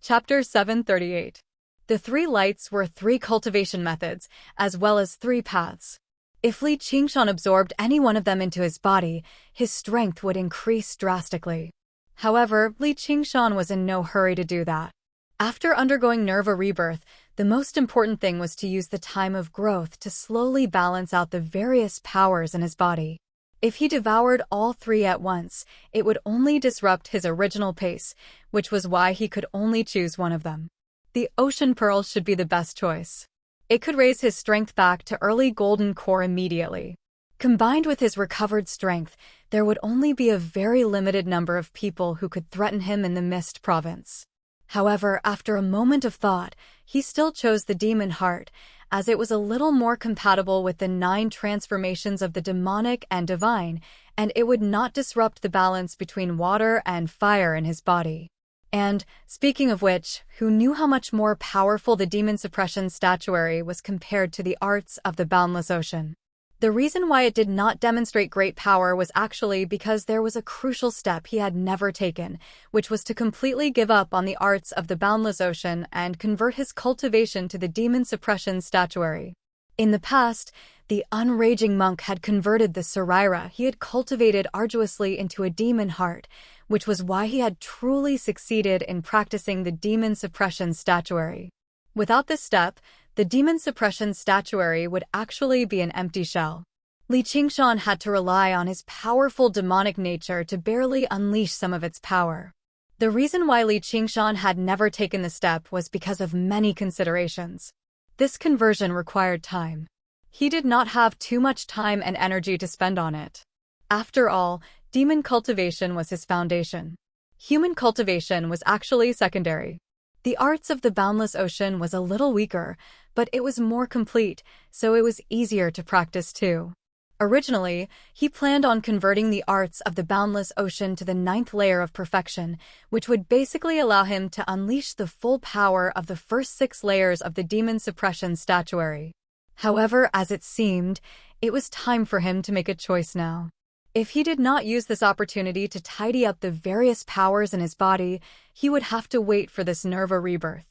Chapter 738. The three lights were three cultivation methods, as well as three paths. If Li Qingshan absorbed any one of them into his body, his strength would increase drastically. However, Li Qingshan was in no hurry to do that. After undergoing Nerva rebirth, the most important thing was to use the time of growth to slowly balance out the various powers in his body. If he devoured all three at once, it would only disrupt his original pace, which was why he could only choose one of them. The ocean pearl should be the best choice. It could raise his strength back to early golden core immediately. Combined with his recovered strength, there would only be a very limited number of people who could threaten him in the Mist Province. However, after a moment of thought, he still chose the demon heart, as it was a little more compatible with the 9 transformations of the demonic and divine, and it would not disrupt the balance between water and fire in his body. And, speaking of which, who knew how much more powerful the demon suppression statuary was compared to the arts of the boundless ocean? The reason why it did not demonstrate great power was actually because there was a crucial step he had never taken, which was to completely give up on the arts of the boundless ocean and convert his cultivation to the demon suppression statuary. In the past, the unraging monk had converted the Sarira he had cultivated arduously into a demon heart, which was why he had truly succeeded in practicing the demon suppression statuary. Without this step, the demon suppression statuary would actually be an empty shell. Li Qingshan had to rely on his powerful demonic nature to barely unleash some of its power. The reason why Li Qingshan had never taken the step was because of many considerations. This conversion required time. He did not have too much time and energy to spend on it. After all, demon cultivation was his foundation. Human cultivation was actually secondary. The arts of the boundless ocean was a little weaker, but it was more complete, so it was easier to practice too. Originally, he planned on converting the arts of the boundless ocean to the 9th layer of perfection, which would basically allow him to unleash the full power of the first 6 layers of the demon suppression statuary. However, as it seemed, it was time for him to make a choice now. If he did not use this opportunity to tidy up the various powers in his body, he would have to wait for this Nerva rebirth.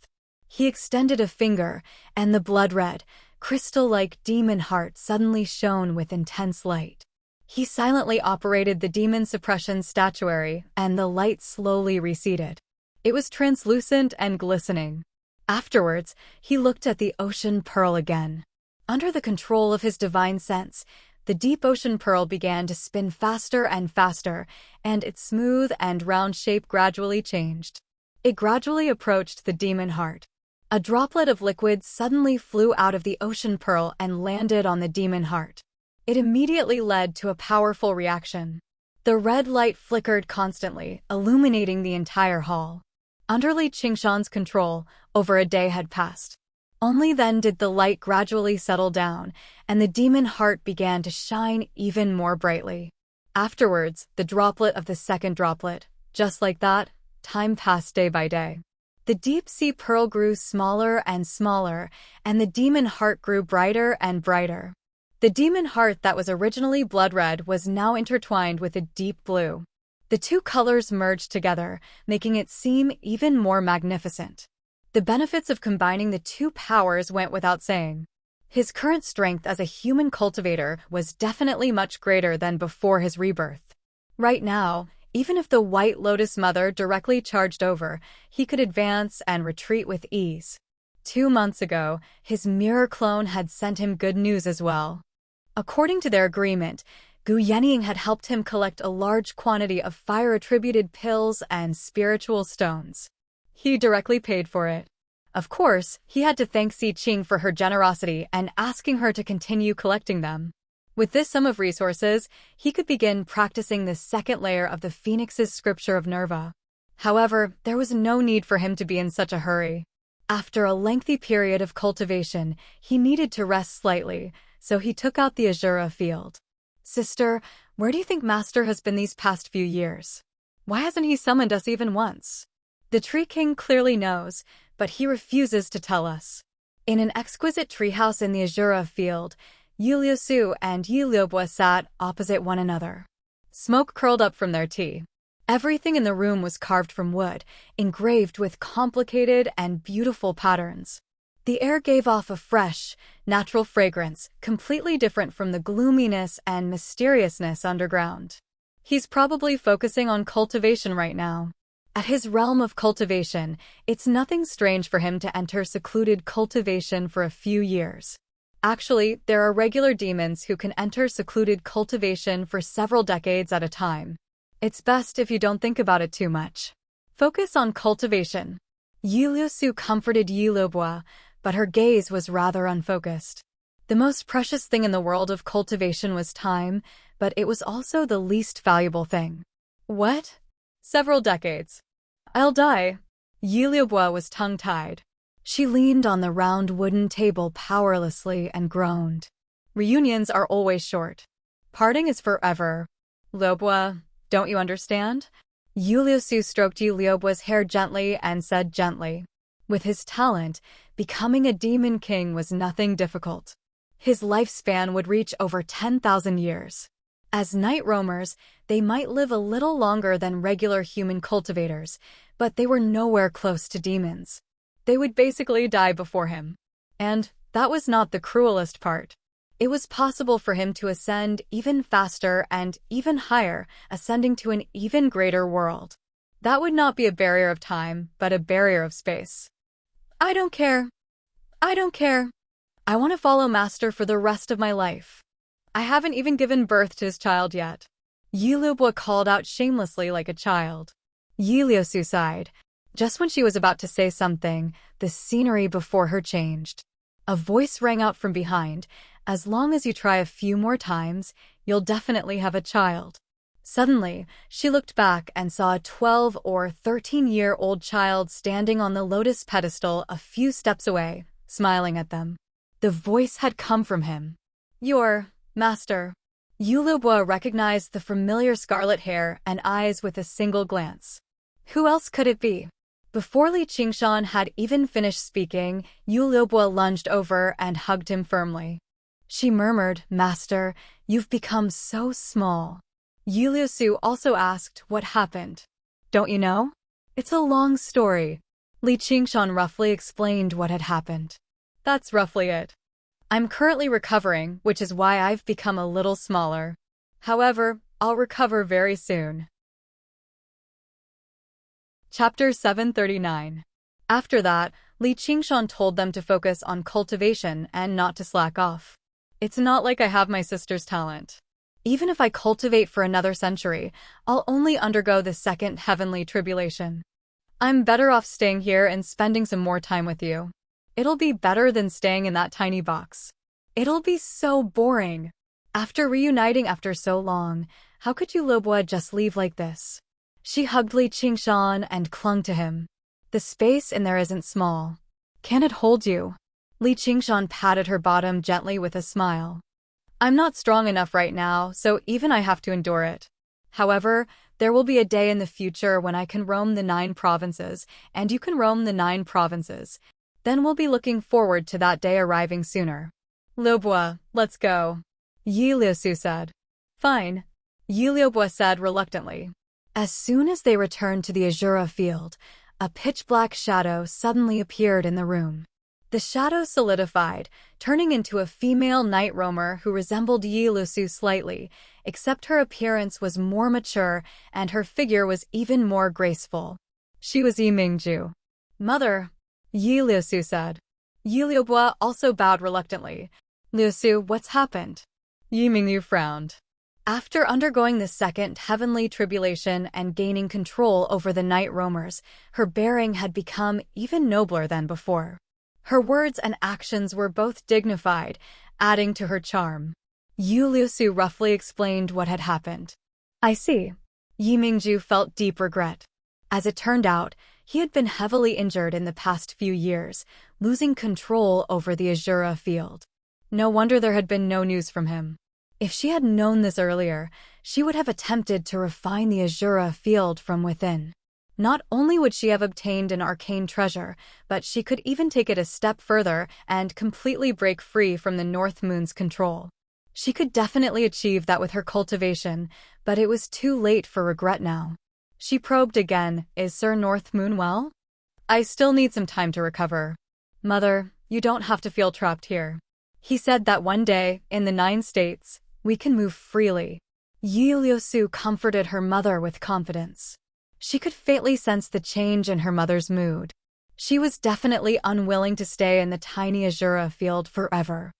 He extended a finger, and the blood-red, crystal-like demon heart suddenly shone with intense light. He silently operated the demon suppression statuary, and the light slowly receded. It was translucent and glistening. Afterwards, he looked at the ocean pearl again. Under the control of his divine sense, the deep ocean pearl began to spin faster and faster, and its smooth and round shape gradually changed. It gradually approached the demon heart. A droplet of liquid suddenly flew out of the ocean pearl and landed on the demon heart. It immediately led to a powerful reaction. The red light flickered constantly, illuminating the entire hall. Under Li Qingshan's control, over a day had passed. Only then did the light gradually settle down, and the demon heart began to shine even more brightly. Afterwards, the droplet of the second droplet, just like that, time passed day by day. The deep-sea pearl grew smaller and smaller, and the demon heart grew brighter and brighter. The demon heart that was originally blood-red was now intertwined with a deep blue. The two colors merged together, making it seem even more magnificent. The benefits of combining the two powers went without saying. His current strength as a human cultivator was definitely much greater than before his rebirth. Right now, even if the White Lotus Mother directly charged over, he could advance and retreat with ease. 2 months ago, his mirror clone had sent him good news as well. According to their agreement, Gu Yenying had helped him collect a large quantity of fire-attributed pills and spiritual stones. He directly paid for it. Of course, he had to thank Si Qing for her generosity and asking her to continue collecting them. With this sum of resources, he could begin practicing the 2nd layer of the Phoenix's scripture of Nerva. However, there was no need for him to be in such a hurry. After a lengthy period of cultivation, he needed to rest slightly, so he took out the Azura field. "Sister, where do you think Master has been these past few years? Why hasn't he summoned us even once?" The Tree King clearly knows, but he refuses to tell us. In an exquisite treehouse in the Azura field, Yu Liusu and Yi Liubo sat opposite one another. Smoke curled up from their tea. Everything in the room was carved from wood, engraved with complicated and beautiful patterns. The air gave off a fresh, natural fragrance, completely different from the gloominess and mysteriousness underground. He's probably focusing on cultivation right now. At his realm of cultivation, it's nothing strange for him to enter secluded cultivation for a few years. Actually, there are regular demons who can enter secluded cultivation for several decades at a time. It's best if you don't think about it too much. Focus on cultivation. Yi Liusu comforted Yi Luobua, but her gaze was rather unfocused. The most precious thing in the world of cultivation was time, but it was also the least valuable thing. What? Several decades. I'll die. Yi Luobua was tongue-tied. She leaned on the round wooden table powerlessly and groaned. Reunions are always short. Parting is forever. Luobua, don't you understand? Yi Liusu stroked Yi Luobua's hair gently and said gently. With his talent, becoming a demon king was nothing difficult. His lifespan would reach over 10,000 years. As night roamers, they might live a little longer than regular human cultivators, but they were nowhere close to demons. They would basically die before him. And that was not the cruelest part. It was possible for him to ascend even faster and even higher, ascending to an even greater world. That would not be a barrier of time, but a barrier of space. I don't care. I don't care. I want to follow Master for the rest of my life. I haven't even given birth to his child yet. Yi Luobua called out shamelessly like a child. Yi Liusu sighed. Just when she was about to say something, the scenery before her changed. A voice rang out from behind. As long as you try a few more times, you'll definitely have a child. Suddenly, she looked back and saw a 12 or 13-year-old child standing on the lotus pedestal a few steps away, smiling at them. The voice had come from him. Your master. Yi Luobua recognized the familiar scarlet hair and eyes with a single glance. Who else could it be? Before Li Qingshan had even finished speaking, Yi Luobua lunged over and hugged him firmly. She murmured, Master, you've become so small. Yi Liusu also asked what happened. Don't you know? It's a long story. Li Qingshan roughly explained what had happened. That's roughly it. I'm currently recovering, which is why I've become a little smaller. However, I'll recover very soon. Chapter 739. After that, Li Qingshan told them to focus on cultivation and not to slack off. It's not like I have my sister's talent. Even if I cultivate for another century, I'll only undergo the second heavenly tribulation. I'm better off staying here and spending some more time with you. It'll be better than staying in that tiny box. It'll be so boring. After reuniting after so long, how could you Luobua just leave like this? She hugged Li Qingshan and clung to him. The space in there isn't small. Can it hold you? Li Qingshan patted her bottom gently with a smile. I'm not strong enough right now, so even I have to endure it. However, there will be a day in the future when I can roam the 9 provinces, and you can roam the 9 provinces. Then we'll be looking forward to that day arriving sooner. Luobua, let's go. Yi Liusu said. Fine. Yi Luobua said reluctantly. As soon as they returned to the Azura field, a pitch-black shadow suddenly appeared in the room. The shadow solidified, turning into a female night roamer who resembled Yi Liusu slightly, except her appearance was more mature and her figure was even more graceful. She was Yi Mingju. Mother, Yi Liusu said. Yi Luobua also bowed reluctantly. Liusu, what's happened? Yi Mingyu frowned. After undergoing the second heavenly tribulation and gaining control over the night roamers, her bearing had become even nobler than before. Her words and actions were both dignified, adding to her charm. Yi Liusu roughly explained what had happened. I see. Yi Mingju felt deep regret. As it turned out, he had been heavily injured in the past few years, losing control over the Azura field. No wonder there had been no news from him. If she had known this earlier, she would have attempted to refine the Azura field from within. Not only would she have obtained an arcane treasure, but she could even take it a step further and completely break free from the North Moon's control. She could definitely achieve that with her cultivation, but it was too late for regret now. She probed again. Is Sir North Moon well? I still need some time to recover. Mother, you don't have to feel trapped here. He said that one day, in the 9 states, we can move freely. Yi Liusu comforted her mother with confidence. She could faintly sense the change in her mother's mood. She was definitely unwilling to stay in the tiny Azura field forever.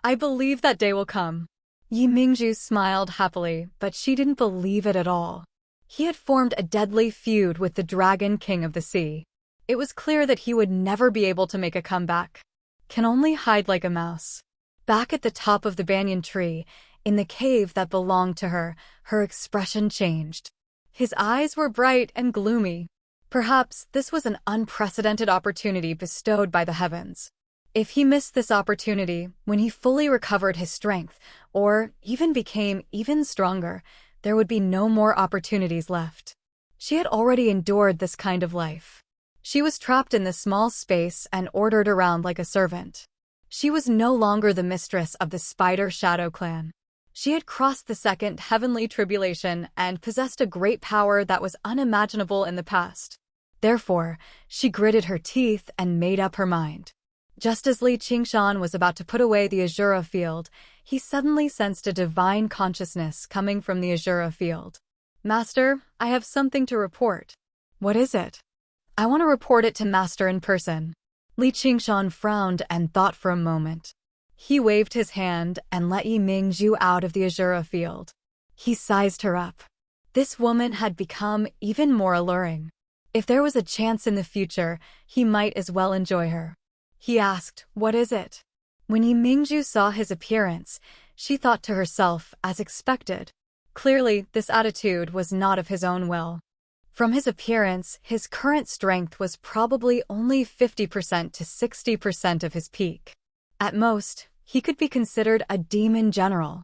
I believe that day will come. Yi Mingju smiled happily, but she didn't believe it at all. He had formed a deadly feud with the Dragon King of the Sea. It was clear that he would never be able to make a comeback. Can only hide like a mouse. Back at the top of the banyan tree, in the cave that belonged to her, her expression changed. His eyes were bright and gloomy. Perhaps this was an unprecedented opportunity bestowed by the heavens. If he missed this opportunity, when he fully recovered his strength, or even became even stronger, there would be no more opportunities left. She had already endured this kind of life. She was trapped in this small space and ordered around like a servant. She was no longer the mistress of the Spider Shadow clan. She had crossed the second heavenly tribulation and possessed a great power that was unimaginable in the past. Therefore, she gritted her teeth and made up her mind. Just as Li Qingshan was about to put away the Azura field, he suddenly sensed a divine consciousness coming from the Azura field. Master, I have something to report. What is it? I want to report it to Master in person. Li Qingshan frowned and thought for a moment. He waved his hand and let Yi Mingju out of the Azura field. He sized her up. This woman had become even more alluring. If there was a chance in the future, he might as well enjoy her. He asked, "What is it?" When Yi Mingju saw his appearance, she thought to herself, as expected. Clearly, this attitude was not of his own will. From his appearance, his current strength was probably only 50% to 60% of his peak. At most, he could be considered a demon general.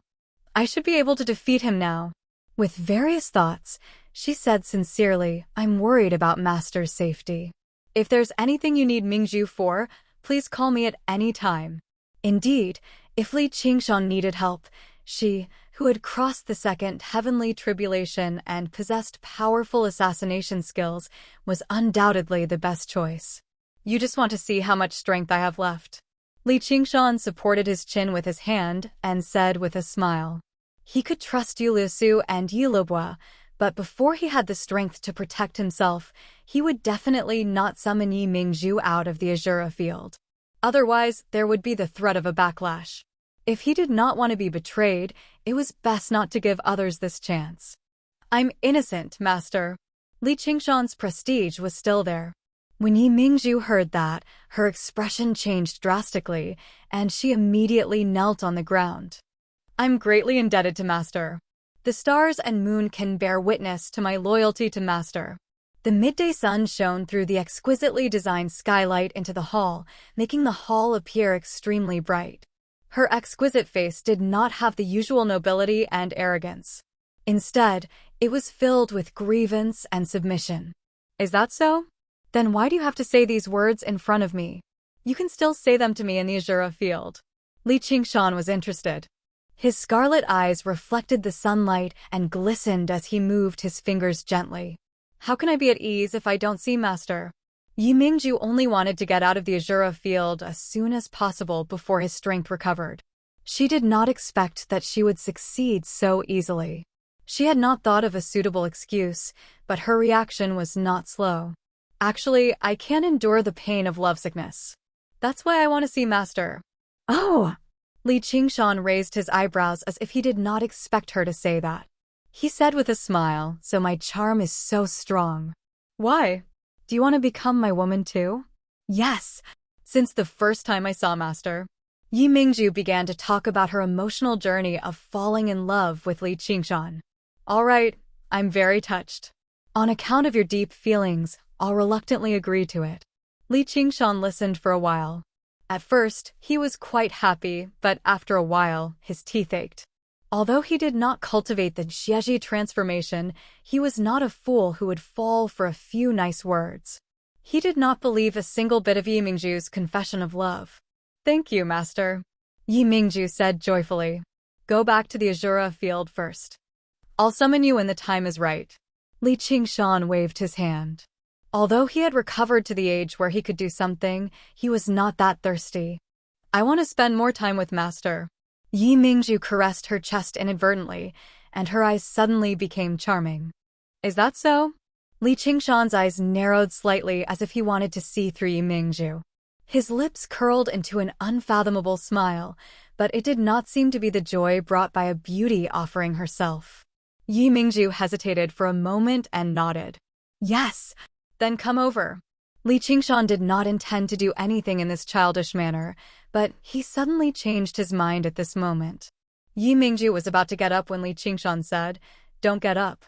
I should be able to defeat him now. With various thoughts, she said sincerely, I'm worried about Master's safety. If there's anything you need Mingju for, please call me at any time. Indeed, if Li Qingshan needed help, she, who had crossed the second heavenly tribulation and possessed powerful assassination skills, was undoubtedly the best choice. You just want to see how much strength I have left. Li Qingshan supported his chin with his hand and said with a smile. He could trust Yu Liusu and Yi Luobua, but before he had the strength to protect himself, he would definitely not summon Yi Mingju out of the Azura field. Otherwise, there would be the threat of a backlash. If he did not want to be betrayed, it was best not to give others this chance. I'm innocent, Master. Li Qingshan's prestige was still there. When Yi Mingju heard that, her expression changed drastically, and she immediately knelt on the ground. I'm greatly indebted to Master. The stars and moon can bear witness to my loyalty to Master. The midday sun shone through the exquisitely designed skylight into the hall, making the hall appear extremely bright. Her exquisite face did not have the usual nobility and arrogance. Instead, it was filled with grievance and submission. Is that so? Then why do you have to say these words in front of me? You can still say them to me in the Azura field. Li Qingshan was interested. His scarlet eyes reflected the sunlight and glistened as he moved his fingers gently. How can I be at ease if I don't see Master? Yi Mingju only wanted to get out of the Azura field as soon as possible before his strength recovered. She did not expect that she would succeed so easily. She had not thought of a suitable excuse, but her reaction was not slow. Actually, I can't endure the pain of lovesickness. That's why I want to see Master. Oh! Li Qingshan raised his eyebrows as if he did not expect her to say that. He said with a smile, so my charm is so strong. Why? Do you want to become my woman too? Yes. Since the first time I saw Master. Yi Mingju began to talk about her emotional journey of falling in love with Li Qingshan. All right, I'm very touched. On account of your deep feelings, I'll reluctantly agree to it. Li Qingshan listened for a while. At first, he was quite happy, but after a while, his teeth ached. Although he did not cultivate the Jieji transformation, he was not a fool who would fall for a few nice words. He did not believe a single bit of Yi Mingju's confession of love. Thank you, Master. Yi Mingju said joyfully. Go back to the Azura field first. I'll summon you when the time is right. Li Qingshan waved his hand. Although he had recovered to the age where he could do something, he was not that thirsty. I want to spend more time with Master. Yi Mingzhu caressed her chest inadvertently, and her eyes suddenly became charming. Is that so? Li Qingshan's eyes narrowed slightly as if he wanted to see through Yi Mingzhu. His lips curled into an unfathomable smile, but it did not seem to be the joy brought by a beauty offering herself. Yi Mingzhu hesitated for a moment and nodded. Yes, then come over. Li Qingshan did not intend to do anything in this childish manner, but he suddenly changed his mind at this moment. Yi Mingzhu was about to get up when Li Qingshan said, "Don't get up.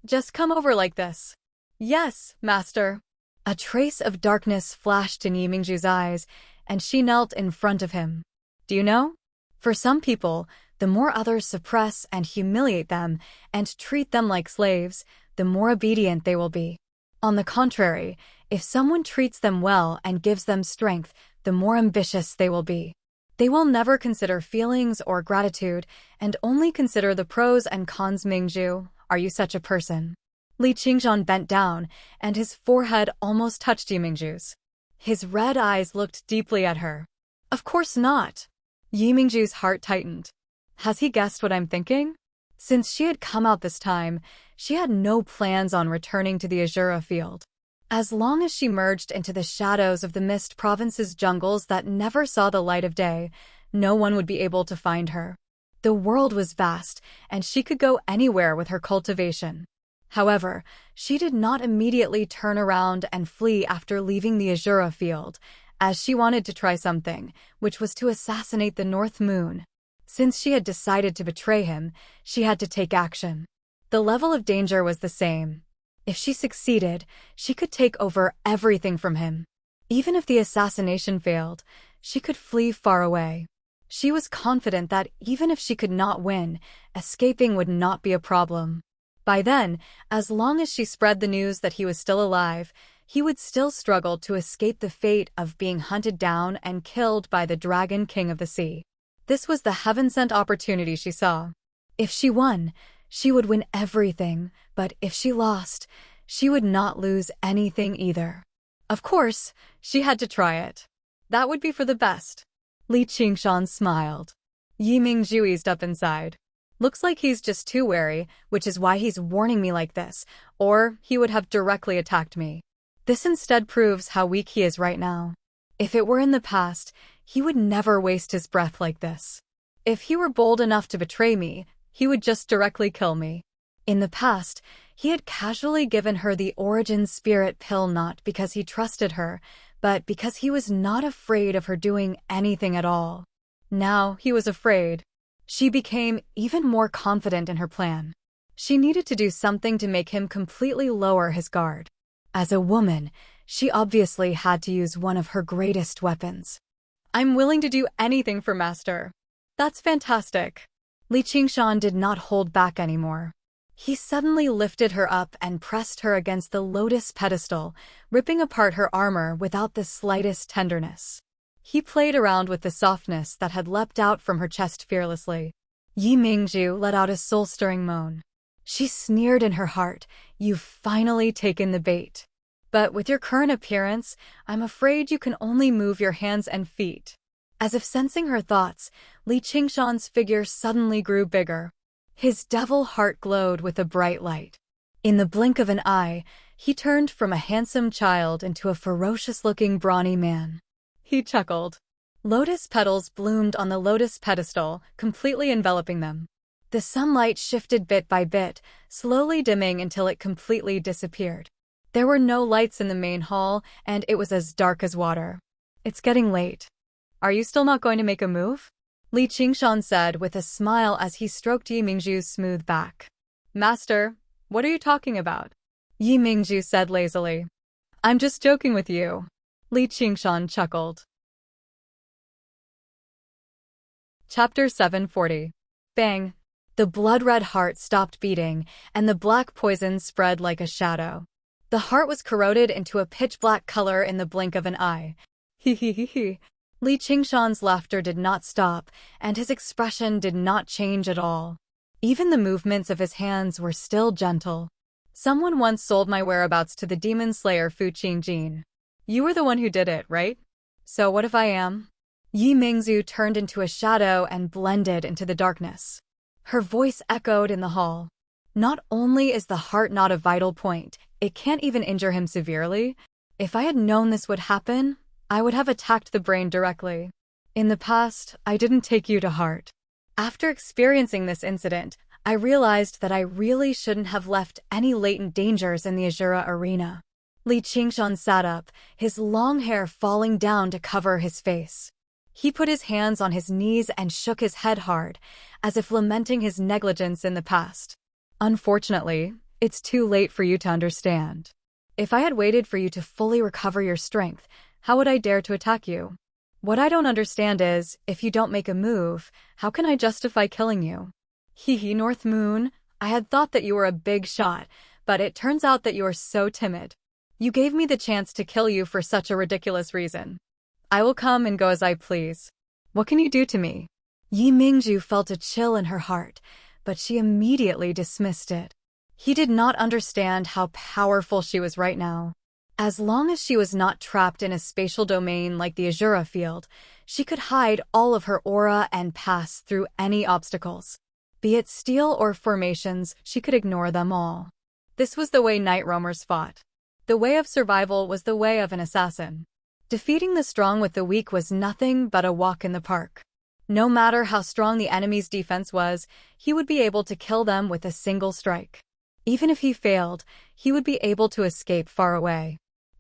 Just come over like this." "Yes, Master." A trace of darkness flashed in Yi Mingzhu's eyes, and she knelt in front of him. Do you know? For some people, the more others suppress and humiliate them and treat them like slaves, the more obedient they will be. On the contrary, if someone treats them well and gives them strength, the more ambitious they will be. They will never consider feelings or gratitude and only consider the pros and cons. Mingzhu, are you such a person? Li Qingshan bent down, and his forehead almost touched Yi Mingzhu's. His red eyes looked deeply at her. Of course not. Yi Mingzhu's heart tightened. Has he guessed what I'm thinking? Since she had come out this time, she had no plans on returning to the Azura field. As long as she merged into the shadows of the Mist Province's jungles that never saw the light of day, no one would be able to find her. The world was vast, and she could go anywhere with her cultivation. However, she did not immediately turn around and flee after leaving the Azura field, as she wanted to try something, which was to assassinate the North Moon. Since she had decided to betray him, she had to take action. The level of danger was the same. If she succeeded, she could take over everything from him. Even if the assassination failed, she could flee far away. She was confident that even if she could not win, escaping would not be a problem. By then, as long as she spread the news that he was still alive, he would still struggle to escape the fate of being hunted down and killed by the Dragon King of the Sea. This was the heaven-sent opportunity she saw. If she won, she would win everything, but if she lost, she would not lose anything either. Of course, she had to try it. That would be for the best. Li Qingshan smiled. Yi Mingzhu eased up inside. Looks like he's just too wary, which is why he's warning me like this, or he would have directly attacked me. This instead proves how weak he is right now. If it were in the past, he would never waste his breath like this. If he were bold enough to betray me, he would just directly kill me. In the past, he had casually given her the Origin Spirit pill not because he trusted her, but because he was not afraid of her doing anything at all. Now he was afraid. She became even more confident in her plan. She needed to do something to make him completely lower his guard. As a woman, she obviously had to use one of her greatest weapons. I'm willing to do anything for Master. That's fantastic. Li Qingshan did not hold back anymore. He suddenly lifted her up and pressed her against the lotus pedestal, ripping apart her armor without the slightest tenderness. He played around with the softness that had leapt out from her chest fearlessly. Yi Mingzhu let out a soul-stirring moan. She sneered in her heart, "You've finally taken the bait. But with your current appearance, I'm afraid you can only move your hands and feet." As if sensing her thoughts, Li Qingshan's figure suddenly grew bigger. His devil heart glowed with a bright light. In the blink of an eye, he turned from a handsome child into a ferocious-looking brawny man. He chuckled. Lotus petals bloomed on the lotus pedestal, completely enveloping them. The sunlight shifted bit by bit, slowly dimming until it completely disappeared. There were no lights in the main hall, and it was as dark as water. It's getting late. Are you still not going to make a move? Li Qingshan said with a smile as he stroked Yi Mingzhu's smooth back. Master, what are you talking about? Yi Mingzhu said lazily. I'm just joking with you. Li Qingshan chuckled. Chapter 740. Bang! The blood-red heart stopped beating, and the black poison spread like a shadow. The heart was corroded into a pitch-black color in the blink of an eye. He. Li Qingshan's laughter did not stop, and his expression did not change at all. Even the movements of his hands were still gentle. Someone once sold my whereabouts to the demon slayer Fu Qingjin. You were the one who did it, right? So what if I am? Yi Mingzhu turned into a shadow and blended into the darkness. Her voice echoed in the hall. Not only is the heart not a vital point, it can't even injure him severely. If I had known this would happen, I would have attacked the brain directly. In the past, I didn't take you to heart. After experiencing this incident, I realized that I really shouldn't have left any latent dangers in the Azura arena. Li Qingshan sat up, his long hair falling down to cover his face. He put his hands on his knees and shook his head hard, as if lamenting his negligence in the past. Unfortunately, it's too late for you to understand. If I had waited for you to fully recover your strength, how would I dare to attack you? What I don't understand is, if you don't make a move, how can I justify killing you? Hee North Moon, I had thought that you were a big shot, but it turns out that you are so timid. You gave me the chance to kill you for such a ridiculous reason. I will come and go as I please. What can you do to me? Yi Mingzhu felt a chill in her heart, but she immediately dismissed it. He did not understand how powerful she was right now. As long as she was not trapped in a spatial domain like the Azura field, she could hide all of her aura and pass through any obstacles. Be it steel or formations, she could ignore them all. This was the way night roamers fought. The way of survival was the way of an assassin. Defeating the strong with the weak was nothing but a walk in the park. No matter how strong the enemy's defense was, he would be able to kill them with a single strike. Even if he failed, he would be able to escape far away.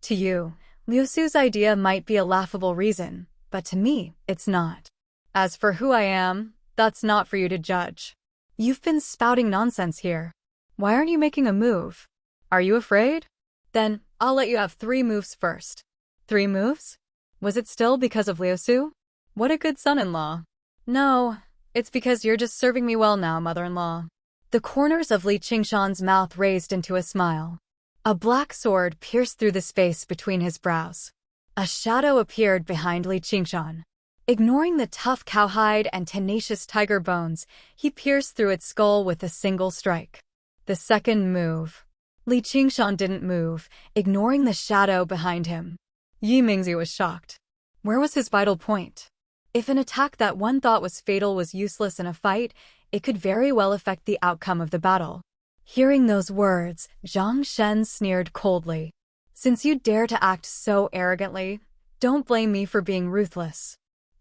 To you, Liu Su's idea might be a laughable reason, but to me, it's not. As for who I am, that's not for you to judge. You've been spouting nonsense here. Why aren't you making a move? Are you afraid? Then, I'll let you have 3 moves first. 3 moves? Was it still because of Liu Su? What a good son-in-law. No, it's because you're just serving me well now, mother-in-law. The corners of Li Qingshan's mouth raised into a smile. A black sword pierced through the space between his brows. A shadow appeared behind Li Qingshan. Ignoring the tough cowhide and tenacious tiger bones, he pierced through its skull with a single strike. The second move. Li Qingshan didn't move, ignoring the shadow behind him. Yi Mingzhu was shocked. Where was his vital point? If an attack that one thought was fatal was useless in a fight, it could very well affect the outcome of the battle. Hearing those words, Zhang Shen sneered coldly. Since you dare to act so arrogantly, don't blame me for being ruthless.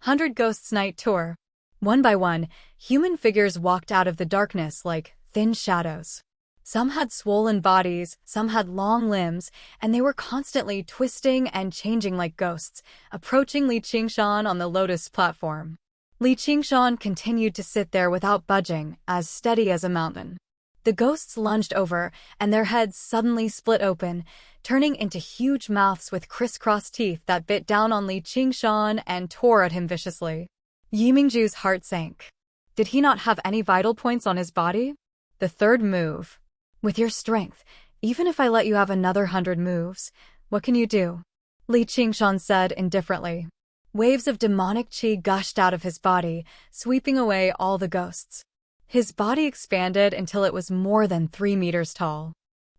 100 Ghosts Night Tour. One by one, human figures walked out of the darkness like thin shadows. Some had swollen bodies, some had long limbs, and they were constantly twisting and changing like ghosts, approaching Li Qingshan on the lotus platform. Li Qingshan continued to sit there without budging, as steady as a mountain. The ghosts lunged over, and their heads suddenly split open, turning into huge mouths with crisscross teeth that bit down on Li Qingshan and tore at him viciously. Yi Mingzhu's heart sank. Did he not have any vital points on his body? The third move. With your strength, even if I let you have another 100 moves, what can you do? Li Qingshan said indifferently. Waves of demonic qi gushed out of his body, sweeping away all the ghosts. His body expanded until it was more than 3 meters tall.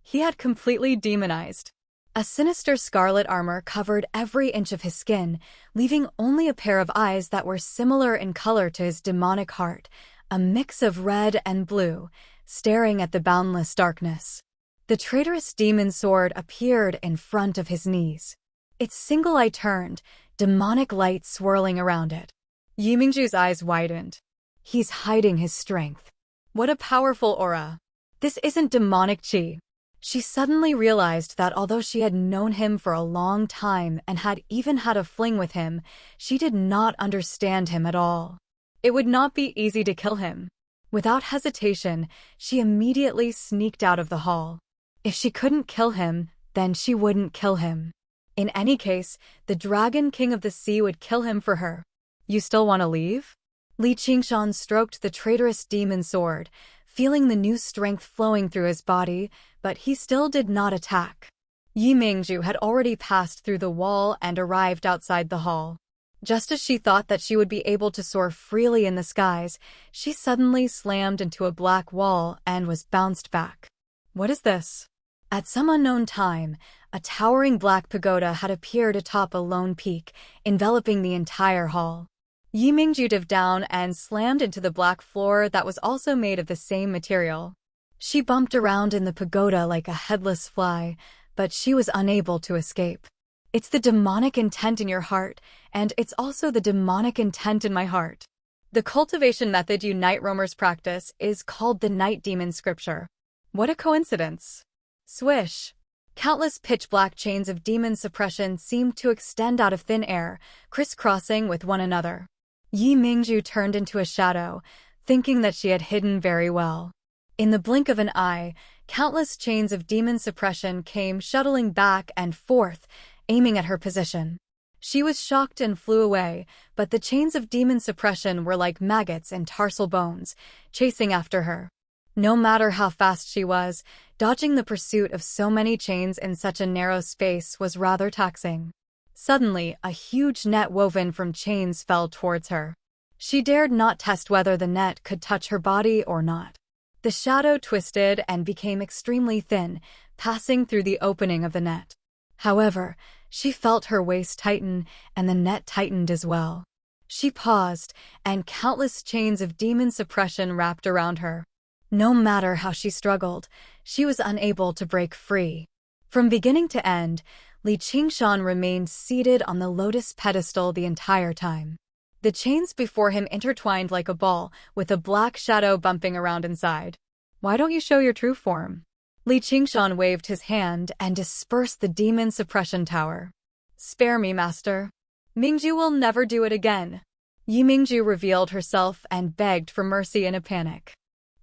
He had completely demonized. A sinister scarlet armor covered every inch of his skin, leaving only a pair of eyes that were similar in color to his demonic heart, a mix of red and blue, staring at the boundless darkness. The traitorous demon sword appeared in front of his knees. Its single eye turned, demonic light swirling around it. Yi Mingzhu's eyes widened. He's hiding his strength. What a powerful aura. This isn't demonic qi. She suddenly realized that although she had known him for a long time and had even had a fling with him, she did not understand him at all. It would not be easy to kill him. Without hesitation, she immediately sneaked out of the hall. If she couldn't kill him, then she wouldn't kill him. In any case, the Dragon King of the Sea would kill him for her. You still want to leave? Li Qingshan stroked the traitorous demon sword, feeling the new strength flowing through his body, but he still did not attack. Yi Mingzhu had already passed through the wall and arrived outside the hall. Just as she thought that she would be able to soar freely in the skies, she suddenly slammed into a black wall and was bounced back. What is this? At some unknown time, a towering black pagoda had appeared atop a lone peak, enveloping the entire hall. Yi Mingju dived down and slammed into the black floor that was also made of the same material. She bumped around in the pagoda like a headless fly, but she was unable to escape. It's the demonic intent in your heart, and it's also the demonic intent in my heart. The cultivation method you night roamers practice is called the night demon scripture. What a coincidence. Swish! Countless pitch-black chains of demon suppression seemed to extend out of thin air, crisscrossing with one another. Yi Mingju turned into a shadow, thinking that she had hidden very well. In the blink of an eye, countless chains of demon suppression came shuttling back and forth, aiming at her position. She was shocked and flew away, but the chains of demon suppression were like maggots and tarsal bones, chasing after her. No matter how fast she was, dodging the pursuit of so many chains in such a narrow space was rather taxing. Suddenly, a huge net woven from chains fell towards her. She dared not test whether the net could touch her body or not. The shadow twisted and became extremely thin, passing through the opening of the net. However, she felt her waist tighten, and the net tightened as well. She paused, and countless chains of demon suppression wrapped around her. No matter how she struggled, she was unable to break free. From beginning to end, Li Qingshan remained seated on the lotus pedestal the entire time. The chains before him intertwined like a ball, with a black shadow bumping around inside. Why don't you show your true form? Li Qingshan waved his hand and dispersed the demon suppression tower. Spare me, master. Mingju will never do it again. Yi Mingju revealed herself and begged for mercy in a panic.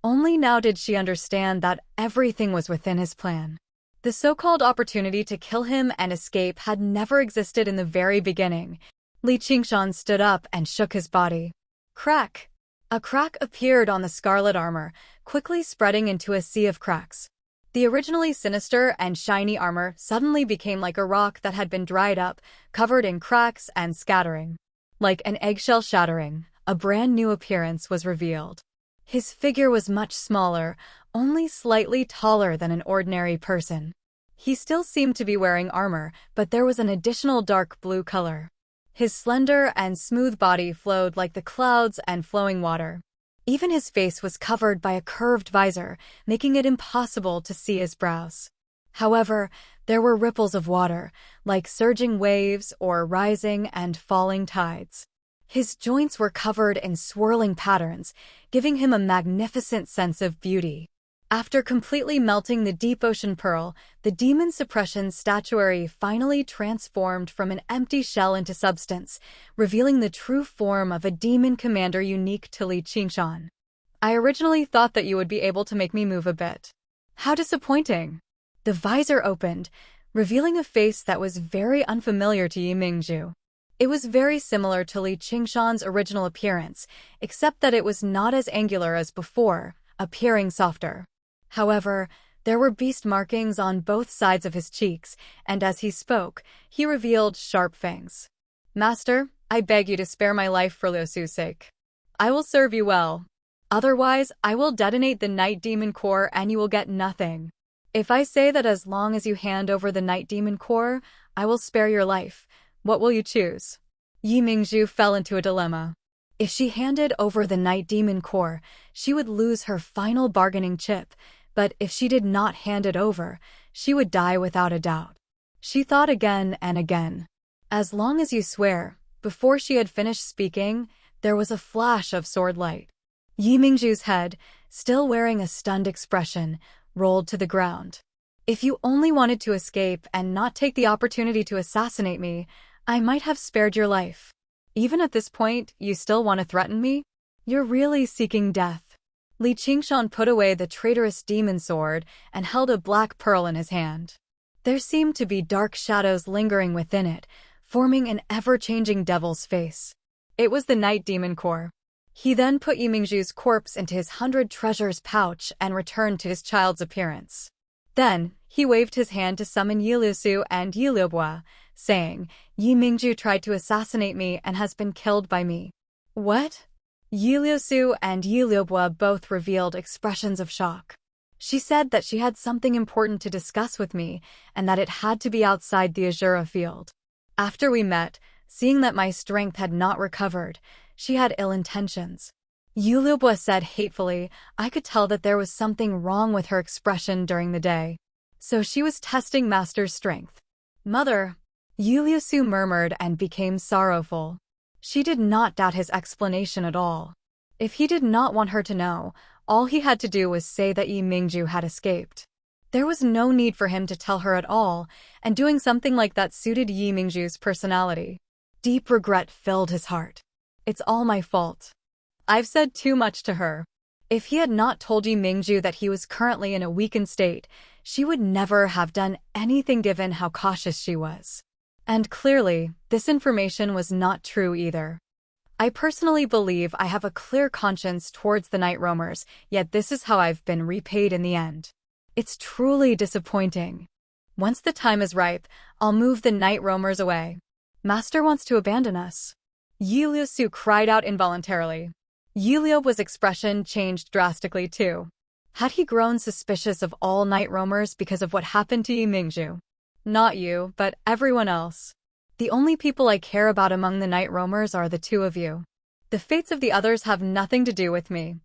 Only now did she understand that everything was within his plan. The so-called opportunity to kill him and escape had never existed in the very beginning. Li Qingshan stood up and shook his body. Crack! A crack appeared on the scarlet armor, quickly spreading into a sea of cracks. The originally sinister and shiny armor suddenly became like a rock that had been dried up, covered in cracks and scattering. Like an eggshell shattering, a brand new appearance was revealed. His figure was much smaller, only slightly taller than an ordinary person. He still seemed to be wearing armor, but there was an additional dark blue color. His slender and smooth body flowed like the clouds and flowing water. Even his face was covered by a curved visor, making it impossible to see his brows. However, there were ripples of water, like surging waves or rising and falling tides. His joints were covered in swirling patterns, giving him a magnificent sense of beauty. After completely melting the deep ocean pearl, the demon suppression statuary finally transformed from an empty shell into substance, revealing the true form of a demon commander unique to Li Qingshan. I originally thought that you would be able to make me move a bit. How disappointing! The visor opened, revealing a face that was very unfamiliar to Yi Mingju. It was very similar to Li Qingshan's original appearance, except that it was not as angular as before, appearing softer. However, there were beast markings on both sides of his cheeks, and as he spoke, he revealed sharp fangs. Master, I beg you to spare my life for Liu Su's sake. I will serve you well. Otherwise, I will detonate the Night Demon Core and you will get nothing. If I say that as long as you hand over the Night Demon Core, I will spare your life, what will you choose? Yi Mingju fell into a dilemma. If she handed over the Night Demon Core, she would lose her final bargaining chip, but if she did not hand it over, she would die without a doubt. She thought again and again. As long as you swear, before she had finished speaking, there was a flash of sword light. Yi Mingju's head, still wearing a stunned expression, rolled to the ground. If you only wanted to escape and not take the opportunity to assassinate me, I might have spared your life. Even at this point, you still want to threaten me? You're really seeking death. Li Qingshan put away the traitorous demon sword and held a black pearl in his hand. There seemed to be dark shadows lingering within it, forming an ever-changing devil's face. It was the Night Demon Core. He then put Yi Mingju's corpse into his 100 treasures pouch and returned to his child's appearance. Then, he waved his hand to summon Yi Liusu and Yi Liubo, saying, Yi Mingju tried to assassinate me and has been killed by me. What? Yi Liusu and Yi Liubo both revealed expressions of shock. She said that she had something important to discuss with me and that it had to be outside the Azura field. After we met, seeing that my strength had not recovered, she had ill intentions. Yulubwa said hatefully. I could tell that there was something wrong with her expression during the day. So she was testing Master's strength. Mother, Yuliusu murmured and became sorrowful. She did not doubt his explanation at all. If he did not want her to know, all he had to do was say that Yi Mingju had escaped. There was no need for him to tell her at all, and doing something like that suited Yi Mingju's personality. Deep regret filled his heart. It's all my fault. I've said too much to her. If he had not told Yi Mingju that he was currently in a weakened state, she would never have done anything given how cautious she was. And clearly, this information was not true either. I personally believe I have a clear conscience towards the night roamers, yet this is how I've been repaid in the end. It's truly disappointing. Once the time is ripe, I'll move the night roamers away. Master wants to abandon us. Yiliusu cried out involuntarily. Yuliobwa's expression changed drastically too. Had he grown suspicious of all night roamers because of what happened to Yi Mingju? Not you, but everyone else. The only people I care about among the night roamers are the two of you. The fates of the others have nothing to do with me.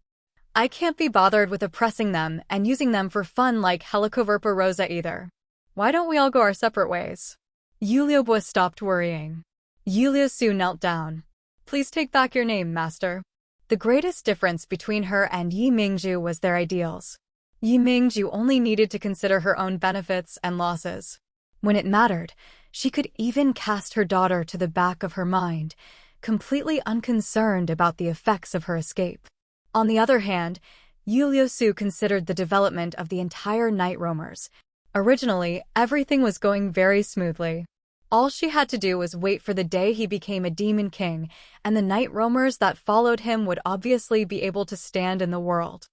I can't be bothered with oppressing them and using them for fun like Helicoverpa Rosa either. Why don't we all go our separate ways? Yuliobwa stopped worrying. Yuliusu knelt down. Please take back your name, Master. The greatest difference between her and Yi Mingju was their ideals. Yi Mingju only needed to consider her own benefits and losses. When it mattered, she could even cast her daughter to the back of her mind, completely unconcerned about the effects of her escape. On the other hand, Yuliusu considered the development of the entire night roamers. Originally, everything was going very smoothly. All she had to do was wait for the day he became a demon king, and the night roamers that followed him would obviously be able to stand in the world.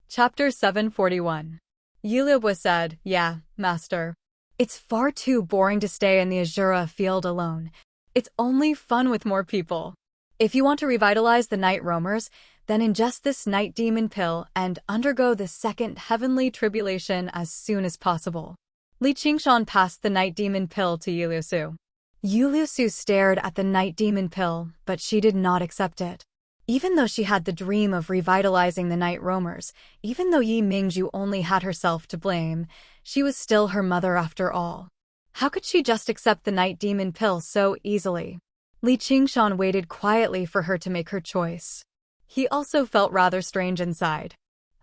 Chapter 741. Yuliobwa said, Yeah, Master. It's far too boring to stay in the Azura field alone. It's only fun with more people. If you want to revitalize the night roamers, then ingest this night demon pill and undergo the second heavenly tribulation as soon as possible. Li Qingshan passed the night demon pill to Yuliusu. Yuliusu stared at the night demon pill, but she did not accept it. Even though she had the dream of revitalizing the night roamers, even though Yi Mingju only had herself to blame, she was still her mother after all. How could she just accept the night demon pill so easily? Li Qingshan waited quietly for her to make her choice. He also felt rather strange inside.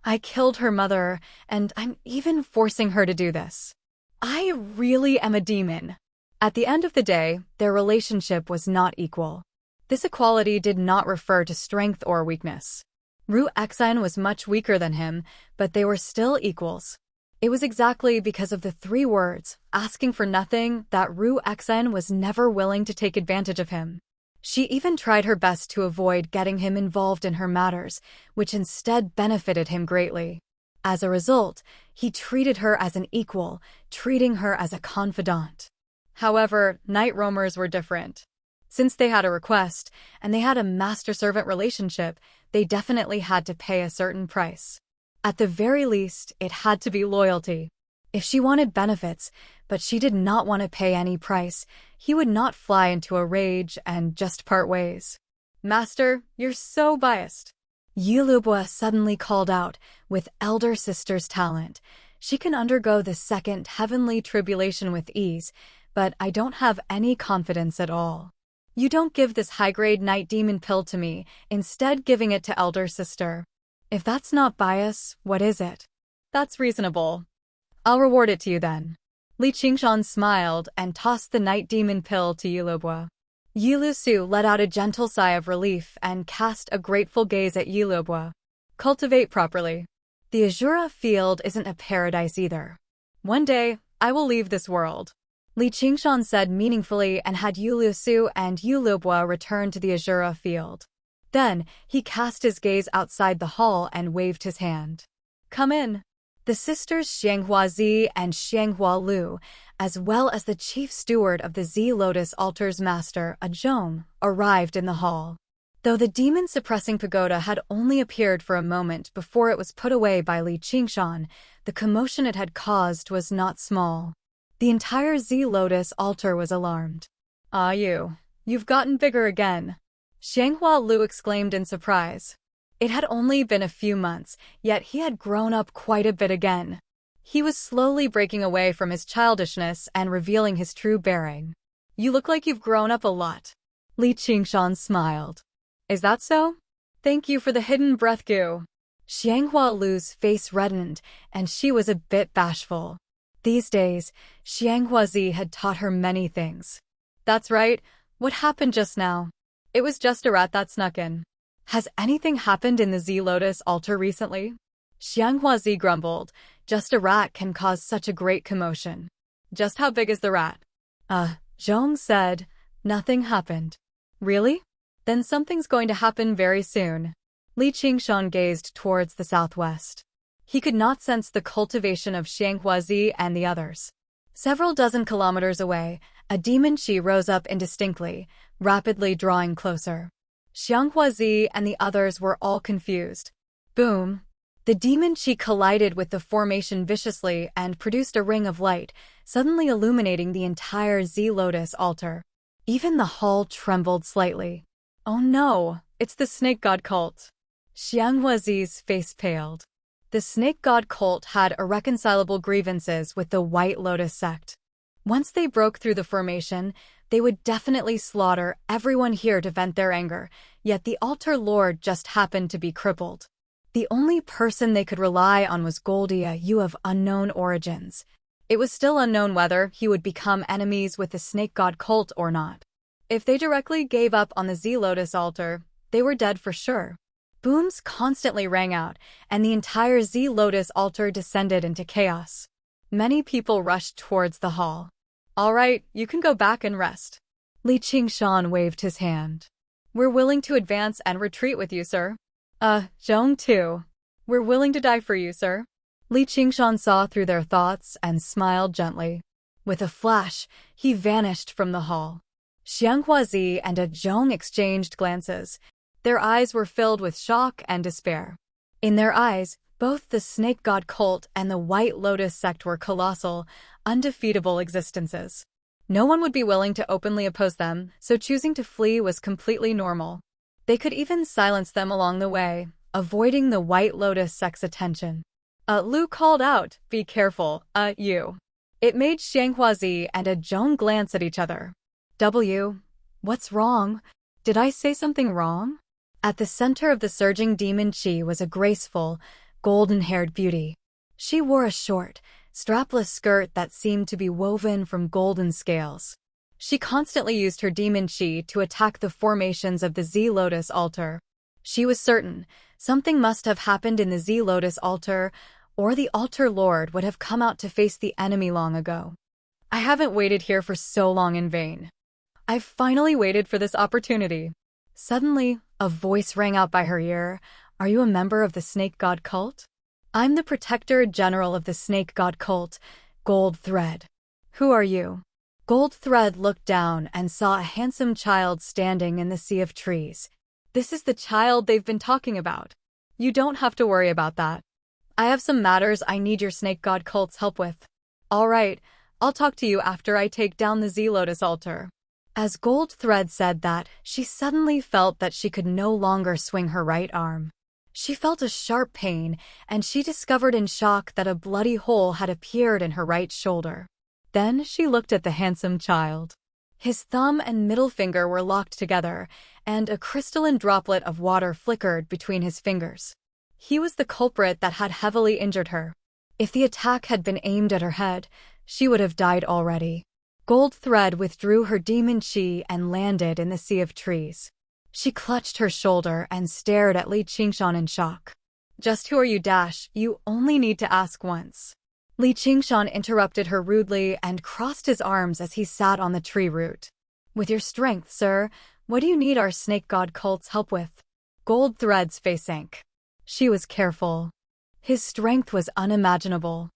I killed her mother, and I'm even forcing her to do this. I really am a demon. At the end of the day, their relationship was not equal. This equality did not refer to strength or weakness. Ru Exen was much weaker than him, but they were still equals. It was exactly because of the 3 words, asking for nothing, that Ru Exen was never willing to take advantage of him. She even tried her best to avoid getting him involved in her matters, which instead benefited him greatly. As a result, he treated her as an equal, treating her as a confidant. However, night roamers were different. Since they had a request, and they had a master-servant relationship, they definitely had to pay a certain price. At the very least, it had to be loyalty. If she wanted benefits, but she did not want to pay any price, he would not fly into a rage and just part ways. Master, you're so biased. Yulubwa suddenly called out, with elder sister's talent. She can undergo the second heavenly tribulation with ease, but I don't have any confidence at all. You don't give this high-grade night demon pill to me, instead giving it to elder sister. If that's not bias, what is it? That's reasonable. I'll reward it to you then. Li Qingshan smiled and tossed the night demon pill to Yulubwa. Yuliusu let out a gentle sigh of relief and cast a grateful gaze at Yulubwa. Cultivate properly. The Azura field isn't a paradise either. One day, I will leave this world. Li Qingshan said meaningfully and had Yuliusu and Yulubwa return to the Azura field. Then, he cast his gaze outside the hall and waved his hand. Come in. The sisters Xianghua Zi and Xianghua Lu, as well as the chief steward of the Zi Lotus Altar's master, Ajong, arrived in the hall. Though the demon-suppressing pagoda had only appeared for a moment before it was put away by Li Qingshan, the commotion it had caused was not small. The entire Z-Lotus altar was alarmed. "Ah, you've gotten bigger again," Xianghua Lu exclaimed in surprise. It had only been a few months, yet he had grown up quite a bit again. He was slowly breaking away from his childishness and revealing his true bearing. "You look like you've grown up a lot." Li Qingshan smiled. "Is that so? Thank you for the hidden breath goo." Xianghua Lu's face reddened, and she was a bit bashful. These days, Xianghuazi had taught her many things. "That's right. What happened just now?" "It was just a rat that snuck in." "Has anything happened in the Z-Lotus altar recently?" Xianghuazi grumbled. "Just a rat can cause such a great commotion." "Just how big is the rat?" Zhong said. "Nothing happened." "Really? Then something's going to happen very soon." Li Qingshan gazed towards the southwest. He could not sense the cultivation of Xianghuazi and the others. Several dozen kilometers away, a demon chi rose up indistinctly, rapidly drawing closer. Xianghuazi and the others were all confused. Boom! The demon chi collided with the formation viciously and produced a ring of light, suddenly illuminating the entire Z-Lotus altar. Even the hall trembled slightly. "Oh no, it's the snake god cult." Xianghuazi's face paled. The snake god cult had irreconcilable grievances with the White Lotus sect. Once they broke through the formation, they would definitely slaughter everyone here to vent their anger, yet the altar lord just happened to be crippled. The only person they could rely on was Goldia Yu of unknown origins. It was still unknown whether he would become enemies with the snake god cult or not. If they directly gave up on the Z-Lotus altar, they were dead for sure. Booms constantly rang out, and the entire Z-Lotus altar descended into chaos. Many people rushed towards the hall. "All right, you can go back and rest." Li Qingshan waved his hand. "We're willing to advance and retreat with you, sir." Zhong too. "We're willing to die for you, sir." Li Qingshan saw through their thoughts and smiled gently. With a flash, he vanished from the hall. Xianghuazi and Zhong exchanged glances. Their eyes were filled with shock and despair. In their eyes, both the snake god cult and the White Lotus sect were colossal, undefeatable existences. No one would be willing to openly oppose them, so choosing to flee was completely normal. They could even silence them along the way, avoiding the White Lotus sect's attention. Lu called out, "Be careful, you." It made Xianghuazi and Zhong glance at each other. What's wrong? Did I say something wrong?" At the center of the surging demon chi was a graceful, golden-haired beauty. She wore a short, strapless skirt that seemed to be woven from golden scales. She constantly used her demon chi to attack the formations of the Z-Lotus altar. She was certain something must have happened in the Z-Lotus altar, or the altar lord would have come out to face the enemy long ago. "I haven't waited here for so long in vain. I've finally waited for this opportunity." Suddenly, a voice rang out by her ear. "Are you a member of the snake god cult?" "I'm the protector general of the snake god cult, Gold Thread." "Who are you?" Gold Thread looked down and saw a handsome child standing in the sea of trees. "This is the child they've been talking about. You don't have to worry about that. I have some matters I need your snake god cult's help with." "All right, I'll talk to you after I take down the Z-Lotus altar." As Gold Thread said that, she suddenly felt that she could no longer swing her right arm. She felt a sharp pain, and she discovered in shock that a bloody hole had appeared in her right shoulder. Then she looked at the handsome child. His thumb and middle finger were locked together, and a crystalline droplet of water flickered between his fingers. He was the culprit that had heavily injured her. If the attack had been aimed at her head, she would have died already. Gold Thread withdrew her demon chi and landed in the sea of trees. She clutched her shoulder and stared at Li Qingshan in shock. "Just who are you? You only need to ask once." Li Qingshan interrupted her rudely and crossed his arms as he sat on the tree root. "With your strength, sir, what do you need our snake god cult's help with?" Gold Thread's face sank. She was careful. His strength was unimaginable.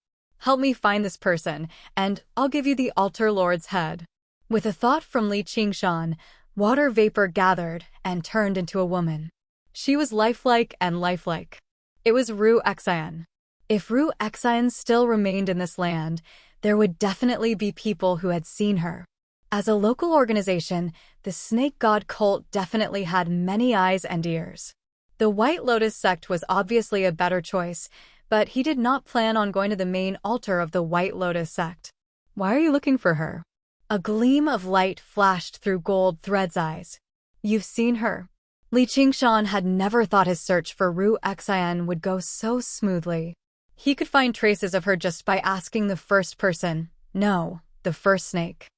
"Help me find this person, and I'll give you the altar lord's head." With a thought from Li Qingshan, Water vapor gathered and turned into a woman. She was lifelike and lifelike. It was Ru Xian. If Ru Xian still remained in this land, there would definitely be people who had seen her. As a local organization, the snake god cult definitely had many eyes and ears. The White Lotus sect was obviously a better choice, but he did not plan on going to the main altar of the White Lotus sect. Why are you looking for her? A gleam of light flashed through Gold Thread's eyes. You've seen her. Li Qingshan had never thought his search for Ru Xian would go so smoothly. He could find traces of her just by asking the first person, no, the first snake.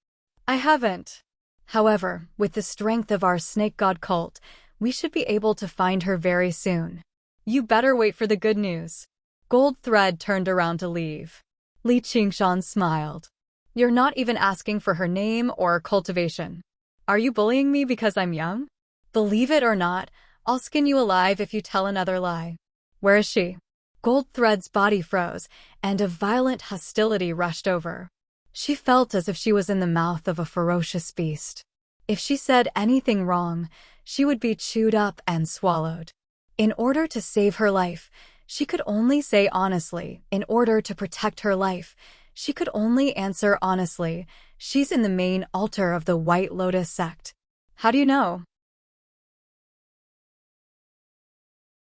I haven't. However, with the strength of our snake god cult, we should be able to find her very soon. You better wait for the good news. Gold Thread turned around to leave. Li Qingshan smiled. You're not even asking for her name or cultivation. Are you bullying me because I'm young? Believe it or not, I'll skin you alive if you tell another lie. Where is she? Gold Thread's body froze, and a violent hostility rushed over. She felt as if she was in the mouth of a ferocious beast. If she said anything wrong, she would be chewed up and swallowed. In order to save her life, she could only say honestly. In order to protect her life, she could only answer honestly. She's in the main altar of the White Lotus sect. How do you know?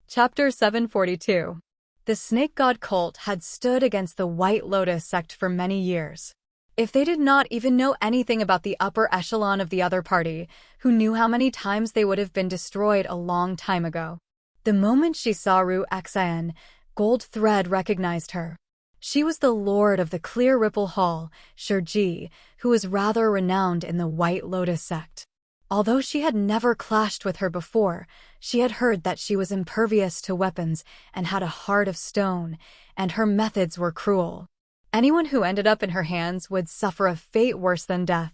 Chapter 742. The snake god cult had stood against the White Lotus sect for many years. If they did not even know anything about the upper echelon of the other party, who knew how many times they would have been destroyed a long time ago? The moment she saw Ru Xian, Gold Thread recognized her. She was the lord of the Clear Ripple Hall, Shiji, who was rather renowned in the White Lotus sect. Although she had never clashed with her before, she had heard that she was impervious to weapons and had a heart of stone, and her methods were cruel. Anyone who ended up in her hands would suffer a fate worse than death.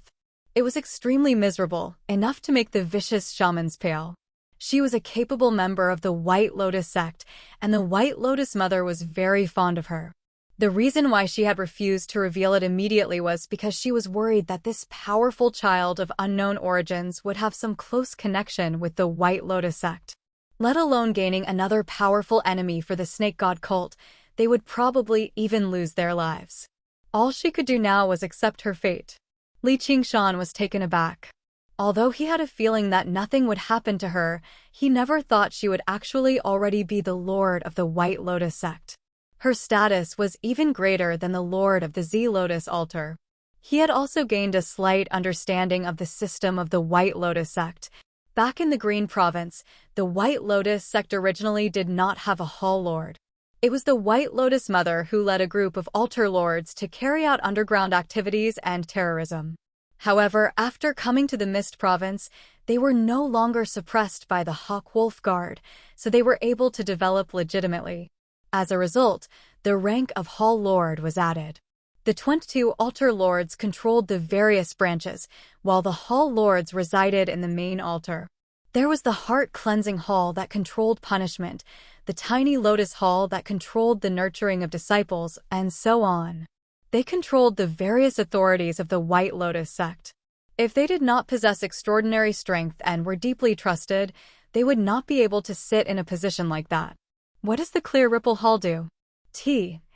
It was extremely miserable, enough to make the vicious shamans pale. She was a capable member of the White Lotus sect, and the White Lotus Mother was very fond of her. The reason why she had refused to reveal it immediately was because she was worried that this powerful child of unknown origins would have some close connection with the White Lotus sect. Let alone gaining another powerful enemy for the snake god cult, they would probably even lose their lives. All she could do now was accept her fate. Li Qingshan was taken aback. Although he had a feeling that nothing would happen to her, he never thought she would actually already be the lord of the White Lotus sect. Her status was even greater than the lord of the Z Lotus altar. He had also gained a slight understanding of the system of the White Lotus sect. Back in the Green Province, the White Lotus sect originally did not have a hall lord. It was the White Lotus Mother who led a group of altar lords to carry out underground activities and terrorism. However, after coming to the Mist Province, they were no longer suppressed by the Hawk Wolf Guard, so they were able to develop legitimately. As a result, the rank of Hall Lord was added. The 22 altar lords controlled the various branches, while the Hall Lords resided in the main altar. There was the Heart Cleansing Hall that controlled punishment, the Tiny Lotus Hall that controlled the nurturing of disciples, and so on. They controlled the various authorities of the White Lotus sect. If they did not possess extraordinary strength and were deeply trusted, they would not be able to sit in a position like that. What does the Clear Ripple Hall do?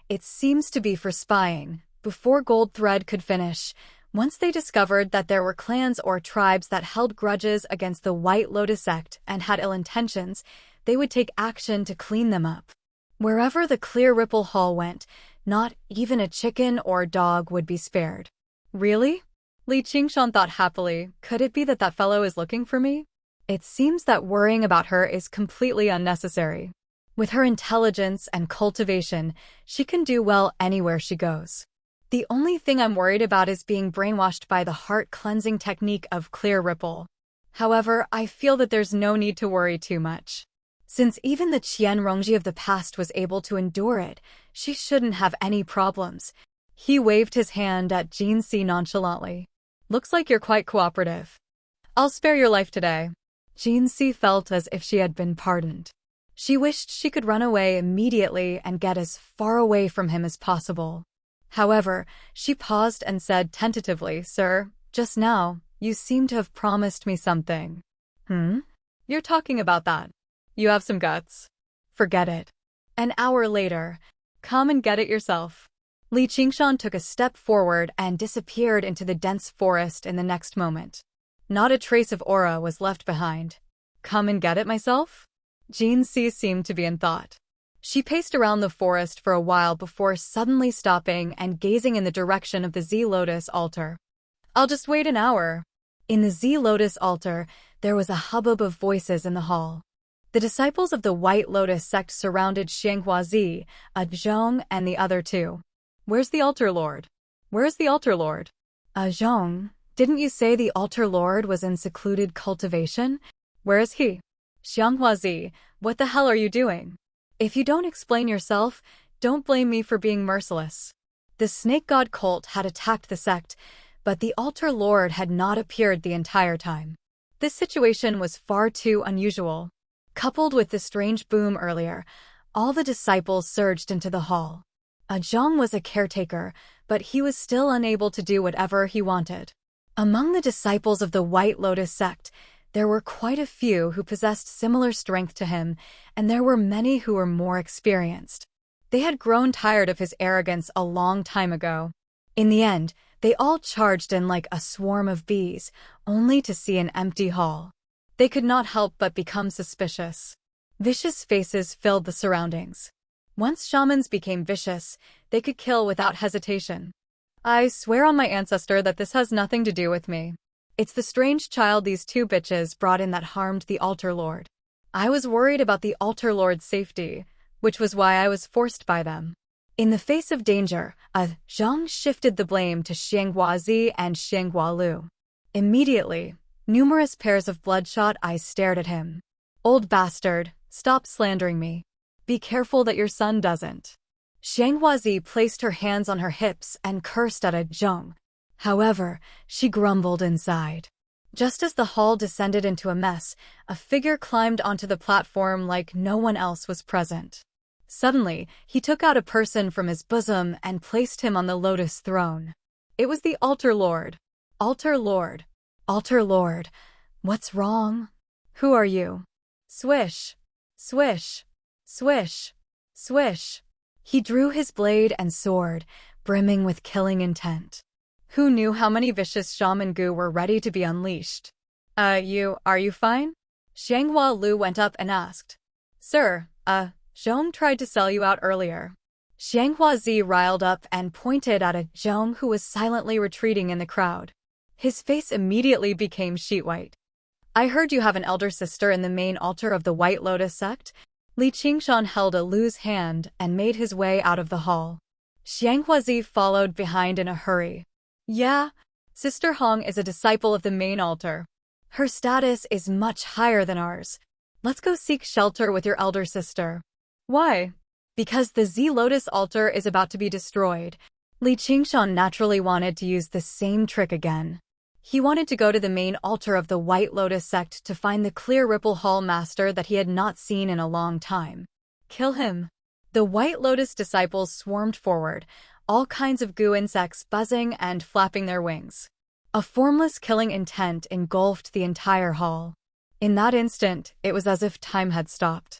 It seems to be for spying. Before Gold Thread could finish, once they discovered that there were clans or tribes that held grudges against the White Lotus sect and had ill intentions, they would take action to clean them up. Wherever the Clear Ripple Hall went, not even a chicken or dog would be spared. Really? Li Qingshan thought happily, could it be that that fellow is looking for me? It seems that worrying about her is completely unnecessary. With her intelligence and cultivation, she can do well anywhere she goes. The only thing I'm worried about is being brainwashed by the heart-cleansing technique of Clear Ripple. However, I feel that there's no need to worry too much. Since even the Qian Rongji of the past was able to endure it, she shouldn't have any problems. He waved his hand at Jin Si nonchalantly. Looks like you're quite cooperative. I'll spare your life today. Jin Si felt as if she had been pardoned. She wished she could run away immediately and get as far away from him as possible. However, she paused and said tentatively, Sir, just now, You seem to have promised me something. You're talking about that. You have some guts. Forget it. An hour later, come and get it yourself. Li Qingshan took a step forward and disappeared into the dense forest in the next moment. Not a trace of aura was left behind. Come and get it myself? Jean C seemed to be in thought. She paced around the forest for a while before suddenly stopping and gazing in the direction of the Z-Lotus altar. I'll just wait an hour. In the Z-Lotus altar, there was a hubbub of voices in the hall. The disciples of the White Lotus sect surrounded Xianghuazi, Zhong, and the other two. Where's the altar lord? Where's the altar lord? Zhong, didn't you say the altar lord was in secluded cultivation? Where is he? Xianghuazi, what the hell are you doing? If you don't explain yourself, don't blame me for being merciless. The snake god cult had attacked the sect, but the altar lord had not appeared the entire time. This situation was far too unusual. Coupled with the strange boom earlier, all the disciples surged into the hall. Zhong was a caretaker, but he was still unable to do whatever he wanted. Among the disciples of the White Lotus sect, there were quite a few who possessed similar strength to him, and there were many who were more experienced. They had grown tired of his arrogance a long time ago. In the end, they all charged in like a swarm of bees, only to see an empty hall. They could not help but become suspicious. Vicious faces filled the surroundings. Once shamans became vicious, they could kill without hesitation. I swear on my ancestor that this has nothing to do with me. It's the strange child these two bitches brought in that harmed the altar lord. I was worried about the altar lord's safety, which was why I was forced by them. In the face of danger, Zhang shifted the blame to Xianghuazi and Xianghualu. Immediately, numerous pairs of bloodshot eyes stared at him. Old bastard, stop slandering me. Be careful that your son doesn't. Xianghuazi placed her hands on her hips and cursed at Zhang. However, she grumbled inside. Just as the hall descended into a mess, a figure climbed onto the platform like no one else was present. Suddenly, he took out a person from his bosom and placed him on the lotus throne. It was the altar lord. Altar lord. Altar lord. What's wrong? Who are you? Swish. Swish. Swish. Swish. He drew his blade and sword, brimming with killing intent. Who knew how many vicious shaman goo were ready to be unleashed? Are you fine? Xianghua Lu went up and asked. Sir, Zhong tried to sell you out earlier. Xianghua Zi riled up and pointed at Zhong who was silently retreating in the crowd. His face immediately became sheet white. I heard you have an elder sister in the main altar of the White Lotus sect. Li Qingshan held Lu's hand and made his way out of the hall. Xianghua Zi followed behind in a hurry. Yeah, Sister Hong is a disciple of the main altar. Her status is much higher than ours. Let's go seek shelter with your elder sister. Why? Because the Z-Lotus altar is about to be destroyed. Li Qingshan naturally wanted to use the same trick again. He wanted to go to the main altar of the White Lotus sect to find the Clear Ripple Hall master that he had not seen in a long time. Kill him. The White Lotus disciples swarmed forward, all kinds of goo insects buzzing and flapping their wings. A formless killing intent engulfed the entire hall. In that instant, it was as if time had stopped.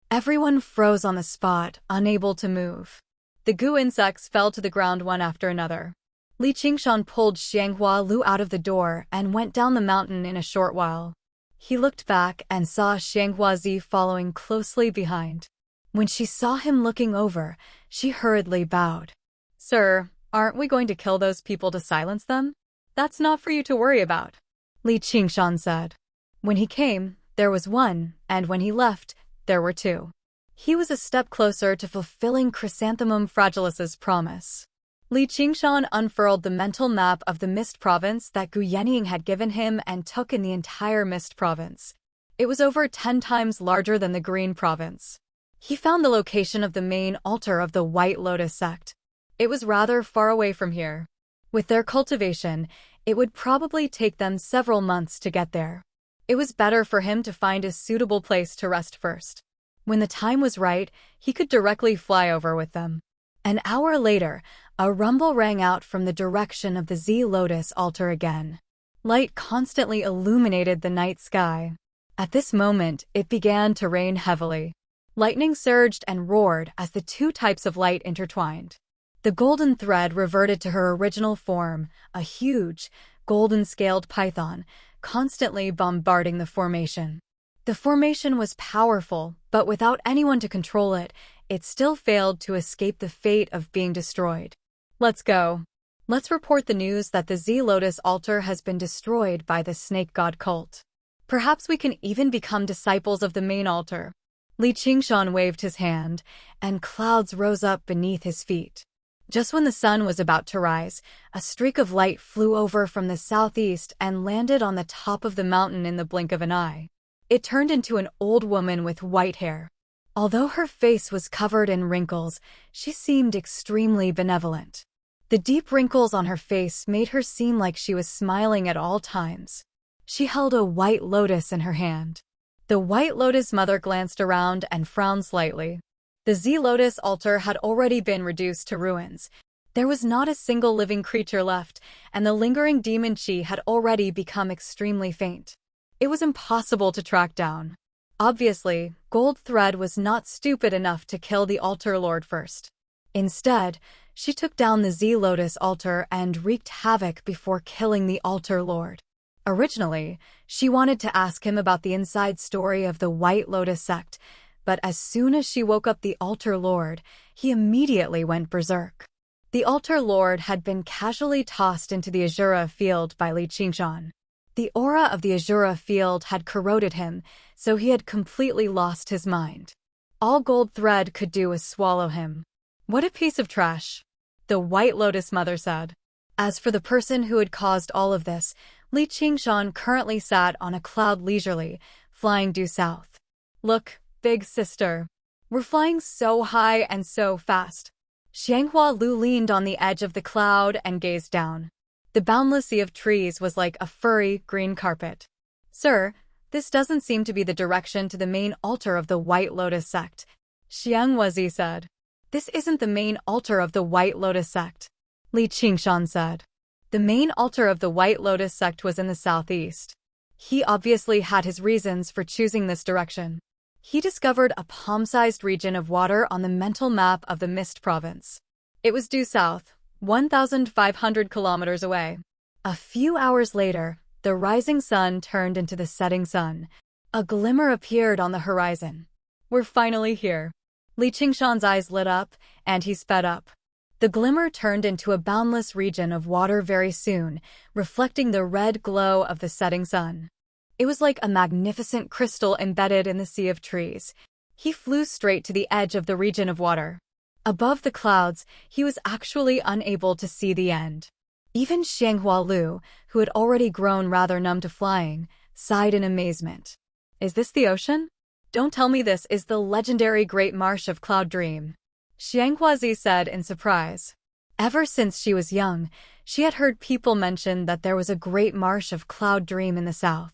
Everyone froze on the spot, unable to move. The goo insects fell to the ground one after another. Li Qingshan pulled Xianghua Lu out of the door and went down the mountain in a short while. He looked back and saw Xianghua Zi following closely behind. When she saw him looking over, she hurriedly bowed. Sir, aren't we going to kill those people to silence them? That's not for you to worry about, Li Qingshan said. When he came, there was one, and when he left, there were two. He was a step closer to fulfilling Chrysanthemum Fragilis's promise. Li Qingshan unfurled the mental map of the Mist Province that Gu Yenying had given him and took in the entire Mist Province. It was over 10 times larger than the Green Province. He found the location of the main altar of the White Lotus sect. It was rather far away from here. With their cultivation, it would probably take them several months to get there. It was better for him to find a suitable place to rest first. When the time was right, he could directly fly over with them. An hour later, a rumble rang out from the direction of the Z-Lotus altar again. Light constantly illuminated the night sky. At this moment, it began to rain heavily. Lightning surged and roared as the two types of light intertwined. The golden thread reverted to her original form, a huge, golden-scaled python, constantly bombarding the formation. The formation was powerful, but without anyone to control it, it still failed to escape the fate of being destroyed. Let's go. Let's report the news that the Z-Lotus altar has been destroyed by the snake god cult. Perhaps we can even become disciples of the main altar. Li Qingshan waved his hand, and clouds rose up beneath his feet. Just when the sun was about to rise, a streak of light flew over from the southeast and landed on the top of the mountain in the blink of an eye. It turned into an old woman with white hair. Although her face was covered in wrinkles, she seemed extremely benevolent. The deep wrinkles on her face made her seem like she was smiling at all times. She held a white lotus in her hand. The white lotus mother glanced around and frowned slightly. The Z-Lotus altar had already been reduced to ruins. There was not a single living creature left, and the lingering demon chi had already become extremely faint. It was impossible to track down. Obviously, Gold Thread was not stupid enough to kill the altar lord first. Instead, she took down the Z-Lotus altar and wreaked havoc before killing the altar lord. Originally, she wanted to ask him about the inside story of the White Lotus sect, but as soon as she woke up the altar lord, he immediately went berserk. The altar lord had been casually tossed into the Azura field by Li Qingshan. The aura of the Azura field had corroded him, so he had completely lost his mind. All Gold Thread could do was swallow him. What a piece of trash, the White Lotus mother said. As for the person who had caused all of this, Li Qingshan currently sat on a cloud leisurely, flying due south. Look, big sister. We're flying so high and so fast. Xianghua Lu leaned on the edge of the cloud and gazed down. The boundless sea of trees was like a furry, green carpet. Sir, this doesn't seem to be the direction to the main altar of the White Lotus sect, Xianghua said. This isn't the main altar of the White Lotus sect, Li Qingshan said. The main altar of the White Lotus sect was in the southeast. He obviously had his reasons for choosing this direction. He discovered a palm-sized region of water on the mental map of the Mist province. It was due south, 1,500 kilometers away. A few hours later, the rising sun turned into the setting sun. A glimmer appeared on the horizon. We're finally here. Li Qingshan's eyes lit up, and he sped up. The glimmer turned into a boundless region of water very soon, reflecting the red glow of the setting sun. It was like a magnificent crystal embedded in the sea of trees. He flew straight to the edge of the region of water. Above the clouds, he was actually unable to see the end. Even Xianghua Lu, who had already grown rather numb to flying, sighed in amazement. Is this the ocean? Don't tell me this is the legendary Great Marsh of Cloud Dream, Xianghua said in surprise. Ever since she was young, she had heard people mention that there was a great marsh of Cloud Dream in the south.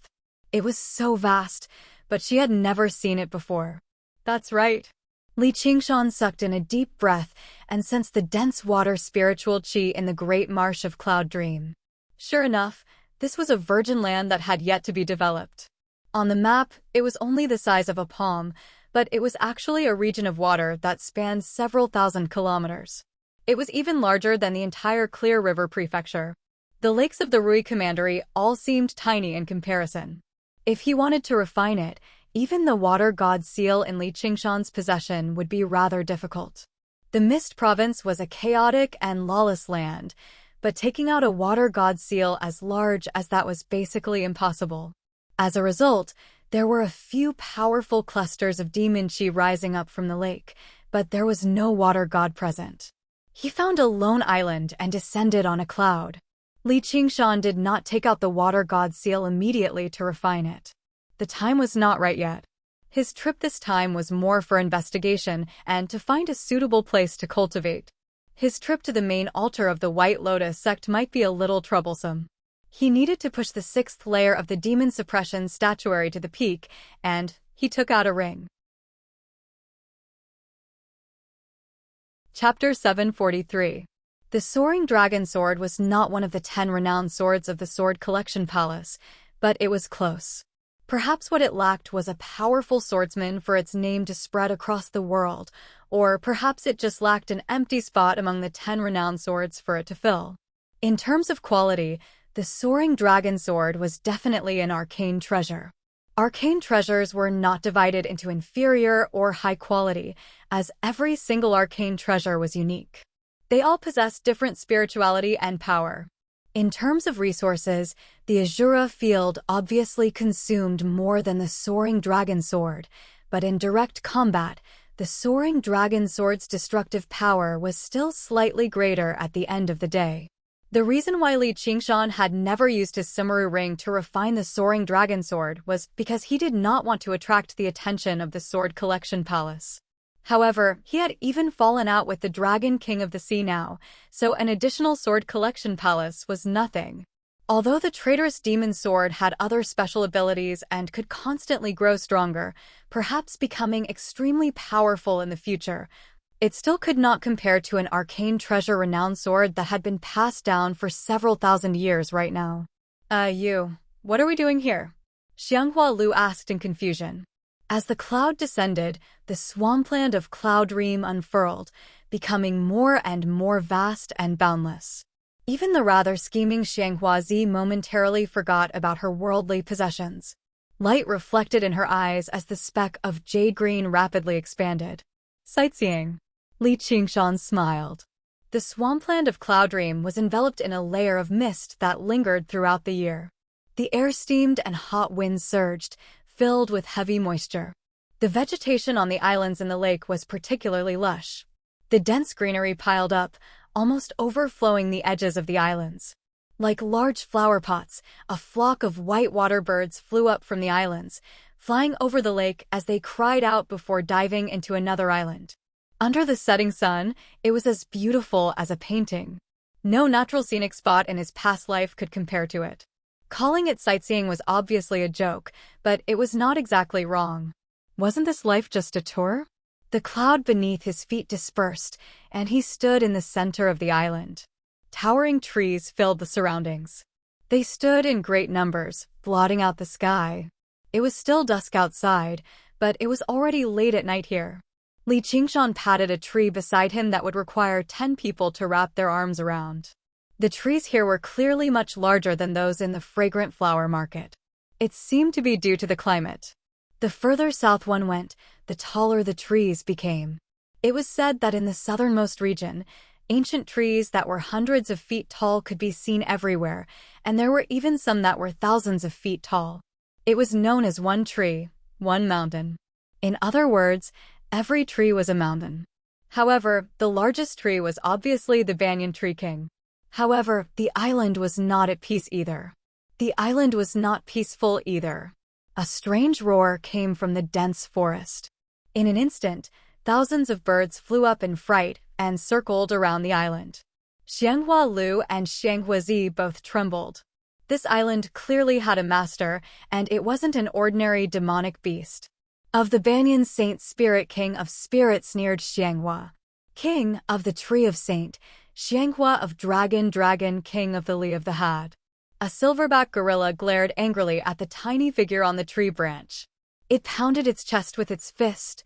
It was so vast, but she had never seen it before. That's right. Li Qingshan sucked in a deep breath and sensed the dense water spiritual qi in the great marsh of Cloud Dream. Sure enough, this was a virgin land that had yet to be developed. On the map, it was only the size of a palm, but it was actually a region of water that spanned several thousand kilometers. It was even larger than the entire Clear River Prefecture. The lakes of the Rui Commandery all seemed tiny in comparison. If he wanted to refine it, even the water god seal in Li Qingshan's possession would be rather difficult. The Mist province was a chaotic and lawless land, but taking out a water god seal as large as that was basically impossible. As a result, there were a few powerful clusters of demon chi rising up from the lake, but there was no water god present. He found a lone island and descended on a cloud. Li Qingshan did not take out the water god seal immediately to refine it. The time was not right yet. His trip this time was more for investigation and to find a suitable place to cultivate. His trip to the main altar of the White Lotus sect might be a little troublesome. He needed to push the 6th layer of the demon suppression statuary to the peak, and he took out a ring. Chapter 743. The soaring dragon sword was not one of the 10 renowned swords of the Sword Collection Palace, but it was close. Perhaps what it lacked was a powerful swordsman for its name to spread across the world, or perhaps it just lacked an empty spot among the 10 renowned swords for it to fill. In terms of quality, the soaring dragon sword was definitely an arcane treasure. Arcane treasures were not divided into inferior or high quality, as every single arcane treasure was unique. They all possessed different spirituality and power. In terms of resources, the Azura field obviously consumed more than the soaring dragon sword, but in direct combat, the soaring dragon sword's destructive power was still slightly greater at the end of the day. The reason why Li Qingshan had never used his Sumeru ring to refine the soaring dragon sword was because he did not want to attract the attention of the Sword Collection Palace. However, he had even fallen out with the Dragon King of the Sea now, so an additional Sword Collection Palace was nothing. Although the traitorous demon sword had other special abilities and could constantly grow stronger, perhaps becoming extremely powerful in the future, it still could not compare to an arcane treasure-renowned sword that had been passed down for several thousand years right now. What are we doing here? Xianghua Lu asked in confusion. As the cloud descended, the swampland of Cloud Dream unfurled, becoming more and more vast and boundless. Even the rather scheming Xianghuazi momentarily forgot about her worldly possessions. Light reflected in her eyes as the speck of jade green rapidly expanded. Sightseeing. Li Qingshan smiled. The swampland of Cloud Dream was enveloped in a layer of mist that lingered throughout the year. The air steamed and hot winds surged, filled with heavy moisture. The vegetation on the islands in the lake was particularly lush. The dense greenery piled up, almost overflowing the edges of the islands. Like large flower pots, a flock of white water birds flew up from the islands, flying over the lake as they cried out before diving into another island. Under the setting sun, it was as beautiful as a painting. No natural scenic spot in his past life could compare to it. Calling it sightseeing was obviously a joke, but it was not exactly wrong. Wasn't this life just a tour? The cloud beneath his feet dispersed, and he stood in the center of the island. Towering trees filled the surroundings. They stood in great numbers, blotting out the sky. It was still dusk outside, but it was already late at night here. Li Qingshan patted a tree beside him that would require 10 people to wrap their arms around. The trees here were clearly much larger than those in the fragrant flower market. It seemed to be due to the climate. The further south one went, the taller the trees became. It was said that in the southernmost region, ancient trees that were hundreds of feet tall could be seen everywhere, and there were even some that were thousands of feet tall. It was known as one tree, one mountain. In other words, every tree was a mountain. However, the largest tree was obviously the Banyan Tree King. However, the island was not at peace either. The island was not peaceful either. A strange roar came from the dense forest. In an instant, thousands of birds flew up in fright and circled around the island. Xianghua Lu and Xianghuazi both trembled. This island clearly had a master, and it wasn't an ordinary demonic beast. Of the Banyan Saint Spirit King of Spirit sneered Xianghua. King of the Tree of Saint, Xianghua of Dragon King of the Li of the Had. A silverback gorilla glared angrily at the tiny figure on the tree branch. It pounded its chest with its fist,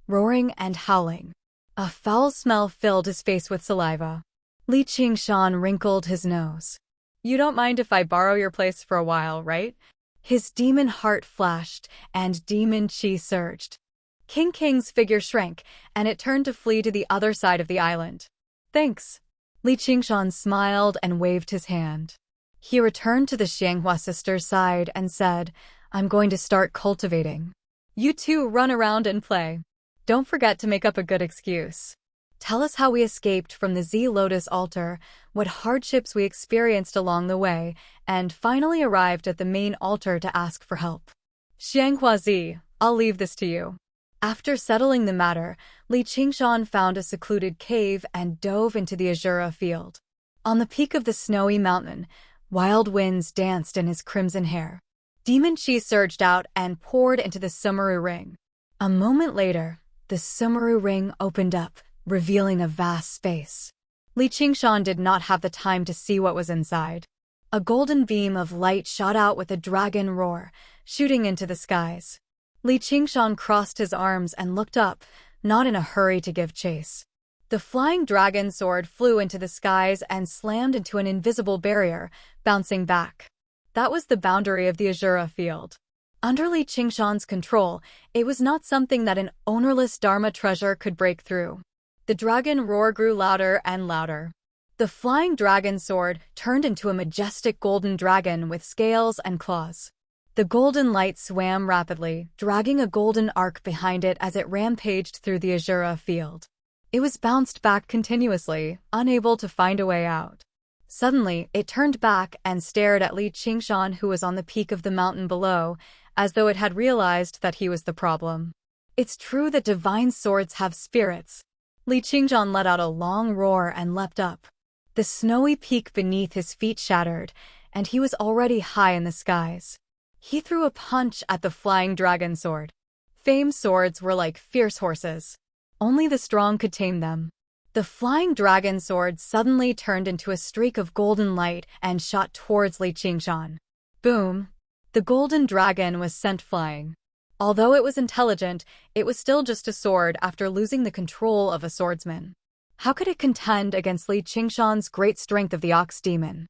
roaring and howling. A foul smell filled his face with saliva. Li Qingshan wrinkled his nose. You don't mind if I borrow your place for a while, right? His demon heart flashed, and demon chi surged. King King's figure shrank, and it turned to flee to the other side of the island. Thanks. Li Qingshan smiled and waved his hand. He returned to the Xianghua sisters' side and said, I'm going to start cultivating. You two run around and play. Don't forget to make up a good excuse. Tell us how we escaped from the Z Lotus altar, what hardships we experienced along the way, and finally arrived at the main altar to ask for help. Xianghuazi, I'll leave this to you. After settling the matter, Li Qingshan found a secluded cave and dove into the Azura field. On the peak of the snowy mountain, wild winds danced in his crimson hair. Demon chi surged out and poured into the Sumeru ring. A moment later, the Sumeru ring opened up, revealing a vast space. Li Qingshan did not have the time to see what was inside. A golden beam of light shot out with a dragon roar, shooting into the skies. Li Qingshan crossed his arms and looked up, not in a hurry to give chase. The flying dragon sword flew into the skies and slammed into an invisible barrier, bouncing back. That was the boundary of the Azura field. Under Li Qingshan's control, it was not something that an ownerless Dharma treasure could break through. The dragon roar grew louder and louder. The flying dragon sword turned into a majestic golden dragon with scales and claws. The golden light swam rapidly, dragging a golden arc behind it as it rampaged through the Azura field. It was bounced back continuously, unable to find a way out. Suddenly, it turned back and stared at Li Qingshan, who was on the peak of the mountain below, as though it had realized that he was the problem. It's true that divine swords have spirits. Li Qingshan let out a long roar and leapt up. The snowy peak beneath his feet shattered, and he was already high in the skies. He threw a punch at the flying dragon sword. Fame's swords were like fierce horses. Only the strong could tame them. The flying dragon sword suddenly turned into a streak of golden light and shot towards Li Qingshan. Boom! The golden dragon was sent flying. Although it was intelligent, it was still just a sword after losing the control of a swordsman. How could it contend against Li Qingshan's great strength of the ox demon?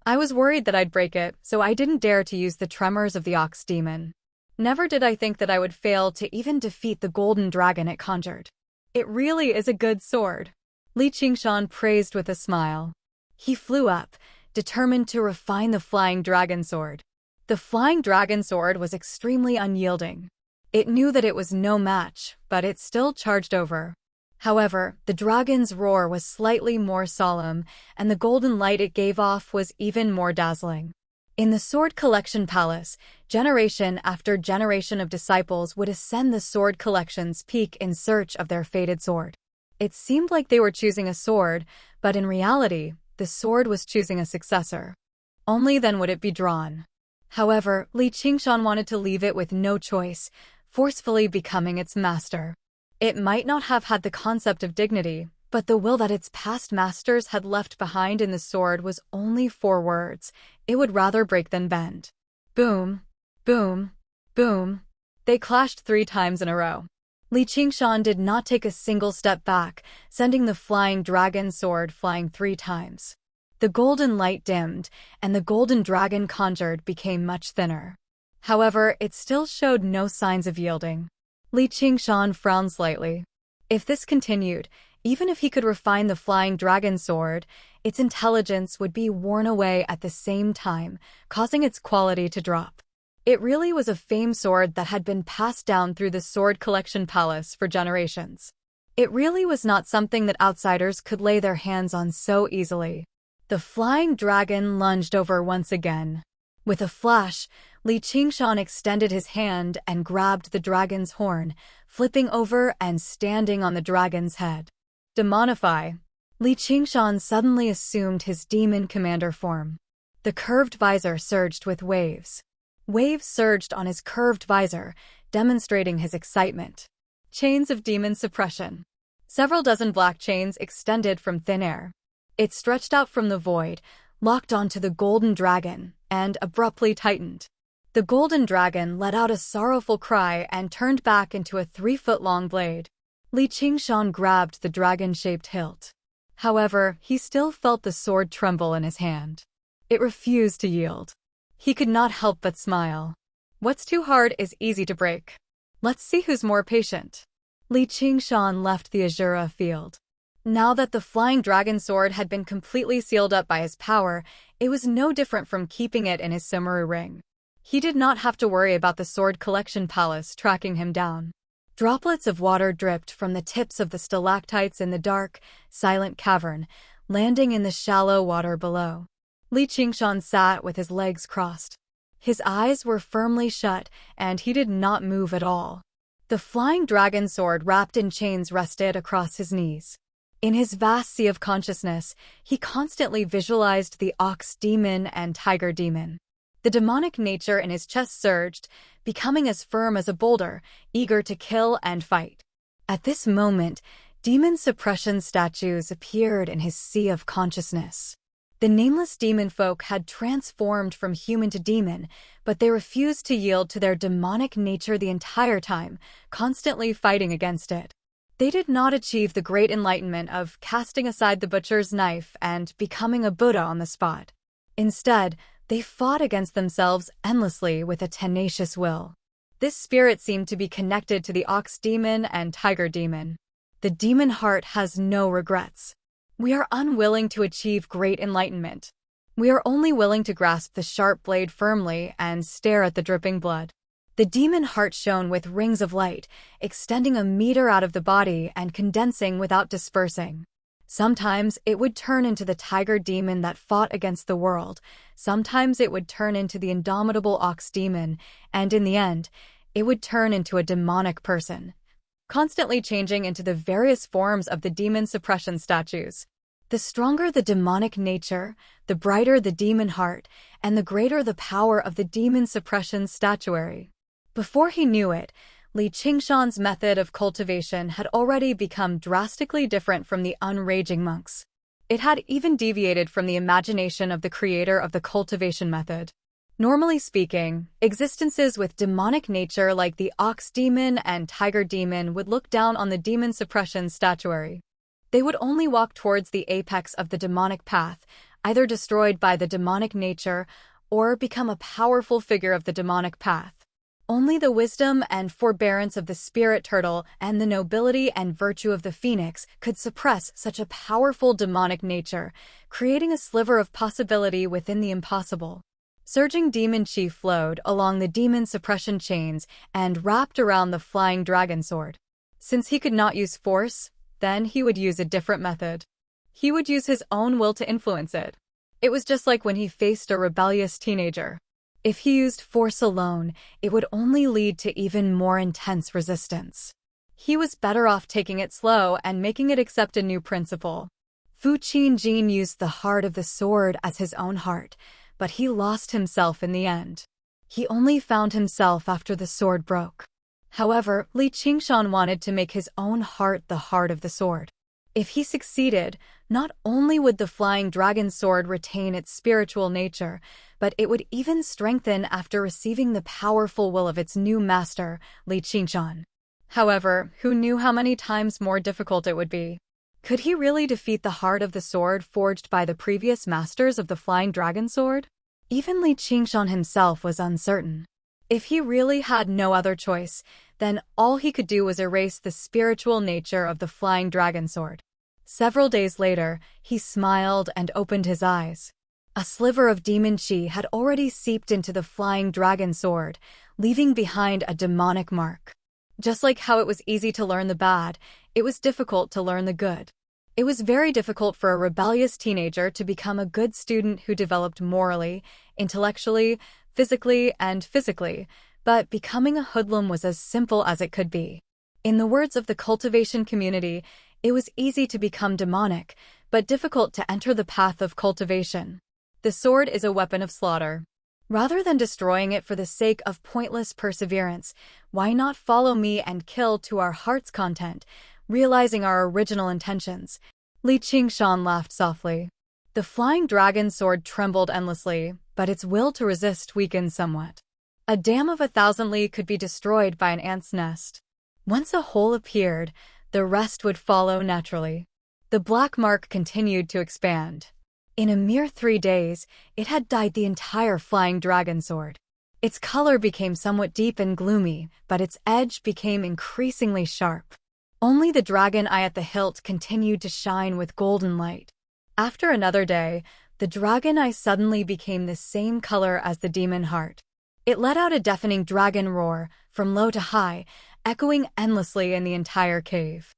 I was worried that I'd break it, so I didn't dare to use the tremors of the ox demon. Never did I think that I would fail to even defeat the golden dragon it conjured. It really is a good sword. Li Qingshan praised with a smile. He flew up, determined to refine the flying dragon sword. The flying dragon sword was extremely unyielding. It knew that it was no match, but it still charged over. However, the dragon's roar was slightly more solemn, and the golden light it gave off was even more dazzling. In the Sword Collection Palace, generation after generation of disciples would ascend the Sword Collection's peak in search of their fated sword. It seemed like they were choosing a sword, but in reality, the sword was choosing a successor. Only then would it be drawn. However, Li Qingshan wanted to leave it with no choice, forcefully becoming its master. It might not have had the concept of dignity, but the will that its past masters had left behind in the sword was only 4 words. It would rather break than bend. Boom, boom, boom. They clashed 3 times in a row. Li Qingshan did not take a single step back, sending the flying dragon sword flying 3 times. The golden light dimmed, and the golden dragon conjured became much thinner. However, it still showed no signs of yielding. Li Qingshan frowned slightly. If this continued, even if he could refine the flying dragon sword, its intelligence would be worn away at the same time, causing its quality to drop. It really was a famed sword that had been passed down through the Sword Collection Palace for generations. It really was not something that outsiders could lay their hands on so easily. The flying dragon lunged over once again. With a flash, Li Qingshan extended his hand and grabbed the dragon's horn, flipping over and standing on the dragon's head. Demonify. Li Qingshan suddenly assumed his demon commander form. The curved visor surged with waves. Waves surged on his curved visor, demonstrating his excitement. Chains of demon suppression. Several dozen black chains extended from thin air. It stretched out from the void, locked onto the golden dragon, and abruptly tightened. The golden dragon let out a sorrowful cry and turned back into a 3-foot-long blade. Li Qingshan grabbed the dragon-shaped hilt. However, he still felt the sword tremble in his hand. It refused to yield. He could not help but smile. What's too hard is easy to break. Let's see who's more patient. Li Qingshan left the Azura field. Now that the flying dragon sword had been completely sealed up by his power, it was no different from keeping it in his Sumeru ring. He did not have to worry about the Sword Collection Palace tracking him down. Droplets of water dripped from the tips of the stalactites in the dark, silent cavern, landing in the shallow water below. Li Qingshan sat with his legs crossed. His eyes were firmly shut, and he did not move at all. The flying dragon sword wrapped in chains rested across his knees. In his vast sea of consciousness, he constantly visualized the ox demon and tiger demon. The demonic nature in his chest surged, becoming as firm as a boulder, eager to kill and fight. At this moment, Demon suppression statues appeared in his sea of consciousness. The nameless demon folk had transformed from human to demon, but they refused to yield to their demonic nature the entire time, constantly fighting against it. They did not achieve the great enlightenment of casting aside the butcher's knife and becoming a Buddha on the spot. Instead, they fought against themselves endlessly with a tenacious will. This spirit seemed to be connected to the ox demon and tiger demon. The demon heart has no regrets. We are unwilling to achieve great enlightenment. We are only willing to grasp the sharp blade firmly and stare at the dripping blood. The demon heart shone with rings of light, extending a meter out of the body and condensing without dispersing. Sometimes it would turn into the tiger demon that fought against the world, sometimes it would turn into the indomitable ox demon, and in the end, it would turn into a demonic person, constantly changing into the various forms of the demon suppression statues. The stronger the demonic nature, the brighter the demon heart, and the greater the power of the demon suppression statuary. Before he knew it, Li Qingshan's method of cultivation had already become drastically different from the unraging monks. It had even deviated from the imagination of the creator of the cultivation method. Normally speaking, existences with demonic nature like the ox demon and tiger demon would look down on the demon suppression statuary. They would only walk towards the apex of the demonic path, either destroyed by the demonic nature or become a powerful figure of the demonic path. Only the wisdom and forbearance of the spirit turtle and the nobility and virtue of the phoenix could suppress such a powerful demonic nature, creating a sliver of possibility within the impossible. Surging demon chi flowed along the demon suppression chains and wrapped around the flying dragon sword. Since he could not use force, then he would use a different method. He would use his own will to influence it. It was just like when he faced a rebellious teenager. If he used force alone, it would only lead to even more intense resistance. He was better off taking it slow and making it accept a new principle. Fu Qingjin used the heart of the sword as his own heart, but he lost himself in the end. He only found himself after the sword broke. However, Li Qingshan wanted to make his own heart the heart of the sword. If he succeeded, not only would the flying dragon sword retain its spiritual nature, but it would even strengthen after receiving the powerful will of its new master, Li Qingshan. However, who knew how many times more difficult it would be? Could he really defeat the heart of the sword forged by the previous masters of the flying dragon sword? Even Li Qingshan himself was uncertain. If he really had no other choice, then all he could do was erase the spiritual nature of the flying dragon sword. Several days later, he smiled and opened his eyes. A sliver of demon chi had already seeped into the flying dragon sword, leaving behind a demonic mark. Just like how it was easy to learn the bad, it was difficult to learn the good. It was very difficult for a rebellious teenager to become a good student who developed morally, intellectually, physically, and physically, but becoming a hoodlum was as simple as it could be. In the words of the cultivation community, it was easy to become demonic, but difficult to enter the path of cultivation. The sword is a weapon of slaughter. Rather than destroying it for the sake of pointless perseverance, why not follow me and kill to our heart's content, realizing our original intentions? Li Qingshan laughed softly. The flying dragon sword trembled endlessly, but its will to resist weakened somewhat. A dam of 1,000 li could be destroyed by an ant's nest. Once a hole appeared, the rest would follow naturally. The black mark continued to expand. In a mere 3 days, it had dyed the entire flying dragon sword. Its color became somewhat deep and gloomy, but its edge became increasingly sharp. Only the dragon eye at the hilt continued to shine with golden light. After another day, the dragon eye suddenly became the same color as the demon heart. It let out a deafening dragon roar, from low to high, echoing endlessly in the entire cave.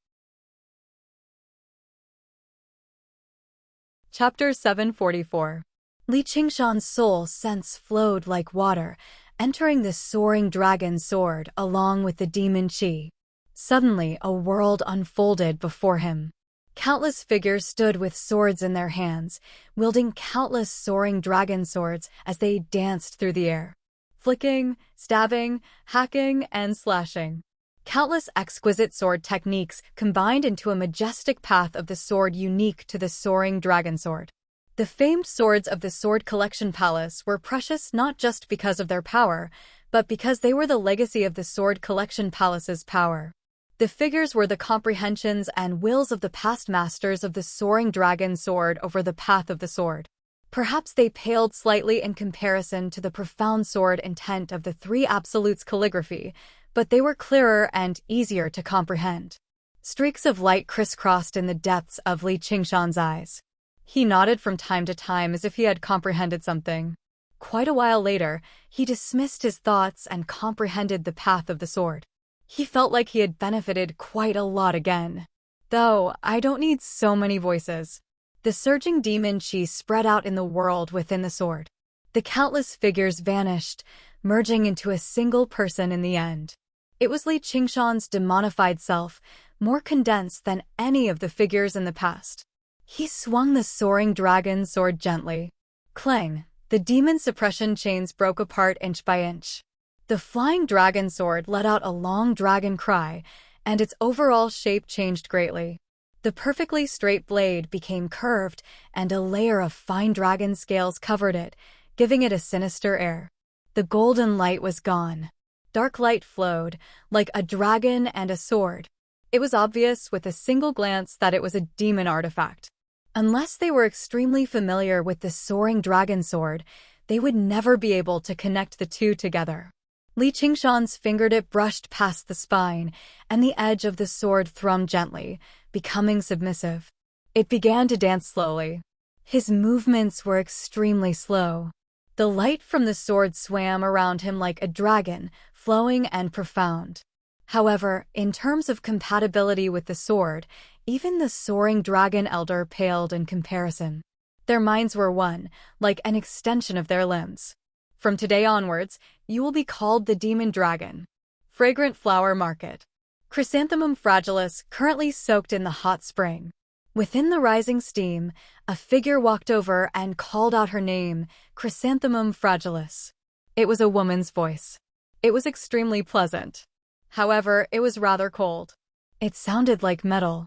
Chapter 744. Li Qingshan's soul sense flowed like water, entering the soaring dragon sword along with the demon chi. Suddenly, a world unfolded before him. Countless figures stood with swords in their hands, wielding countless soaring dragon swords as they danced through the air, flicking, stabbing, hacking, and slashing. Countless exquisite sword techniques combined into a majestic path of the sword unique to the soaring dragon sword. The famed swords of the Sword Collection Palace were precious not just because of their power, but because they were the legacy of the Sword Collection Palace's power. The figures were the comprehensions and wills of the past masters of the soaring dragon sword over the path of the sword. Perhaps they paled slightly in comparison to the profound sword intent of the Three Absolutes calligraphy, but they were clearer and easier to comprehend. Streaks of light crisscrossed in the depths of Li Qingshan's eyes. He nodded from time to time as if he had comprehended something. Quite a while later, he dismissed his thoughts and comprehended the path of the sword. He felt like he had benefited quite a lot again. Though, I don't need so many voices. The surging demon chi spread out in the world within the sword. The countless figures vanished, merging into a single person in the end. It was Li Qingshan's demonified self, more condensed than any of the figures in the past. He swung the soaring dragon sword gently. Clang! The demon suppression chains broke apart inch by inch. The flying dragon sword let out a long dragon cry, and its overall shape changed greatly. The perfectly straight blade became curved, and a layer of fine dragon scales covered it, giving it a sinister air. The golden light was gone. Dark light flowed, like a dragon and a sword. It was obvious with a single glance that it was a demon artifact. Unless they were extremely familiar with the soaring dragon sword, they would never be able to connect the two together. Li Qingshan's fingertip brushed past the spine, and the edge of the sword thrummed gently, becoming submissive. It began to dance slowly. His movements were extremely slow. The light from the sword swam around him like a dragon, flowing and profound. However, in terms of compatibility with the sword, even the soaring dragon elder paled in comparison. Their minds were one, like an extension of their limbs. From today onwards, you will be called the Demon Dragon. Fragrant Flower Market. Chrysanthemum fragilis currently soaked in the hot spring. Within the rising steam, a figure walked over and called out her name, Chrysanthemum fragilis. It was a woman's voice. It was extremely pleasant. However, it was rather cold. It sounded like metal.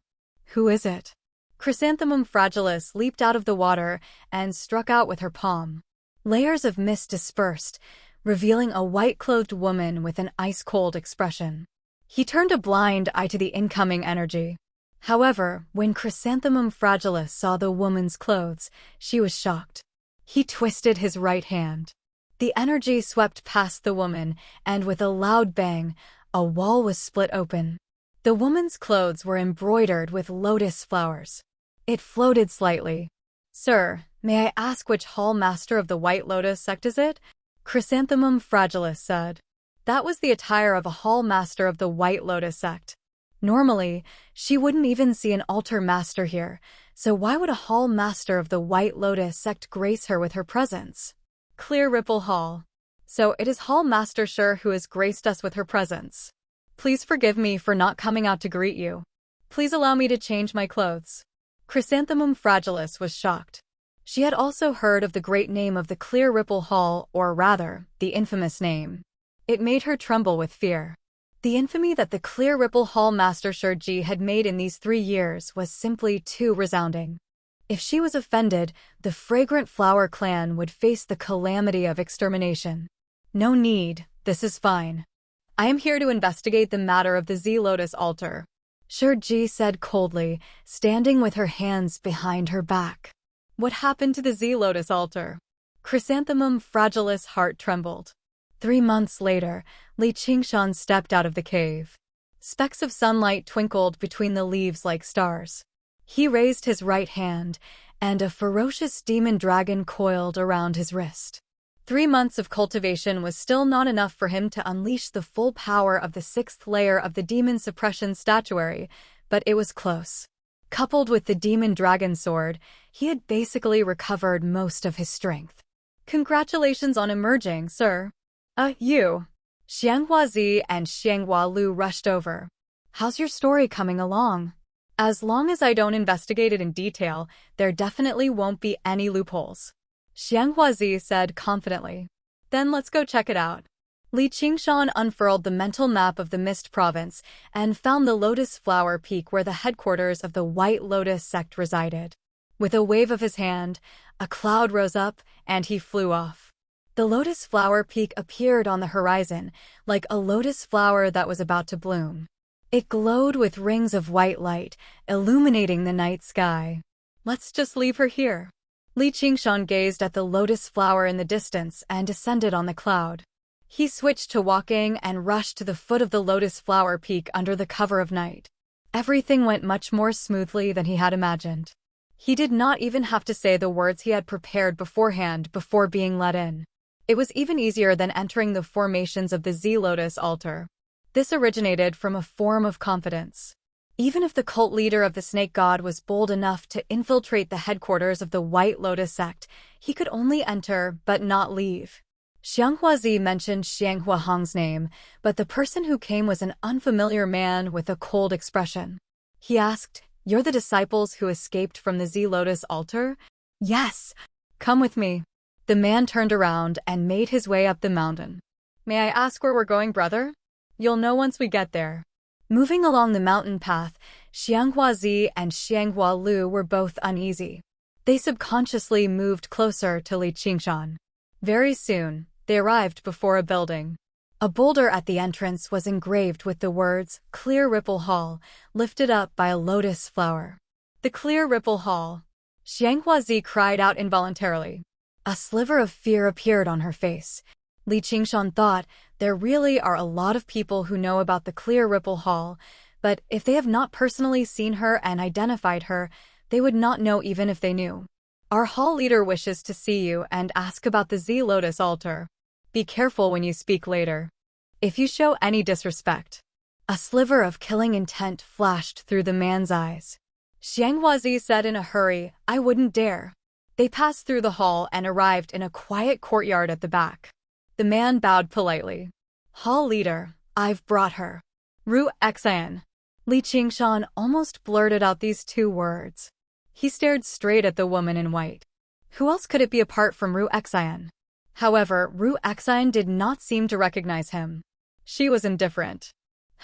Who is it? Chrysanthemum fragilis leaped out of the water and struck out with her palm. Layers of mist dispersed, revealing a white-clothed woman with an ice-cold expression. He turned a blind eye to the incoming energy. However, when Chrysanthemum fragilis saw the woman's clothes, she was shocked. He twisted his right hand. The energy swept past the woman, and with a loud bang, a wall was split open. The woman's clothes were embroidered with lotus flowers. It floated slightly. "Sir, may I ask which hall master of the White Lotus sect is it?" Chrysanthemum fragilis said. That was the attire of a hall master of the White Lotus sect. Normally, she wouldn't even see an altar master here, so why would a hall master of the White Lotus sect grace her with her presence? Clear Ripple Hall. So it is Hall Master Sure who has graced us with her presence. Please forgive me for not coming out to greet you. Please allow me to change my clothes. Chrysanthemum fragilis was shocked. She had also heard of the great name of the Clear Ripple Hall, or rather, the infamous name. It made her tremble with fear. The infamy that the Clear Ripple Hall Master Shurji had made in these 3 years was simply too resounding. If she was offended, the Fragrant Flower clan would face the calamity of extermination. No need, this is fine. I am here to investigate the matter of the Z Lotus altar, Shurji said coldly, standing with her hands behind her back. What happened to the Z Lotus altar? Chrysanthemum fragilis' heart trembled. 3 months later, Li Qingshan stepped out of the cave. Specks of sunlight twinkled between the leaves like stars. He raised his right hand, and a ferocious demon dragon coiled around his wrist. 3 months of cultivation was still not enough for him to unleash the full power of the 6th layer of the demon suppression statuary, but it was close. Coupled with the demon dragon sword, he had basically recovered most of his strength. Congratulations on emerging, sir. You. Xianghua Zi and Xianghua Lu rushed over. How's your story coming along? As long as I don't investigate it in detail, there definitely won't be any loopholes. Xianghua Zi said confidently. Then let's go check it out. Li Qingshan unfurled the mental map of the Mist Province and found the Lotus Flower Peak where the headquarters of the White Lotus sect resided. With a wave of his hand, a cloud rose up and he flew off. The Lotus Flower Peak appeared on the horizon, like a lotus flower that was about to bloom. It glowed with rings of white light, illuminating the night sky. Let's just leave her here. Li Qingshan gazed at the lotus flower in the distance and descended on the cloud. He switched to walking and rushed to the foot of the Lotus Flower Peak under the cover of night. Everything went much more smoothly than he had imagined. He did not even have to say the words he had prepared beforehand before being let in. It was even easier than entering the formations of the Z-Lotus altar. This originated from a form of confidence. Even if the cult leader of the snake god was bold enough to infiltrate the headquarters of the White Lotus sect, he could only enter but not leave. Xianghuazi mentioned Xianghua Hong's name, but the person who came was an unfamiliar man with a cold expression. He asked, "You're the disciples who escaped from the Z-Lotus altar?" "Yes. Come with me." The man turned around and made his way up the mountain. "May I ask where we're going, brother?" "You'll know once we get there." Moving along the mountain path, Xianghuazi and Xianghua Lu were both uneasy. They subconsciously moved closer to Li Qingshan. Very soon, they arrived before a building. A boulder at the entrance was engraved with the words, "Clear Ripple Hall," lifted up by a lotus flower. "The Clear Ripple Hall." Xianghuazi cried out involuntarily. A sliver of fear appeared on her face. Li Qingshan thought, there really are a lot of people who know about the Clear Ripple Hall, but if they have not personally seen her and identified her, they would not know even if they knew. "Our hall leader wishes to see you and ask about the Z-Lotus altar. Be careful when you speak later. If you show any disrespect." A sliver of killing intent flashed through the man's eyes. Xianghuazi said in a hurry, "I wouldn't dare." They passed through the hall and arrived in a quiet courtyard at the back. The man bowed politely. "Hall leader, I've brought her. Ru Xian." Li Qingshan almost blurted out these two words. He stared straight at the woman in white. Who else could it be apart from Ru Xian? However, Ru Xian did not seem to recognize him. She was indifferent.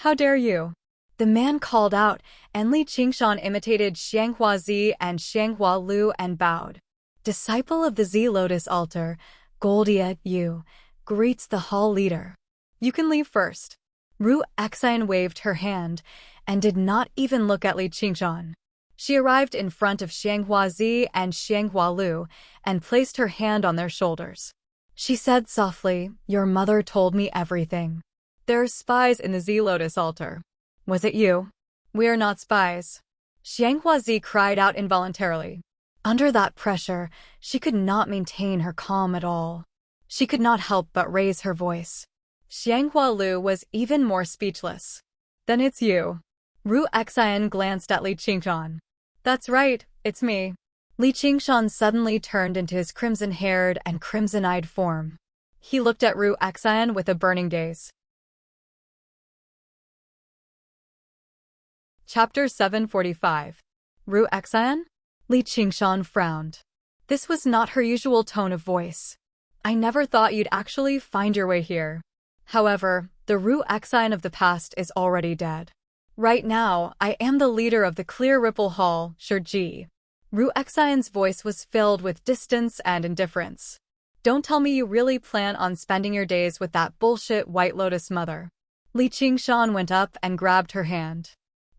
"How dare you?" The man called out, and Li Qingshan imitated Xianghuazi and Xianghua Lu and bowed. "Disciple of the Z-Lotus altar, Goldia Yu, greets the hall leader. You can leave first." Ru Xian waved her hand and did not even look at Li Qingshan. She arrived in front of Xianghuazi and Xianghua Lu and placed her hand on their shoulders. She said softly, "Your mother told me everything. There are spies in the Z-Lotus altar. Was it you?" "We are not spies." Xianghuazi cried out involuntarily. Under that pressure, she could not maintain her calm at all. She could not help but raise her voice. Xianghua Lu was even more speechless. "Then it's you." Ru Xian glanced at Li Qingshan. "That's right, it's me." Li Qingshan suddenly turned into his crimson-haired and crimson-eyed form. He looked at Ru Xian with a burning gaze. Chapter 745. Ru Xian? Li Qingshan frowned. This was not her usual tone of voice. "I never thought you'd actually find your way here. However, the Ru Xian of the past is already dead. Right now, I am the leader of the Clear Ripple Hall, Shiji." Ru Xian's voice was filled with distance and indifference. "Don't tell me you really plan on spending your days with that bullshit White Lotus mother." Li Qingshan went up and grabbed her hand.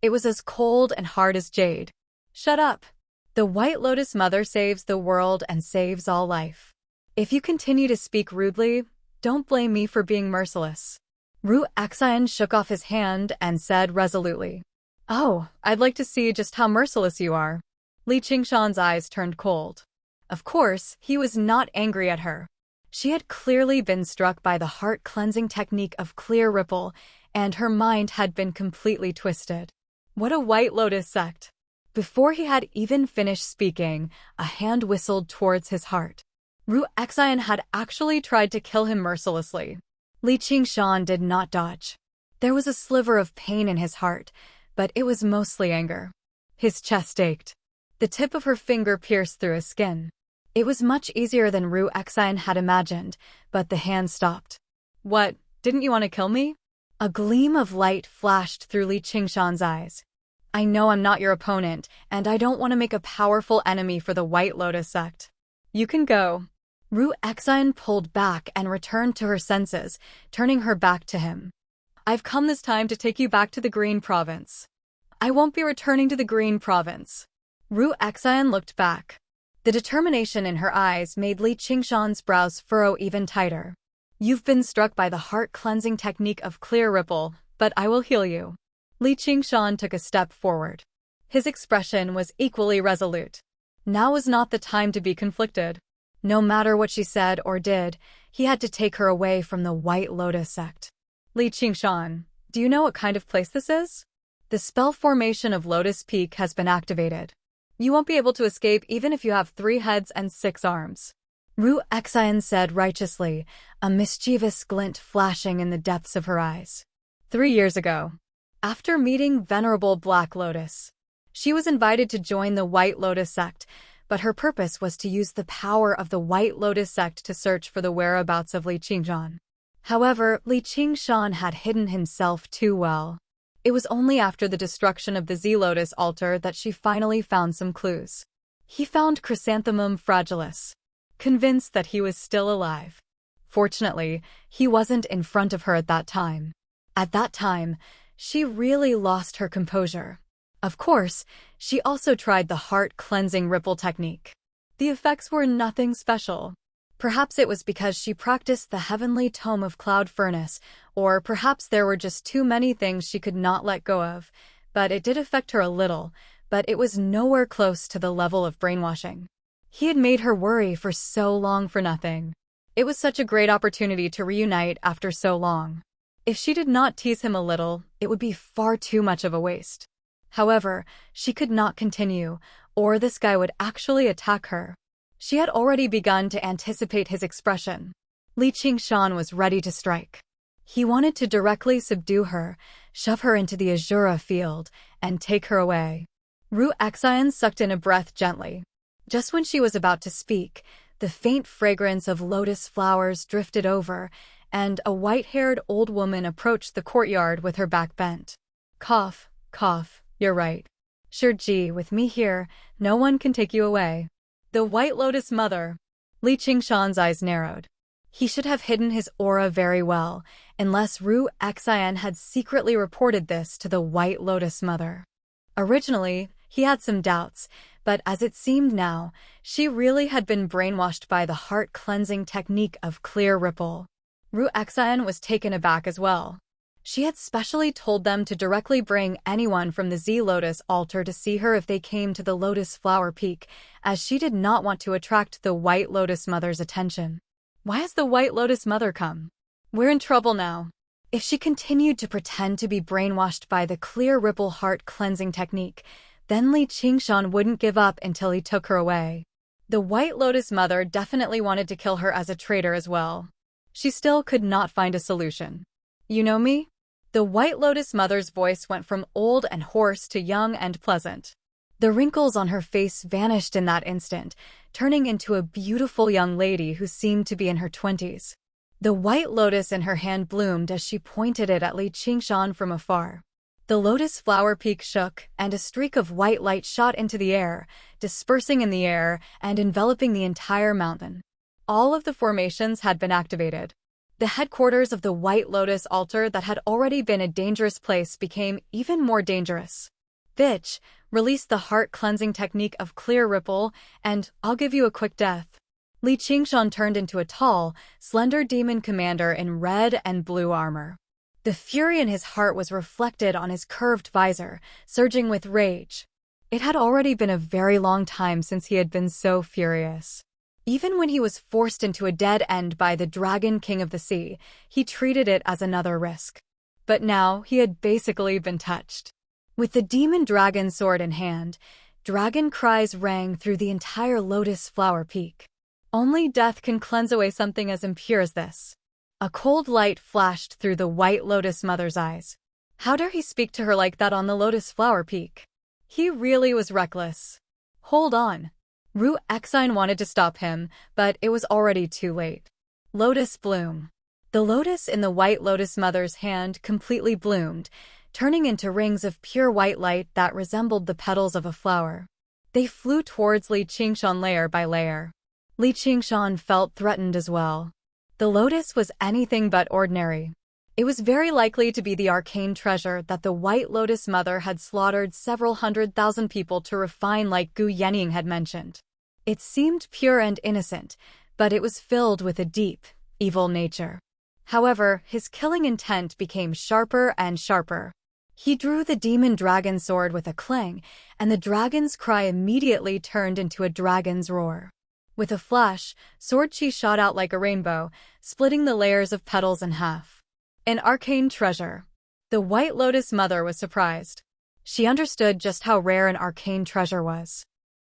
It was as cold and hard as jade. "Shut up. The White Lotus mother saves the world and saves all life. If you continue to speak rudely, don't blame me for being merciless." Ru Xian shook off his hand and said resolutely, "Oh, I'd like to see just how merciless you are." Li Qingshan's eyes turned cold. Of course, he was not angry at her. She had clearly been struck by the heart-cleansing technique of Clear Ripple, and her mind had been completely twisted. What a White Lotus sect! Before he had even finished speaking, a hand whistled towards his heart. Ru Xian had actually tried to kill him mercilessly. Li Qingshan did not dodge. There was a sliver of pain in his heart, but it was mostly anger. His chest ached. The tip of her finger pierced through his skin. It was much easier than Ru Xian had imagined, but the hand stopped. "What? Didn't you want to kill me? A gleam of light flashed through Li Qingshan's eyes. I know I'm not your opponent, and I don't want to make a powerful enemy for the White Lotus sect. You can go. Ru Exine pulled back and returned to her senses, turning her back to him. I've come this time to take you back to the Green Province. I won't be returning to the Green Province. Ru Exine looked back. The determination in her eyes made Li Qingshan's brows furrow even tighter. You've been struck by the heart-cleansing technique of clear ripple, but I will heal you. Li Qingshan took a step forward. His expression was equally resolute. Now was not the time to be conflicted. No matter what she said or did, he had to take her away from the White Lotus sect. Li Qingshan, do you know what kind of place this is? The spell formation of Lotus Peak has been activated. You won't be able to escape even if you have 3 heads and 6 arms. Ru Exine said righteously, a mischievous glint flashing in the depths of her eyes. 3 years ago, after meeting Venerable Black Lotus, she was invited to join the White Lotus sect, but her purpose was to use the power of the White Lotus sect to search for the whereabouts of Li Qingshan. However, Li Qingshan had hidden himself too well. It was only after the destruction of the Z-Lotus altar that she finally found some clues. He found Chrysanthemum Fragilis, convinced that he was still alive. Fortunately, he wasn't in front of her at that time. At that time, she really lost her composure. Of course, she also tried the heart-cleansing ripple technique. The effects were nothing special. Perhaps it was because she practiced the heavenly tome of Cloud Furnace, or perhaps there were just too many things she could not let go of, but it did affect her a little, but it was nowhere close to the level of brainwashing. He had made her worry for so long for nothing. It was such a great opportunity to reunite after so long. If she did not tease him a little, it would be far too much of a waste. However, she could not continue, or this guy would actually attack her. She had already begun to anticipate his expression. Li Qingshan was ready to strike. He wanted to directly subdue her, shove her into the Azura field, and take her away. Ru Exine sucked in a breath gently. Just when she was about to speak, the faint fragrance of lotus flowers drifted over, and a white-haired old woman approached the courtyard with her back bent. Cough, cough, you're right. Sure gee, with me here, no one can take you away. The White Lotus Mother. Li Qingshan's eyes narrowed. He should have hidden his aura very well, unless Ru Exine had secretly reported this to the White Lotus Mother. Originally, he had some doubts, but as it seemed now, she really had been brainwashed by the heart-cleansing technique of clear ripple. Ru Exine was taken aback as well. She had specially told them to directly bring anyone from the Z-Lotus altar to see her if they came to the Lotus Flower Peak, as she did not want to attract the White Lotus Mother's attention. Why has the White Lotus Mother come? We're in trouble now. If she continued to pretend to be brainwashed by the clear ripple heart-cleansing technique, then Li Qingshan wouldn't give up until he took her away. The White Lotus Mother definitely wanted to kill her as a traitor as well. She still could not find a solution. You know me? The White Lotus Mother's voice went from old and hoarse to young and pleasant. The wrinkles on her face vanished in that instant, turning into a beautiful young lady who seemed to be in her 20s. The white lotus in her hand bloomed as she pointed it at Li Qingshan from afar. The lotus flower peak shook, and a streak of white light shot into the air, dispersing in the air and enveloping the entire mountain. All of the formations had been activated. The headquarters of the White Lotus altar that had already been a dangerous place became even more dangerous. Bitch, release the heart-cleansing technique of clear ripple, and I'll give you a quick death. Li Qingshan turned into a tall, slender demon commander in red and blue armor. The fury in his heart was reflected on his curved visor, surging with rage. It had already been a very long time since he had been so furious. Even when he was forced into a dead end by the Dragon King of the Sea, he treated it as another risk. But now he had basically been touched. With the demon dragon sword in hand, dragon cries rang through the entire lotus flower peak. Only death can cleanse away something as impure as this. A cold light flashed through the White Lotus Mother's eyes. How dare he speak to her like that on the lotus flower peak? He really was reckless. Hold on. Ru Exine wanted to stop him, but it was already too late. Lotus bloom. The lotus in the White Lotus Mother's hand completely bloomed, turning into rings of pure white light that resembled the petals of a flower. They flew towards Li Qingshan layer by layer. Li Qingshan felt threatened as well. The lotus was anything but ordinary. It was very likely to be the arcane treasure that the White Lotus Mother had slaughtered several 100,000 people to refine, like Gu Yenying had mentioned. It seemed pure and innocent, but it was filled with a deep, evil nature. However, his killing intent became sharper and sharper. He drew the demon dragon sword with a clang, and the dragon's cry immediately turned into a dragon's roar. With a flash, sword chi shot out like a rainbow, splitting the layers of petals in half. An arcane treasure. The White Lotus Mother was surprised. She understood just how rare an arcane treasure was.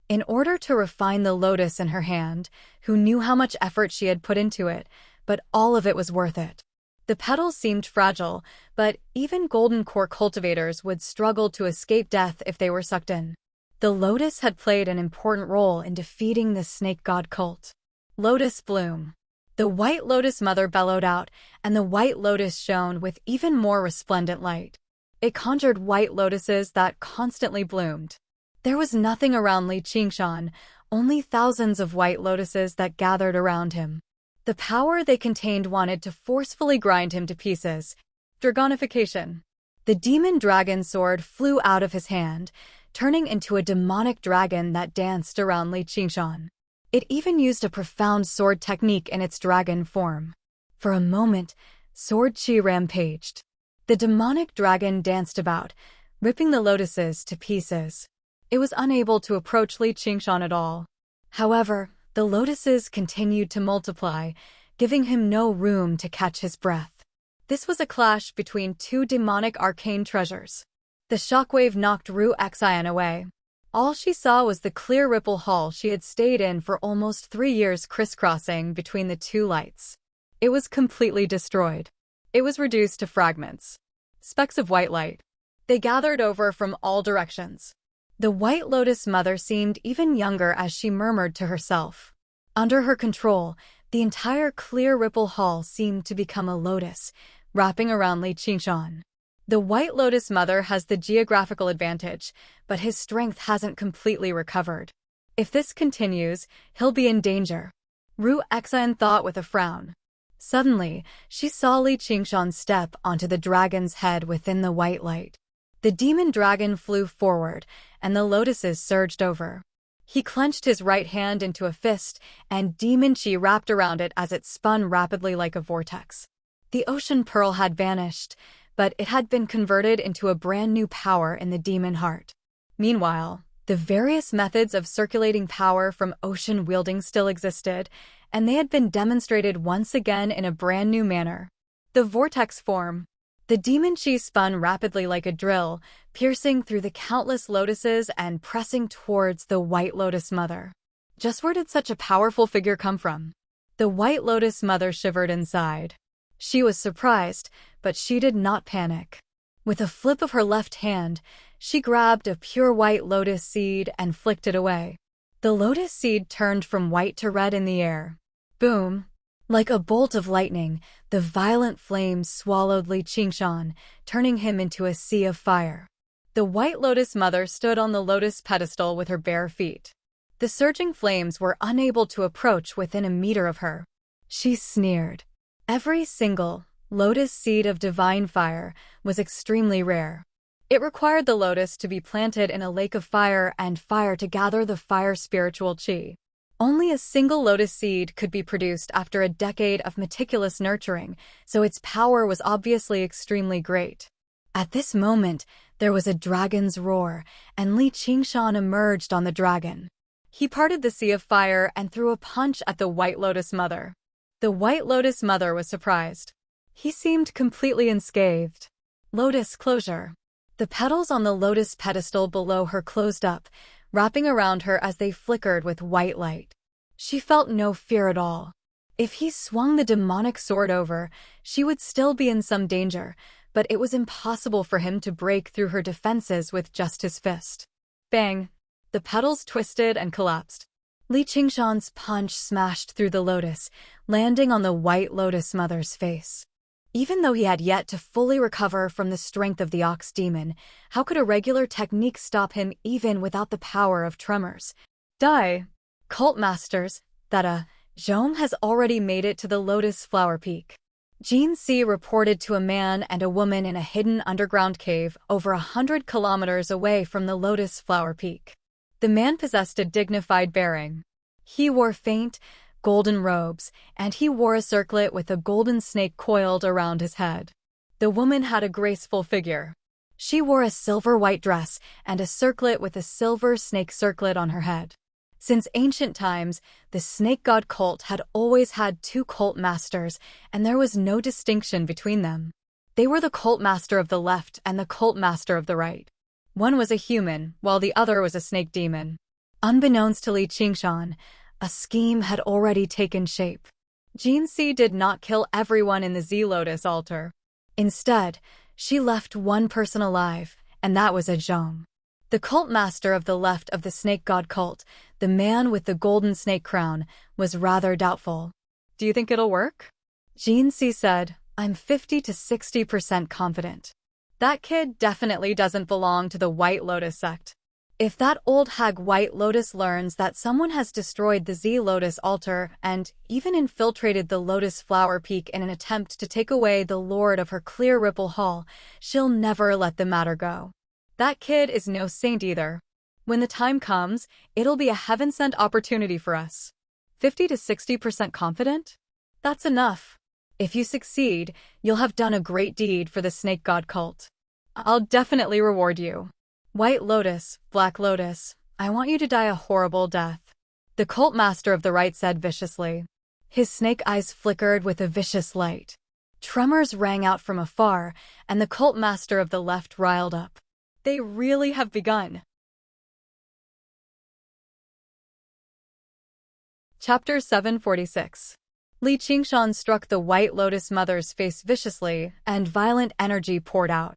In order to refine the lotus in her hand, who knew how much effort she had put into it, but all of it was worth it. The petals seemed fragile, but even golden core cultivators would struggle to escape death if they were sucked in. The lotus had played an important role in defeating the snake god cult. Lotus bloom. The White Lotus Mother bellowed out, and the white lotus shone with even more resplendent light. It conjured white lotuses that constantly bloomed. There was nothing around Li Qingshan, only thousands of white lotuses that gathered around him. The power they contained wanted to forcefully grind him to pieces. Dragonification. The demon dragon sword flew out of his hand, turning into a demonic dragon that danced around Li Qingshan. It even used a profound sword technique in its dragon form. For a moment, sword chi rampaged. The demonic dragon danced about, ripping the lotuses to pieces. It was unable to approach Li Qingshan at all. However, the lotuses continued to multiply, giving him no room to catch his breath. This was a clash between two demonic arcane treasures. The shockwave knocked Ru Xian away. All she saw was the clear ripple hall she had stayed in for almost 3 years, crisscrossing between the two lights. It was completely destroyed. It was reduced to fragments. Specks of white light. They gathered over from all directions. The White Lotus Mother seemed even younger as she murmured to herself. Under her control, the entire clear ripple hall seemed to become a lotus, wrapping around Li Qingshan. The White Lotus Mother has the geographical advantage, but his strength hasn't completely recovered. If this continues, he'll be in danger. Ru Xian thought with a frown. Suddenly, she saw Li Qingshan step onto the dragon's head within the white light. The demon dragon flew forward, and the lotuses surged over. He clenched his right hand into a fist, and demon chi wrapped around it as it spun rapidly like a vortex. The ocean pearl had vanished, but it had been converted into a brand new power in the demon heart. Meanwhile, the various methods of circulating power from ocean wielding still existed, and they had been demonstrated once again in a brand new manner. The vortex form. The demon chi spun rapidly like a drill, piercing through the countless lotuses and pressing towards the White Lotus Mother. Just where did such a powerful figure come from? The White Lotus Mother shivered inside. She was surprised, but she did not panic. With a flip of her left hand, she grabbed a pure white lotus seed and flicked it away. The lotus seed turned from white to red in the air. Boom! Like a bolt of lightning, the violent flames swallowed Li Qingshan, turning him into a sea of fire. The White Lotus Mother stood on the lotus pedestal with her bare feet. The surging flames were unable to approach within a meter of her. She sneered. Every single lotus seed of divine fire was extremely rare. It required the lotus to be planted in a lake of fire and fire to gather the fire spiritual chi. Only a single lotus seed could be produced after a decade of meticulous nurturing, so its power was obviously extremely great. At this moment, there was a dragon's roar, and Li Qingshan emerged on the dragon. He parted the sea of fire and threw a punch at the White Lotus Mother. The White Lotus Mother was surprised. He seemed completely unscathed. Lotus closure. The petals on the lotus pedestal below her closed up, wrapping around her as they flickered with white light. She felt no fear at all. If he swung the demonic sword over, she would still be in some danger, but it was impossible for him to break through her defenses with just his fist. Bang! The petals twisted and collapsed. Li Qingshan's punch smashed through the lotus, landing on the White Lotus Mother's face. Even though he had yet to fully recover from the strength of the ox demon, how could a regular technique stop him even without the power of tremors? Die! Cult masters, that Zhom has already made it to the Lotus Flower Peak. Jin Si reported to a man and a woman in a hidden underground cave over 100 kilometers away from the Lotus Flower Peak. The man possessed a dignified bearing. He wore faint, golden robes, and he wore a circlet with a golden snake coiled around his head. The woman had a graceful figure. She wore a silver-white dress and a circlet with a silver snake circlet on her head. Since ancient times, the snake god cult had always had two cult masters, and there was no distinction between them. They were the cult master of the left and the cult master of the right. One was a human, while the other was a snake demon. Unbeknownst to Li Qingshan, a scheme had already taken shape. Jin Si did not kill everyone in the Z-Lotus altar. Instead, she left one person alive, and that was a Zhong. The cult master of the left of the snake god cult, the man with the golden snake crown, was rather doubtful. Do you think it'll work? Jin Si said, I'm 50 to 60% confident. That kid definitely doesn't belong to the White Lotus sect. If that old hag White Lotus learns that someone has destroyed the Z-Lotus altar and even infiltrated the Lotus Flower Peak in an attempt to take away the lord of her Clear Ripple Hall, she'll never let the matter go. That kid is no saint either. When the time comes, it'll be a heaven-sent opportunity for us. 50 to 60% confident? That's enough. If you succeed, you'll have done a great deed for the snake god cult. I'll definitely reward you. White Lotus, Black Lotus, I want you to die a horrible death. The cult master of the right said viciously. His snake eyes flickered with a vicious light. Tremors rang out from afar, and the cult master of the left riled up. They really have begun. Chapter 746. Li Qingshan struck the White Lotus Mother's face viciously, and violent energy poured out.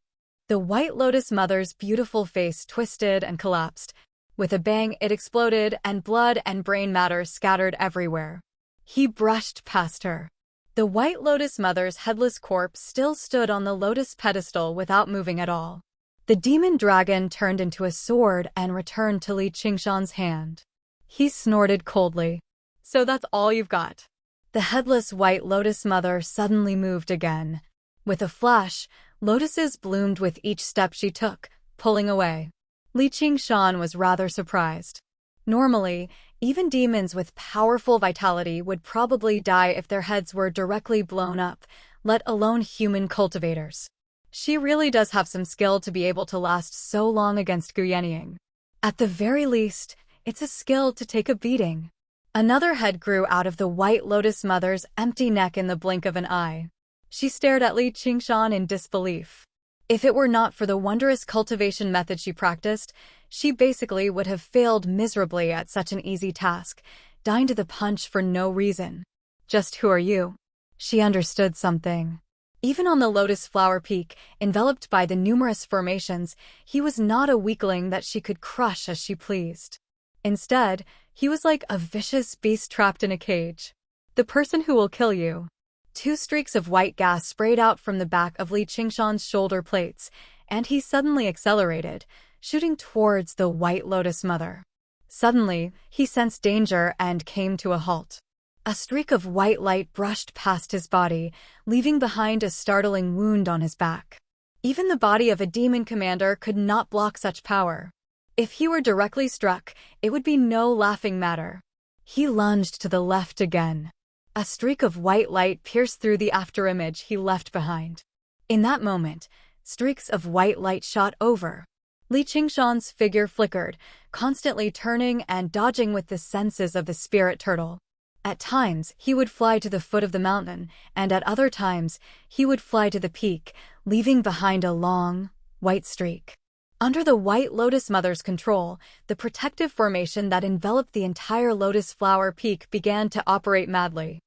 The White Lotus Mother's beautiful face twisted and collapsed. With a bang, it exploded, and blood and brain matter scattered everywhere. He brushed past her. The White Lotus Mother's headless corpse still stood on the lotus pedestal without moving at all. The demon dragon turned into a sword and returned to Li Qingshan's hand. He snorted coldly. So that's all you've got? The headless White Lotus Mother suddenly moved again. With a flash, lotuses bloomed with each step she took, pulling away. Li Qingshan was rather surprised. Normally, even demons with powerful vitality would probably die if their heads were directly blown up, let alone human cultivators. She really does have some skill to be able to last so long against Guyenying. At the very least, it's a skill to take a beating. Another head grew out of the White Lotus Mother's empty neck in the blink of an eye. She stared at Li Qingshan in disbelief. If it were not for the wondrous cultivation method she practiced, she basically would have failed miserably at such an easy task, dying to the punch for no reason. Just who are you? She understood something. Even on the Lotus Flower Peak, enveloped by the numerous formations, he was not a weakling that she could crush as she pleased. Instead, he was like a vicious beast trapped in a cage. The person who will kill you. Two streaks of white gas sprayed out from the back of Li Qingshan's shoulder plates, and he suddenly accelerated, shooting towards the White Lotus Mother. Suddenly, he sensed danger and came to a halt. A streak of white light brushed past his body, leaving behind a startling wound on his back. Even the body of a demon commander could not block such power. If he were directly struck, it would be no laughing matter. He lunged to the left again. A streak of white light pierced through the afterimage he left behind. In that moment, streaks of white light shot over. Li Qingshan's figure flickered, constantly turning and dodging with the senses of the spirit turtle. At times, he would fly to the foot of the mountain, and at other times, he would fly to the peak, leaving behind a long, white streak. Under the White Lotus Mother's control, the protective formation that enveloped the entire Lotus Flower Peak began to operate madly.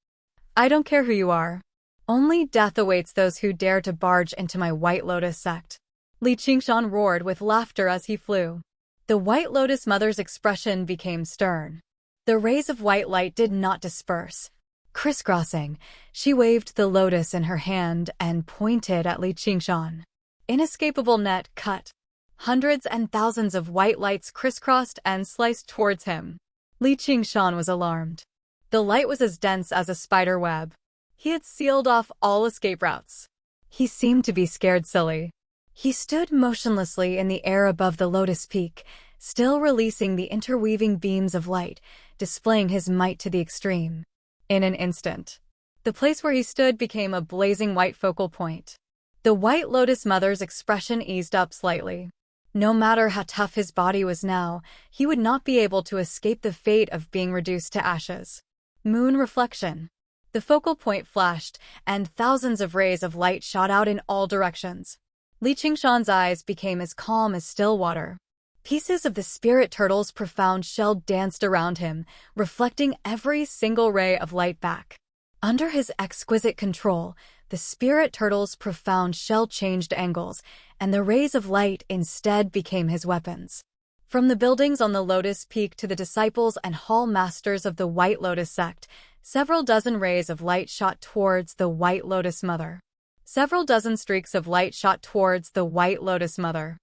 I don't care who you are. Only death awaits those who dare to barge into my White Lotus sect. Li Qingshan roared with laughter as he flew. The White Lotus Mother's expression became stern. The rays of white light did not disperse. Crisscrossing, she waved the lotus in her hand and pointed at Li Qingshan. Inescapable net cut. Hundreds and thousands of white lights crisscrossed and sliced towards him. Li Qingshan was alarmed. The light was as dense as a spider web. He had sealed off all escape routes. He seemed to be scared silly. He stood motionlessly in the air above the lotus peak, still releasing the interweaving beams of light, displaying his might to the extreme. In an instant, the place where he stood became a blazing white focal point. The White Lotus Mother's expression eased up slightly. No matter how tough his body was now, he would not be able to escape the fate of being reduced to ashes. Moon reflection. The focal point flashed, and thousands of rays of light shot out in all directions. Li Qingshan's eyes became as calm as still water. Pieces of the spirit turtle's profound shell danced around him, reflecting every single ray of light back. Under his exquisite control, the spirit turtle's profound shell changed angles, and the rays of light instead became his weapons. From the buildings on the Lotus Peak to the disciples and hall masters of the White Lotus sect, several dozen rays of light shot towards the White Lotus Mother. Several dozen streaks of light shot towards the White Lotus Mother.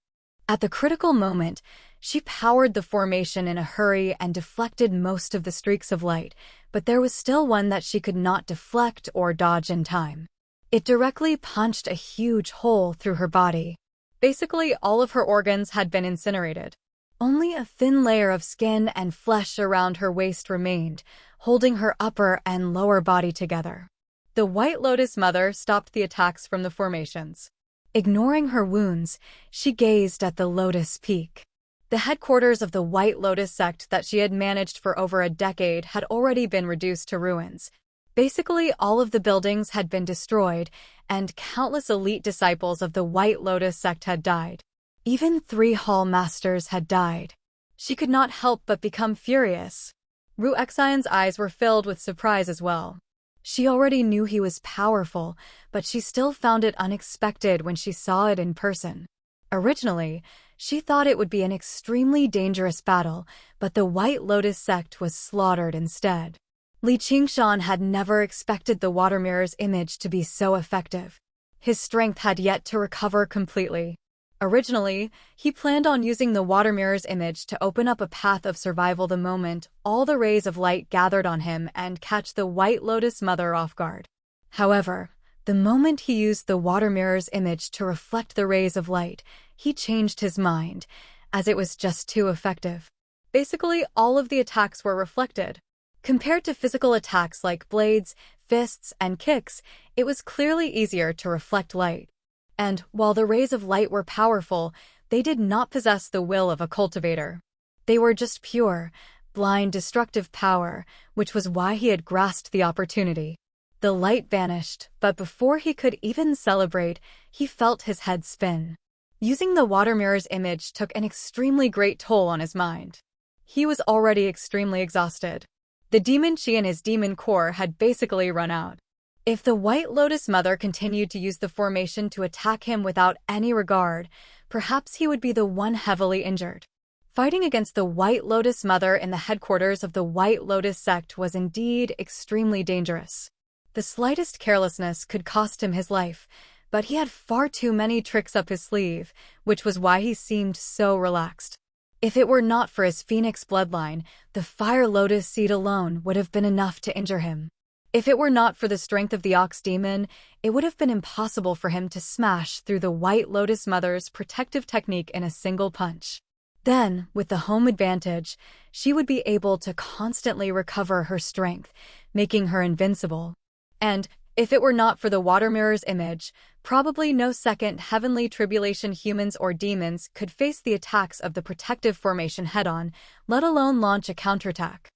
At the critical moment, she powered the formation in a hurry and deflected most of the streaks of light, but there was still one that she could not deflect or dodge in time. It directly punched a huge hole through her body. Basically, all of her organs had been incinerated. Only a thin layer of skin and flesh around her waist remained, holding her upper and lower body together. The White Lotus Mother stopped the attacks from the formations. Ignoring her wounds, she gazed at the Lotus Peak. The headquarters of the White Lotus sect that she had managed for over a decade had already been reduced to ruins. Basically, all of the buildings had been destroyed, and countless elite disciples of the White Lotus sect had died. Even 3 hall masters had died. She could not help but become furious. Ru Xian's eyes were filled with surprise as well. She already knew he was powerful, but she still found it unexpected when she saw it in person. Originally, she thought it would be an extremely dangerous battle, but the White Lotus sect was slaughtered instead. Li Qingshan had never expected the water mirror's image to be so effective. His strength had yet to recover completely. Originally, he planned on using the water mirror's image to open up a path of survival the moment all the rays of light gathered on him and catch the White Lotus Mother off guard. However, the moment he used the water mirror's image to reflect the rays of light, he changed his mind, as it was just too effective. Basically, all of the attacks were reflected. Compared to physical attacks like blades, fists, and kicks, it was clearly easier to reflect light. And, while the rays of light were powerful, they did not possess the will of a cultivator. They were just pure, blind, destructive power, which was why he had grasped the opportunity. The light vanished, but before he could even celebrate, he felt his head spin. Using the water mirror's image took an extremely great toll on his mind. He was already extremely exhausted. The demon chi in his demon core had basically run out. If the White Lotus Mother continued to use the formation to attack him without any regard, perhaps he would be the one heavily injured. Fighting against the White Lotus Mother in the headquarters of the White Lotus sect was indeed extremely dangerous. The slightest carelessness could cost him his life, but he had far too many tricks up his sleeve, which was why he seemed so relaxed. If it were not for his phoenix bloodline, the Fire Lotus seed alone would have been enough to injure him. If it were not for the strength of the Ox Demon, it would have been impossible for him to smash through the White Lotus Mother's protective technique in a single punch. Then, with the home advantage, she would be able to constantly recover her strength, making her invincible. And, if it were not for the water mirror's image, probably no second heavenly tribulation humans or demons could face the attacks of the protective formation head-on, let alone launch a counterattack.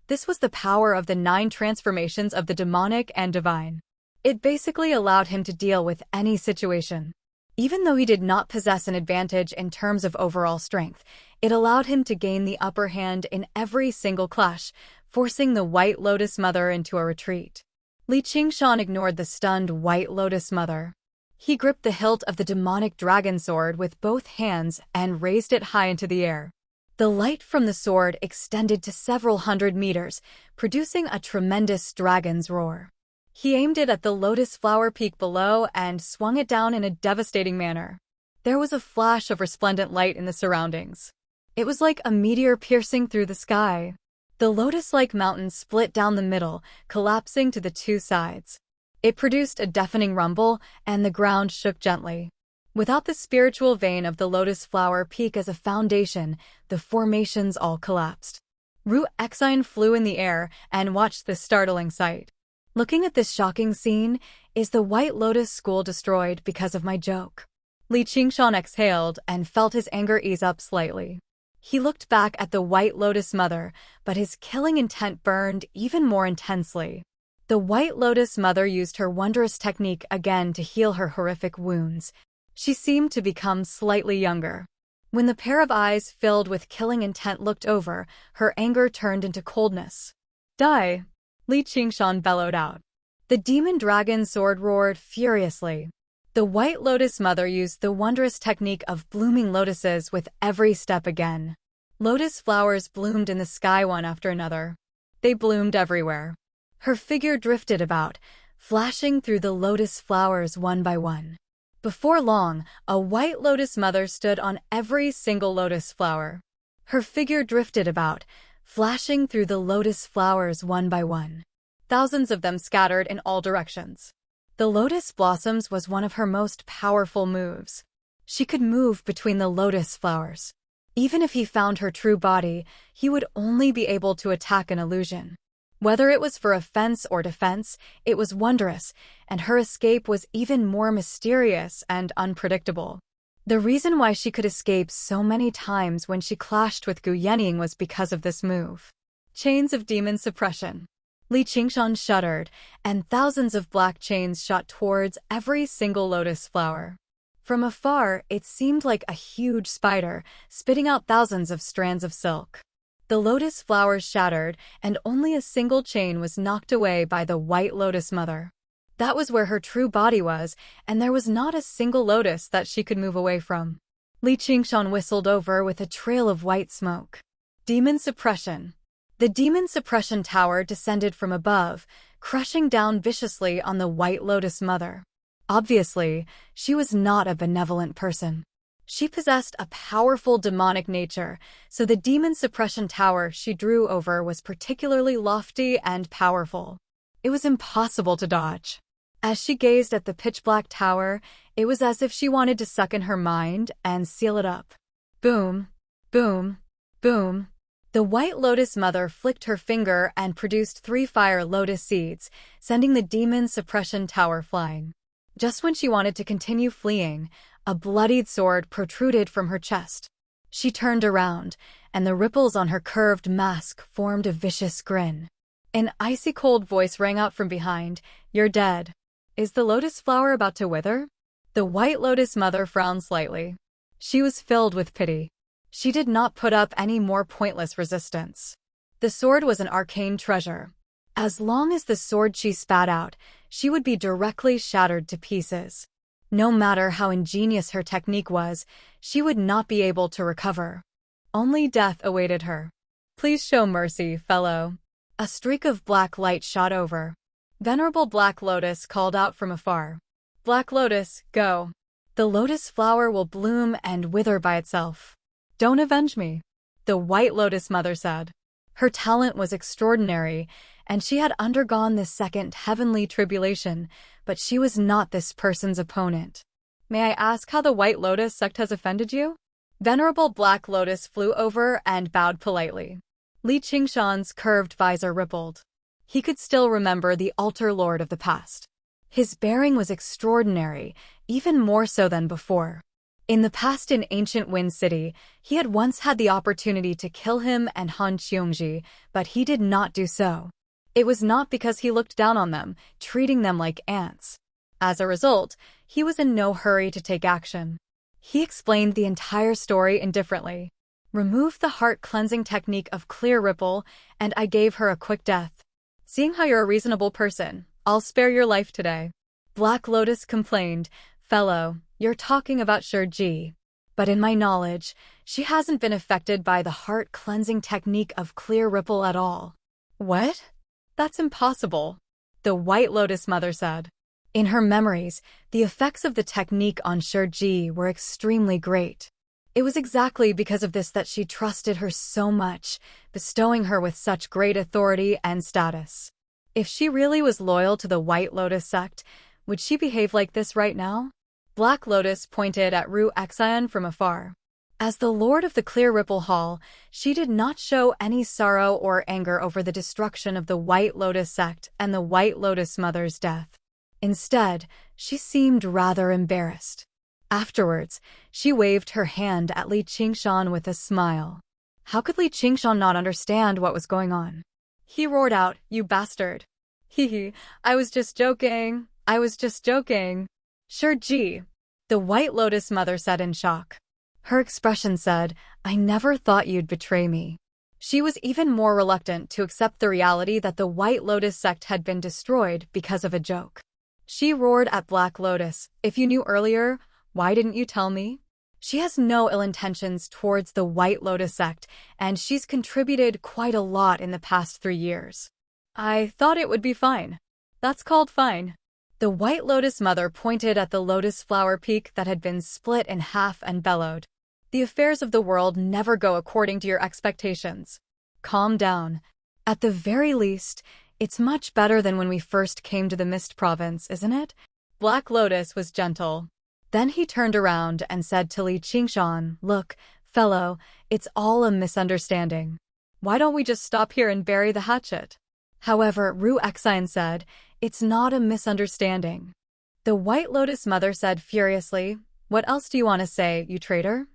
This was the power of the 9 transformations of the demonic and divine. It basically allowed him to deal with any situation. Even though he did not possess an advantage in terms of overall strength, it allowed him to gain the upper hand in every single clash, forcing the White Lotus Mother into a retreat. Li Qingshan ignored the stunned White Lotus Mother. He gripped the hilt of the demonic dragon sword with both hands and raised it high into the air. The light from the sword extended to several hundred meters, producing a tremendous dragon's roar. He aimed it at the lotus flower peak below and swung it down in a devastating manner. There was a flash of resplendent light in the surroundings. It was like a meteor piercing through the sky. The lotus-like mountain split down the middle, collapsing to the two sides. It produced a deafening rumble, and the ground shook gently. Without the spiritual vein of the lotus flower peak as a foundation, the formations all collapsed. Ru Exine flew in the air and watched this startling sight. Looking at this shocking scene, is the White Lotus School destroyed because of my joke? Li Qingshan exhaled and felt his anger ease up slightly. He looked back at the White Lotus Mother, but his killing intent burned even more intensely. The White Lotus Mother used her wondrous technique again to heal her horrific wounds. She seemed to become slightly younger. When the pair of eyes filled with killing intent looked over, her anger turned into coldness. Die! Li Qingshan bellowed out. The demon dragon sword roared furiously. The White Lotus Mother used the wondrous technique of blooming lotuses with every step again. Lotus flowers bloomed in the sky one after another. They bloomed everywhere. Her figure drifted about, flashing through the lotus flowers one by one. Before long, a White Lotus Mother stood on every single lotus flower. Her figure drifted about, flashing through the lotus flowers one by one. Thousands of them scattered in all directions. The lotus blossoms was one of her most powerful moves. She could move between the lotus flowers. Even if he found her true body, he would only be able to attack an illusion. Whether it was for offense or defense, it was wondrous, and her escape was even more mysterious and unpredictable. The reason why she could escape so many times when she clashed with Gu Yening was because of this move. Chains of demon suppression. Li Qingshan shuddered, and thousands of black chains shot towards every single lotus flower. From afar, it seemed like a huge spider, spitting out thousands of strands of silk. The lotus flowers shattered, and only a single chain was knocked away by the White Lotus Mother. That was where her true body was, and there was not a single lotus that she could move away from. Li Qingshan whistled over with a trail of white smoke. Demon suppression. The demon suppression tower descended from above, crushing down viciously on the White Lotus Mother. Obviously, she was not a benevolent person. She possessed a powerful demonic nature, so the demon suppression tower she drew over was particularly lofty and powerful. It was impossible to dodge. As she gazed at the pitch-black tower, it was as if she wanted to suck in her mind and seal it up. Boom, boom, boom. The White Lotus Mother flicked her finger and produced 3 fire lotus seeds, sending the demon suppression tower flying. Just when she wanted to continue fleeing, a bloodied sword protruded from her chest. She turned around, and the ripples on her curved mask formed a vicious grin. An icy cold voice rang out from behind, "You're dead. Is the lotus flower about to wither?" The White Lotus Mother frowned slightly. She was filled with pity. She did not put up any more pointless resistance. The sword was an arcane treasure. As long as the sword she spat out, she would be directly shattered to pieces. No matter how ingenious her technique was, she would not be able to recover. Only death awaited her. "Please show mercy, fellow." A streak of black light shot over. Venerable Black Lotus called out from afar. "Black Lotus, go. The lotus flower will bloom and wither by itself. Don't avenge me," the White Lotus Mother said. Her talent was extraordinary, and she had undergone this second heavenly tribulation, but she was not this person's opponent. "May I ask how the White Lotus sect has offended you?" Venerable Black Lotus flew over and bowed politely. Li Qingshan's curved visor rippled. He could still remember the altar lord of the past. His bearing was extraordinary, even more so than before. In the past in ancient Wind City, he had once had the opportunity to kill him and Han Qiongji, but he did not do so. It was not because he looked down on them, treating them like ants. As a result, he was in no hurry to take action. He explained the entire story indifferently. "Remove the heart-cleansing technique of Clear Ripple, and I gave her a quick death. Seeing how you're a reasonable person, I'll spare your life today." Black Lotus complained, "Fellow, you're talking about Shiji." But in my knowledge, she hasn't been affected by the heart-cleansing technique of clear ripple at all. What? That's impossible, the White Lotus Mother said. In her memories, the effects of the technique on Shurji were extremely great. It was exactly because of this that she trusted her so much, bestowing her with such great authority and status. If she really was loyal to the White Lotus sect, would she behave like this right now? Black Lotus pointed at Ru Exaion from afar. As the Lord of the Clear Ripple Hall, she did not show any sorrow or anger over the destruction of the White Lotus sect and the White Lotus Mother's death. Instead, she seemed rather embarrassed. Afterwards, she waved her hand at Li Qingshan with a smile. How could Li Qingshan not understand what was going on? He roared out, "You bastard! Hee, I was just joking. I was just joking." Shurji, the White Lotus Mother said in shock. Her expression said, "I never thought you'd betray me." She was even more reluctant to accept the reality that the White Lotus sect had been destroyed because of a joke. She roared at Black Lotus, "If you knew earlier, why didn't you tell me?" She has no ill intentions towards the White Lotus sect, and she's contributed quite a lot in the past 3 years. I thought it would be fine. That's called fine. The White Lotus Mother pointed at the lotus flower peak that had been split in half and bellowed. The affairs of the world never go according to your expectations. Calm down. At the very least, it's much better than when we first came to the Mist Province, isn't it? Black Lotus was gentle. Then he turned around and said to Li Qingshan, "Look, fellow, it's all a misunderstanding. Why don't we just stop here and bury the hatchet?" However, Ru Exaion said, "It's not a misunderstanding." The White Lotus Mother said furiously, "What else do you want to say, you traitor?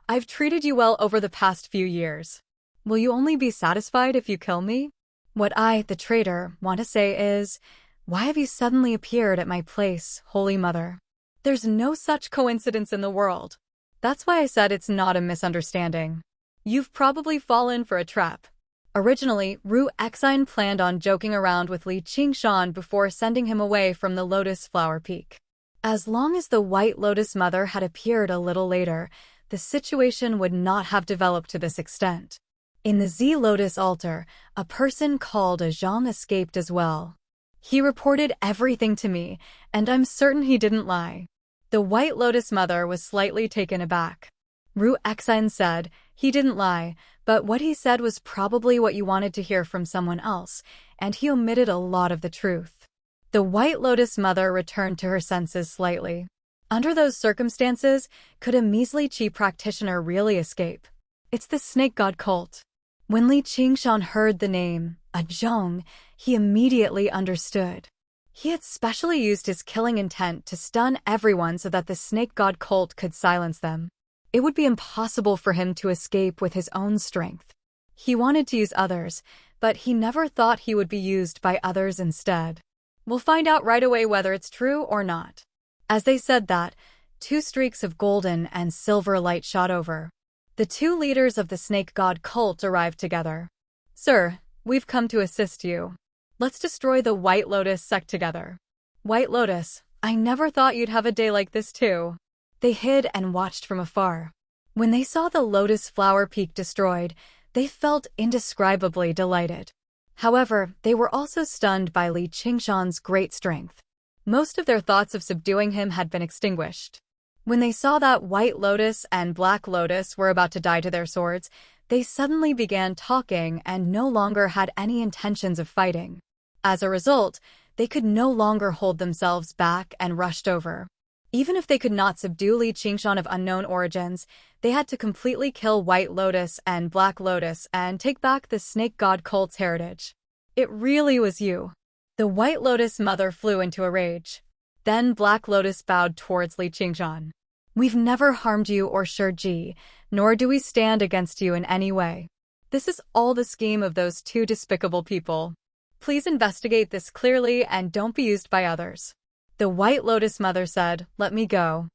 I've treated you well over the past few years. Will you only be satisfied if you kill me? What I, the traitor, want to say is, why have you suddenly appeared at my place, Holy Mother? There's no such coincidence in the world. That's why I said it's not a misunderstanding. You've probably fallen for a trap." Originally, Ru Exaion planned on joking around with Li Qingshan before sending him away from the Lotus Flower Peak. As long as the White Lotus Mother had appeared a little later, the situation would not have developed to this extent. In the Z Lotus altar, a person called a Zhang escaped as well. He reported everything to me, and I'm certain he didn't lie. The White Lotus Mother was slightly taken aback. Ru Exaion said, "He didn't lie, but what he said was probably what you wanted to hear from someone else, and he omitted a lot of the truth." The White Lotus Mother returned to her senses slightly. Under those circumstances, could a measly Qi practitioner really escape? It's the snake god cult. When Li Qingshan heard the name, a Zhong, he immediately understood. He had specially used his killing intent to stun everyone so that the snake god cult could silence them. It would be impossible for him to escape with his own strength. He wanted to use others, but he never thought he would be used by others instead. We'll find out right away whether it's true or not. As they said that, 2 streaks of golden and silver light shot over. The 2 leaders of the snake god cult arrived together. "Sir, we've come to assist you. Let's destroy the White Lotus sect together." "White Lotus, I never thought you'd have a day like this too." They hid and watched from afar. When they saw the Lotus Flower Peak destroyed, they felt indescribably delighted. However, they were also stunned by Li Qingshan's great strength. Most of their thoughts of subduing him had been extinguished. When they saw that White Lotus and Black Lotus were about to die to their swords, they suddenly began talking and no longer had any intentions of fighting. As a result, they could no longer hold themselves back and rushed over. Even if they could not subdue Li Qingshan of unknown origins, they had to completely kill White Lotus and Black Lotus and take back the snake god cult's heritage. "It really was you." The White Lotus Mother flew into a rage. Then Black Lotus bowed towards Li Qingshan. "We've never harmed you or Shurji, nor do we stand against you in any way. This is all the scheme of those 2 despicable people. Please investigate this clearly and don't be used by others." The White Lotus Mother said, "Let me go.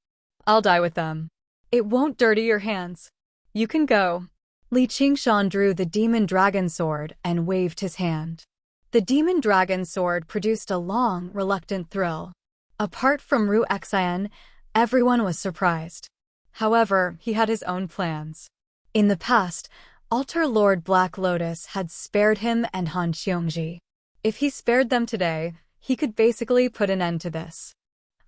I'll die with them. It won't dirty your hands. You can go." Li Qingshan drew the Demon Dragon Sword and waved his hand. The Demon Dragon Sword produced a long, reluctant thrill. Apart from Ru Exaion, everyone was surprised. However, he had his own plans. In the past, Altar Lord Black Lotus had spared him and Han Qiongji. If he spared them today, he could basically put an end to this.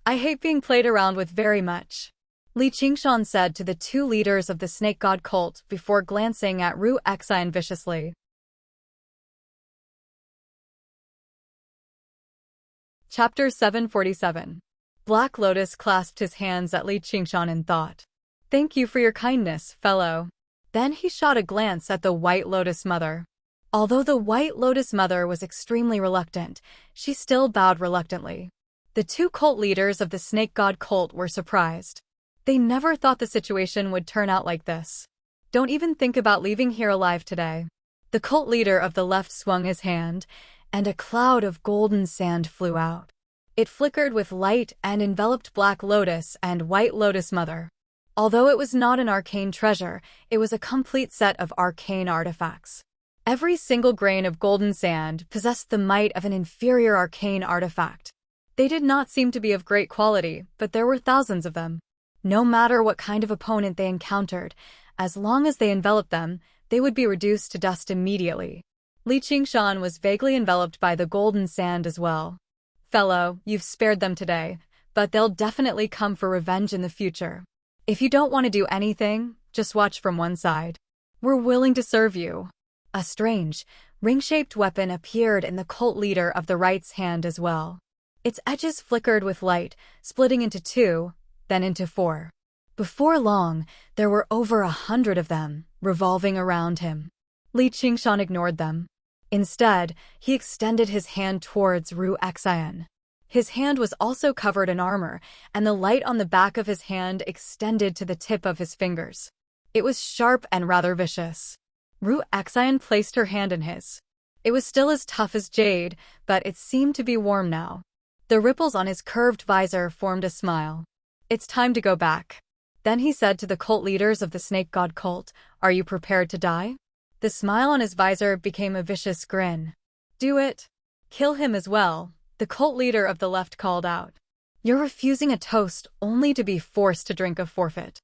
I hate being played around with very much, Li Qingshan said to the two leaders of the snake god cult before glancing at Ru Xian viciously. Chapter 747. Black Lotus clasped his hands at Li Qingshan in thought. Thank you for your kindness, fellow. Then he shot a glance at the White Lotus Mother. Although the White Lotus Mother was extremely reluctant, she still bowed reluctantly. The two cult leaders of the snake god cult were surprised. They never thought the situation would turn out like this. Don't even think about leaving here alive today. The cult leader of the left swung his hand, and a cloud of golden sand flew out. It flickered with light and enveloped Black Lotus and White Lotus Mother. Although it was not an arcane treasure, it was a complete set of arcane artifacts. Every single grain of golden sand possessed the might of an inferior arcane artifact. They did not seem to be of great quality, but there were thousands of them. No matter what kind of opponent they encountered, as long as they enveloped them, they would be reduced to dust immediately. Li Qingshan was vaguely enveloped by the golden sand as well. Fellow, you've spared them today, but they'll definitely come for revenge in the future. If you don't want to do anything, just watch from one side. We're willing to serve you. A strange, ring-shaped weapon appeared in the cult leader of the right's hand as well. Its edges flickered with light, splitting into two, then into four. Before long, there were over 100 of them, revolving around him. Li Qingshan ignored them. Instead, he extended his hand towards Ru Xian. His hand was also covered in armor, and the light on the back of his hand extended to the tip of his fingers. It was sharp and rather vicious. Ru Xian placed her hand in his. It was still as tough as jade, but it seemed to be warm now. The ripples on his curved visor formed a smile. It's time to go back. Then he said to the cult leaders of the snake god cult, are you prepared to die? The smile on his visor became a vicious grin. Do it. Kill him as well, the cult leader of the left called out. You're refusing a toast only to be forced to drink a forfeit.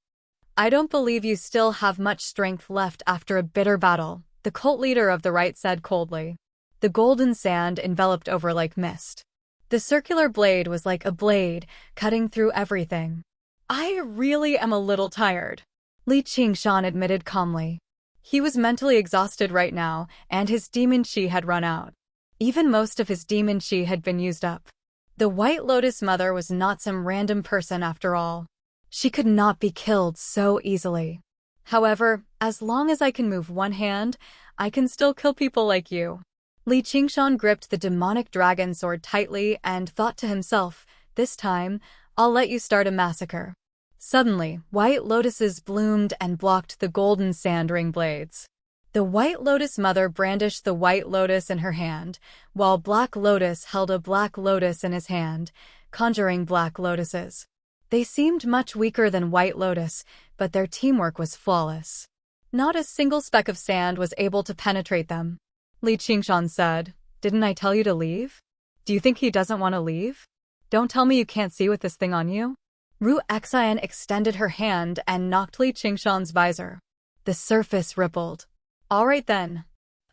I don't believe you still have much strength left after a bitter battle, the cult leader of the right said coldly. The golden sand enveloped over like mist. The circular blade was like a blade, cutting through everything. I really am a little tired, Li Qingshan admitted calmly. He was mentally exhausted right now, and his demon chi had run out. Even most of his demon chi had been used up. The White Lotus Mother was not some random person after all. She could not be killed so easily. However, as long as I can move one hand, I can still kill people like you. Li Qingshan gripped the demonic dragon sword tightly and thought to himself, this time, I'll let you start a massacre. Suddenly, white lotuses bloomed and blocked the golden sand ring blades. The White Lotus Mother brandished the white lotus in her hand, while Black Lotus held a black lotus in his hand, conjuring black lotuses. They seemed much weaker than White Lotus, but their teamwork was flawless. Not a single speck of sand was able to penetrate them. Li Qingshan said, didn't I tell you to leave? Do you think he doesn't want to leave? Don't tell me you can't see with this thing on you? Ru Xian extended her hand and knocked Li Qingshan's visor. The surface rippled. All right then.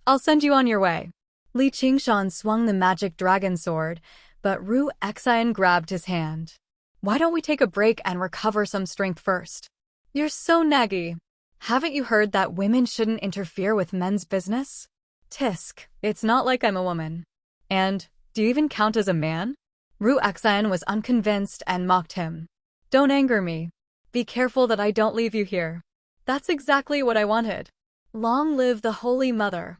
I'll send you on your way. Li Qingshan swung the magic dragon sword, but Ru Xian grabbed his hand. Why don't we take a break and recover some strength first? You're so naggy. Haven't you heard that women shouldn't interfere with men's business? Tisk, it's not like I'm a woman. And, do you even count as a man? Ru Xian was unconvinced and mocked him. Don't anger me. Be careful that I don't leave you here. That's exactly what I wanted. Long live the Holy Mother.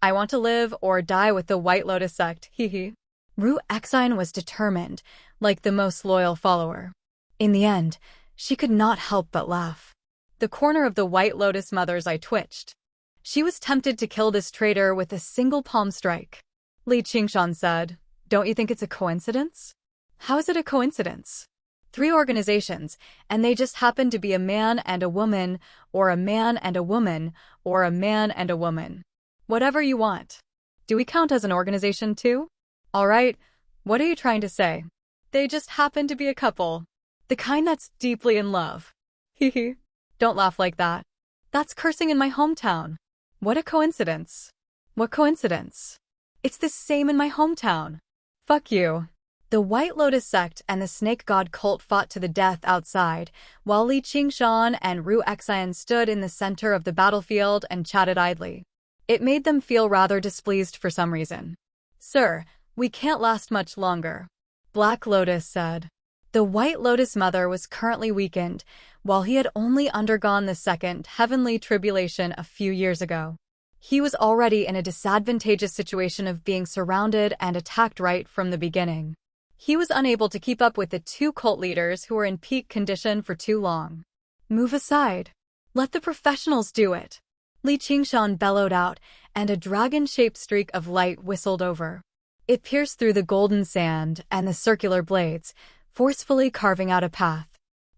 I want to live or die with the White Lotus sect, hee. Ru Xian was determined, like the most loyal follower. In the end, she could not help but laugh. The corner of the White Lotus Mother's eye twitched. She was tempted to kill this traitor with a single palm strike. Li Qingshan said, don't you think it's a coincidence? How is it a coincidence? 3 organizations, and they just happen to be a man and a woman, or a man and a woman, or a man and a woman. Whatever you want. Do we count as an organization too? All right, what are you trying to say? They just happen to be a couple. The kind that's deeply in love. Hee. Don't laugh like that. That's cursing in my hometown. What a coincidence. What coincidence? It's the same in my hometown. Fuck you. The White Lotus sect and the snake god cult fought to the death outside, while Li Qingshan and Ru Xian stood in the center of the battlefield and chatted idly. It made them feel rather displeased for some reason. Sir, we can't last much longer, Black Lotus said. The White Lotus mother was currently weakened, while he had only undergone the second heavenly tribulation a few years ago. He was already in a disadvantageous situation of being surrounded and attacked right from the beginning. He was unable to keep up with the two cult leaders who were in peak condition for too long. Move aside. Let the professionals do it. Li Qingshan bellowed out, and a dragon-shaped streak of light whistled over. It pierced through the golden sand and the circular blades, forcefully carving out a path.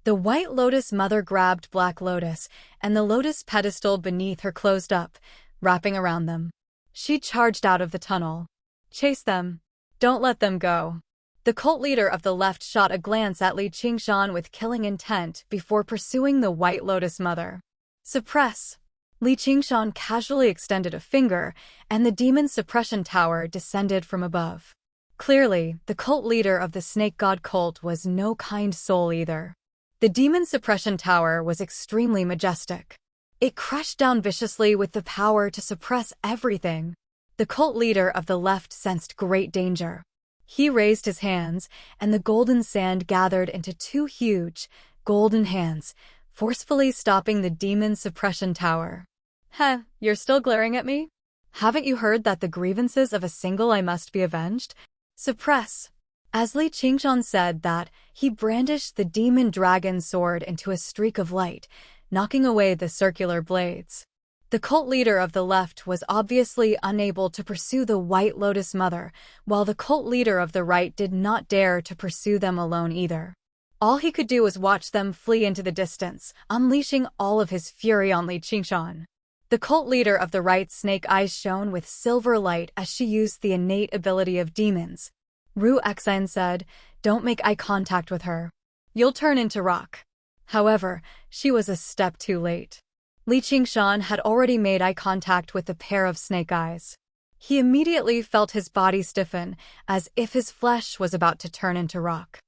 The White Lotus mother grabbed Black Lotus, and the lotus pedestal beneath her closed up, wrapping around them. She charged out of the tunnel. Chase them. Don't let them go. The cult leader of the left shot a glance at Li Qingshan with killing intent before pursuing the White Lotus mother. Suppress. Li Qingshan casually extended a finger, and the demon suppression tower descended from above. Clearly, the cult leader of the snake god cult was no kind soul either. The demon suppression tower was extremely majestic. It crashed down viciously with the power to suppress everything. The cult leader of the left sensed great danger. He raised his hands, and the golden sand gathered into two huge, golden hands, forcefully stopping the demon suppression tower. Heh, you're still glaring at me? Haven't you heard that the grievances of a single eye must be avenged? Suppress. As Li Qingshan said that, he brandished the demon dragon sword into a streak of light, knocking away the circular blades. The cult leader of the left was obviously unable to pursue the White Lotus mother, while the cult leader of the right did not dare to pursue them alone either. All he could do was watch them flee into the distance, unleashing all of his fury on Li Qingshan. The cult leader of the right's snake eyes shone with silver light as she used the innate ability of demons. Ru Xian said, "Don't make eye contact with her. You'll turn into rock." However, she was a step too late. Li Qingshan had already made eye contact with the pair of snake eyes. He immediately felt his body stiffen, as if his flesh was about to turn into rock.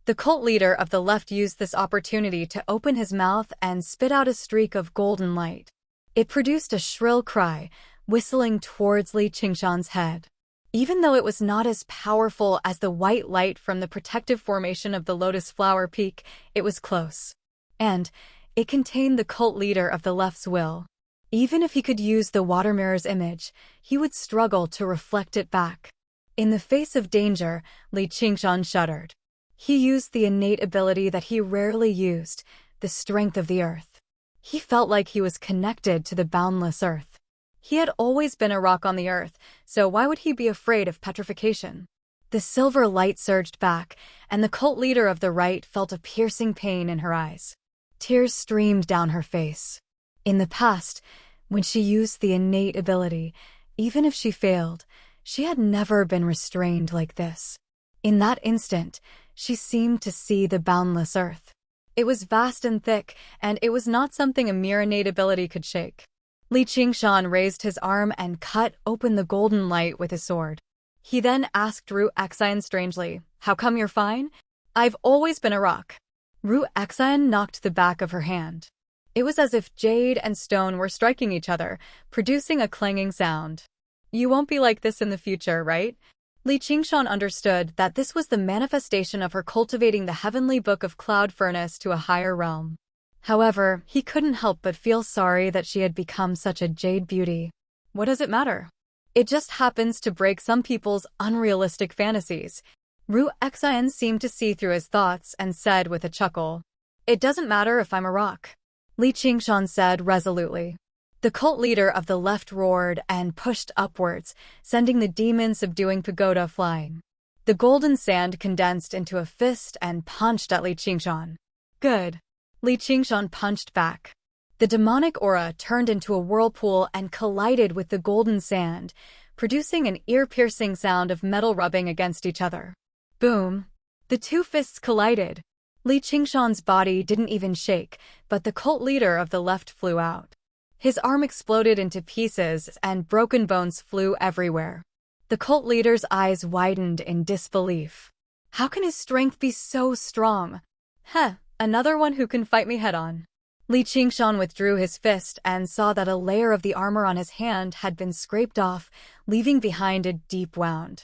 The cult leader of the left used this opportunity to open his mouth and spit out a streak of golden light. It produced a shrill cry, whistling towards Li Qingshan's head. Even though it was not as powerful as the white light from the protective formation of the lotus flower peak, it was close. And it contained the cult leader of the left's will. Even if he could use the water mirror's image, he would struggle to reflect it back. In the face of danger, Li Qingshan shuddered. He used the innate ability that he rarely used, the strength of the earth. He felt like he was connected to the boundless earth. He had always been a rock on the earth, so why would he be afraid of petrification? The silver light surged back, and the cult leader of the right felt a piercing pain in her eyes. Tears streamed down her face. In the past, when she used the innate ability, even if she failed, she had never been restrained like this. In that instant, she seemed to see the boundless earth. It was vast and thick, and it was not something a mere innate ability could shake. Li Qingshan raised his arm and cut open the golden light with his sword. He then asked Ru Xian strangely, "How come you're fine?" "I've always been a rock." Ru Xian knocked the back of her hand. It was as if jade and stone were striking each other, producing a clanging sound. "You won't be like this in the future, right?" Li Qingshan understood that this was the manifestation of her cultivating the heavenly book of cloud furnace to a higher realm. However, he couldn't help but feel sorry that she had become such a jade beauty. What does it matter? It just happens to break some people's unrealistic fantasies. Ru Xian seemed to see through his thoughts and said with a chuckle, "It doesn't matter if I'm a rock," Li Qingshan said resolutely. The cult leader of the left roared and pushed upwards, sending the demon subduing pagoda flying. The golden sand condensed into a fist and punched at Li Qingshan. "Good." Li Qingshan punched back. The demonic aura turned into a whirlpool and collided with the golden sand, producing an ear-piercing sound of metal rubbing against each other. Boom! The two fists collided. Li Qingshan's body didn't even shake, but the cult leader of the left flew out. His arm exploded into pieces and broken bones flew everywhere. The cult leader's eyes widened in disbelief. How can his strength be so strong? Heh, another one who can fight me head-on. Li Qingshan withdrew his fist and saw that a layer of the armor on his hand had been scraped off, leaving behind a deep wound.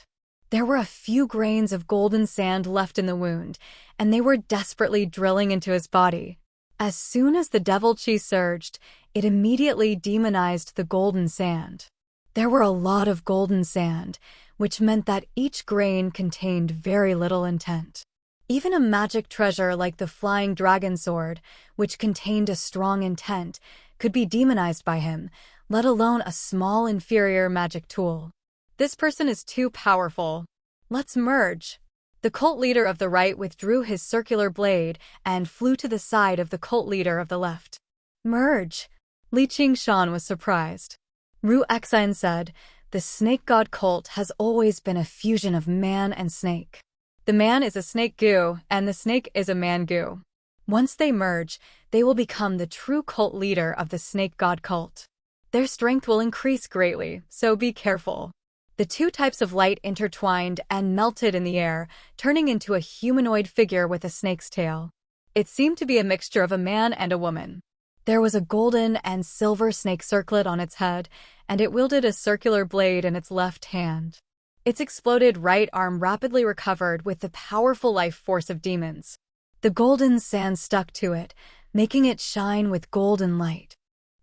There were a few grains of golden sand left in the wound, and they were desperately drilling into his body. As soon as the devil chi surged, it immediately demonized the golden sand. There were a lot of golden sand, which meant that each grain contained very little intent. Even a magic treasure like the flying dragon sword, which contained a strong intent, could be demonized by him, let alone a small inferior magic tool. This person is too powerful. Let's merge. The cult leader of the right withdrew his circular blade and flew to the side of the cult leader of the left. Merge. Li Qingshan was surprised. Ru Exine said, "The snake god cult has always been a fusion of man and snake. The man is a snake goo, and the snake is a man goo. Once they merge, they will become the true cult leader of the snake god cult. Their strength will increase greatly, so be careful." The two types of light intertwined and melted in the air, turning into a humanoid figure with a snake's tail. It seemed to be a mixture of a man and a woman. There was a golden and silver snake circlet on its head, and it wielded a circular blade in its left hand. Its exploded right arm rapidly recovered with the powerful life force of demons. The golden sand stuck to it, making it shine with golden light.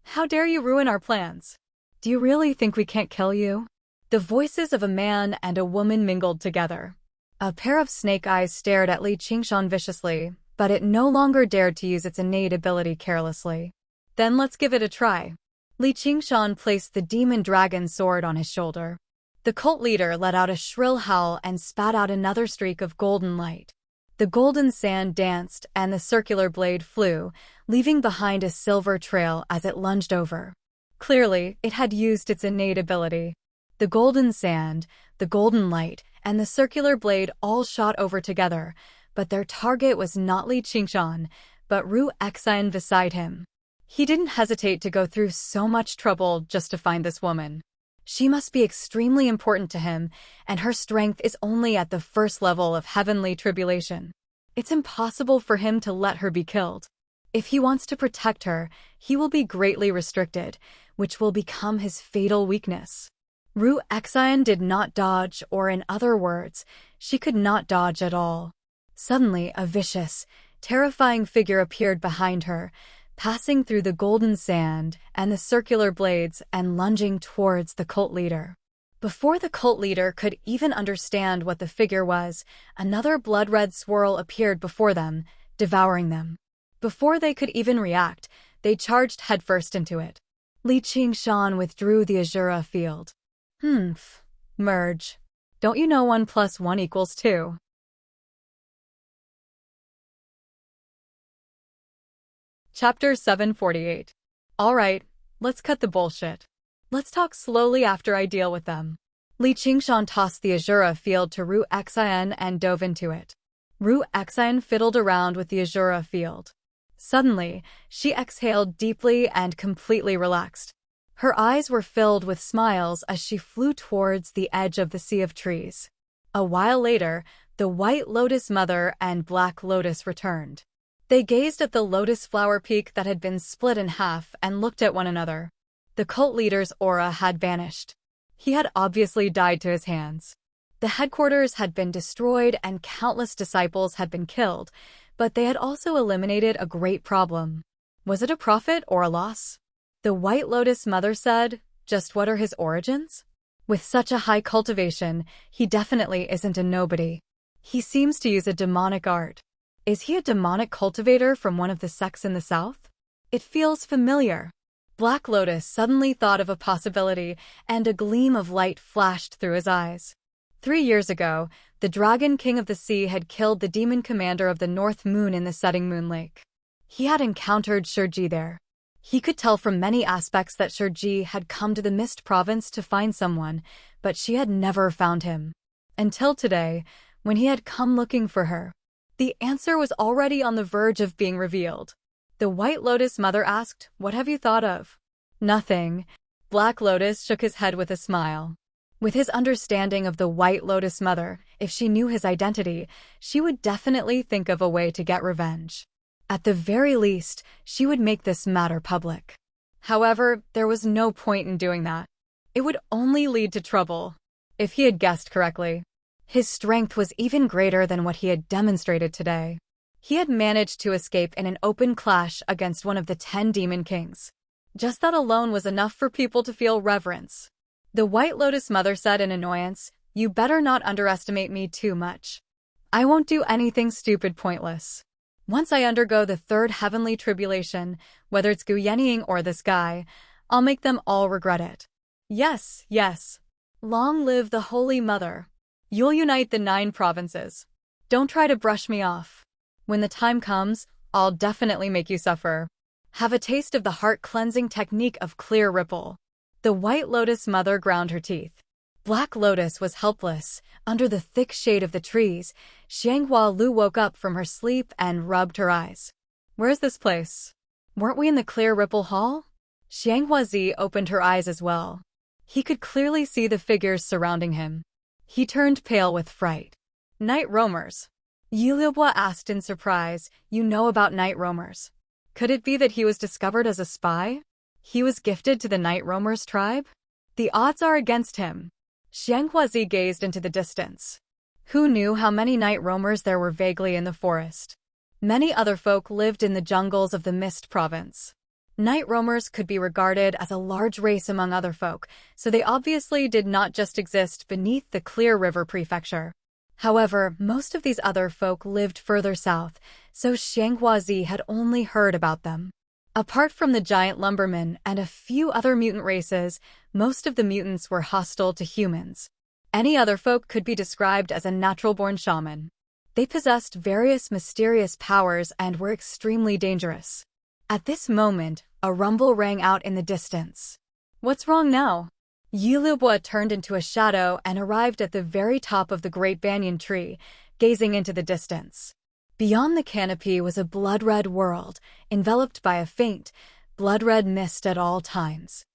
"How dare you ruin our plans? Do you really think we can't kill you?" The voices of a man and a woman mingled together. A pair of snake eyes stared at Li Qingshan viciously, but it no longer dared to use its innate ability carelessly. "Then let's give it a try." Li Qingshan placed the demon dragon sword on his shoulder. The cult leader let out a shrill howl and spat out another streak of golden light. The golden sand danced and the circular blade flew, leaving behind a silver trail as it lunged over. Clearly, it had used its innate ability. The golden sand, the golden light, and the circular blade all shot over together, but their target was not Li Qingshan, but Ru Exine beside him. He didn't hesitate to go through so much trouble just to find this woman. She must be extremely important to him, and her strength is only at the first level of heavenly tribulation. It's impossible for him to let her be killed. If he wants to protect her, he will be greatly restricted, which will become his fatal weakness. Ru Exine did not dodge, or in other words, she could not dodge at all. Suddenly, a vicious, terrifying figure appeared behind her, passing through the golden sand and the circular blades and lunging towards the cult leader. Before the cult leader could even understand what the figure was, another blood-red swirl appeared before them, devouring them. Before they could even react, they charged headfirst into it. Li Qingshan withdrew the Azura field. Merge. Don't you know 1 + 1 = 2? Chapter 748. Alright, let's cut the bullshit. Let's talk slowly after I deal with them. Li Qingshan tossed the Azura field to Ru Exine and dove into it. Ru Exine fiddled around with the Azura field. Suddenly, she exhaled deeply and completely relaxed. Her eyes were filled with smiles as she flew towards the edge of the sea of trees. A while later, the White Lotus Mother and Black Lotus returned. They gazed at the lotus flower peak that had been split in half and looked at one another. The cult leader's aura had vanished. He had obviously died to his hands. The headquarters had been destroyed and countless disciples had been killed, but they had also eliminated a great problem. Was it a profit or a loss? The White Lotus Mother said, "Just what are his origins? With such a high cultivation, he definitely isn't a nobody. He seems to use a demonic art. Is he a demonic cultivator from one of the sects in the south? It feels familiar." Black Lotus suddenly thought of a possibility, and a gleam of light flashed through his eyes. 3 years ago, the Dragon King of the Sea had killed the demon commander of the North Moon in the Setting Moon Lake. He had encountered Shurji there. He could tell from many aspects that Shurji had come to the Mist Province to find someone, but she had never found him. Until today, when he had come looking for her. The answer was already on the verge of being revealed. The White Lotus Mother asked, "What have you thought of?" "Nothing." Black Lotus shook his head with a smile. With his understanding of the White Lotus Mother, if she knew his identity, she would definitely think of a way to get revenge. At the very least, she would make this matter public. However, there was no point in doing that. It would only lead to trouble. If he had guessed correctly, his strength was even greater than what he had demonstrated today. He had managed to escape in an open clash against one of the 10 demon kings. Just that alone was enough for people to feel reverence. The White Lotus Mother said in annoyance, "You better not underestimate me too much. I won't do anything stupid pointless. Once I undergo the 3rd heavenly tribulation, whether it's Guyenying or this guy, I'll make them all regret it." "Yes, yes. Long live the Holy Mother. You'll unite the 9 provinces. Don't try to brush me off. When the time comes, I'll definitely make you suffer. Have a taste of the heart-cleansing technique of clear ripple." The White Lotus Mother ground her teeth. Black Lotus was helpless. Under the thick shade of the trees, Xianghua Lu woke up from her sleep and rubbed her eyes. "Where's this place? Weren't we in the Clear Ripple Hall?" Xianghua Zi opened her eyes as well. He could clearly see the figures surrounding him. He turned pale with fright. "Night roamers?" Yilubwa asked in surprise. "You know about night roamers? Could it be that he was discovered as a spy? He was gifted to the night roamers tribe? The odds are against him." Xianghuazi gazed into the distance. Who knew how many night roamers there were vaguely in the forest? Many other folk lived in the jungles of the Mist province. Night roamers could be regarded as a large race among other folk, so they obviously did not just exist beneath the Clear River Prefecture. However, most of these other folk lived further south, so Xianghuazi had only heard about them. Apart from the giant lumbermen and a few other mutant races, most of the mutants were hostile to humans. Any other folk could be described as a natural-born shaman. They possessed various mysterious powers and were extremely dangerous. At this moment, a rumble rang out in the distance. "What's wrong now?" Yilubwa turned into a shadow and arrived at the very top of the great banyan tree, gazing into the distance. Beyond the canopy was a blood-red world, enveloped by a faint, blood-red mist at all times.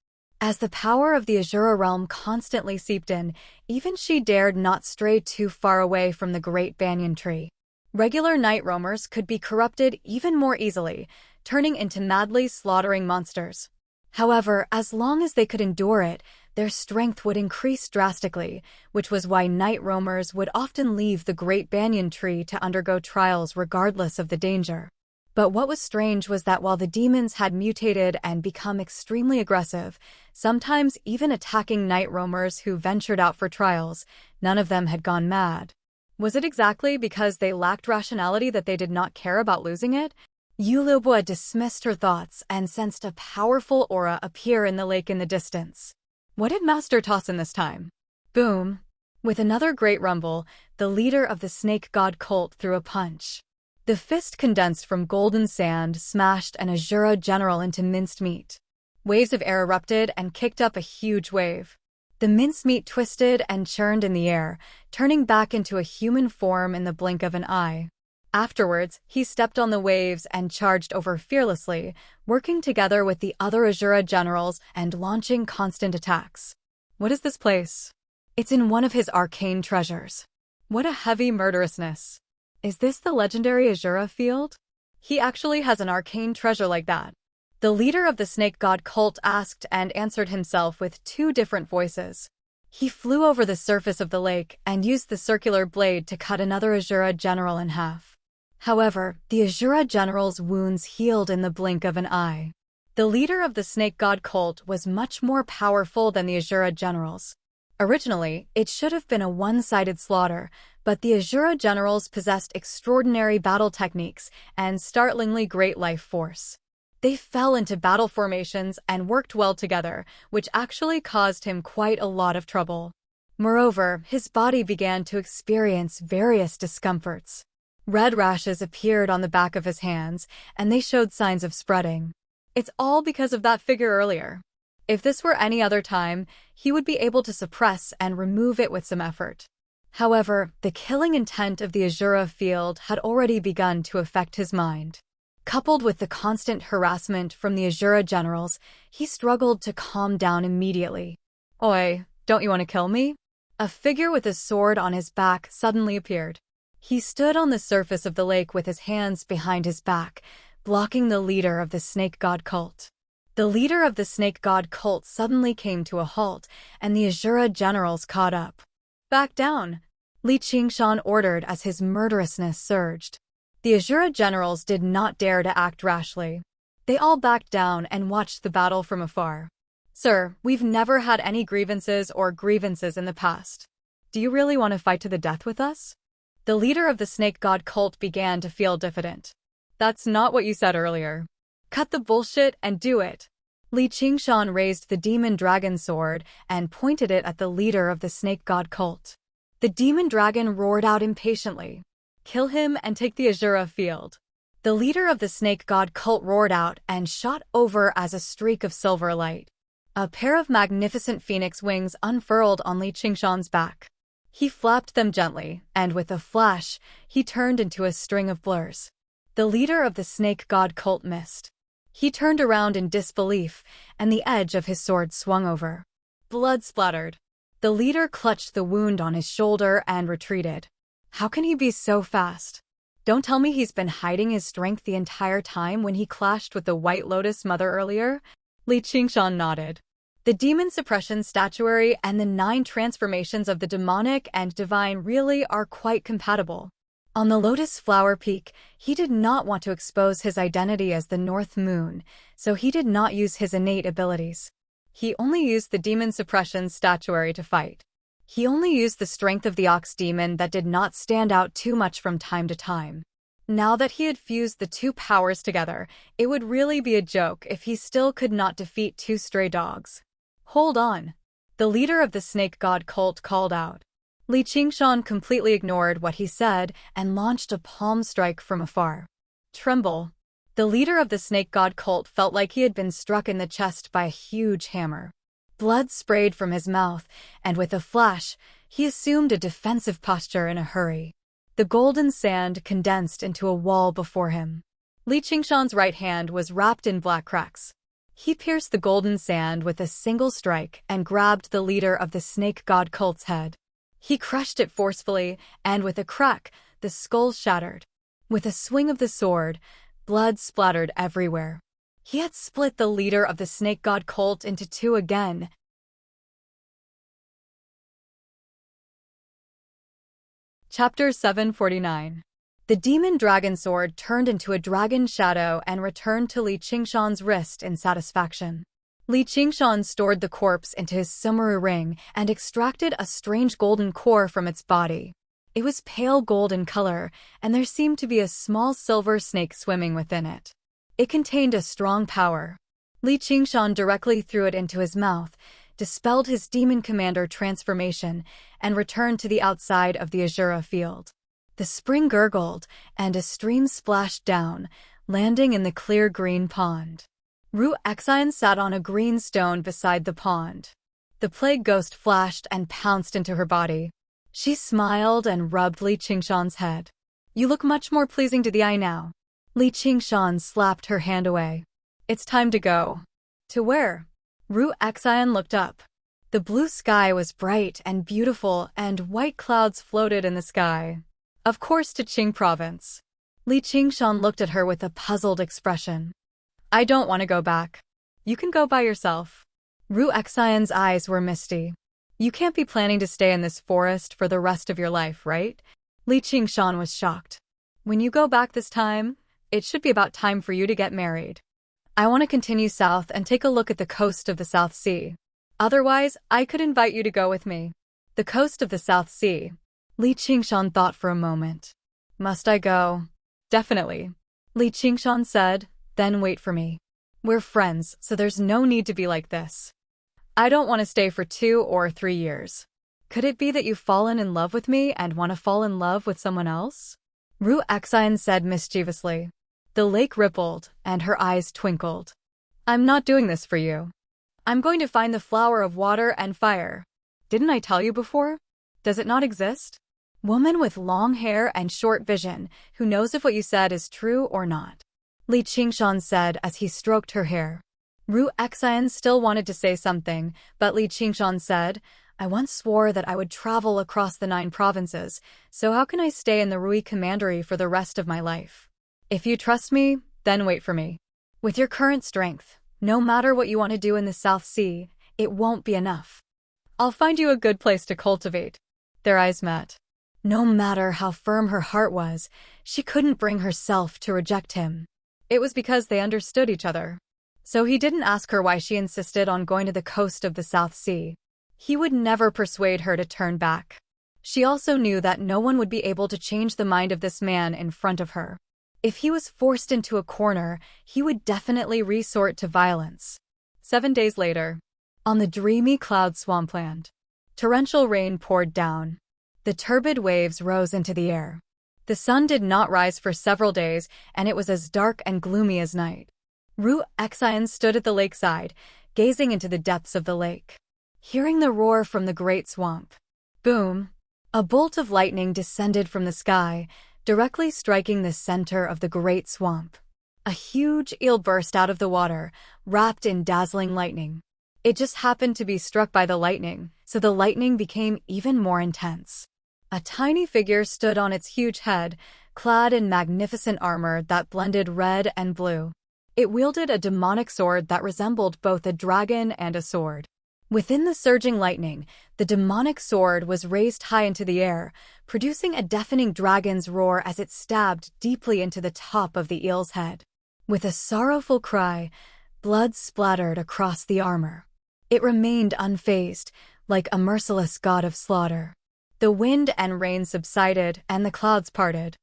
As the power of the Azura realm constantly seeped in, even she dared not stray too far away from the great banyan tree. Regular night roamers could be corrupted even more easily, turning into madly slaughtering monsters. However, as long as they could endure it, their strength would increase drastically, which was why night roamers would often leave the great banyan tree to undergo trials regardless of the danger. But what was strange was that while the demons had mutated and become extremely aggressive, sometimes even attacking night roamers who ventured out for trials, none of them had gone mad. Was it exactly because they lacked rationality that they did not care about losing it? Yulubwa dismissed her thoughts and sensed a powerful aura appear in the lake in the distance. What did Master toss in this time? Boom! With another great rumble, the leader of the snake god cult threw a punch. The fist condensed from golden sand smashed an Azura general into mincemeat. Waves of air erupted and kicked up a huge wave. The mincemeat twisted and churned in the air, turning back into a human form in the blink of an eye. Afterwards, he stepped on the waves and charged over fearlessly, working together with the other Azura generals and launching constant attacks. What is this place? It's in one of his arcane treasures. What a heavy murderousness. Is this the legendary Azura field? He actually has an arcane treasure like that. The leader of the snake god cult asked and answered himself with 2 different voices. He flew over the surface of the lake and used the circular blade to cut another Azura general in half. However, the Azura general's wounds healed in the blink of an eye. The leader of the snake god cult was much more powerful than the Azura generals. Originally, it should have been a one-sided slaughter, but the Azura generals possessed extraordinary battle techniques and startlingly great life force. They fell into battle formations and worked well together, which actually caused him quite a lot of trouble. Moreover, his body began to experience various discomforts. Red rashes appeared on the back of his hands, and they showed signs of spreading. It's all because of that figure earlier. If this were any other time, he would be able to suppress and remove it with some effort. However, the killing intent of the Azura field had already begun to affect his mind. Coupled with the constant harassment from the Azura generals, he struggled to calm down immediately. "Oi, don't you want to kill me?" A figure with a sword on his back suddenly appeared. He stood on the surface of the lake with his hands behind his back, blocking the leader of the snake god cult. The leader of the snake god cult suddenly came to a halt, and the Azura generals caught up. "Back down," Li Qingshan ordered as his murderousness surged. The Azura generals did not dare to act rashly. They all backed down and watched the battle from afar. "Sir, we've never had any grievances in the past. Do you really want to fight to the death with us?" The leader of the snake god cult began to feel diffident. "That's not what you said earlier. Cut the bullshit and do it." Li Qingshan raised the demon dragon sword and pointed it at the leader of the snake god cult. The demon dragon roared out impatiently. "Kill him and take the Azura field." The leader of the snake god cult roared out and shot over as a streak of silver light. A pair of magnificent phoenix wings unfurled on Li Qingshan's back. He flapped them gently, and with a flash, he turned into a string of blurs. The leader of the snake god cult missed. He turned around in disbelief, and the edge of his sword swung over. Blood splattered. The leader clutched the wound on his shoulder and retreated. How can he be so fast? Don't tell me he's been hiding his strength the entire time when he clashed with the White Lotus Mother earlier? Li Qingshan nodded. The demon suppression statuary and the 9 transformations of the demonic and divine really are quite compatible. On the Lotus Flower Peak, he did not want to expose his identity as the North Moon, so he did not use his innate abilities. He only used the demon suppression statuary to fight. He only used the strength of the ox demon that did not stand out too much from time to time. Now that he had fused the 2 powers together, it would really be a joke if he still could not defeat 2 stray dogs. "Hold on," the leader of the snake god cult called out. Li Qingshan completely ignored what he said and launched a palm strike from afar. "Tremble." The leader of the snake god cult felt like he had been struck in the chest by a huge hammer. Blood sprayed from his mouth, and with a flash, he assumed a defensive posture in a hurry. The golden sand condensed into a wall before him. Li Qingshan's right hand was wrapped in black cracks. He pierced the golden sand with a single strike and grabbed the leader of the snake god cult's head. He crushed it forcefully, and with a crack, the skull shattered. With a swing of the sword, blood splattered everywhere. He had split the leader of the snake god cult into 2 again. Chapter 749. The demon dragon sword turned into a dragon shadow and returned to Li Qingshan's wrist in satisfaction. Li Qingshan stored the corpse into his sumaru ring and extracted a strange golden core from its body. It was pale gold in color, and there seemed to be a small silver snake swimming within it. It contained a strong power. Li Qingshan directly threw it into his mouth, dispelled his demon commander transformation, and returned to the outside of the Azura field. The spring gurgled, and a stream splashed down, landing in the clear green pond. Ru Exine sat on a green stone beside the pond. The plague ghost flashed and pounced into her body. She smiled and rubbed Li Qingshan's head. "You look much more pleasing to the eye now." Li Qingshan slapped her hand away. "It's time to go." "To where?" Ru Exine looked up. The blue sky was bright and beautiful, and white clouds floated in the sky. "Of course, to Qing province." Li Qingshan looked at her with a puzzled expression. "I don't want to go back. You can go by yourself." Ru Exine's eyes were misty. "You can't be planning to stay in this forest for the rest of your life, right?" Li Qingshan was shocked. "When you go back this time, it should be about time for you to get married. I want to continue south and take a look at the coast of the South Sea. Otherwise, I could invite you to go with me." The coast of the South Sea. Li Qingshan thought for a moment. "Must I go?" "Definitely," Li Qingshan said, "then wait for me. We're friends, so there's no need to be like this. I don't want to stay for 2 or 3 years. Could it be that you've fallen in love with me and want to fall in love with someone else?" Ru Exine said mischievously. The lake rippled, and her eyes twinkled. "I'm not doing this for you. I'm going to find the flower of water and fire. Didn't I tell you before?" Does it not exist? Woman with long hair and short vision, who knows if what you said is true or not. Li Qingshan said as he stroked her hair. Ru Xian still wanted to say something, but Li Qingshan said, I once swore that I would travel across the 9 provinces, so how can I stay in the Rui Commandery for the rest of my life? If you trust me, then wait for me. With your current strength, no matter what you want to do in the South Sea, it won't be enough. I'll find you a good place to cultivate. Their eyes met. No matter how firm her heart was, she couldn't bring herself to reject him. It was because they understood each other. So he didn't ask her why she insisted on going to the coast of the South Sea. He would never persuade her to turn back. She also knew that no one would be able to change the mind of this man in front of her. If he was forced into a corner, he would definitely resort to violence. 7 days later, on the dreamy cloud swampland, torrential rain poured down. The turbid waves rose into the air. The sun did not rise for several days, and it was as dark and gloomy as night. Ru Xian stood at the lakeside, gazing into the depths of the lake, hearing the roar from the great swamp. Boom! A bolt of lightning descended from the sky, directly striking the center of the great swamp. A huge eel burst out of the water, wrapped in dazzling lightning. It just happened to be struck by the lightning, so the lightning became even more intense. A tiny figure stood on its huge head, clad in magnificent armor that blended red and blue. It wielded a demonic sword that resembled both a dragon and a sword. Within the surging lightning, the demonic sword was raised high into the air, producing a deafening dragon's roar as it stabbed deeply into the top of the eel's head. With a sorrowful cry, blood splattered across the armor. It remained unfazed, like a merciless god of slaughter. The wind and rain subsided, and the clouds parted.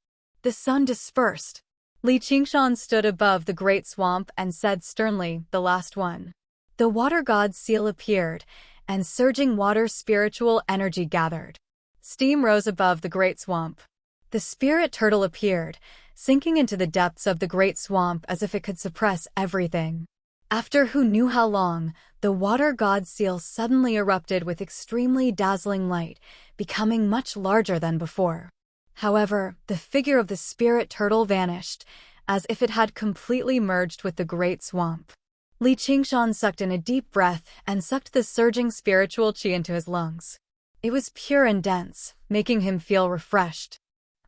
The sun dispersed. Li Qingshan stood above the great swamp and said sternly, the last one. The water god's seal appeared, and surging water spiritual energy gathered. Steam rose above the great swamp. The spirit turtle appeared, sinking into the depths of the great swamp as if it could suppress everything. After who knew how long, the water god's seal suddenly erupted with extremely dazzling light, becoming much larger than before. However, the figure of the spirit turtle vanished, as if it had completely merged with the great swamp. Li Qingshan sucked in a deep breath and sucked the surging spiritual qi into his lungs. It was pure and dense, making him feel refreshed.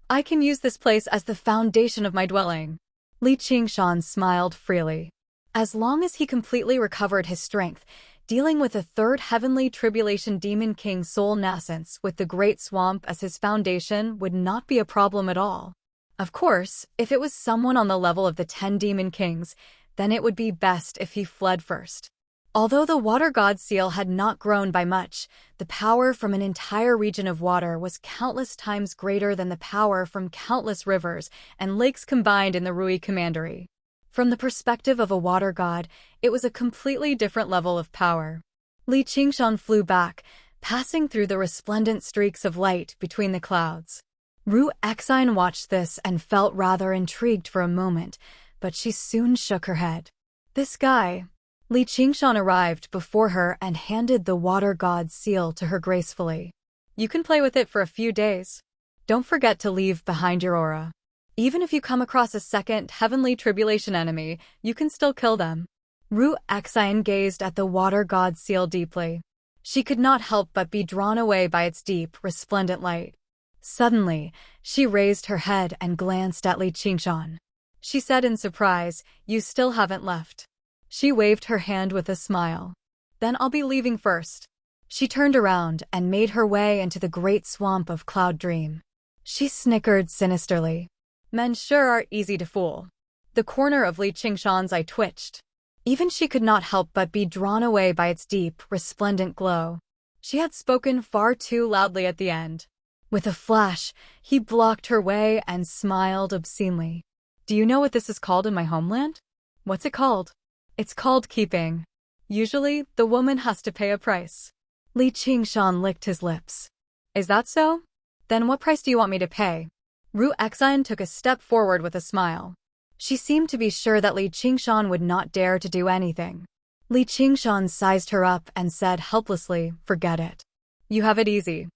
I can use this place as the foundation of my dwelling. Li Qingshan smiled freely. As long as he completely recovered his strength, dealing with a third heavenly tribulation demon king soul nascence with the great swamp as his foundation would not be a problem at all. Of course, if it was someone on the level of the 10 demon kings, then it would be best if he fled first. Although the water god seal had not grown by much, the power from an entire region of water was countless times greater than the power from countless rivers and lakes combined in the Rui Commandery. From the perspective of a water god, it was a completely different level of power. Li Qingshan flew back, passing through the resplendent streaks of light between the clouds. Ru Xian watched this and felt rather intrigued for a moment, but she soon shook her head. This guy. Li Qingshan arrived before her and handed the water god's seal to her gracefully. You can play with it for a few days. Don't forget to leave behind your aura. Even if you come across a second heavenly tribulation enemy, you can still kill them. Ru Xian gazed at the water god's seal deeply. She could not help but be drawn away by its deep, resplendent light. Suddenly, she raised her head and glanced at Li Qingshan. She said in surprise, "You still haven't left." She waved her hand with a smile. "Then I'll be leaving first." She turned around and made her way into the great swamp of Cloud Dream. She snickered sinisterly. Men sure are easy to fool. The corner of Li Qingshan's eye twitched. Even she could not help but be drawn away by its deep, resplendent glow. She had spoken far too loudly at the end. With a flash, he blocked her way and smiled obscenely. "Do you know what this is called in my homeland?" "What's it called?" "It's called keeping. Usually, the woman has to pay a price." Li Qingshan licked his lips. "Is that so? Then what price do you want me to pay?" Ru Xian took a step forward with a smile. She seemed to be sure that Li Qingshan would not dare to do anything. Li Qingshan sized her up and said helplessly, "Forget it. You have it easy.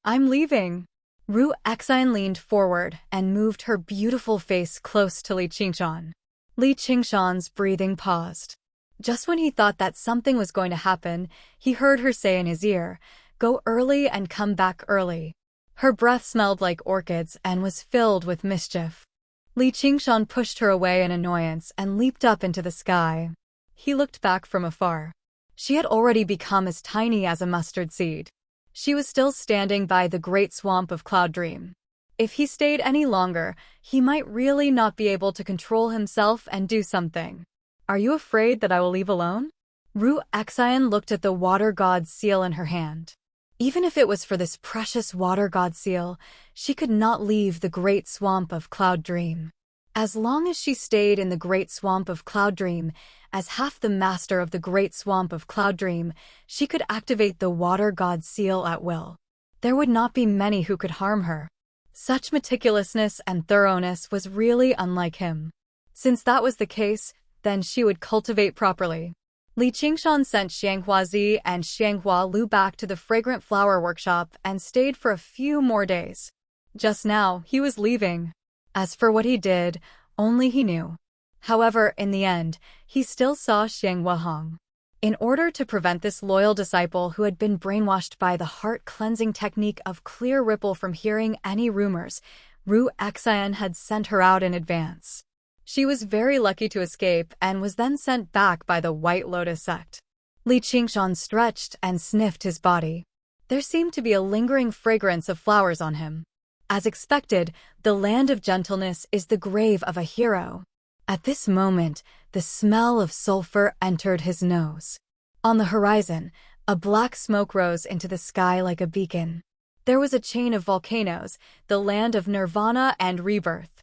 I'm leaving. Ru Exine leaned forward and moved her beautiful face close to Li Qingshan. Li Qingshan's breathing paused. Just when he thought that something was going to happen, he heard her say in his ear, "Go early and come back early." Her breath smelled like orchids and was filled with mischief. Li Qingshan pushed her away in annoyance and leaped up into the sky. He looked back from afar. She had already become as tiny as a mustard seed. She was still standing by the great swamp of Cloud Dream. If he stayed any longer, he might really not be able to control himself and do something. Are you afraid that I will leave alone? Ru Exine looked at the water god's seal in her hand. Even if it was for this precious water god seal, she could not leave the great swamp of Cloud Dream. As long as she stayed in the great swamp of Cloud Dream, as half the master of the great swamp of Cloud Dream, she could activate the water god seal at will. There would not be many who could harm her. Such meticulousness and thoroughness was really unlike him. Since that was the case, then she would cultivate properly. Li Qingshan sent Xianghuazi and Xianghua Lu back to the fragrant flower workshop and stayed for a few more days. Just now, he was leaving. As for what he did, only he knew. However, in the end, he still saw Xianghua Hong. In order to prevent this loyal disciple who had been brainwashed by the heart-cleansing technique of clear ripple from hearing any rumors, Ru Exine had sent her out in advance. She was very lucky to escape and was then sent back by the White Lotus sect. Li Qingshan stretched and sniffed his body. There seemed to be a lingering fragrance of flowers on him. As expected, the land of gentleness is the grave of a hero. At this moment, the smell of sulfur entered his nose. On the horizon, a black smoke rose into the sky like a beacon. There was a chain of volcanoes, the land of nirvana and rebirth.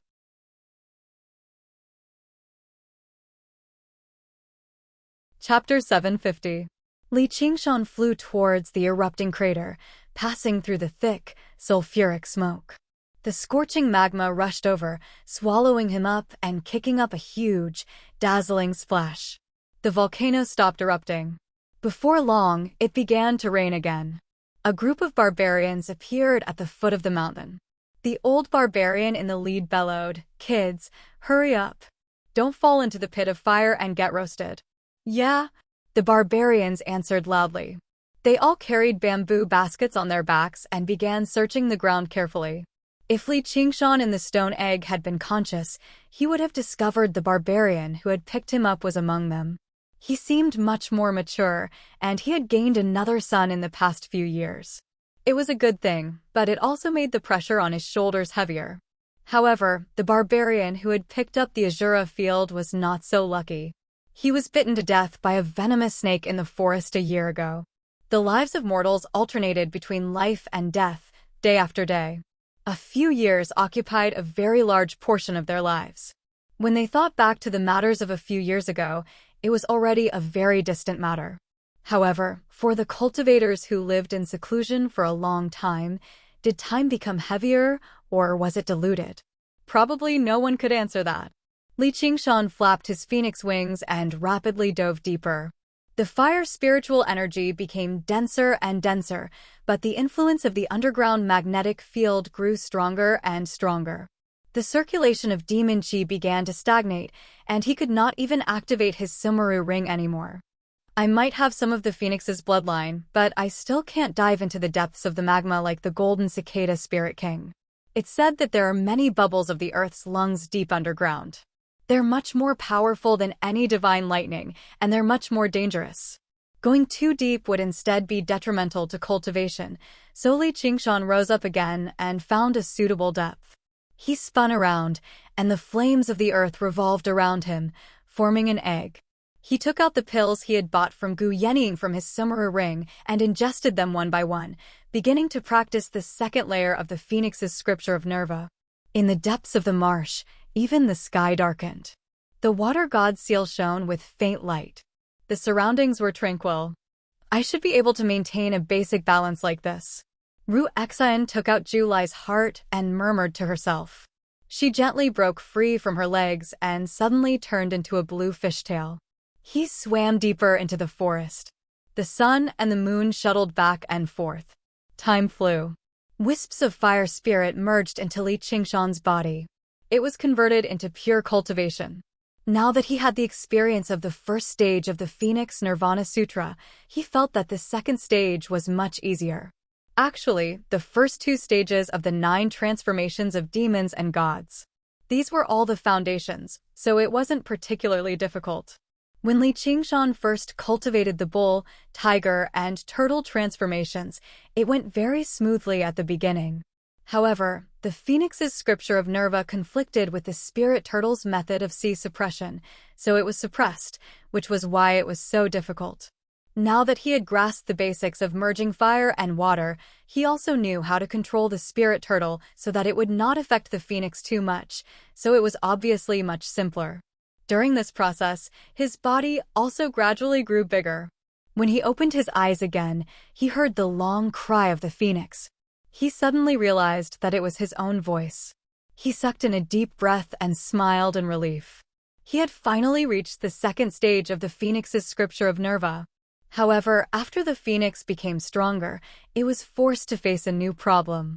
Chapter 750. Li Qingshan flew towards the erupting crater, passing through the thick, sulfuric smoke. The scorching magma rushed over, swallowing him up and kicking up a huge, dazzling splash. The volcano stopped erupting. Before long, it began to rain again. A group of barbarians appeared at the foot of the mountain. The old barbarian in the lead bellowed, "Kids, hurry up. Don't fall into the pit of fire and get roasted." "Yeah," the barbarians answered loudly. They all carried bamboo baskets on their backs and began searching the ground carefully. If Li Qingshan in the stone egg had been conscious, he would have discovered the barbarian who had picked him up was among them. He seemed much more mature, and he had gained another son in the past few years. It was a good thing, but it also made the pressure on his shoulders heavier. However, the barbarian who had picked up the Azura field was not so lucky. He was bitten to death by a venomous snake in the forest a year ago. The lives of mortals alternated between life and death, day after day. A few years occupied a very large portion of their lives. When they thought back to the matters of a few years ago, it was already a very distant matter. However, for the cultivators who lived in seclusion for a long time, did time become heavier, or was it diluted? Probably no one could answer that. Li Qingshan flapped his phoenix wings and rapidly dove deeper. The fire spiritual energy became denser and denser, but the influence of the underground magnetic field grew stronger and stronger. The circulation of demon chi began to stagnate, and he could not even activate his Sumeru ring anymore. I might have some of the phoenix's bloodline, but I still can't dive into the depths of the magma like the golden cicada spirit king. It's said that there are many bubbles of the earth's lungs deep underground. They're much more powerful than any divine lightning, and they're much more dangerous. Going too deep would instead be detrimental to cultivation, so Li Qingshan rose up again and found a suitable depth. He spun around, and the flames of the earth revolved around him, forming an egg. He took out the pills he had bought from Gu Yenying from his Sumeru ring and ingested them one by one, beginning to practice the second layer of the phoenix's scripture of Nerva. In the depths of the marsh, even the sky darkened. The water god's seal shone with faint light. The surroundings were tranquil. I should be able to maintain a basic balance like this. Ru Exine took out Julai's heart and murmured to herself. She gently broke free from her legs and suddenly turned into a blue fishtail. He swam deeper into the forest. The sun and the moon shuttled back and forth. Time flew. Wisps of fire spirit merged into Li Qingshan's body. It was converted into pure cultivation. Now that he had the experience of the first stage of the Phoenix Nirvana Sutra, he felt that the second stage was much easier. Actually, the first two stages of the 9 transformations of demons and gods. These were all the foundations, so it wasn't particularly difficult. When Li Qingshan first cultivated the bull, tiger, and turtle transformations, it went very smoothly at the beginning. However, the Phoenix's scripture of Nerva conflicted with the spirit turtle's method of sea suppression, so it was suppressed, which was why it was so difficult. Now that he had grasped the basics of merging fire and water, he also knew how to control the spirit turtle so that it would not affect the Phoenix too much, so it was obviously much simpler. During this process, his body also gradually grew bigger. When he opened his eyes again, he heard the long cry of the Phoenix. He suddenly realized that it was his own voice. He sucked in a deep breath and smiled in relief. He had finally reached the second stage of the Phoenix's scripture of Nerva. However, after the Phoenix became stronger, it was forced to face a new problem.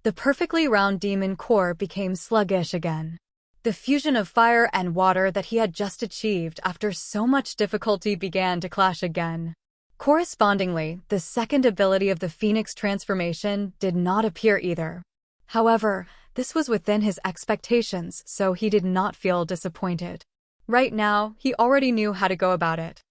The perfectly round demon core became sluggish again. The fusion of fire and water that he had just achieved after so much difficulty began to clash again. Correspondingly, the second ability of the Phoenix transformation did not appear either. However, this was within his expectations, so he did not feel disappointed. Right now, he already knew how to go about it.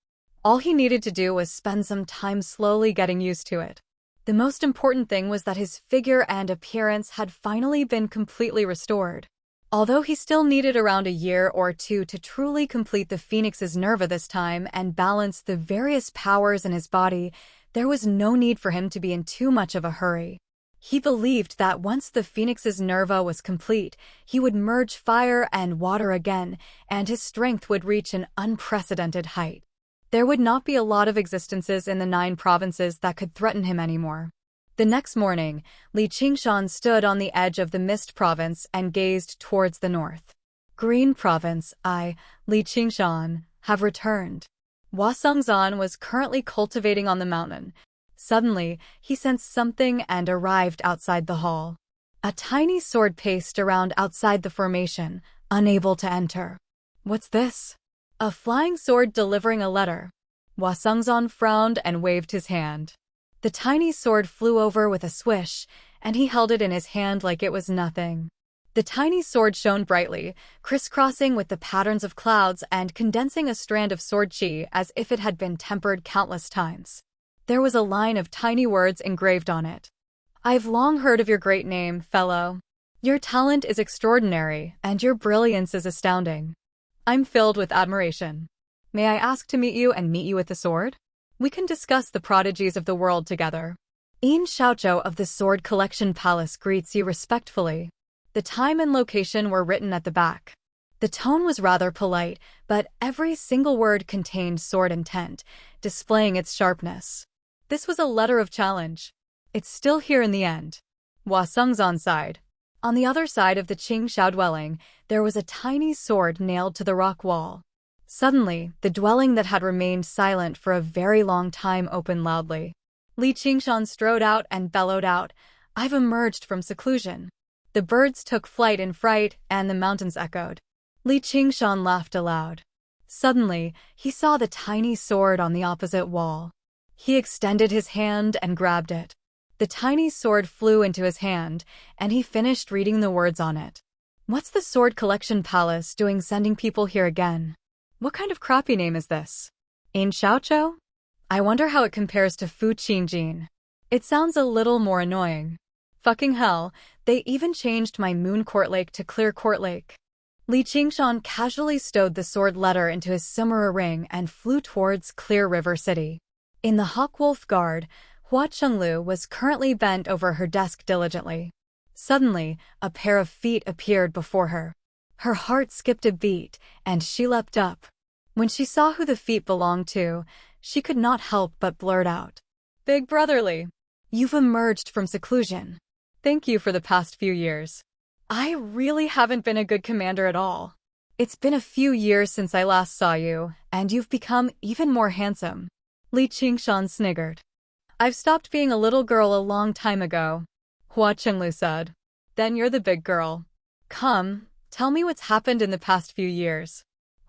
All he needed to do was spend some time slowly getting used to it. The most important thing was that his figure and appearance had finally been completely restored. Although he still needed around a year or two to truly complete the Phoenix's Nerva this time and balance the various powers in his body, there was no need for him to be in too much of a hurry. He believed that once the Phoenix's Nerva was complete, he would merge fire and water again, and his strength would reach an unprecedented height. There would not be a lot of existences in the 9 provinces that could threaten him anymore. The next morning, Li Qingshan stood on the edge of the Mist Province and gazed towards the north. Green Province, Li Qingshan, have returned. Wasungzan was currently cultivating on the mountain. Suddenly, he sensed something and arrived outside the hall. A tiny sword paced around outside the formation, unable to enter. What's this? A flying sword delivering a letter. Wasungzan frowned and waved his hand. The tiny sword flew over with a swish, and he held it in his hand like it was nothing. The tiny sword shone brightly, crisscrossing with the patterns of clouds and condensing a strand of sword chi as if it had been tempered countless times. There was a line of tiny words engraved on it. I've long heard of your great name, fellow. Your talent is extraordinary, and your brilliance is astounding. I'm filled with admiration. May I ask to meet you and meet you with the sword? We can discuss the prodigies of the world together. Yin Xiaozhou of the Sword Collection Palace greets you respectfully. The time and location were written at the back. The tone was rather polite, but every single word contained sword intent, displaying its sharpness. This was a letter of challenge. It's still here in the end. Wasungzan sighed. On the other side of the Qingxiao dwelling, there was a tiny sword nailed to the rock wall. Suddenly, the dwelling that had remained silent for a very long time opened loudly. Li Qingshan strode out and bellowed out, I've emerged from seclusion. The birds took flight in fright, and the mountains echoed. Li Qingshan laughed aloud. Suddenly, he saw the tiny sword on the opposite wall. He extended his hand and grabbed it. The tiny sword flew into his hand, and he finished reading the words on it. What's the Sword Collection Palace doing sending people here again? What kind of crappy name is this? Yin Xiaozhou? I wonder how it compares to Fu Qingjin. It sounds a little more annoying. Fucking hell, they even changed my Moon Court Lake to Clear Court Lake. Li Qingshan casually stowed the sword letter into his Sumera ring and flew towards Clear River City. In the Hawkwolf Guard, Hua Chenglu was currently bent over her desk diligently. Suddenly, a pair of feet appeared before her. Her heart skipped a beat, and she leapt up. When she saw who the feet belonged to, she could not help but blurt out, Big Brotherly, you've emerged from seclusion. Thank you for the past few years. I really haven't been a good commander at all. It's been a few years since I last saw you, and you've become even more handsome. Li Qingshan sniggered. I've stopped being a little girl a long time ago. Hua Chenglu said. Then you're the big girl. Come, tell me what's happened in the past few years.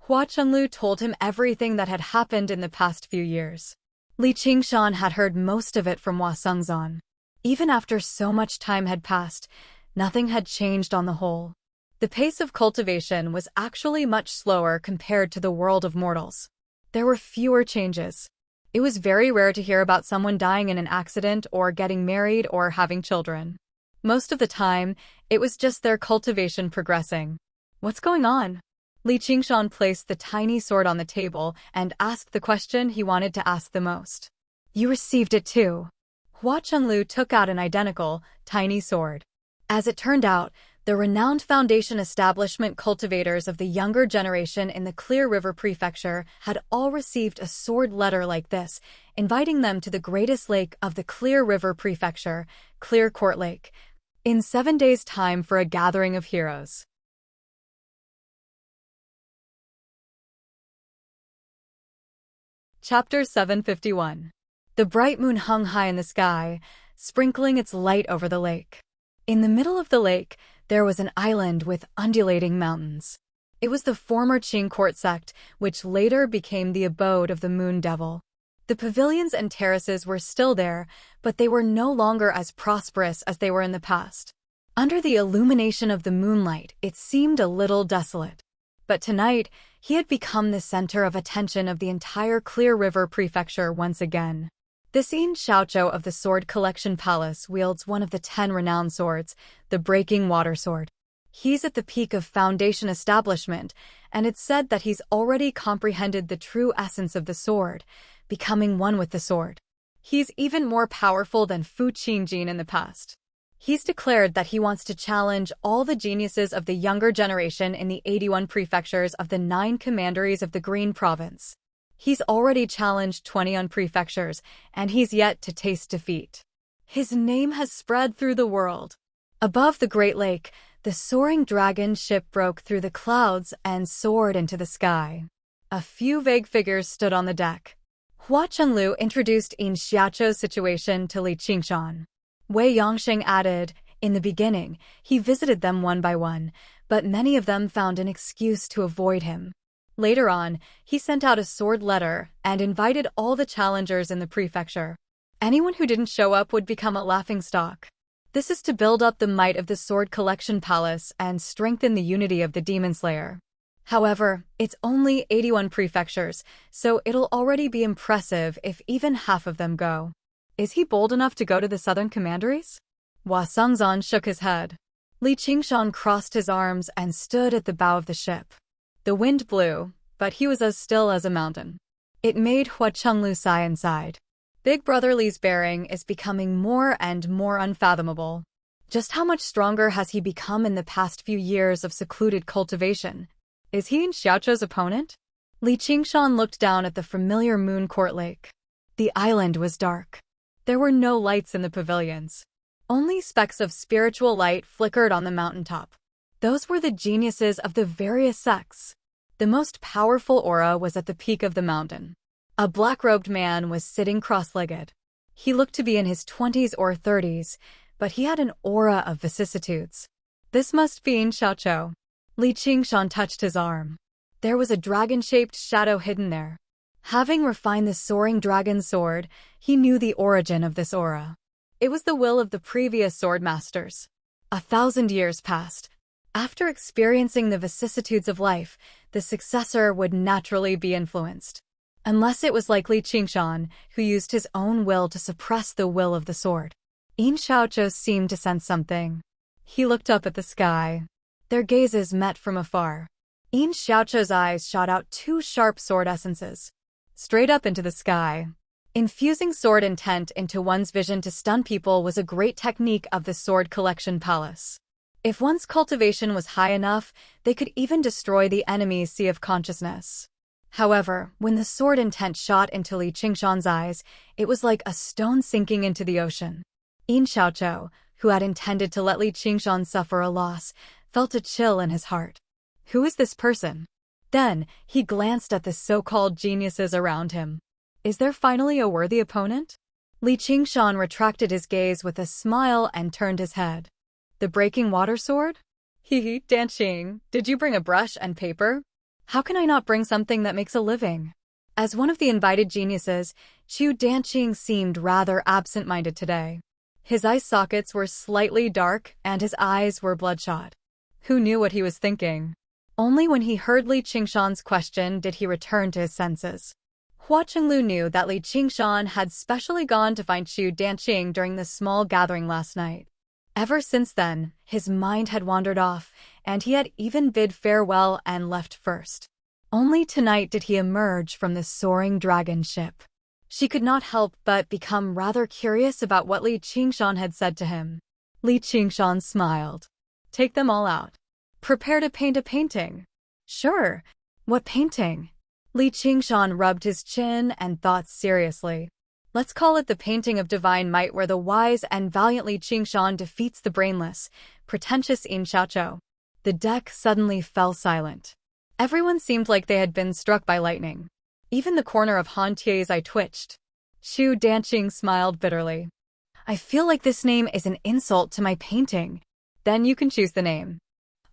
Hua Chenglu told him everything that had happened in the past few years. Li Qingshan had heard most of it from Hua Sengzan. Even after so much time had passed, nothing had changed on the whole. The pace of cultivation was actually much slower compared to the world of mortals. There were fewer changes. It was very rare to hear about someone dying in an accident or getting married or having children. Most of the time, it was just their cultivation progressing. What's going on? Li Qingshan placed the tiny sword on the table and asked the question he wanted to ask the most. You received it too. Hua Chenglu took out an identical, tiny sword. As it turned out, the renowned foundation establishment cultivators of the younger generation in the Clear River Prefecture had all received a sword letter like this, inviting them to the greatest lake of the Clear River Prefecture, Clear Court Lake, in 7 days' time for a gathering of heroes. Chapter 751. The bright moon hung high in the sky, sprinkling its light over the lake. In the middle of the lake, there was an island with undulating mountains. It was the former Qing court sect, which later became the abode of the Moon Devil. The pavilions and terraces were still there, but they were no longer as prosperous as they were in the past. Under the illumination of the moonlight, it seemed a little desolate. But tonight, he had become the center of attention of the entire Clear River Prefecture once again. The Xin Xiaoqiu of the Sword Collection Palace wields one of the 10 renowned swords, the Breaking Water Sword. He's at the peak of foundation establishment, and it's said that he's already comprehended the true essence of the sword, becoming one with the sword. He's even more powerful than Fu Qingjin in the past. He's declared that he wants to challenge all the geniuses of the younger generation in the 81 prefectures of the 9 commanderies of the Green Province. He's already challenged 21 prefectures, and he's yet to taste defeat. His name has spread through the world. Above the Great Lake, the soaring dragon ship broke through the clouds and soared into the sky. A few vague figures stood on the deck. Hua Chenglu introduced Yin Xiaoqiu's situation to Li Qingshan. Wei Yongxing added, in the beginning, he visited them one by one, but many of them found an excuse to avoid him. Later on, he sent out a sword letter and invited all the challengers in the prefecture. Anyone who didn't show up would become a laughingstock. This is to build up the might of the Sword Collection Palace and strengthen the unity of the Demon Slayer. However, it's only 81 prefectures, so it'll already be impressive if even half of them go. Is he bold enough to go to the southern commanderies? Hua Sengzan shook his head. Li Qingshan crossed his arms and stood at the bow of the ship. The wind blew, but he was as still as a mountain. It made Hua Chenglu sigh inside. Big Brother Li's bearing is becoming more and more unfathomable. Just how much stronger has he become in the past few years of secluded cultivation? Is he Yin Xiaoqiu's opponent? Li Qingshan looked down at the familiar Moon Court Lake. The island was dark. There were no lights in the pavilions. Only specks of spiritual light flickered on the mountaintop. Those were the geniuses of the various sects. The most powerful aura was at the peak of the mountain. A black-robed man was sitting cross-legged. He looked to be in his 20s or 30s, but he had an aura of vicissitudes. This must be Yin Xiaoqiu. Li Qingshan touched his arm. There was a dragon-shaped shadow hidden there. Having refined the soaring dragon sword, he knew the origin of this aura. It was the will of the previous sword masters. 1,000 years passed. After experiencing the vicissitudes of life, the successor would naturally be influenced. Unless it was like Li Qingshan, who used his own will to suppress the will of the sword. Yin Xiaoqiu seemed to sense something. He looked up at the sky. Their gazes met from afar. Yin Xiaoqiu's eyes shot out 2 sharp sword essences. Straight up into the sky. Infusing sword intent into one's vision to stun people was a great technique of the Sword Collection Palace. If one's cultivation was high enough, they could even destroy the enemy's sea of consciousness. However, when the sword intent shot into Li Qingshan's eyes, it was like a stone sinking into the ocean. Yin Xiaoqiu, who had intended to let Li Qingshan suffer a loss, felt a chill in his heart. Who is this person? Then, he glanced at the so-called geniuses around him. Is there finally a worthy opponent? Li Qingshan retracted his gaze with a smile and turned his head. The breaking water sword? Hee, Danqing, did you bring a brush and paper? How can I not bring something that makes a living? As one of the invited geniuses, Chu Danqing seemed rather absent-minded today. His eye sockets were slightly dark and his eyes were bloodshot. Who knew what he was thinking? Only when he heard Li Qingshan's question did he return to his senses. Hua Chenglu knew that Li Qingshan had specially gone to find Chu Danqing during the small gathering last night. Ever since then, his mind had wandered off, and he had even bid farewell and left first. Only tonight did he emerge from the soaring dragon ship. She could not help but become rather curious about what Li Qingshan had said to him. Li Qingshan smiled. Take them all out. Prepare to paint a painting. Sure. What painting? Li Qingshan rubbed his chin and thought seriously. Let's call it the painting of divine might where the wise and valiant Li Qingshan defeats the brainless, pretentious Yin Xiaoqiu. The deck suddenly fell silent. Everyone seemed like they had been struck by lightning. Even the corner of Han Tie's eye twitched. Chu Danqing smiled bitterly. I feel like this name is an insult to my painting. Then you can choose the name.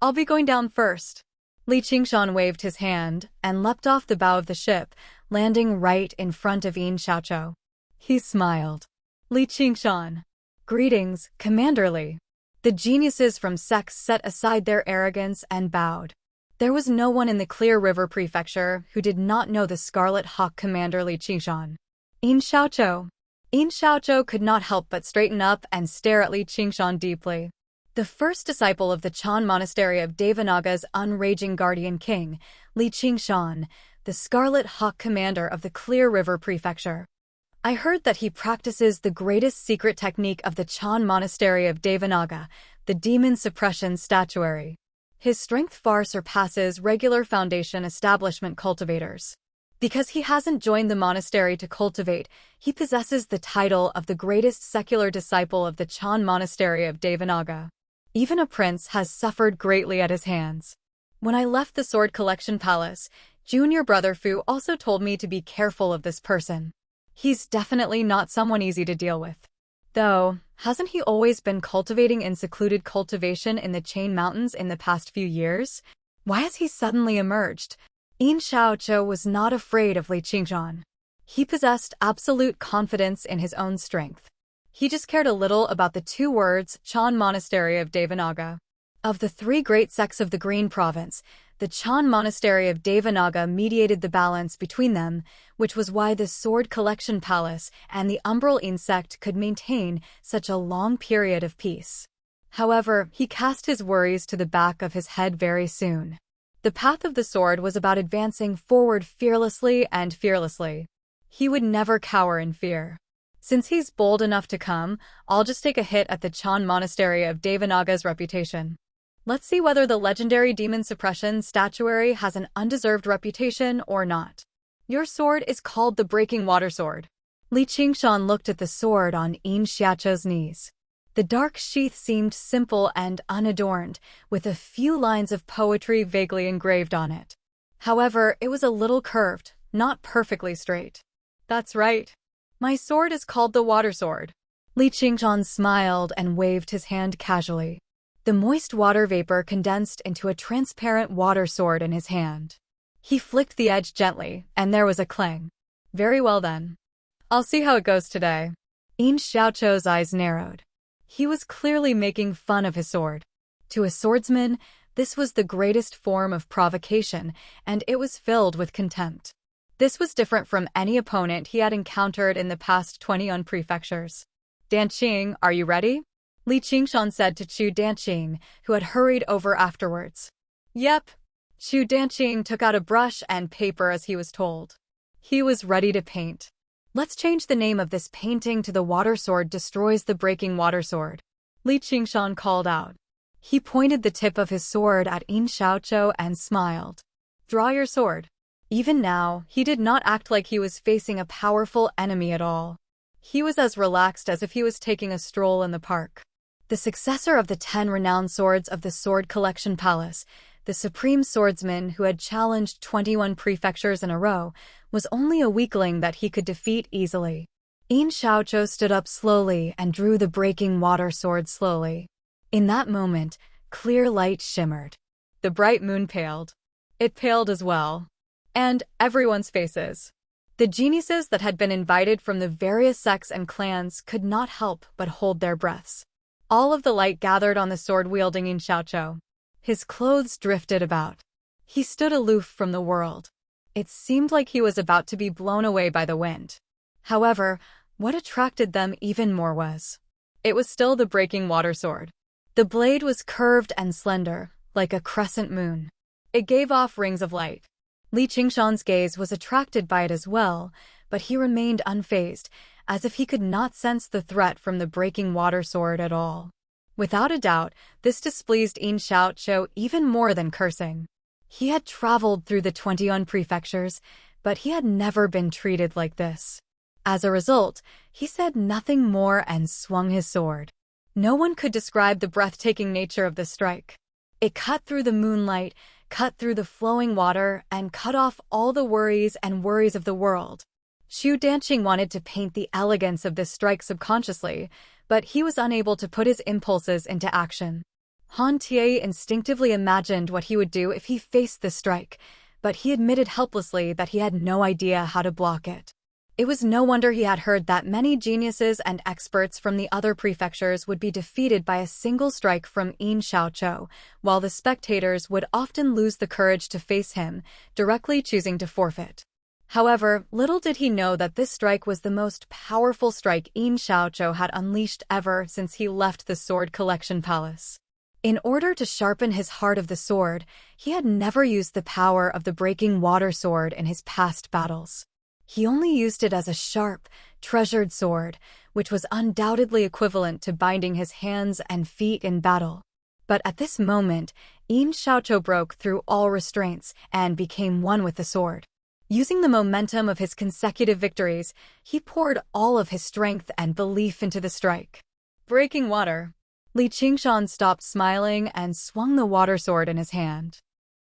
I'll be going down first. Li Qingshan waved his hand and leapt off the bow of the ship, landing right in front of Yin Xiaoqiu. He smiled. Li Qingshan. Greetings, Commander Li. The geniuses from sects set aside their arrogance and bowed. There was no one in the Clear River Prefecture who did not know the Scarlet Hawk Commander Li Qingshan. Yin Xiaoqiu. Yin Xiaoqiu could not help but straighten up and stare at Li Qingshan deeply. The first disciple of the Chan Monastery of Devanaga's unraging guardian king, Li Qingshan, the Scarlet Hawk Commander of the Clear River Prefecture. I heard that he practices the greatest secret technique of the Chan Monastery of Devanaga, the demon suppression statuary. His strength far surpasses regular Foundation establishment cultivators. Because he hasn't joined the monastery to cultivate, he possesses the title of the greatest secular disciple of the Chan Monastery of Devanaga. Even a prince has suffered greatly at his hands. When I left the Sword Collection Palace, Junior Brother Fu also told me to be careful of this person. He's definitely not someone easy to deal with. Though, hasn't he always been cultivating in secluded cultivation in the Chain Mountains in the past few years? Why has he suddenly emerged? Yin Xiaoqiu was not afraid of Li Qingshan. He possessed absolute confidence in his own strength. He just cared a little about the two words, Chan Monastery of Devanaga. Of the three great sects of the Green Province, the Chan Monastery of Devanaga mediated the balance between them, which was why the Sword Collection Palace and the Umbral Yin sect could maintain such a long period of peace. However, he cast his worries to the back of his head very soon. The path of the sword was about advancing forward fearlessly and fearlessly. He would never cower in fear. Since he's bold enough to come, I'll just take a hit at the Chan Monastery of Devanaga's reputation. Let's see whether the legendary demon suppression statuary has an undeserved reputation or not. Your sword is called the Breaking Water Sword. Li Qingshan looked at the sword on Yin Xiaoqiu's knees. The dark sheath seemed simple and unadorned, with a few lines of poetry vaguely engraved on it. However, it was a little curved, not perfectly straight. That's right. My sword is called the Water Sword. Li Qingshan smiled and waved his hand casually. The moist water vapor condensed into a transparent water sword in his hand. He flicked the edge gently, and there was a clang. Very well then. I'll see how it goes today. Yin Xiaoqiu's eyes narrowed. He was clearly making fun of his sword. To a swordsman, this was the greatest form of provocation, and it was filled with contempt. This was different from any opponent he had encountered in the past 20 prefectures. Danqing, are you ready? Li Qingshan said to Chu Danqing, who had hurried over afterwards. Yep. Chu Danqing took out a brush and paper as he was told. He was ready to paint. Let's change the name of this painting to The Water Sword Destroys the Breaking Water Sword. Li Qingshan called out. He pointed the tip of his sword at Yin Xiaoqiu and smiled. Draw your sword. Even now, he did not act like he was facing a powerful enemy at all. He was as relaxed as if he was taking a stroll in the park. The successor of the 10 renowned swords of the Sword Collection Palace, the supreme swordsman who had challenged 21 prefectures in a row, was only a weakling that he could defeat easily. Yin Xiaoqiu stood up slowly and drew the breaking water sword slowly. In that moment, clear light shimmered. The bright moon paled. It paled as well. And everyone's faces. The geniuses that had been invited from the various sects and clans could not help but hold their breaths. All of the light gathered on the sword-wielding Yin Xiaoqiu. His clothes drifted about. He stood aloof from the world. It seemed like he was about to be blown away by the wind. However, what attracted them even more was, it was still the breaking water sword. The blade was curved and slender, like a crescent moon. It gave off rings of light. Li Qingshan's gaze was attracted by it as well, but he remained unfazed, as if he could not sense the threat from the breaking water sword at all. Without a doubt, this displeased Yin Xiaoqiu even more than cursing. He had traveled through the 21 prefectures, but he had never been treated like this. As a result, he said nothing more and swung his sword. No one could describe the breathtaking nature of the strike. It cut through the moonlight, cut through the flowing water, and cut off all the worries of the world. Xu Danqing wanted to paint the elegance of this strike subconsciously, but he was unable to put his impulses into action. Han Tie instinctively imagined what he would do if he faced the strike, but he admitted helplessly that he had no idea how to block it. It was no wonder he had heard that many geniuses and experts from the other prefectures would be defeated by a single strike from Yin Xiaoqiu, while the spectators would often lose the courage to face him, directly choosing to forfeit. However, little did he know that this strike was the most powerful strike Yin Xiaoqiu had unleashed ever since he left the Sword Collection Palace. In order to sharpen his heart of the sword, he had never used the power of the breaking water sword in his past battles. He only used it as a sharp, treasured sword, which was undoubtedly equivalent to binding his hands and feet in battle. But at this moment, Yin Xiaoqiu broke through all restraints and became one with the sword. Using the momentum of his consecutive victories, he poured all of his strength and belief into the strike. Breaking water. Li Qingshan stopped smiling and swung the water sword in his hand.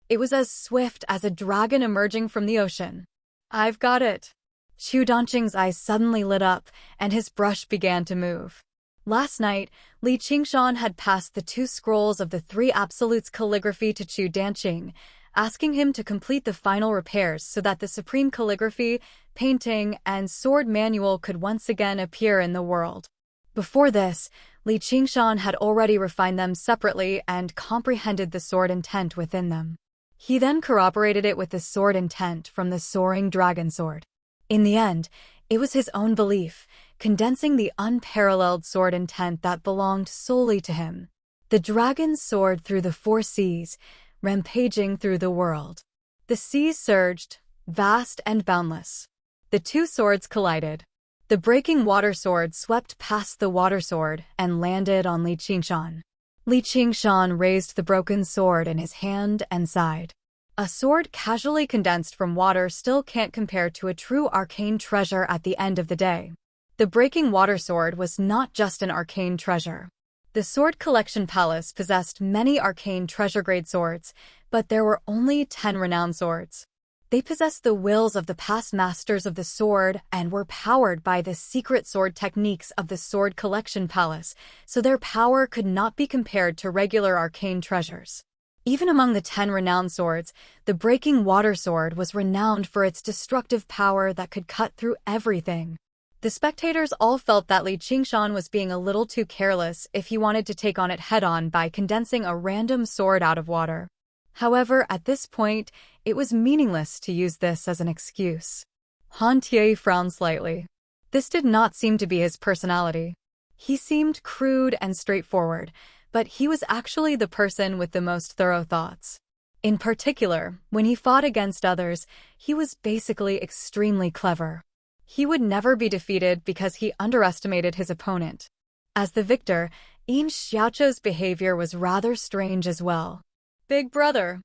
It was as swift as a dragon emerging from the ocean. I've got it. Xu Danqing's eyes suddenly lit up, and his brush began to move. Last night, Li Qingshan had passed the 2 scrolls of the 3 Absolutes calligraphy to Xu Danqing, asking him to complete the final repairs so that the supreme calligraphy, painting, and sword manual could once again appear in the world. Before this, Li Qingshan had already refined them separately and comprehended the sword intent within them. He then corroborated it with the sword intent from the soaring dragon sword. In the end, it was his own belief, condensing the unparalleled sword intent that belonged solely to him. The dragon soared through the 4 seas, rampaging through the world. The seas surged, vast and boundless. The 2 swords collided. The breaking water sword swept past the water sword and landed on Li Qingshan. Li Qingshan raised the broken sword in his hand and sighed. A sword casually condensed from water still can't compare to a true arcane treasure at the end of the day. The breaking water sword was not just an arcane treasure. The Sword Collection Palace possessed many arcane treasure-grade swords, but there were only 10 renowned swords. They possessed the wills of the past masters of the sword and were powered by the secret sword techniques of the Sword Collection Palace, so their power could not be compared to regular arcane treasures. Even among the 10 renowned swords, the Breaking Water Sword was renowned for its destructive power that could cut through everything. The spectators all felt that Li Qingshan was being a little too careless if he wanted to take on it head-on by condensing a random sword out of water. However, at this point, it was meaningless to use this as an excuse. Han Tie frowned slightly. This did not seem to be his personality. He seemed crude and straightforward, but he was actually the person with the most thorough thoughts. In particular, when he fought against others, he was basically extremely clever. He would never be defeated because he underestimated his opponent. As the victor, Yin Xiaoqiu's behavior was rather strange as well. "Big brother!"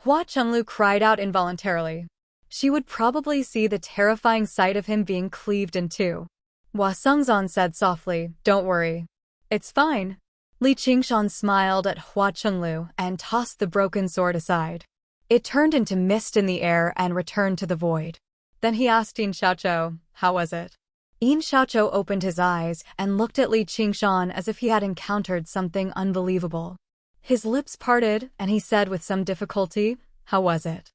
Hua Chenglu cried out involuntarily. She would probably see the terrifying sight of him being cleaved in 2. Hua Sengzan said softly, "Don't worry. It's fine." Li Qingshan smiled at Hua Chenglu and tossed the broken sword aside. It turned into mist in the air and returned to the void. Then he asked Yin Xiaoqiu, "How was it?" Yin Xiaoqiu opened his eyes and looked at Li Qingshan as if he had encountered something unbelievable. His lips parted, and he said with some difficulty, "How was it?"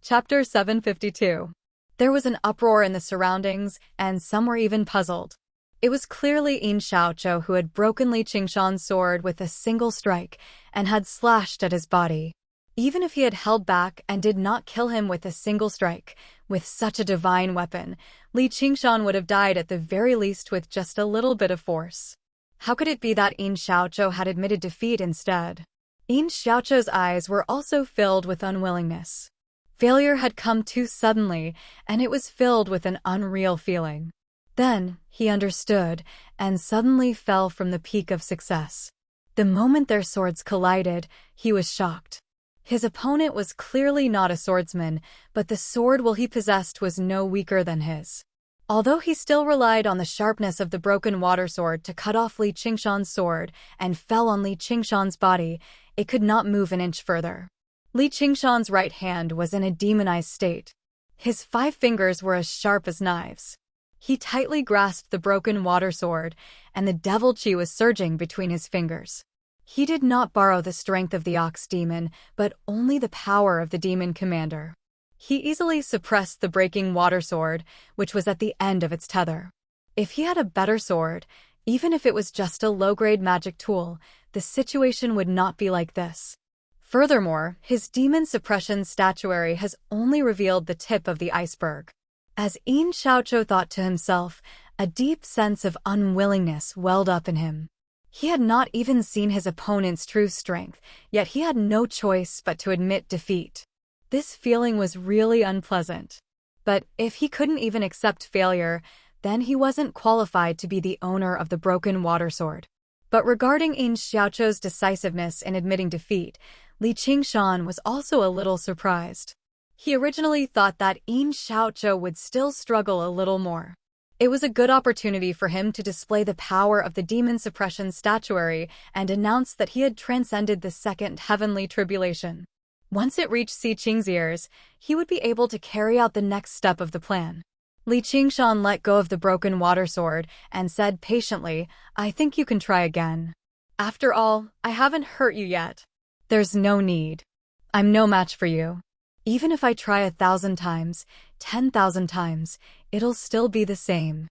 Chapter 752. There was an uproar in the surroundings, and some were even puzzled. It was clearly Yin Xiaoqiu who had broken Li Qingshan's sword with a single strike and had slashed at his body. Even if he had held back and did not kill him with a single strike, with such a divine weapon, Li Qingshan would have died at the very least with just a little bit of force. How could it be that Yin Xiaoqiu had admitted defeat instead? Yin Xiaoqiu's eyes were also filled with unwillingness. Failure had come too suddenly, and it was filled with an unreal feeling. Then, he understood, and suddenly fell from the peak of success. The moment their swords collided, he was shocked. His opponent was clearly not a swordsman, but the sword will he possessed was no weaker than his. Although he still relied on the sharpness of the broken water sword to cut off Li Qingshan's sword and fell on Li Qingshan's body, it could not move an inch further. Li Qingshan's right hand was in a demonized state. His 5 fingers were as sharp as knives. He tightly grasped the broken water sword, and the devil chi was surging between his fingers. He did not borrow the strength of the ox demon, but only the power of the demon commander. He easily suppressed the breaking water sword, which was at the end of its tether. If he had a better sword, even if it was just a low-grade magic tool, the situation would not be like this. Furthermore, his demon suppression statuary has only revealed the tip of the iceberg. As Yin Xiaoqiu thought to himself, a deep sense of unwillingness welled up in him. He had not even seen his opponent's true strength, yet he had no choice but to admit defeat. This feeling was really unpleasant. But if he couldn't even accept failure, then he wasn't qualified to be the owner of the broken water sword. But regarding Yin Xiaoqiu's decisiveness in admitting defeat, Li Qingshan was also a little surprised. He originally thought that Yin Xiaoqiu would still struggle a little more. It was a good opportunity for him to display the power of the demon suppression statuary and announce that he had transcended the second heavenly tribulation. Once it reached Si Qing's ears, he would be able to carry out the next step of the plan. Li Qingshan let go of the broken water sword and said patiently, "I think you can try again. After all, I haven't hurt you yet. There's no need. I'm no match for you. Even if I try 1,000 times, 10,000 times, it'll still be the same.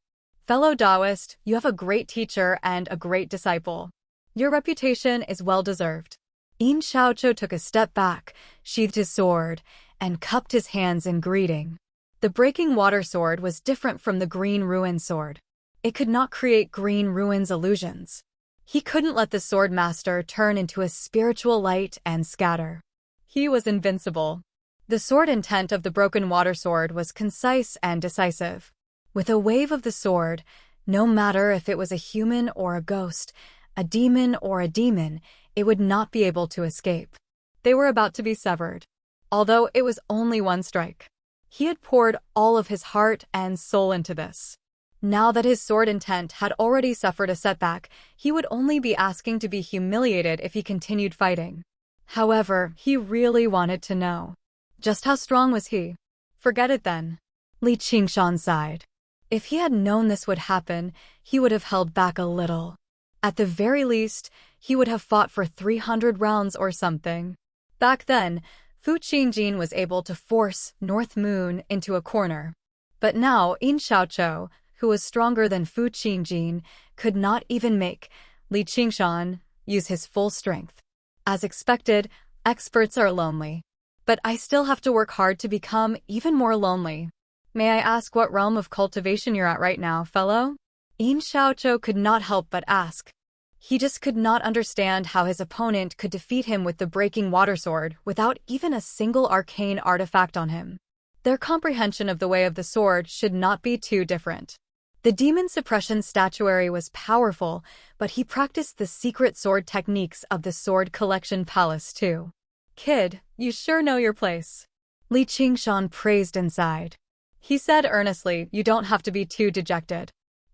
Fellow Taoist, you have a great teacher and a great disciple. Your reputation is well-deserved." Yin Xiaoqiu took a step back, sheathed his sword, and cupped his hands in greeting. The breaking water sword was different from the green ruin sword. It could not create green ruins illusions. He couldn't let the sword master turn into a spiritual light and scatter. He was invincible. The sword intent of the broken water sword was concise and decisive. With a wave of the sword, no matter if it was a human or a ghost, a demon or a demon, it would not be able to escape. They were about to be severed. Although it was only one strike. He had poured all of his heart and soul into this. Now that his sword intent had already suffered a setback, he would only be asking to be humiliated if he continued fighting. However, he really wanted to know. Just how strong was he? Forget it then. Li Qingshan sighed. If he had known this would happen, he would have held back a little. At the very least, he would have fought for 300 rounds or something. Back then, Fu Qingjin was able to force North Moon into a corner. But now Yin Xiaoqiu, who was stronger than Fu Qingjin, could not even make Li Qingshan use his full strength. As expected, experts are lonely. But I still have to work hard to become even more lonely. May I ask what realm of cultivation you're at right now, fellow? Yin Xiaoqiu could not help but ask. He just could not understand how his opponent could defeat him with the breaking water sword without even a single arcane artifact on him. Their comprehension of the way of the sword should not be too different. The demon suppression statuary was powerful, but he practiced the secret sword techniques of the Sword Collection Palace too. Kid, you sure know your place. Li Qingshan praised and sighed. He said earnestly, "You don't have to be too dejected.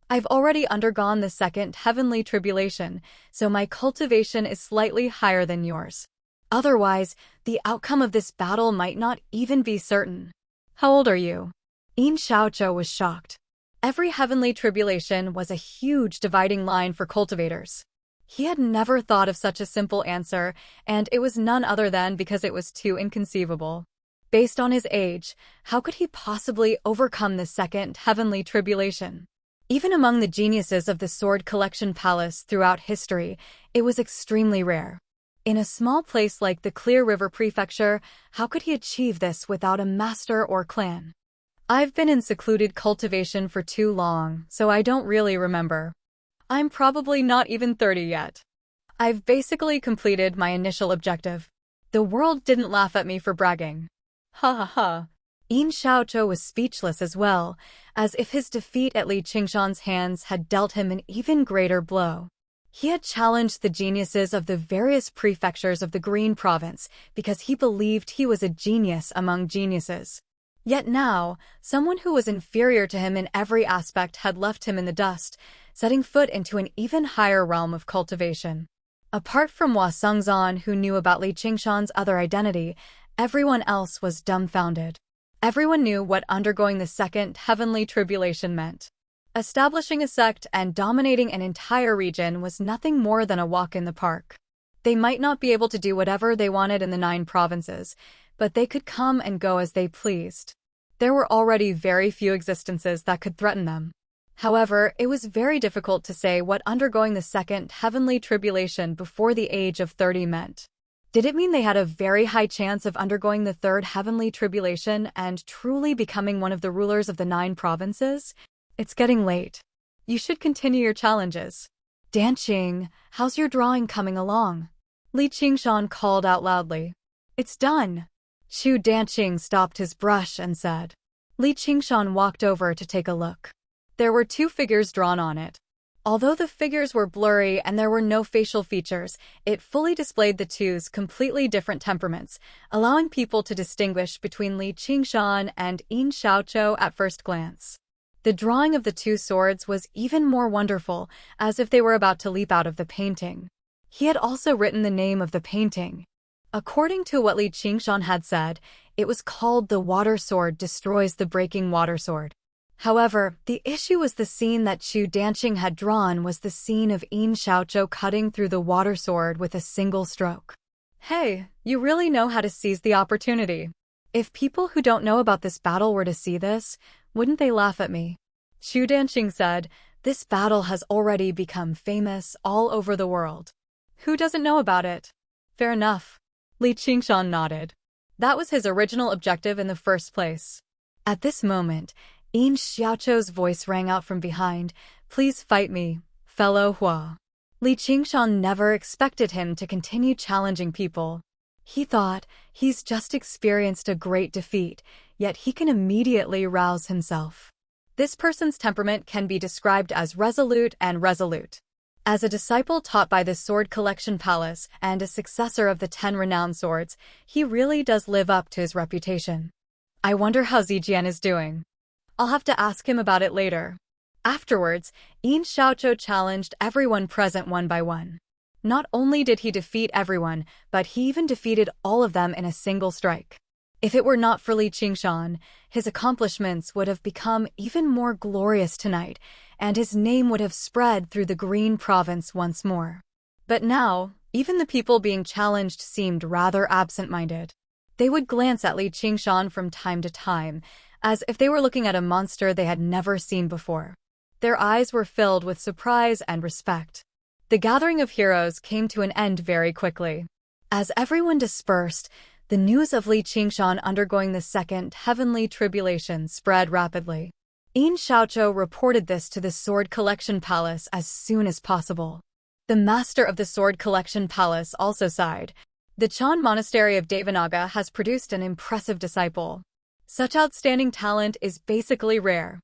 I've already undergone the second heavenly tribulation, so my cultivation is slightly higher than yours. Otherwise, the outcome of this battle might not even be certain. How old are you? Yin Xiaoqiu was shocked. Every heavenly tribulation was a huge dividing line for cultivators. He had never thought of such a simple answer, and it was none other than because it was too inconceivable. Based on his age, how could he possibly overcome the second heavenly tribulation? Even among the geniuses of the Sword Collection Palace throughout history, it was extremely rare. In a small place like the Clear River Prefecture, how could he achieve this without a master or clan? I've been in secluded cultivation for too long, so I don't really remember. I'm probably not even 30 yet. I've basically completed my initial objective. The world didn't laugh at me for bragging. Ha ha ha. Yin Xiaoqiu was speechless as well, as if his defeat at Li Qingshan's hands had dealt him an even greater blow. He had challenged the geniuses of the various prefectures of the Green Province because he believed he was a genius among geniuses. Yet now, someone who was inferior to him in every aspect had left him in the dust, setting foot into an even higher realm of cultivation. Apart from Hua Sengzan, who knew about Li Qingshan's other identity, everyone else was dumbfounded. Everyone knew what undergoing the second heavenly tribulation meant. Establishing a sect and dominating an entire region was nothing more than a walk in the park. They might not be able to do whatever they wanted in the 9 provinces, but they could come and go as they pleased. There were already very few existences that could threaten them. However, it was very difficult to say what undergoing the second heavenly tribulation before the age of 30 meant. Did it mean they had a very high chance of undergoing the third heavenly tribulation and truly becoming one of the rulers of the 9 provinces? It's getting late. You should continue your challenges. Danqing, how's your drawing coming along? Li Qingshan called out loudly. It's done. Xu Danqing stopped his brush and said. Li Qingshan walked over to take a look. There were 2 figures drawn on it. Although the figures were blurry and there were no facial features, it fully displayed the two's completely different temperaments, allowing people to distinguish between Li Qingshan and Yin Xiaoqiu at first glance. The drawing of the 2 swords was even more wonderful, as if they were about to leap out of the painting. He had also written the name of the painting. According to what Li Qingshan had said, it was called The Water Sword Destroys the Breaking Water Sword. However, the issue was the scene that Xu Danqing had drawn was the scene of Yin Xiaoqiu cutting through the water sword with a single stroke. Hey, you really know how to seize the opportunity. If people who don't know about this battle were to see this, wouldn't they laugh at me? Xu Danqing said, this battle has already become famous all over the world. Who doesn't know about it? Fair enough. Li Qingshan nodded. That was his original objective in the first place. At this moment, Yin Xiaoqiu's voice rang out from behind, please fight me, fellow Hua. Li Qingshan never expected him to continue challenging people. He thought, he's just experienced a great defeat, yet he can immediately rouse himself. This person's temperament can be described as resolute and resolute. As a disciple taught by the Sword Collection Palace and a successor of the 10 renowned swords, he really does live up to his reputation. I wonder how Zijian is doing. I'll have to ask him about it later. Afterwards, Yin Xiaoqiu challenged everyone present one by one. Not only did he defeat everyone, but he even defeated all of them in a single strike. If it were not for Li Qingshan, his accomplishments would have become even more glorious tonight, and his name would have spread through the Green Province once more. But now, even the people being challenged seemed rather absent-minded. They would glance at Li Qingshan from time to time, as if they were looking at a monster they had never seen before. Their eyes were filled with surprise and respect. The gathering of heroes came to an end very quickly. As everyone dispersed, the news of Li Qingshan undergoing the second heavenly tribulation spread rapidly. Yin Xiaoqiu reported this to the Sword Collection Palace as soon as possible. The master of the Sword Collection Palace also sighed. The Chan Monastery of Devanaga has produced an impressive disciple. Such outstanding talent is basically rare.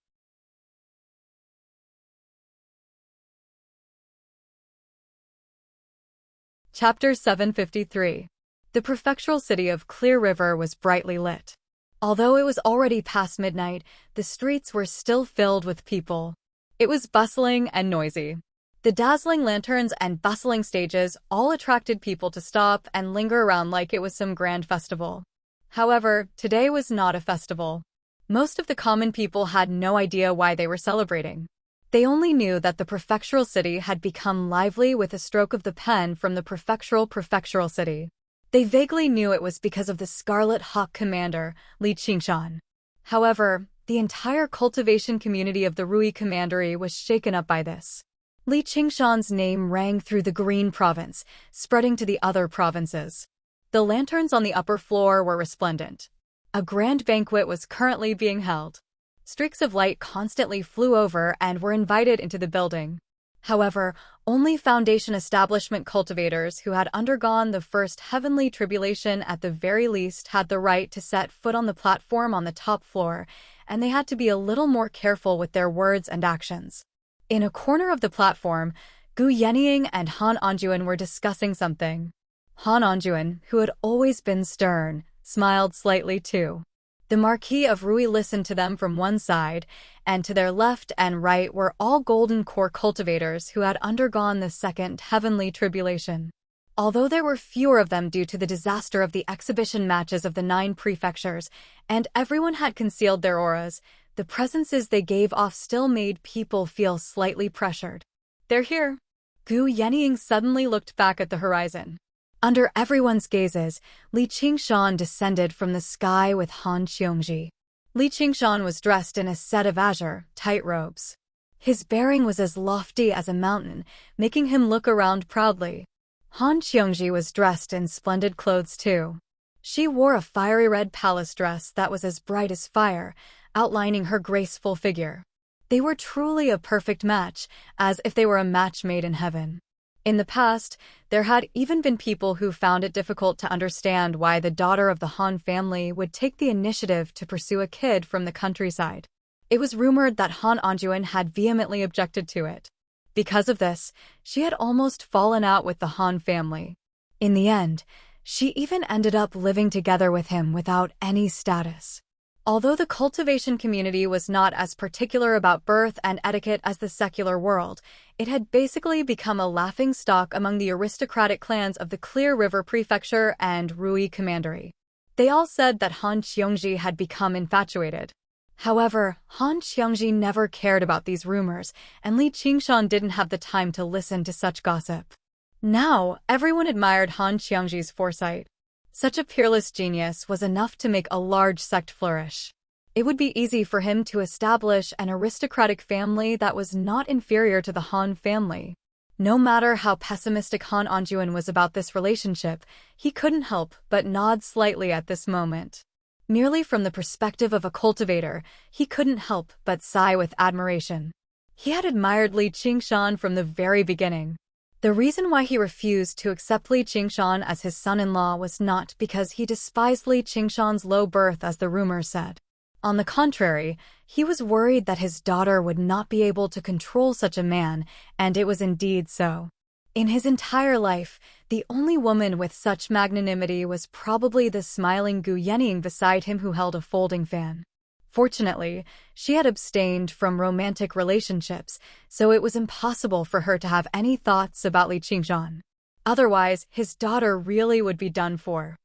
Chapter 753. The prefectural city of Clear River was brightly lit. Although it was already past midnight, the streets were still filled with people. It was bustling and noisy. The dazzling lanterns and bustling stages all attracted people to stop and linger around like it was some grand festival. However, today was not a festival. Most of the common people had no idea why they were celebrating. They only knew that the prefectural city had become lively with a stroke of the pen from the prefectural city. They vaguely knew it was because of the Scarlet Hawk commander, Li Qingshan. However, the entire cultivation community of the Rui Commandery was shaken up by this. Li Qingshan's name rang through the Green Province, spreading to the other provinces. The lanterns on the upper floor were resplendent. A grand banquet was currently being held. Streaks of light constantly flew over and were invited into the building. However, only Foundation establishment cultivators who had undergone the first heavenly tribulation at the very least had the right to set foot on the platform on the top floor, and they had to be a little more careful with their words and actions. In a corner of the platform, Gu Yenying and Han Anjuan were discussing something. Han Anjuan, who had always been stern, smiled slightly too. The Marquis of Rui listened to them from one side, and to their left and right were all Golden Core cultivators who had undergone the second heavenly tribulation. Although there were fewer of them due to the disaster of the exhibition matches of the 9 prefectures, and everyone had concealed their auras, the presences they gave off still made people feel slightly pressured. "They're here." Gu Yenying suddenly looked back at the horizon. Under everyone's gazes, Li Qingshan descended from the sky with Han Qiongji. Li Qingshan was dressed in a set of azure, tight robes. His bearing was as lofty as a mountain, making him look around proudly. Han Qiongji was dressed in splendid clothes too. She wore a fiery red palace dress that was as bright as fire, outlining her graceful figure. They were truly a perfect match, as if they were a match made in heaven. In the past, there had even been people who found it difficult to understand why the daughter of the Han family would take the initiative to pursue a kid from the countryside. It was rumored that Han Anjuan had vehemently objected to it. Because of this, she had almost fallen out with the Han family. In the end, she even ended up living together with him without any status. Although the cultivation community was not as particular about birth and etiquette as the secular world, it had basically become a laughingstock among the aristocratic clans of the Clear River Prefecture and Rui Commandery. They all said that Han Qiongji had become infatuated. However, Han Qiongji never cared about these rumors, and Li Qingshan didn't have the time to listen to such gossip. Now, everyone admired Han Qiongji's foresight. Such a peerless genius was enough to make a large sect flourish. It would be easy for him to establish an aristocratic family that was not inferior to the Han family. No matter how pessimistic Han Anjuan was about this relationship, he couldn't help but nod slightly at this moment. Merely from the perspective of a cultivator, he couldn't help but sigh with admiration. He had admired Li Qingshan from the very beginning. The reason why he refused to accept Li Qingshan as his son-in-law was not because he despised Li Qingshan's low birth as the rumors said. On the contrary, he was worried that his daughter would not be able to control such a man, and it was indeed so. In his entire life, the only woman with such magnanimity was probably the smiling Gu Yenying beside him who held a folding fan. Fortunately, she had abstained from romantic relationships, so it was impossible for her to have any thoughts about Li Qingshan. Otherwise, his daughter really would be done for.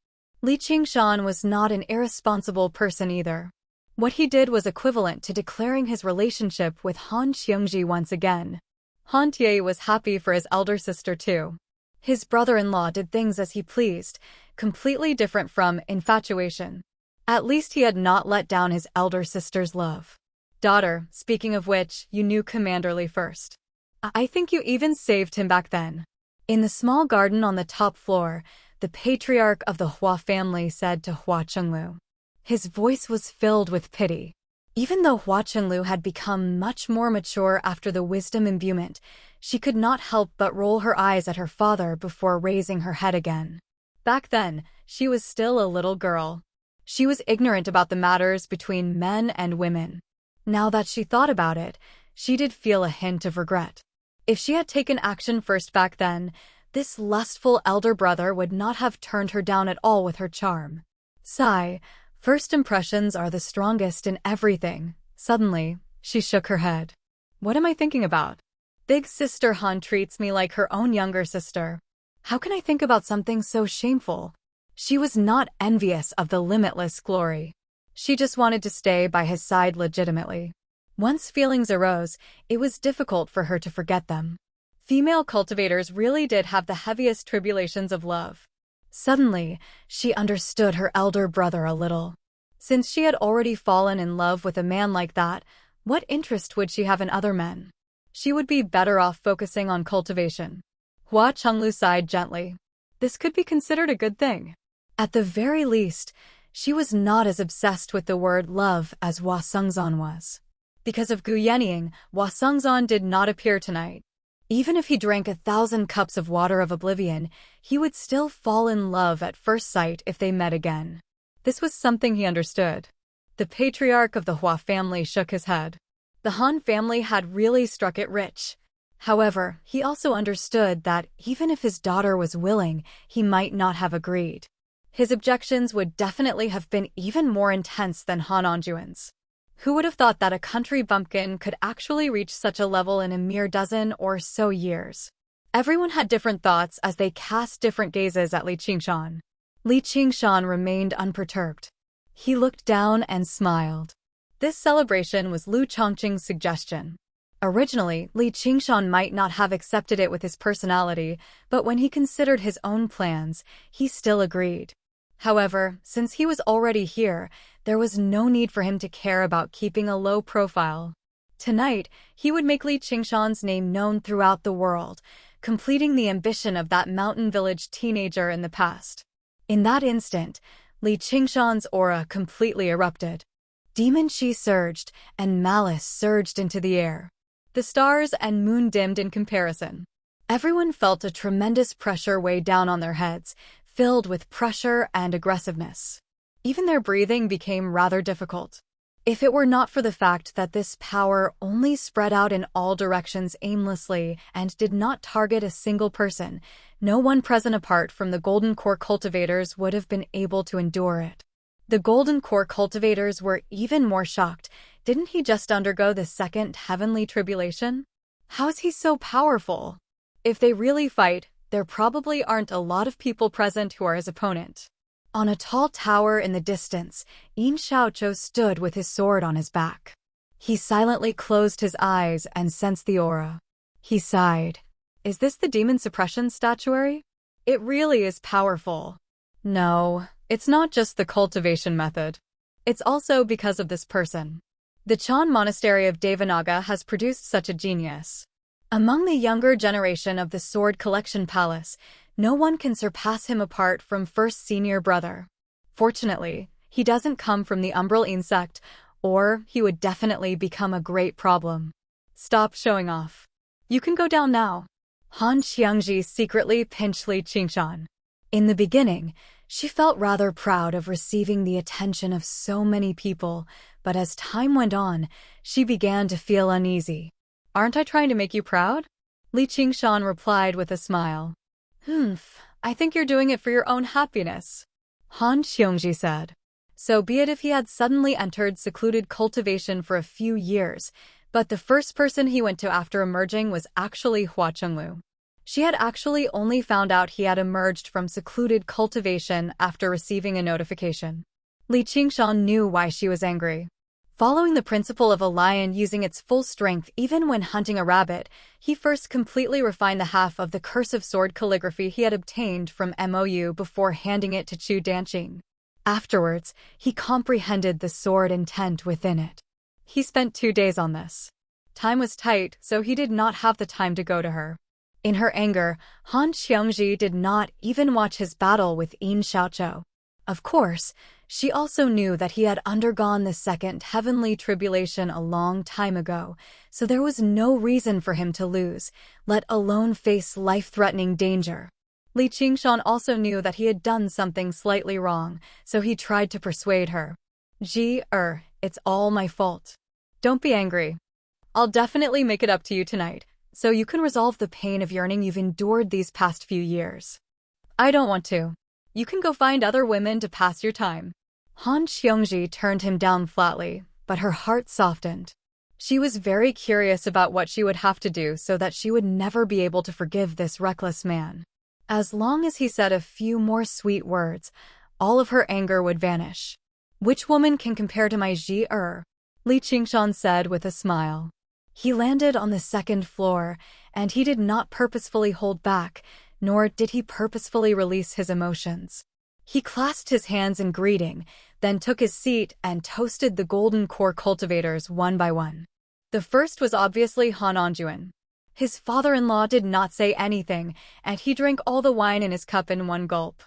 Li Qingshan was not an irresponsible person either. What he did was equivalent to declaring his relationship with Han Qiongji once again. Han Tie was happy for his elder sister too. His brother-in-law did things as he pleased, completely different from infatuation. At least he had not let down his elder sister's love. "Daughter, speaking of which, you knew Commander Li first. I think you even saved him back then." In the small garden on the top floor, the patriarch of the Hua family said to Hua Chenglu. His voice was filled with pity. Even though Hua Chenglu had become much more mature after the wisdom imbuement, she could not help but roll her eyes at her father before raising her head again. Back then, she was still a little girl. She was ignorant about the matters between men and women. Now that she thought about it, she did feel a hint of regret. If she had taken action first back then, this lustful elder brother would not have turned her down at all with her charm. Sigh, first impressions are the strongest in everything. Suddenly, she shook her head. What am I thinking about? Big sister Han treats me like her own younger sister. How can I think about something so shameful? She was not envious of the limitless glory. She just wanted to stay by his side legitimately. Once feelings arose, it was difficult for her to forget them. Female cultivators really did have the heaviest tribulations of love. Suddenly, she understood her elder brother a little. Since she had already fallen in love with a man like that, what interest would she have in other men? She would be better off focusing on cultivation. Hua Chenglu sighed gently. This could be considered a good thing. At the very least, she was not as obsessed with the word love as Hua Sengzan was. Because of Gu Yenying, Hua Sengzan did not appear tonight. Even if he drank 1,000 cups of water of oblivion, he would still fall in love at first sight if they met again. This was something he understood. The patriarch of the Hua family shook his head. The Han family had really struck it rich. However, he also understood that even if his daughter was willing, he might not have agreed. His objections would definitely have been even more intense than Han Anjuan's. Who would have thought that a country bumpkin could actually reach such a level in a mere dozen or so years? Everyone had different thoughts as they cast different gazes at Li Qingshan. Li Qingshan remained unperturbed. He looked down and smiled. This celebration was Lu Chongqing's suggestion. Originally, Li Qingshan might not have accepted it with his personality, but when he considered his own plans, he still agreed. However, since he was already here, there was no need for him to care about keeping a low profile. Tonight, he would make Li Qingshan's name known throughout the world, completing the ambition of that mountain village teenager in the past. In that instant, Li Qingshan's aura completely erupted. Demon chi surged, and malice surged into the air. The stars and moon dimmed in comparison. Everyone felt a tremendous pressure weigh down on their heads, filled with pressure and aggressiveness. Even their breathing became rather difficult. If it were not for the fact that this power only spread out in all directions aimlessly and did not target a single person, no one present apart from the Golden Core cultivators would have been able to endure it. The Golden Core cultivators were even more shocked. Didn't he just undergo the second heavenly tribulation? How is he so powerful? If they really fight, there probably aren't a lot of people present who are his opponent. On a tall tower in the distance, Yin Xiaoqiu stood with his sword on his back. He silently closed his eyes and sensed the aura. He sighed. Is this the demon suppression statuary? It really is powerful. No, it's not just the cultivation method. It's also because of this person. The Chan Monastery of Devanaga has produced such a genius. Among the younger generation of the Sword Collection Palace, no one can surpass him apart from first senior brother. Fortunately, he doesn't come from the umbral insect, or he would definitely become a great problem. Stop showing off. You can go down now. Han Xiangji secretly pinched Li Qingshan. In the beginning, she felt rather proud of receiving the attention of so many people, but as time went on, she began to feel uneasy. Aren't I trying to make you proud? Li Qingshan replied with a smile. I think you're doing it for your own happiness. Han Xiongji said. So be it if he had suddenly entered secluded cultivation for a few years, but the first person he went to after emerging was actually Hua Chenglu. She had actually only found out he had emerged from secluded cultivation after receiving a notification. Li Qingshan knew why she was angry. Following the principle of a lion using its full strength even when hunting a rabbit, he first completely refined the half of the cursive sword calligraphy he had obtained from MOU before handing it to Chu Danqing. Afterwards, he comprehended the sword intent within it. He spent 2 days on this. Time was tight, so he did not have the time to go to her. In her anger, Han Xiongji did not even watch his battle with Yin Xiaoqiu. Of course, she also knew that he had undergone the second heavenly tribulation a long time ago, so there was no reason for him to lose, let alone face life-threatening danger. Li Qingshan also knew that he had done something slightly wrong, so he tried to persuade her. It's all my fault. Don't be angry. I'll definitely make it up to you tonight, so you can resolve the pain of yearning you've endured these past few years. I don't want to. You can go find other women to pass your time. Han Xiongji turned him down flatly, but her heart softened. She was very curious about what she would have to do so that she would never be able to forgive this reckless man. As long as he said a few more sweet words, all of her anger would vanish. "Which woman can compare to my Ji-er?" Li Qingshan said with a smile. He landed on the second floor, and he did not purposefully hold back, nor did he purposefully release his emotions. He clasped his hands in greeting, then took his seat and toasted the golden core cultivators one by one. The first was obviously Han Anjuan. His father-in-law did not say anything, and he drank all the wine in his cup in one gulp.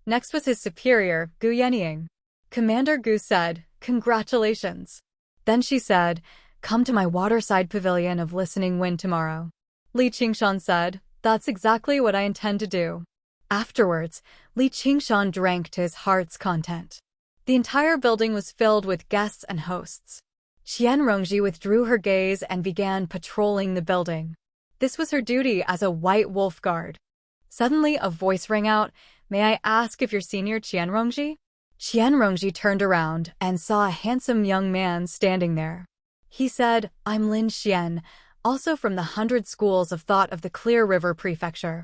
Next was his superior, Gu Yenying. Commander Gu said, "Congratulations." Then she said, "Come to my waterside pavilion of listening wind tomorrow." Li Qingshan said, "That's exactly what I intend to do." Afterwards, Li Qingshan drank to his heart's content. The entire building was filled with guests and hosts. Qian Rongji withdrew her gaze and began patrolling the building. This was her duty as a white wolf guard. Suddenly, a voice rang out, "May I ask if you're Senior Qian Rongji?" Qian Rongji turned around and saw a handsome young man standing there. He said, "I'm Lin Xian, also from the 100 Schools of Thought of the Clear River Prefecture.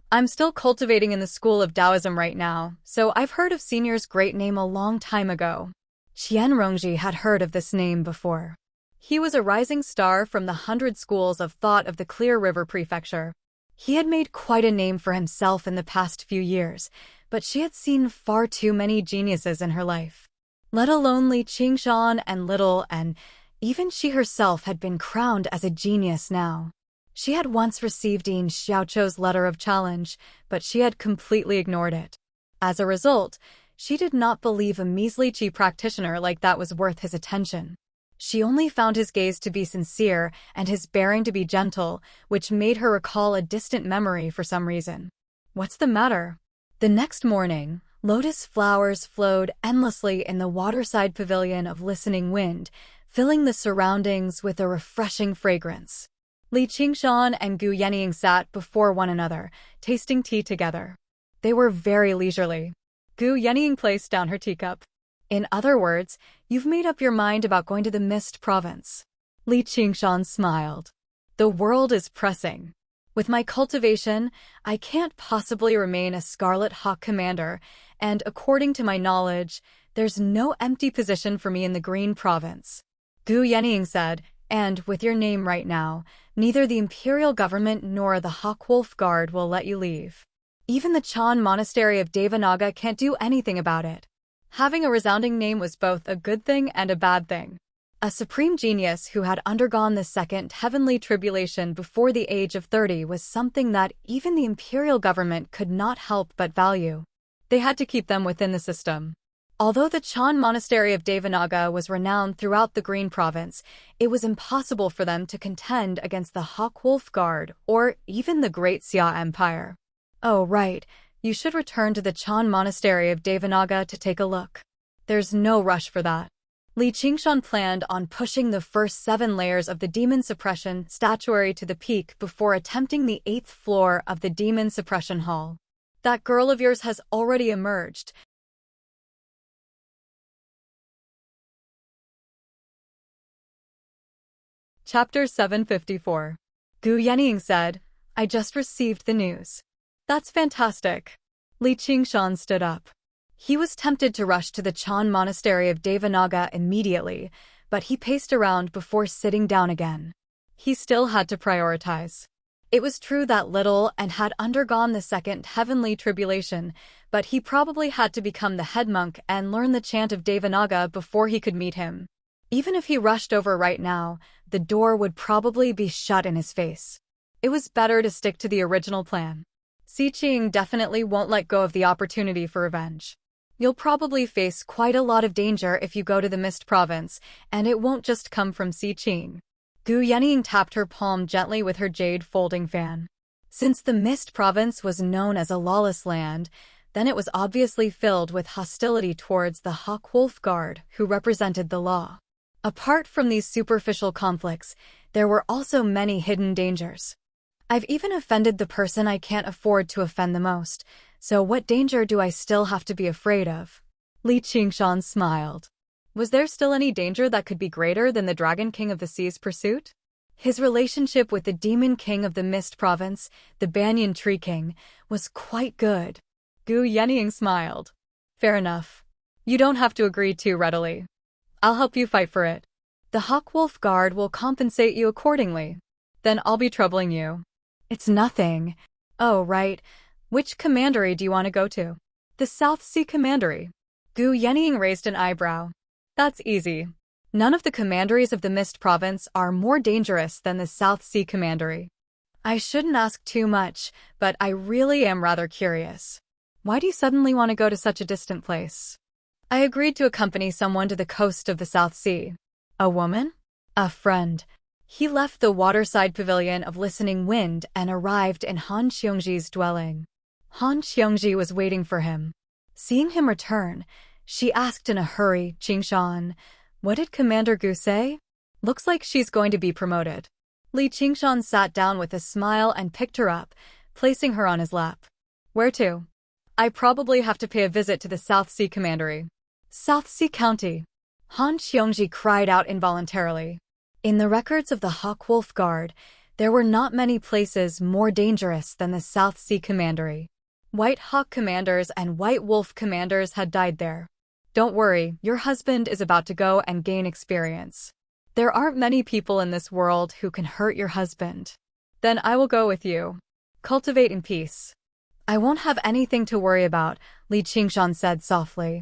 I'm still cultivating in the School of Taoism right now, so I've heard of Senior's great name a long time ago." Qian Rongji had heard of this name before. He was a rising star from the 100 Schools of Thought of the Clear River Prefecture. He had made quite a name for himself in the past few years, but she had seen far too many geniuses in her life. Let alone Li Qingshan and Little, and even she herself had been crowned as a genius now. She had once received Yin Xiaochou's letter of challenge, but she had completely ignored it. As a result, she did not believe a measly Qi practitioner like that was worth his attention. She only found his gaze to be sincere and his bearing to be gentle, which made her recall a distant memory for some reason. "What's the matter?" The next morning, lotus flowers flowed endlessly in the waterside pavilion of listening wind, filling the surroundings with a refreshing fragrance. Li Qingshan and Gu Yenying sat before one another, tasting tea together. They were very leisurely. Gu Yenying placed down her teacup. "In other words, you've made up your mind about going to the Mist Province." Li Qingshan smiled. "The world is pressing. With my cultivation, I can't possibly remain a Scarlet Hawk commander, and according to my knowledge, there's no empty position for me in the Green Province." Gu Yenying said, "And with your name right now, neither the imperial government nor the Hawk Wolf Guard will let you leave. Even the Chan Monastery of Devanaga can't do anything about it." Having a resounding name was both a good thing and a bad thing. A supreme genius who had undergone the second heavenly tribulation before the age of 30 was something that even the imperial government could not help but value. They had to keep them within the system. Although the Chan Monastery of Devanaga was renowned throughout the Green Province, it was impossible for them to contend against the Hawk Wolf Guard or even the Great Xia Empire. "Oh, right. You should return to the Chan Monastery of Devanaga to take a look. There's no rush for that." Li Qingshan planned on pushing the first 7 layers of the Demon Suppression statuary to the peak before attempting the 8th floor of the Demon Suppression Hall. "That girl of yours has already emerged." Chapter 754. Gu Yenying said, "I just received the news." "That's fantastic." Li Qingshan stood up. He was tempted to rush to the Chan Monastery of Devanaga immediately, but he paced around before sitting down again. He still had to prioritize. It was true that Little and had undergone the second heavenly tribulation, but he probably had to become the head monk and learn the chant of Devanaga before he could meet him. Even if he rushed over right now, the door would probably be shut in his face. It was better to stick to the original plan. Si Qing definitely won't let go of the opportunity for revenge. You'll probably face quite a lot of danger if you go to the Mist Province, and it won't just come from Si Qing. Gu Yenying tapped her palm gently with her jade folding fan. Since the Mist Province was known as a lawless land, then it was obviously filled with hostility towards the Hawk Wolf Guard, who represented the law. Apart from these superficial conflicts, there were also many hidden dangers. I've even offended the person I can't afford to offend the most, so what danger do I still have to be afraid of? Li Qingshan smiled. Was there still any danger that could be greater than the Dragon King of the Sea's pursuit? His relationship with the Demon King of the Mist Province, the Banyan Tree King, was quite good. Gu Yenying smiled. Fair enough. You don't have to agree too readily. I'll help you fight for it. The Hawk Wolf Guard will compensate you accordingly. Then I'll be troubling you. It's nothing. Oh, right. Which commandery do you want to go to? The South Sea Commandery. Gu Yenying raised an eyebrow. That's easy. None of the commanderies of the Mist Province are more dangerous than the South Sea Commandery. I shouldn't ask too much, but I really am rather curious. Why do you suddenly want to go to such a distant place? I agreed to accompany someone to the coast of the South Sea. A woman? A friend. He left the waterside pavilion of Listening Wind and arrived in Han Xiongji's dwelling. Han Xiongji was waiting for him. Seeing him return, she asked in a hurry, Qingshan, what did Commander Gu say? Looks like she's going to be promoted. Li Qingshan sat down with a smile and picked her up, placing her on his lap. Where to? I probably have to pay a visit to the South Sea Commandery. South Sea County. Han Xiongji cried out involuntarily. In the records of the Hawk Wolf Guard, there were not many places more dangerous than the South Sea Commandery. White Hawk commanders and White Wolf commanders had died there. Don't worry, your husband is about to go and gain experience. There aren't many people in this world who can hurt your husband. Then I will go with you. Cultivate in peace. I won't have anything to worry about, Li Qingshan said softly.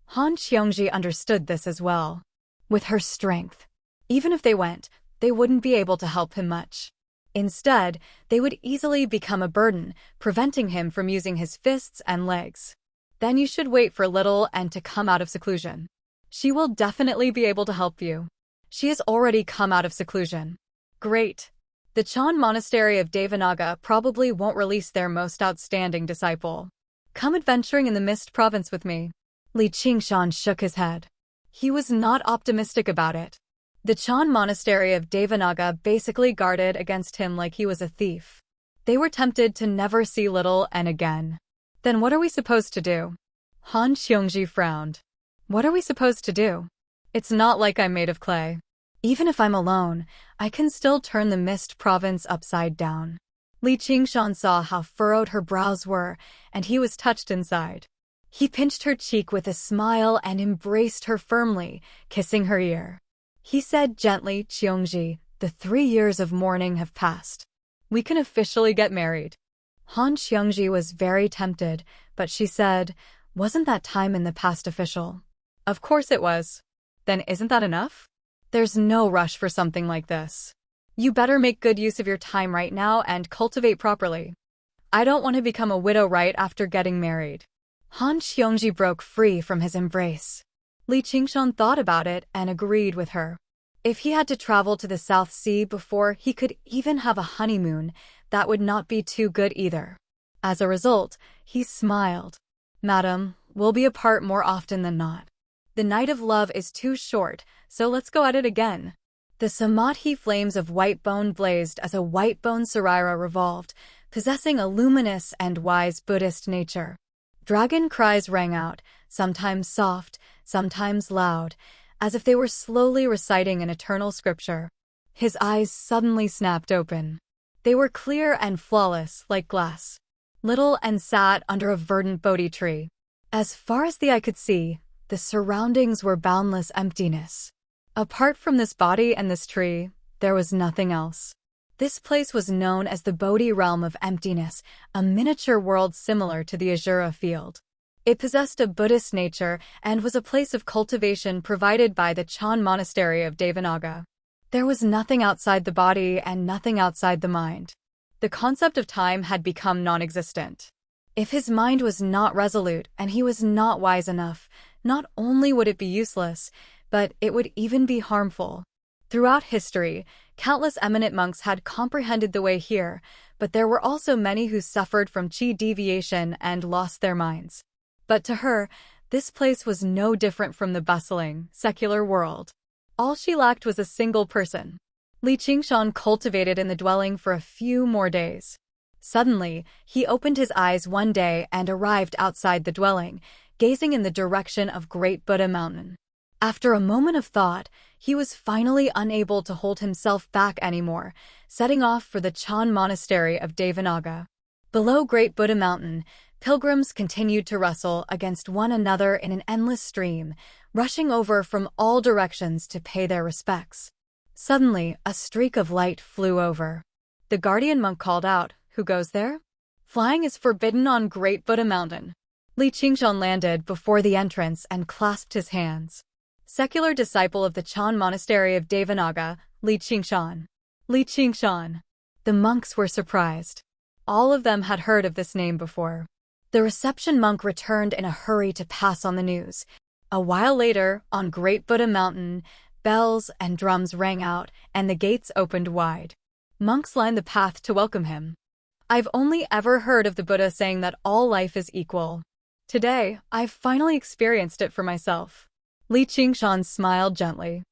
Han Xiongji understood this as well. With her strength, even if they went, they wouldn't be able to help him much. Instead, they would easily become a burden, preventing him from using his fists and legs. Then you should wait for a little and to come out of seclusion. She will definitely be able to help you. She has already come out of seclusion. Great. The Chan Monastery of Devanaga probably won't release their most outstanding disciple. Come adventuring in the Mist Province with me. Li Qingshan shook his head. He was not optimistic about it. The Chan Monastery of Devanaga basically guarded against him like he was a thief. They were tempted to never see Little N again. Then what are we supposed to do? Han Xiongji frowned. What are we supposed to do? It's not like I'm made of clay. Even if I'm alone, I can still turn the Mist Province upside down. Li Qingshan saw how furrowed her brows were, and he was touched inside. He pinched her cheek with a smile and embraced her firmly, kissing her ear. He said gently, Qiongji, the 3 years of mourning have passed. We can officially get married. Han Xiongji was very tempted, but she said, wasn't that time in the past official? Of course it was. Then isn't that enough? There's no rush for something like this. You better make good use of your time right now and cultivate properly. I don't want to become a widow right after getting married. Han Xiongji broke free from his embrace. Li Qingshan thought about it and agreed with her. If he had to travel to the South Sea before he could even have a honeymoon, that would not be too good either. As a result, he smiled. Madam, we'll be apart more often than not. The night of love is too short, so let's go at it again. The Samadhi flames of white bone blazed as a white bone Sarira revolved, possessing a luminous and wise Buddhist nature. Dragon cries rang out, sometimes soft, sometimes loud, as if they were slowly reciting an eternal scripture. His eyes suddenly snapped open. They were clear and flawless, like glass. Little and sat under a verdant Bodhi tree. As far as the eye could see, the surroundings were boundless emptiness. Apart from this body and this tree, there was nothing else. This place was known as the Bodhi Realm of Emptiness, a miniature world similar to the Azura Field. It possessed a Buddhist nature and was a place of cultivation provided by the Chan Monastery of Devanaga. There was nothing outside the body and nothing outside the mind. The concept of time had become non-existent. If his mind was not resolute and he was not wise enough, not only would it be useless, but it would even be harmful. Throughout history, countless eminent monks had comprehended the way here, but there were also many who suffered from qi deviation and lost their minds. But to her, this place was no different from the bustling, secular world. All she lacked was a single person. Li Qingshan cultivated in the dwelling for a few more days. Suddenly, he opened his eyes one day and arrived outside the dwelling, gazing in the direction of Great Buddha Mountain. After a moment of thought, he was finally unable to hold himself back anymore, setting off for the Chan Monastery of Devanaga. Below Great Buddha Mountain, pilgrims continued to wrestle against one another in an endless stream, rushing over from all directions to pay their respects. Suddenly, a streak of light flew over. The guardian monk called out, "Who goes there?" "Flying is forbidden on Great Buddha Mountain." Li Qingshan landed before the entrance and clasped his hands. Secular disciple of the Chan Monastery of Devanaga, Li Qingshan. Li Qingshan. The monks were surprised. All of them had heard of this name before. The reception monk returned in a hurry to pass on the news. A while later, on Great Buddha Mountain, bells and drums rang out, and the gates opened wide. Monks lined the path to welcome him. I've only ever heard of the Buddha saying that all life is equal. Today, I've finally experienced it for myself. Li Qingshan smiled gently.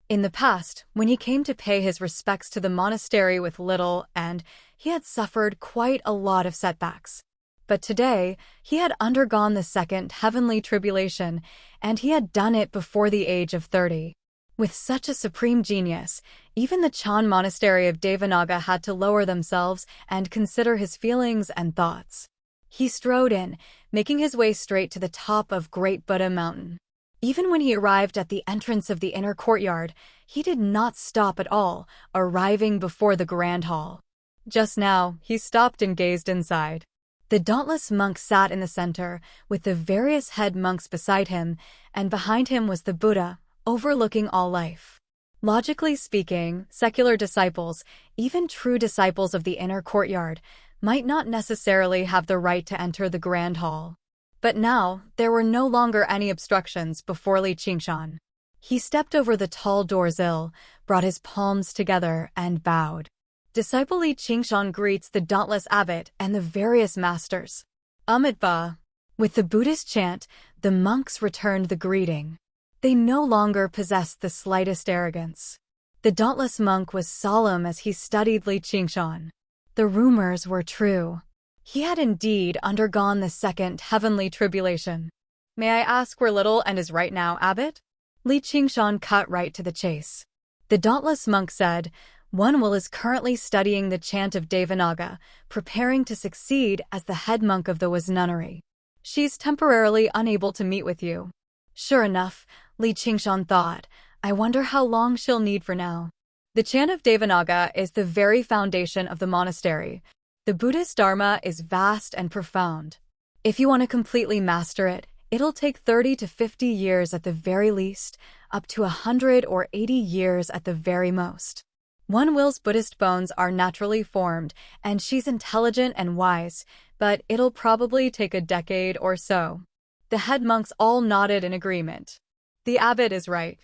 In the past, when he came to pay his respects to the monastery with little, and he had suffered quite a lot of setbacks. But today, he had undergone the second heavenly tribulation, and he had done it before the age of 30. With such a supreme genius, even the Chan Monastery of Devanaga had to lower themselves and consider his feelings and thoughts. He strode in, making his way straight to the top of Great Buddha Mountain. Even when he arrived at the entrance of the inner courtyard, he did not stop at all, arriving before the grand hall. Just now, he stopped and gazed inside. The dauntless monk sat in the center, with the various head monks beside him, and behind him was the Buddha, overlooking all life. Logically speaking, secular disciples, even true disciples of the inner courtyard, might not necessarily have the right to enter the grand hall. But now, there were no longer any obstructions before Li Qingshan. He stepped over the tall doorsill, brought his palms together, and bowed. Disciple Li Qingshan greets the dauntless abbot and the various masters. Amitabha. With the Buddhist chant, the monks returned the greeting. They no longer possessed the slightest arrogance. The dauntless monk was solemn as he studied Li Qingshan. The rumors were true. He had indeed undergone the second heavenly tribulation. "May I ask where Little and is right now, abbot?" Li Qingshan cut right to the chase. The dauntless monk said, "One Will is currently studying the chant of Devanaga, preparing to succeed as the head monk of the Was nunnery. She's temporarily unable to meet with you." Sure enough, Li Qingshan thought, I wonder how long she'll need for now. The chant of Devanaga is the very foundation of the monastery. The Buddhist Dharma is vast and profound. If you want to completely master it, it'll take 30 to 50 years at the very least, up to 100 or 80 years at the very most. One Will's Buddhist bones are naturally formed, and she's intelligent and wise, but it'll probably take a decade or so. The head monks all nodded in agreement. The abbot is right.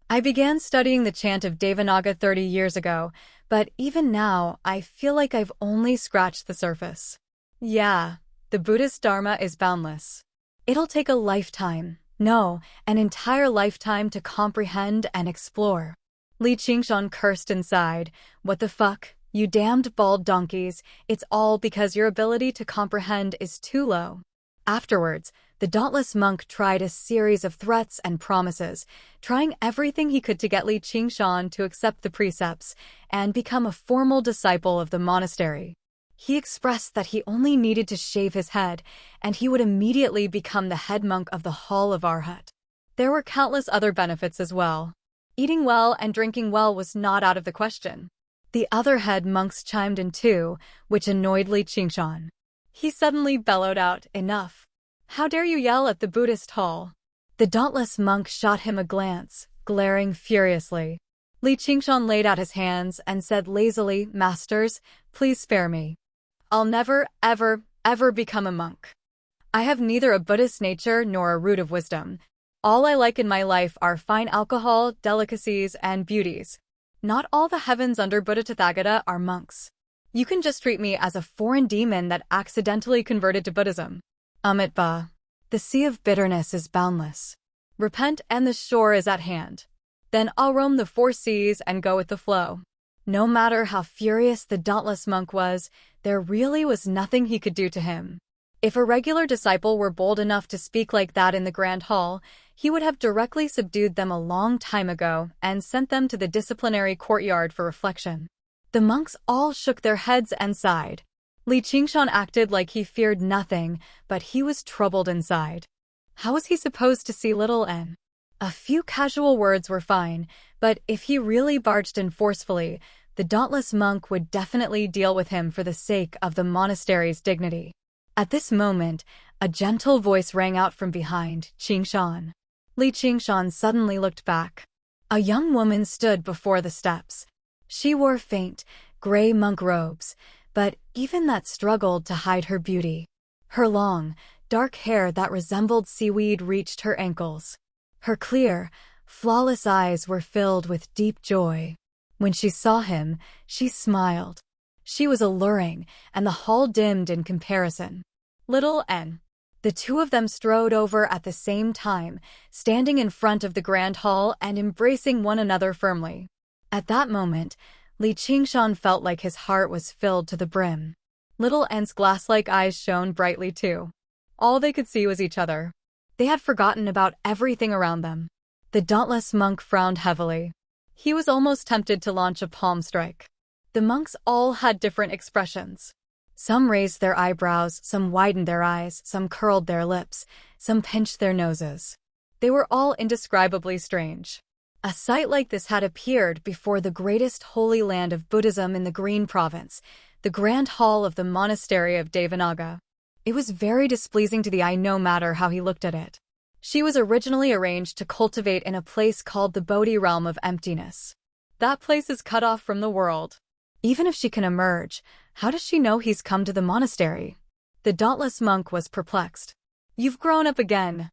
I began studying the chant of Devanaga 30 years ago, but even now, I feel like I've only scratched the surface. Yeah, the Buddhist Dharma is boundless. It'll take a lifetime, no, an entire lifetime to comprehend and explore. Li Qingshan cursed inside. What the fuck, you damned bald donkeys, it's all because your ability to comprehend is too low. Afterwards, the dauntless monk tried a series of threats and promises, trying everything he could to get Li Qingshan to accept the precepts and become a formal disciple of the monastery. He expressed that he only needed to shave his head, and he would immediately become the head monk of the Hall of Arhat. There were countless other benefits as well. Eating well and drinking well was not out of the question. The other head monks chimed in too, which annoyed Li Qingshan. He suddenly bellowed out, "Enough. How dare you yell at the Buddhist hall?" The dauntless monk shot him a glance, glaring furiously. Li Qingshan laid out his hands and said lazily, "Masters, please spare me. I'll never, ever become a monk. I have neither a Buddhist nature nor a root of wisdom. All I like in my life are fine alcohol, delicacies, and beauties. Not all the heavens under Buddha Tathagata are monks. You can just treat me as a foreign demon that accidentally converted to Buddhism." Amitabha. The sea of bitterness is boundless. Repent and the shore is at hand. Then I'll roam the 4 seas and go with the flow. No matter how furious the dauntless monk was, there really was nothing he could do to him. If a regular disciple were bold enough to speak like that in the Grand Hall, He would have directly subdued them a long time ago and sent them to the disciplinary courtyard for reflection. The monks all shook their heads and sighed. Li Qingshan acted like he feared nothing, but he was troubled inside. How was he supposed to see little N? A few casual words were fine, but if he really barged in forcefully, the dauntless monk would definitely deal with him for the sake of the monastery's dignity. At this moment, a gentle voice rang out from behind Qingshan. Li Qingshan suddenly looked back. A young woman stood before the steps. She wore faint, gray monk robes, but even that struggled to hide her beauty. Her long, dark hair that resembled seaweed reached her ankles. Her clear, flawless eyes were filled with deep joy. When she saw him, she smiled. She was alluring, and the hall dimmed in comparison. Little N. The two of them strode over at the same time, standing in front of the grand hall and embracing one another firmly. At that moment, Li Qingshan felt like his heart was filled to the brim. Little N's glass-like eyes shone brightly too. All they could see was each other. They had forgotten about everything around them. The dauntless monk frowned heavily. He was almost tempted to launch a palm strike. The monks all had different expressions. Some raised their eyebrows, some widened their eyes, some curled their lips, some pinched their noses. They were all indescribably strange. A sight like this had appeared before the greatest holy land of Buddhism in the Green Province, the Grand Hall of the Monastery of Devanaga. It was very displeasing to the eye no matter how he looked at it. She was originally arranged to cultivate in a place called the Bodhi Realm of Emptiness. That place is cut off from the world. Even if she can emerge, how does she know he's come to the monastery? The dauntless monk was perplexed. You've grown up again.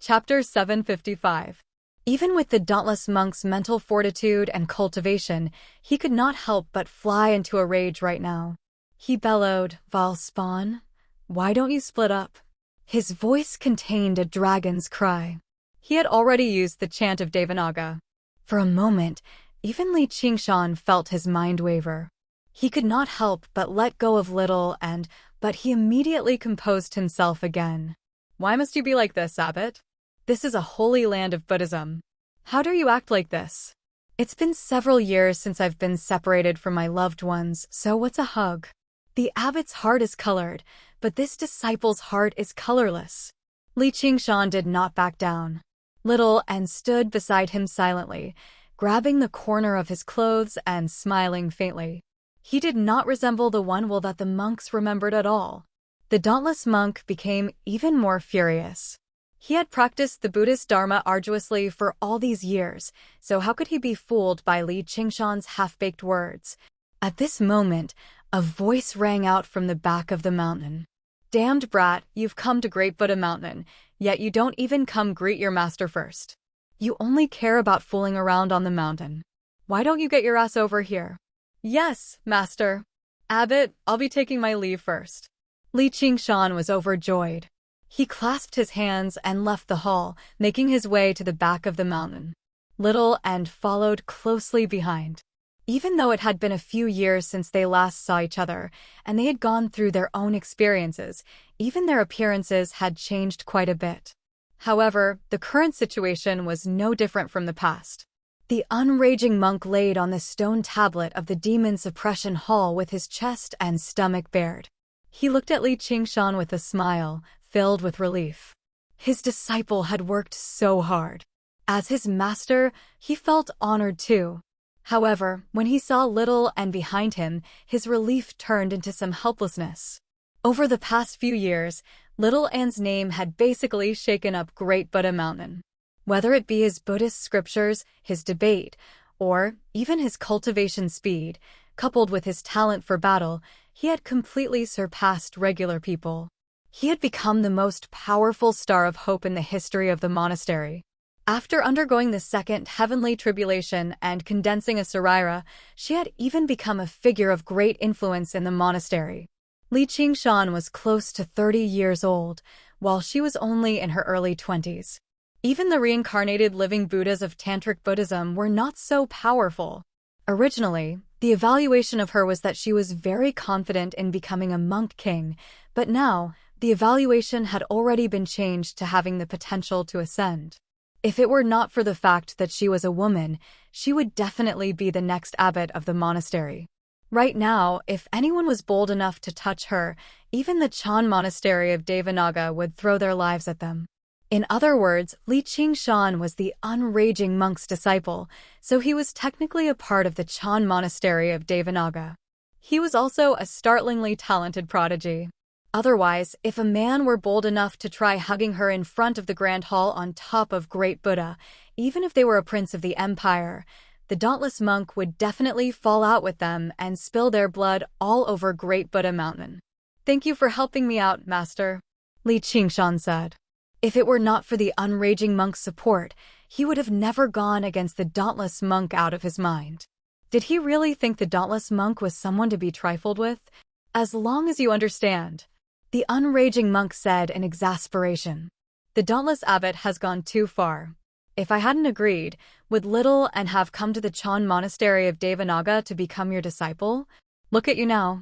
Chapter 755. Even with the dauntless monk's mental fortitude and cultivation, he could not help but fly into a rage right now. He bellowed, Valspawn, why don't you split up? His voice contained a dragon's cry. He had already used the chant of Devanaga. For a moment, even Li Qingshan felt his mind waver. He could not help but let go of little but he immediately composed himself again. Why must you be like this, Abbot? This is a holy land of Buddhism. How dare you act like this? It's been several years since I've been separated from my loved ones, so what's a hug? The abbot's heart is colored, but this disciple's heart is colorless. Li Qingshan did not back down. Little N stood beside him silently, grabbing the corner of his clothes and smiling faintly. He did not resemble the one that the monks remembered at all. The dauntless monk became even more furious. He had practiced the Buddhist Dharma arduously for all these years, so how could he be fooled by Li Qingshan's half-baked words? At this moment, a voice rang out from the back of the mountain. Damned brat, you've come to Great Buddha Mountain, yet you don't even come greet your master first. You only care about fooling around on the mountain. Why don't you get your ass over here? Yes, master. Abbot, I'll be taking my leave first. Li Qingshan was overjoyed. He clasped his hands and left the hall, making his way to the back of the mountain. Little N followed closely behind. Even though it had been a few years since they last saw each other, and they had gone through their own experiences, even their appearances had changed quite a bit. However, the current situation was no different from the past. The unraging monk laid on the stone tablet of the demon suppression hall with his chest and stomach bared. He looked at Li Qingshan with a smile, filled with relief. His disciple had worked so hard. As his master, he felt honored too. However, when he saw Little N behind him, his relief turned into some helplessness. Over the past few years, Little N's name had basically shaken up Great Buddha Mountain. Whether it be his Buddhist scriptures, his debate, or even his cultivation speed, coupled with his talent for battle, he had completely surpassed regular people. He had become the most powerful star of hope in the history of the monastery. After undergoing the second heavenly tribulation and condensing a Sarira, she had even become a figure of great influence in the monastery. Li Qingshan was close to 30 years old, while she was only in her early 20s. Even the reincarnated living Buddhas of Tantric Buddhism were not so powerful. Originally, The evaluation of her was that she was very confident in becoming a monk king, but now, the evaluation had already been changed to having the potential to ascend. If it were not for the fact that she was a woman, she would definitely be the next abbot of the monastery. Right now, if anyone was bold enough to touch her, even the Chan monastery of Devanaga would throw their lives at them. In other words, Li Qingshan was the unraging monk's disciple, so he was technically a part of the Chan monastery of Devanaga. He was also a startlingly talented prodigy. Otherwise, if a man were bold enough to try hugging her in front of the Grand Hall on top of Great Buddha, even if they were a prince of the empire, the dauntless monk would definitely fall out with them and spill their blood all over Great Buddha Mountain. "Thank you for helping me out, master," Li Qingshan said. If it were not for the unraging monk's support, he would have never gone against the dauntless monk out of his mind. Did he really think the dauntless monk was someone to be trifled with? "As long as you understand," the unraging monk said in exasperation. "The dauntless abbot has gone too far. If I hadn't agreed, would little and have come to the Chan monastery of Devanaga to become your disciple? Look at you now.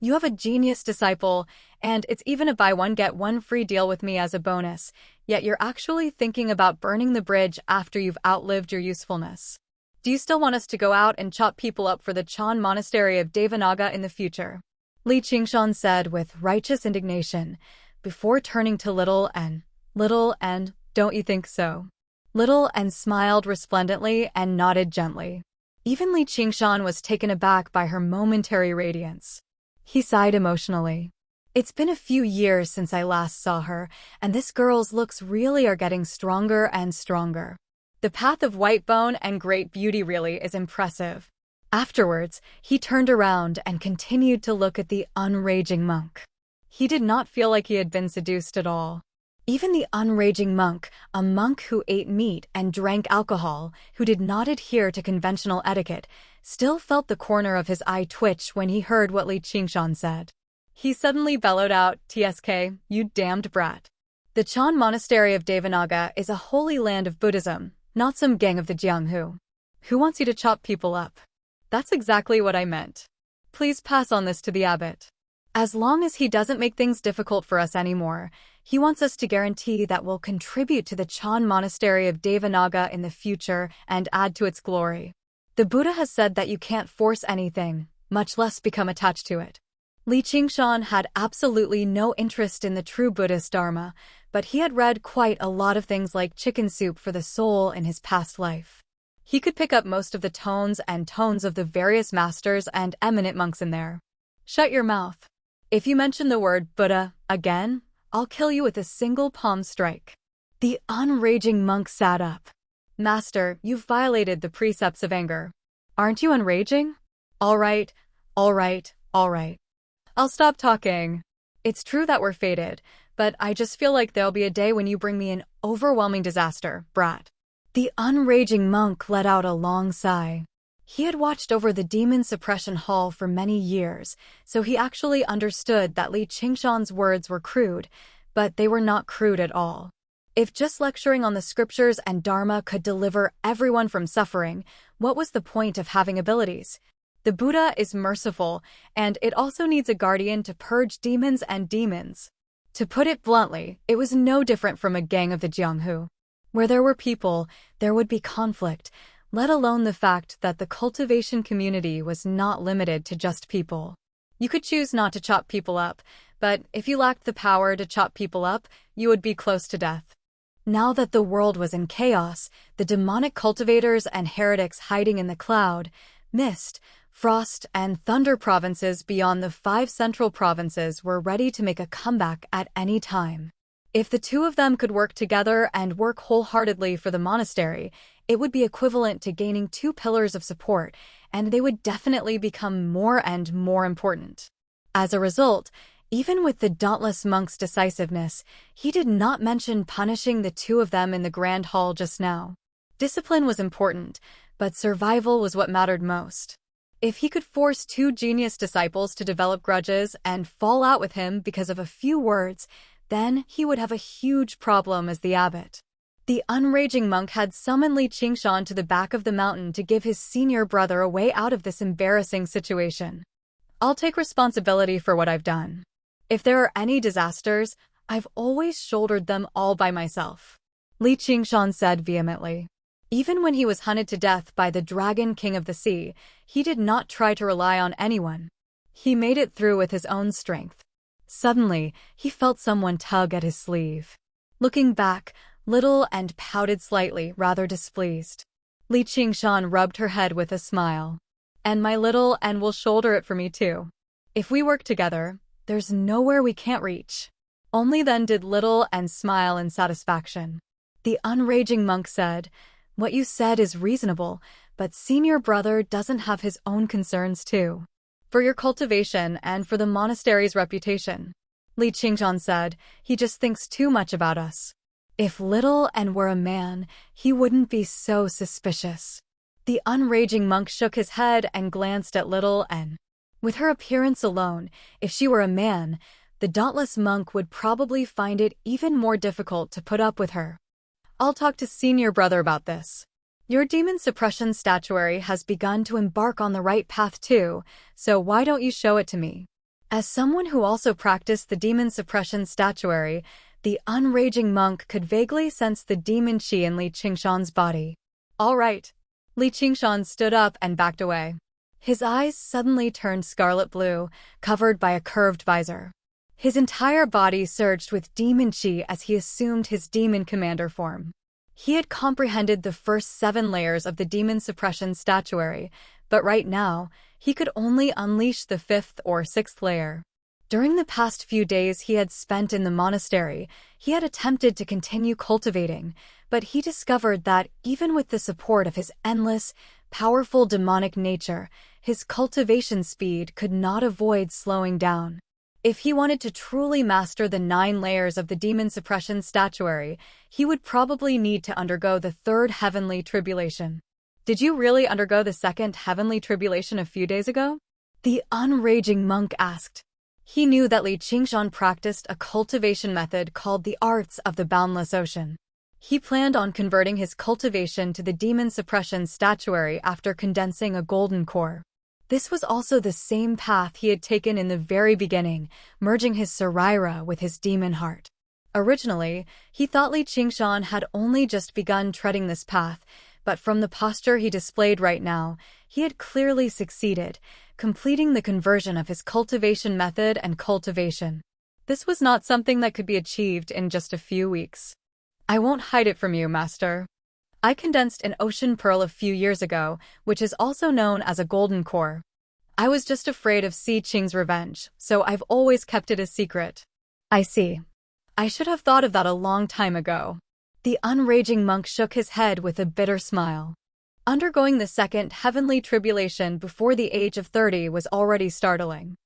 You have a genius disciple, and it's even a buy one get one free deal with me as a bonus, yet you're actually thinking about burning the bridge after you've outlived your usefulness. Do you still want us to go out and chop people up for the Chan monastery of Devanaga in the future?" Li Qingshan said with righteous indignation, before turning to Little and, "Don't you think so?" Little and smiled resplendently and nodded gently. Even Li Qingshan was taken aback by her momentary radiance. He sighed emotionally. "It's been a few years since I last saw her, and this girl's looks really are getting stronger and stronger. The path of white bone and great beauty really is impressive." Afterwards, he turned around and continued to look at the unraging monk. He did not feel like he had been seduced at all. Even the unraging monk, a monk who ate meat and drank alcohol, who did not adhere to conventional etiquette, still felt the corner of his eye twitch when he heard what Li Qingshan said. He suddenly bellowed out, "TSK, you damned brat. The Chan monastery of Devanaga is a holy land of Buddhism, not some gang of the Jianghu. Who wants you to chop people up?" "That's exactly what I meant. Please pass on this to the abbot. As long as he doesn't make things difficult for us anymore, he wants us to guarantee that we'll contribute to the Chan monastery of Devanaga in the future and add to its glory. The Buddha has said that you can't force anything, much less become attached to it." Li Qingshan had absolutely no interest in the true Buddhist Dharma, but he had read quite a lot of things like Chicken Soup for the Soul in his past life. He could pick up most of the tones of the various masters and eminent monks in there. "Shut your mouth. If you mention the word Buddha again, I'll kill you with a single palm strike." The unraging monk sat up. "Master, you've violated the precepts of anger. Aren't you unraging? All right. I'll stop talking. It's true that we're fated, but I just feel like there'll be a day when you bring me an overwhelming disaster, brat." The unraging monk let out a long sigh. He had watched over the demon suppression hall for many years, so he actually understood that Li Qingshan's words were crude, but they were not crude at all. If just lecturing on the scriptures and Dharma could deliver everyone from suffering, what was the point of having abilities? The Buddha is merciful, and it also needs a guardian to purge demons and demons. To put it bluntly, it was no different from a gang of the Jianghu. Where there were people, there would be conflict, let alone the fact that the cultivation community was not limited to just people. You could choose not to chop people up, but if you lacked the power to chop people up, you would be close to death. Now that the world was in chaos, the demonic cultivators and heretics hiding in the cloud, mist, frost, and thunder provinces beyond the 5 central provinces were ready to make a comeback at any time. If the two of them could work together and work wholeheartedly for the monastery, it would be equivalent to gaining 2 pillars of support, and they would definitely become more and more important. As a result, even with the dauntless monk's decisiveness, he did not mention punishing the 2 of them in the Grand Hall just now. Discipline was important, but survival was what mattered most. If he could force 2 genius disciples to develop grudges and fall out with him because of a few words, then he would have a huge problem as the abbot. The unraging monk had summoned Li Qingshan to the back of the mountain to give his senior brother a way out of this embarrassing situation. I'll take responsibility for what I've done. If there are any disasters, I've always shouldered them all by myself, Li Qingshan said vehemently. Even when he was hunted to death by the Dragon King of the Sea, he did not try to rely on anyone. He made it through with his own strength. Suddenly, he felt someone tug at his sleeve. Looking back, Little and pouted slightly, rather displeased. Li Qingshan rubbed her head with a smile. And my little and will shoulder it for me too. If we work together, there's nowhere we can't reach. Only then did Little and smile in satisfaction. The unraging monk said, "What you said is reasonable, but senior brother doesn't have his own concerns too. For your cultivation and for the monastery's reputation," Li Qingshan said, "he just thinks too much about us. If Little and were a man, he wouldn't be so suspicious." The unraging monk shook his head and glanced at Little and. With her appearance alone, if she were a man, the dauntless monk would probably find it even more difficult to put up with her. "I'll talk to senior brother about this. Your demon suppression statuary has begun to embark on the right path too, so why don't you show it to me?" As someone who also practiced the demon suppression statuary, the unraging monk could vaguely sense the demon chi in Li Qingshan's body. "All right." Li Qingshan stood up and backed away. His eyes suddenly turned scarlet blue, covered by a curved visor. His entire body surged with demon chi as he assumed his demon commander form. He had comprehended the first 7 layers of the demon suppression statuary, but right now, he could only unleash the 5th or 6th layer. During the past few days he had spent in the monastery, he had attempted to continue cultivating, but he discovered that even with the support of his endless, powerful demonic nature, his cultivation speed could not avoid slowing down. If he wanted to truly master the 9 layers of the demon suppression statuary, he would probably need to undergo the 3rd heavenly tribulation. "Did you really undergo the 2nd heavenly tribulation a few days ago?" the unraging monk asked. He knew that Li Qingshan practiced a cultivation method called the Arts of the Boundless Ocean. He planned on converting his cultivation to the demon suppression statuary after condensing a golden core. This was also the same path he had taken in the very beginning, merging his Sarira with his demon heart. Originally, he thought Li Qingshan had only just begun treading this path, but from the posture he displayed right now, he had clearly succeeded, completing the conversion of his cultivation method and cultivation. This was not something that could be achieved in just a few weeks. "I won't hide it from you, Master. I condensed an ocean pearl a few years ago, which is also known as a golden core. I was just afraid of Si Qing's revenge, so I've always kept it a secret." "I see. I should have thought of that a long time ago." The unraging monk shook his head with a bitter smile. Undergoing the 2nd heavenly tribulation before the age of 30 was already startling.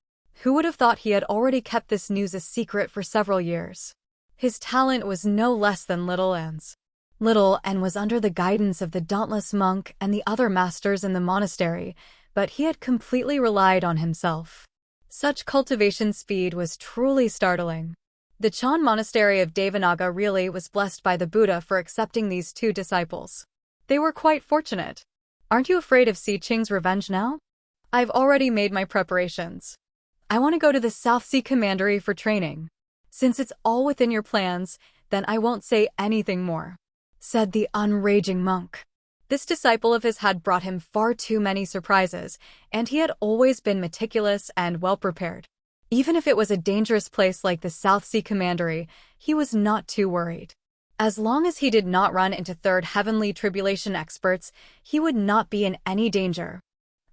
Who would have thought he had already kept this news a secret for several years? His talent was no less than Little An's. Little An was under the guidance of the dauntless monk and the other masters in the monastery, but he had completely relied on himself. Such cultivation speed was truly startling. The Chan monastery of Devanaga really was blessed by the Buddha for accepting these 2 disciples. They were quite fortunate. "Aren't you afraid of Si Qing's revenge now?" "I've already made my preparations. I want to go to the South Sea Commandery for training. Since it's all within your plans, then I won't say anything more," said the unraging monk. This disciple of his had brought him far too many surprises, and he had always been meticulous and well-prepared. Even if it was a dangerous place like the South Sea Commandery, he was not too worried. As long as he did not run into 3rd heavenly tribulation experts, he would not be in any danger.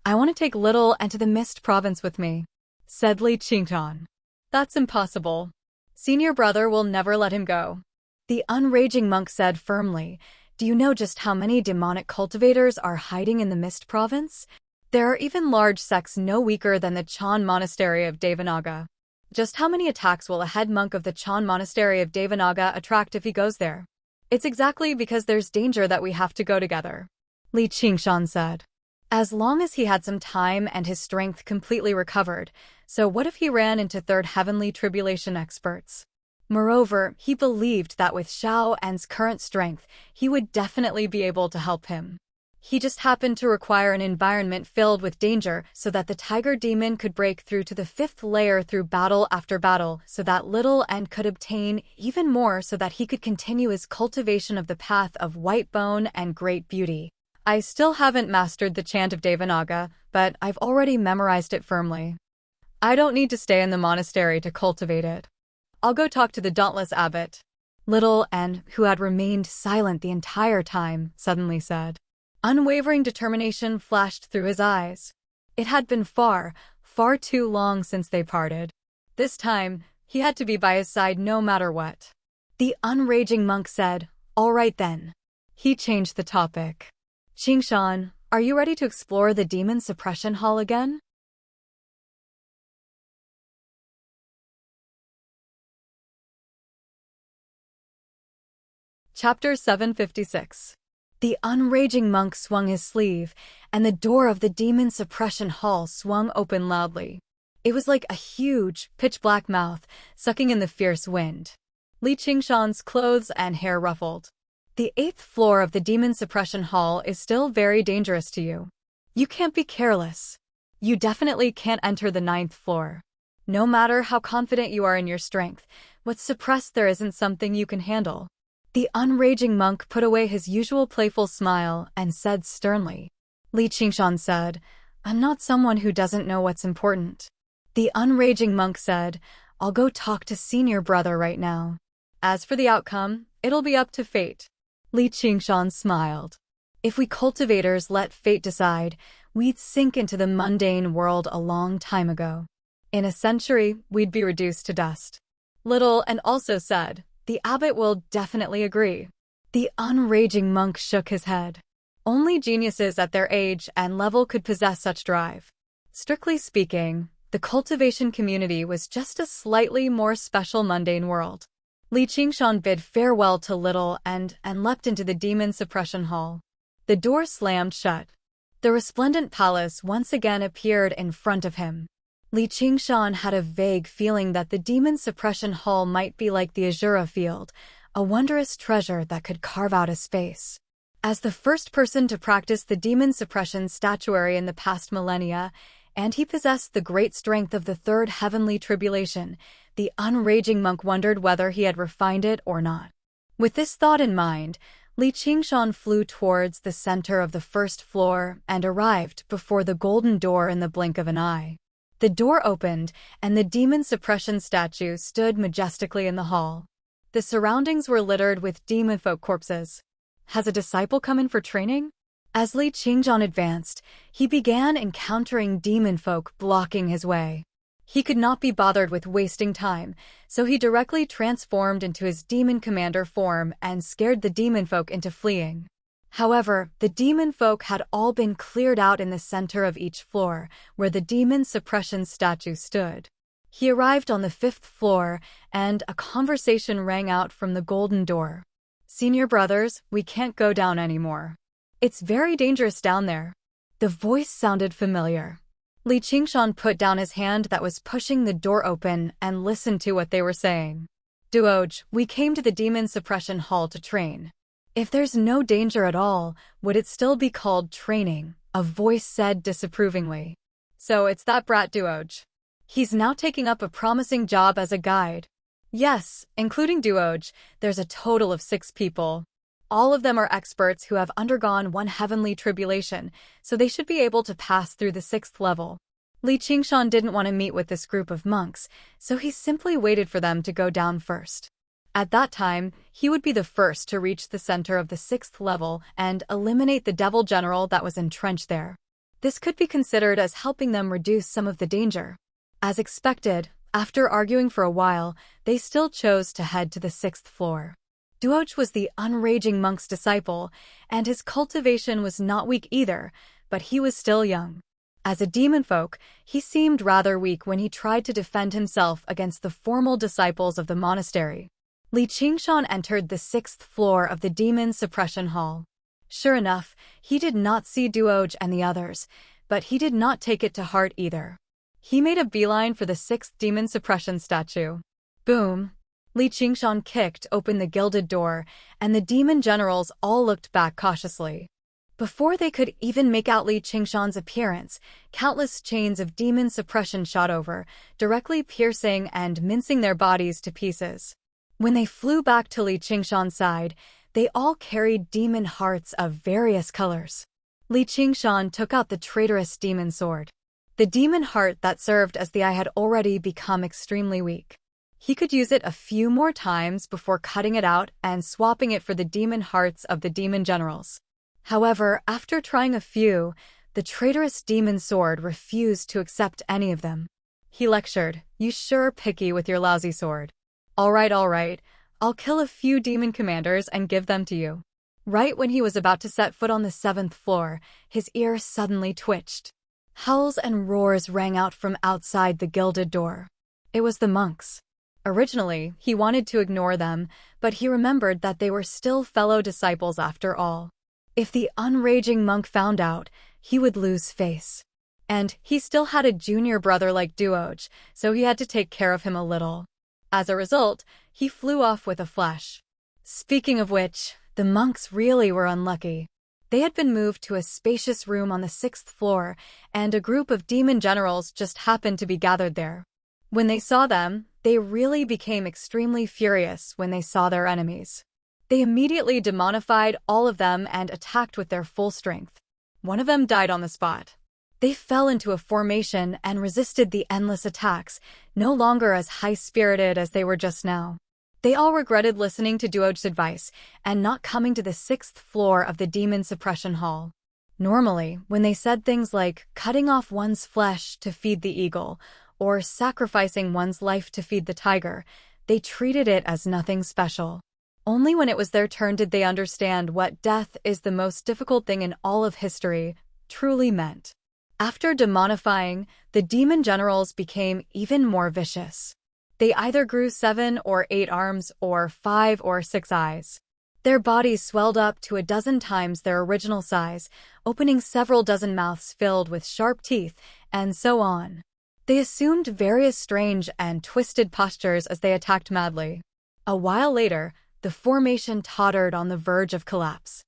"I want to take Little and to the Mist Province with me," said Li Qingshan. "That's impossible. Senior brother will never let him go," the unraging monk said firmly. "Do you know just how many demonic cultivators are hiding in the Mist Province? There are even large sects no weaker than the Chan Monastery of Devanaga. Just how many attacks will a head monk of the Chan Monastery of Devanaga attract if he goes there? It's exactly because there's danger that we have to go together," Li Qingshan said. As long as he had some time and his strength completely recovered, so what if he ran into 3rd heavenly tribulation experts? Moreover, he believed that with Xiao An's current strength, he would definitely be able to help him. He just happened to require an environment filled with danger so that the tiger demon could break through to the 5th layer through battle after battle, so that little An could obtain even more so that he could continue his cultivation of the path of white bone and great beauty. I still haven't mastered the chant of Devanaga, but I've already memorized it firmly. I don't need to stay in the monastery to cultivate it. I'll go talk to the dauntless abbot. Little An, who had remained silent the entire time, suddenly said. Unwavering determination flashed through his eyes. It had been far, far too long since they parted. This time, he had to be by his side no matter what. The unraging monk said, "All right then." He changed the topic. "Qingshan, are you ready to explore the demon suppression hall again?" Chapter 756. The unraging monk swung his sleeve, and the door of the demon suppression hall swung open loudly. It was like a huge, pitch-black mouth sucking in the fierce wind. Li Qingshan's clothes and hair ruffled. "The 8th floor of the demon suppression hall is still very dangerous to you. You can't be careless. You definitely can't enter the 9th floor. No matter how confident you are in your strength, what's suppressed there isn't something you can handle." The unraging monk put away his usual playful smile and said sternly. Li Qingshan said, "I'm not someone who doesn't know what's important." The unraging monk said, "I'll go talk to senior brother right now. As for the outcome, it'll be up to fate." Li Qingshan smiled. "If we cultivators let fate decide, we'd sink into the mundane world a long time ago. In a century, we'd be reduced to dust." Little An also said, "The abbot will definitely agree." The unraging monk shook his head. Only geniuses at their age and level could possess such drive. Strictly speaking, the cultivation community was just a slightly more special mundane world. Li Qingshan bid farewell to Little and leapt into the demon suppression hall. The door slammed shut. The resplendent palace once again appeared in front of him. Li Qingshan had a vague feeling that the demon suppression hall might be like the Azura field, a wondrous treasure that could carve out a space. As the first person to practice the demon suppression statuary in the past millennia, and he possessed the great strength of the 3rd heavenly tribulation, the unraging monk wondered whether he had refined it or not. With this thought in mind, Li Qingshan flew towards the center of the 1st floor and arrived before the golden door in the blink of an eye. The door opened, and the demon suppression statue stood majestically in the hall. The surroundings were littered with demon folk corpses. Has a disciple come in for training? As Li Qingshan advanced, he began encountering demon folk blocking his way. He could not be bothered with wasting time, so he directly transformed into his demon commander form and scared the demon folk into fleeing. However, the demon folk had all been cleared out in the center of each floor, where the demon suppression statue stood. He arrived on the 5th floor, and a conversation rang out from the golden door. "Senior brothers, we can't go down anymore. It's very dangerous down there." The voice sounded familiar. Li Qingshan put down his hand that was pushing the door open and listened to what they were saying. "Duoj, we came to the demon suppression hall to train." "If there's no danger at all, would it still be called training?" a voice said disapprovingly. "So it's that brat Duoj. He's now taking up a promising job as a guide." "Yes, including Duoj, there's a total of 6 people. All of them are experts who have undergone 1 heavenly tribulation, so they should be able to pass through the 6th level." Li Qingshan didn't want to meet with this group of monks, so he simply waited for them to go down first. At that time, he would be the first to reach the center of the 6th level and eliminate the devil general that was entrenched there. This could be considered as helping them reduce some of the danger. As expected, after arguing for a while, they still chose to head to the 6th floor. Duoj was the unraging monk's disciple, and his cultivation was not weak either, but he was still young. As a demon folk, he seemed rather weak when he tried to defend himself against the formal disciples of the monastery. Li Qingshan entered the 6th floor of the demon suppression hall. Sure enough, he did not see Duoj and the others, but he did not take it to heart either. He made a beeline for the 6th demon suppression statue. Boom! Li Qingshan kicked open the gilded door, and the demon generals all looked back cautiously. Before they could even make out Li Qingshan's appearance, countless chains of demon suppression shot over, directly piercing and mincing their bodies to pieces. When they flew back to Li Qingshan's side, they all carried demon hearts of various colors. Li Qingshan took out the traitorous demon sword. The demon heart that served as the eye had already become extremely weak. He could use it a few more times before cutting it out and swapping it for the demon hearts of the demon generals. However, after trying a few, the traitorous demon sword refused to accept any of them. He lectured, "You sure picky with your lousy sword. All right, I'll kill a few demon commanders and give them to you." Right when he was about to set foot on the 7th floor, his ear suddenly twitched. Howls and roars rang out from outside the gilded door. It was the monks. Originally, he wanted to ignore them, but he remembered that they were still fellow disciples after all. If the unraging monk found out, he would lose face. And he still had a junior brother like Duoj, so he had to take care of him a little. As a result, he flew off with a flash. Speaking of which, the monks really were unlucky. They had been moved to a spacious room on the 6th floor, and a group of demon generals just happened to be gathered there. When they saw them, they really became extremely furious when they saw their enemies. They immediately demonified all of them and attacked with their full strength. One of them died on the spot. They fell into a formation and resisted the endless attacks, no longer as high-spirited as they were just now. They all regretted listening to Duoj's advice and not coming to the 6th floor of the demon suppression hall. Normally, when they said things like cutting off one's flesh to feed the eagle or sacrificing one's life to feed the tiger, they treated it as nothing special. Only when it was their turn did they understand what death is the most difficult thing in all of history truly meant. After demonifying, the demon generals became even more vicious. They either grew 7 or 8 arms or 5 or 6 eyes. Their bodies swelled up to a dozen times their original size, opening several dozen mouths filled with sharp teeth, and so on. They assumed various strange and twisted postures as they attacked madly. A while later, the formation tottered on the verge of collapse.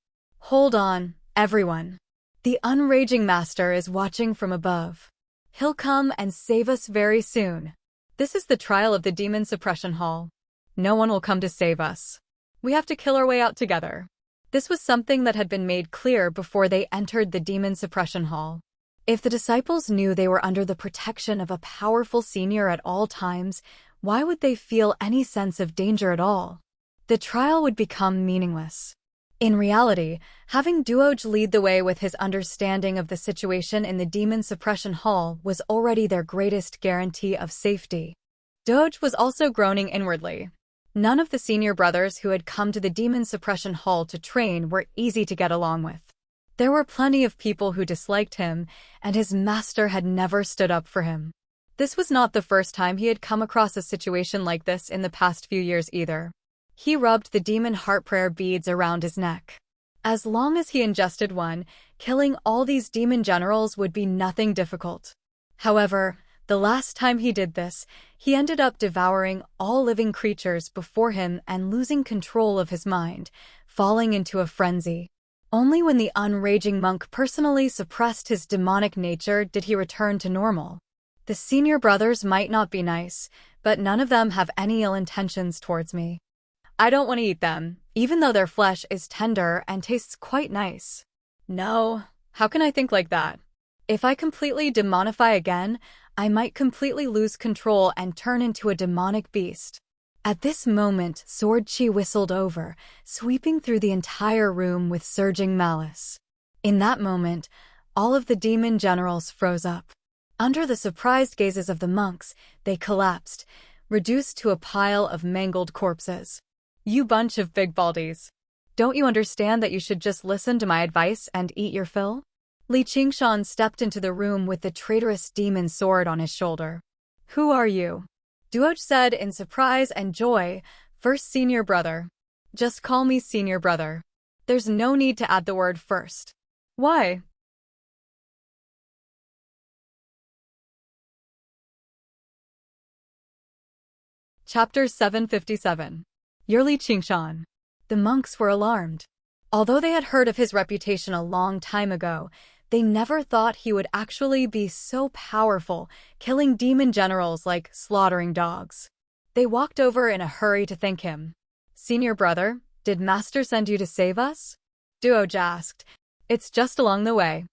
Hold on, everyone. The unraging master is watching from above. He'll come and save us very soon. This is the trial of the demon suppression hall. No one will come to save us. We have to kill our way out together. This was something that had been made clear before they entered the demon suppression hall. If the disciples knew they were under the protection of a powerful senior at all times, why would they feel any sense of danger at all? The trial would become meaningless. In reality, having Duoj lead the way with his understanding of the situation in the demon suppression hall was already their greatest guarantee of safety. Duoj was also groaning inwardly. None of the senior brothers who had come to the demon suppression hall to train were easy to get along with. There were plenty of people who disliked him, and his master had never stood up for him. This was not the first time he had come across a situation like this in the past few years either. He rubbed the demon heart prayer beads around his neck. As long as he ingested one, killing all these demon generals would be nothing difficult. However, the last time he did this, he ended up devouring all living creatures before him and losing control of his mind, falling into a frenzy. Only when the unraging monk personally suppressed his demonic nature did he return to normal. The senior brothers might not be nice, but none of them have any ill intentions towards me. I don't want to eat them, even though their flesh is tender and tastes quite nice. No, how can I think like that? If I completely demonify again, I might completely lose control and turn into a demonic beast. At this moment, Sword Chi whistled over, sweeping through the entire room with surging malice. In that moment, all of the demon generals froze up. Under the surprised gazes of the monks, they collapsed, reduced to a pile of mangled corpses. You bunch of big baldies. Don't you understand that you should just listen to my advice and eat your fill? Li Qingshan stepped into the room with the traitorous demon sword on his shoulder. Who are you? Duoj said in surprise and joy, first senior brother. Just call me senior brother. There's no need to add the word first. Why? Chapter 757. Yearly Qingshan. The monks were alarmed. Although they had heard of his reputation a long time ago, they never thought he would actually be so powerful, killing demon generals like slaughtering dogs. They walked over in a hurry to thank him. "Senior brother, did Master send you to save us?" Duoj asked. "It's just along the way.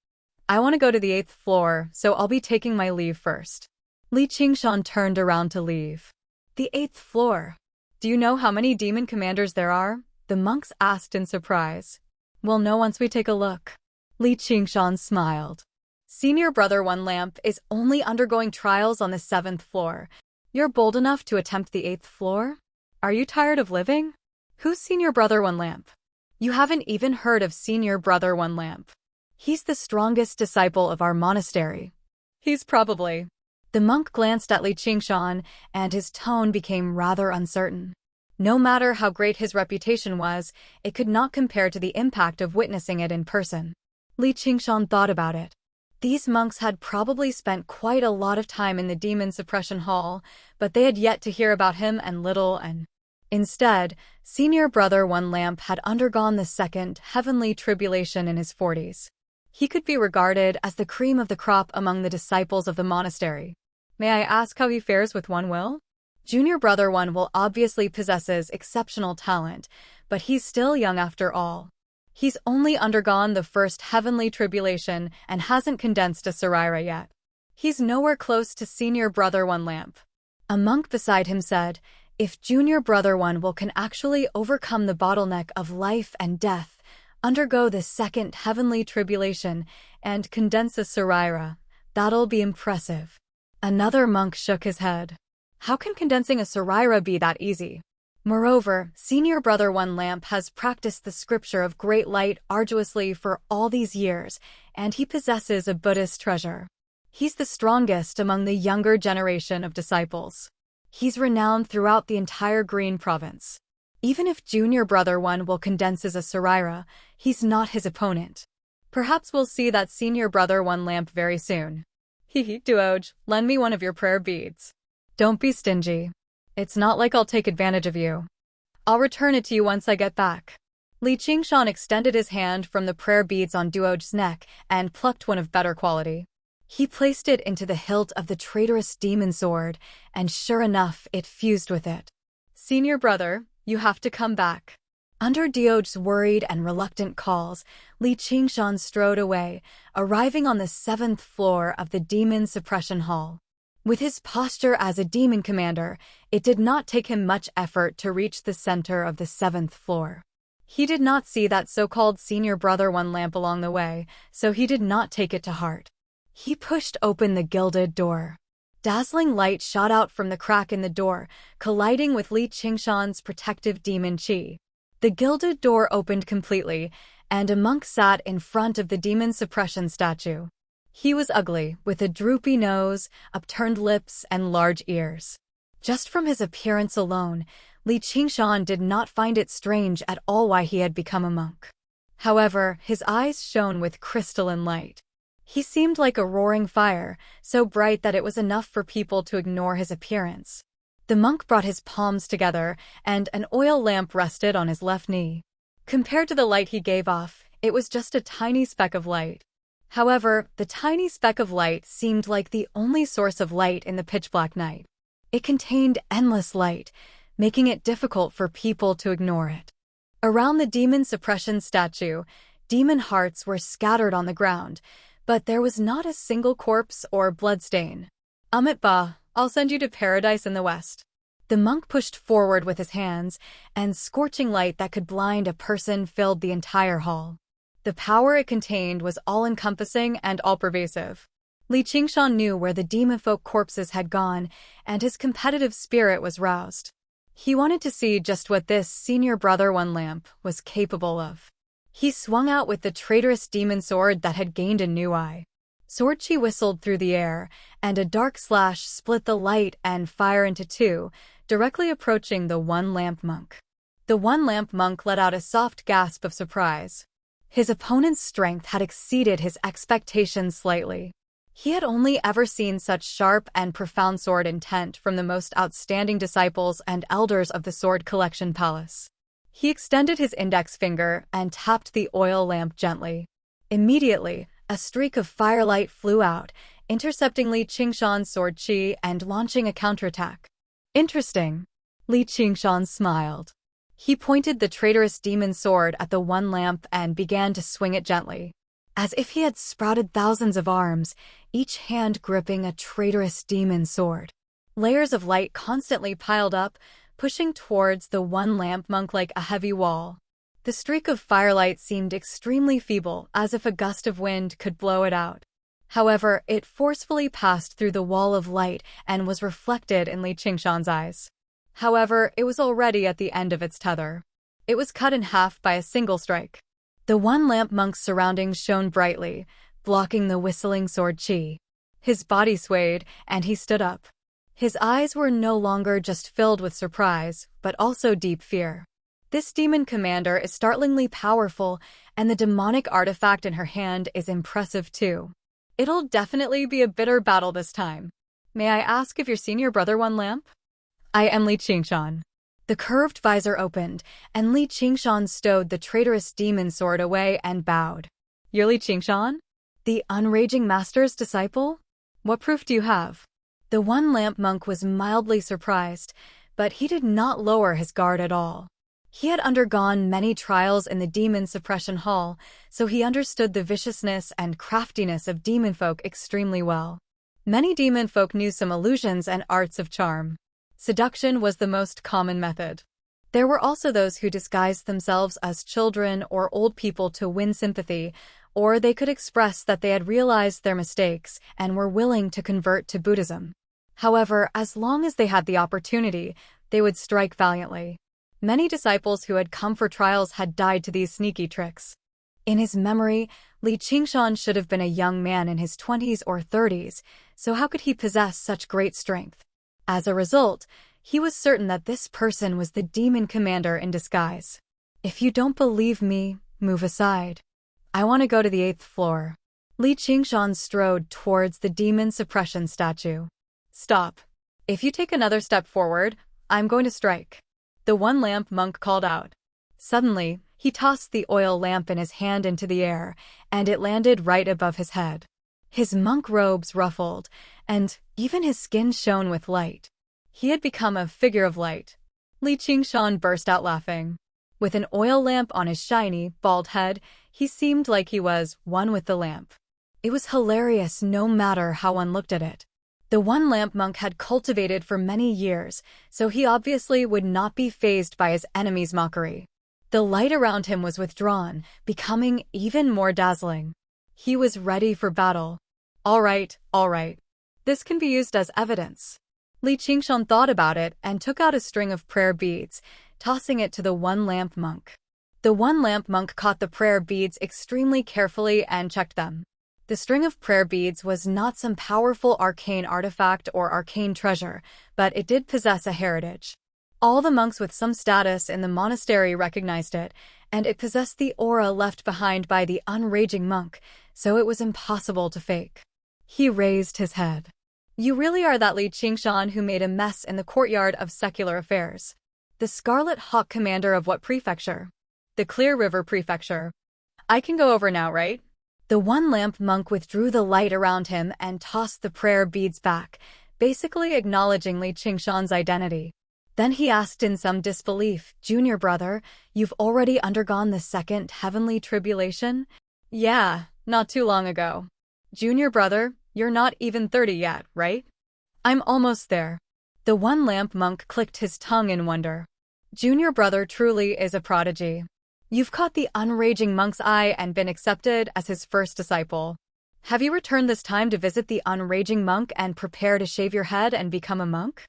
I want to go to the 8th floor, so I'll be taking my leave first." Li Qingshan turned around to leave. "The 8th floor? Do you know how many demon commanders there are?" the monks asked in surprise. "We'll know once we take a look." Li Qingshan smiled. "Senior brother One Lamp is only undergoing trials on the 7th floor. You're bold enough to attempt the 8th floor? Are you tired of living?" "Who's Senior brother One Lamp?" "You haven't even heard of Senior brother One Lamp. He's the strongest disciple of our monastery." "He's probably..." The monk glanced at Li Qingshan, and his tone became rather uncertain. No matter how great his reputation was, it could not compare to the impact of witnessing it in person. Li Qingshan thought about it. These monks had probably spent quite a lot of time in the demon suppression hall, but they had yet to hear about him and instead, Senior brother One Lamp had undergone the second heavenly tribulation in his 40s. He could be regarded as the cream of the crop among the disciples of the monastery. "May I ask how he fares with One Will?" Junior brother One Will obviously possesses exceptional talent, but he's still young after all. He's only undergone the first heavenly tribulation and hasn't condensed a Sarira yet. He's nowhere close to Senior brother One Lamp. A monk beside him said, "If Junior brother One Will can actually overcome the bottleneck of life and death, undergo the second heavenly tribulation, and condense a Sarira, that'll be impressive." Another monk shook his head. "How can condensing a Sarira be that easy? Moreover, Senior brother One Lamp has practiced the scripture of great light arduously for all these years, and he possesses a Buddhist treasure. He's the strongest among the younger generation of disciples. He's renowned throughout the entire Green Province. Even if Junior brother One Will condenses a Sarira, he's not his opponent. Perhaps we'll see that Senior brother One Lamp very soon." "Hehe, Duoj, lend me one of your prayer beads." "Don't be stingy. It's not like I'll take advantage of you. I'll return it to you once I get back." Li Qingshan extended his hand from the prayer beads on Duoj's neck and plucked one of better quality. He placed it into the hilt of the traitorous demon sword, and sure enough, it fused with it. "Senior brother, you have to come back." Under Duoj's worried and reluctant calls, Li Qingshan strode away, arriving on the 7th floor of the demon suppression hall. With his posture as a demon commander, it did not take him much effort to reach the center of the 7th floor. He did not see that so-called Senior brother One Lamp along the way, so he did not take it to heart. He pushed open the gilded door. Dazzling light shot out from the crack in the door, colliding with Li Qingshan's protective demon chi. The gilded door opened completely, and a monk sat in front of the demon suppression statue. He was ugly, with a droopy nose, upturned lips, and large ears. Just from his appearance alone, Li Qingshan did not find it strange at all why he had become a monk. However, his eyes shone with crystalline light. He seemed like a roaring fire, so bright that it was enough for people to ignore his appearance. The monk brought his palms together, and an oil lamp rested on his left knee. Compared to the light he gave off, it was just a tiny speck of light. However, the tiny speck of light seemed like the only source of light in the pitch-black night. It contained endless light, making it difficult for people to ignore it. Around the demon suppression statue, demon hearts were scattered on the ground, but there was not a single corpse or bloodstain. "Amit, I'll send you to paradise in the west." The monk pushed forward with his hands, and scorching light that could blind a person filled the entire hall. The power it contained was all-encompassing and all-pervasive. Li Qingshan knew where the demon-folk corpses had gone, and his competitive spirit was roused. He wanted to see just what this Senior brother One Lamp was capable of. He swung out with the traitorous demon sword that had gained a new eye. Sword chi whistled through the air, and a dark slash split the light and fire into two, directly approaching the One Lamp monk. The One Lamp monk let out a soft gasp of surprise. His opponent's strength had exceeded his expectations slightly. He had only ever seen such sharp and profound sword intent from the most outstanding disciples and elders of the Sword Collection Palace. He extended his index finger and tapped the oil lamp gently. Immediately, a streak of firelight flew out, intercepting Li Qingshan's sword qi and launching a counterattack. Interesting. Li Qingshan smiled. He pointed the traitorous demon sword at the one lamp and began to swing it gently. As if he had sprouted thousands of arms, each hand gripping a traitorous demon sword. Layers of light constantly piled up, pushing towards the one lamp monk like a heavy wall. The streak of firelight seemed extremely feeble, as if a gust of wind could blow it out. However, it forcefully passed through the wall of light and was reflected in Li Qingshan's eyes. However, it was already at the end of its tether. It was cut in half by a single strike. The one lamp monk's surroundings shone brightly, blocking the whistling sword qi. His body swayed, and he stood up. His eyes were no longer just filled with surprise, but also deep fear. This demon commander is startlingly powerful, and the demonic artifact in her hand is impressive too. It'll definitely be a bitter battle this time. May I ask if you're senior brother One Lamp? I am Li Qingshan. The curved visor opened, and Li Qingshan stowed the traitorous demon sword away and bowed. You're Li Qingshan? The unraging master's disciple? What proof do you have? The one lamp monk was mildly surprised, but he did not lower his guard at all. He had undergone many trials in the demon suppression hall, so he understood the viciousness and craftiness of demon folk extremely well. Many demon folk knew some illusions and arts of charm. Seduction was the most common method. There were also those who disguised themselves as children or old people to win sympathy, or they could express that they had realized their mistakes and were willing to convert to Buddhism. However, as long as they had the opportunity, they would strike valiantly. Many disciples who had come for trials had died to these sneaky tricks. In his memory, Li Qingshan should have been a young man in his 20s or 30s, so how could he possess such great strength? As a result, he was certain that this person was the demon commander in disguise. If you don't believe me, move aside. I want to go to the 8th floor. Li Qingshan strode towards the demon suppression statue. Stop. If you take another step forward, I'm going to strike. The one lamp monk called out. Suddenly, he tossed the oil lamp in his hand into the air, and it landed right above his head. His monk robes ruffled, and even his skin shone with light. He had become a figure of light. Li Qingshan burst out laughing. With an oil lamp on his shiny, bald head, he seemed like he was one with the lamp. It was hilarious no matter how one looked at it. The one lamp monk had cultivated for many years, so he obviously would not be fazed by his enemy's mockery. The light around him was withdrawn, becoming even more dazzling. He was ready for battle. All right. This can be used as evidence. Li Qingshan thought about it and took out a string of prayer beads, tossing it to the one lamp monk. The one lamp monk caught the prayer beads extremely carefully and checked them. The string of prayer beads was not some powerful arcane artifact or arcane treasure, but it did possess a heritage. All the monks with some status in the monastery recognized it, and it possessed the aura left behind by the unraging monk, so it was impossible to fake. He raised his head. You really are that Li Qingshan who made a mess in the courtyard of secular affairs. The Scarlet Hawk commander of what prefecture? The Clear River Prefecture. I can go over now, right? The one lamp monk withdrew the light around him and tossed the prayer beads back, basically acknowledging Li Qingshan's identity. Then he asked in some disbelief, Junior brother, you've already undergone the second heavenly tribulation? Yeah, not too long ago. Junior brother, you're not even 30 yet, right? I'm almost there. The one lamp monk clicked his tongue in wonder. Junior brother truly is a prodigy. You've caught the unraging monk's eye and been accepted as his first disciple. Have you returned this time to visit the unraging monk and prepare to shave your head and become a monk?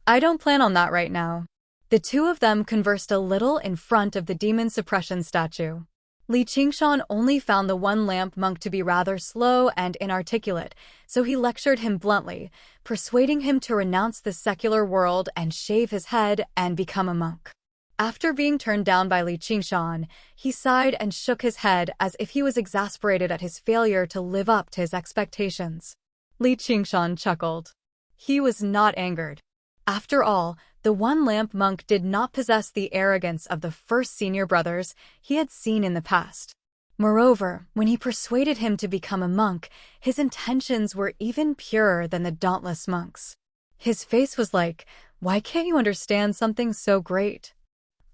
I don't plan on that right now. The two of them conversed a little in front of the demon suppression statue. Li Qingshan only found the one lamp monk to be rather slow and inarticulate, so he lectured him bluntly, persuading him to renounce the secular world and shave his head and become a monk. After being turned down by Li Qingshan, he sighed and shook his head as if he was exasperated at his failure to live up to his expectations. Li Qingshan chuckled. He was not angered. After all, the one-lamp monk did not possess the arrogance of the first senior brothers he had seen in the past. Moreover, when he persuaded him to become a monk, his intentions were even purer than the dauntless monks. His face was like, "Why can't you understand something so great?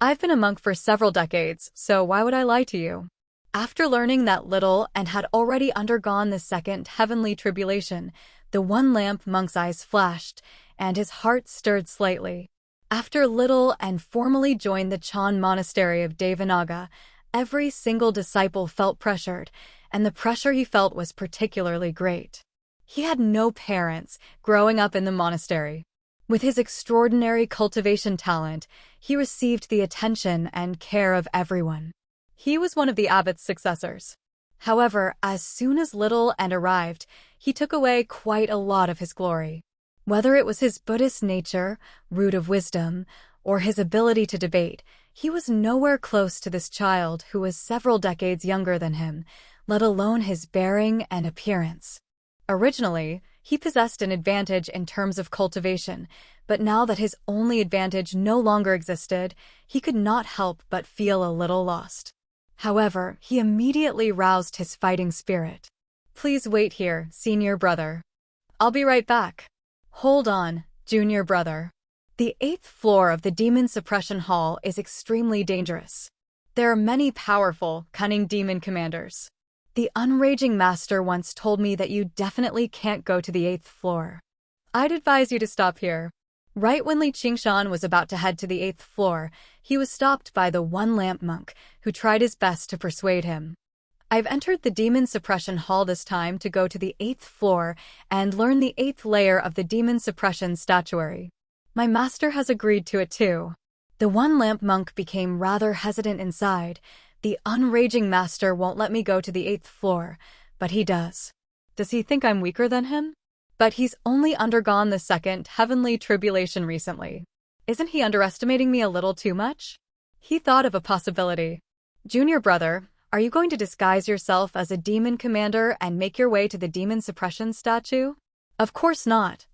I've been a monk for several decades, so why would I lie to you?" After learning that little and had already undergone the second heavenly tribulation, the one-lamp monk's eyes flashed, and his heart stirred slightly. After little and formally joined the Chan monastery of Devanaga, every single disciple felt pressured, and the pressure he felt was particularly great. He had no parents growing up in the monastery. With his extraordinary cultivation talent, he received the attention and care of everyone. He was one of the abbot's successors. However, as soon as Little and arrived, he took away quite a lot of his glory. Whether it was his Buddhist nature, root of wisdom, or his ability to debate, he was nowhere close to this child who was several decades younger than him, let alone his bearing and appearance. Originally, he possessed an advantage in terms of cultivation, but now that his only advantage no longer existed, he could not help but feel a little lost. However, he immediately roused his fighting spirit. "Please wait here, senior brother. I'll be right back." "Hold on, junior brother. The 8th floor of the Demon Suppression Hall is extremely dangerous. There are many powerful, cunning demon commanders. The Unraging Master once told me that you definitely can't go to the 8th floor. I'd advise you to stop here." Right when Li Qingshan was about to head to the 8th floor, he was stopped by the one-lamp monk, who tried his best to persuade him. "I've entered the Demon Suppression Hall this time to go to the 8th floor and learn the 8th layer of the Demon Suppression Statuary. My master has agreed to it too." The one-lamp monk became rather hesitant inside. "The Unraging Master won't let me go to the 8th floor, but he does. Does he think I'm weaker than him? But he's only undergone the second heavenly tribulation recently. Isn't he underestimating me a little too much?" He thought of a possibility. "Junior brother, are you going to disguise yourself as a demon commander and make your way to the demon suppression statue?" "Of course not.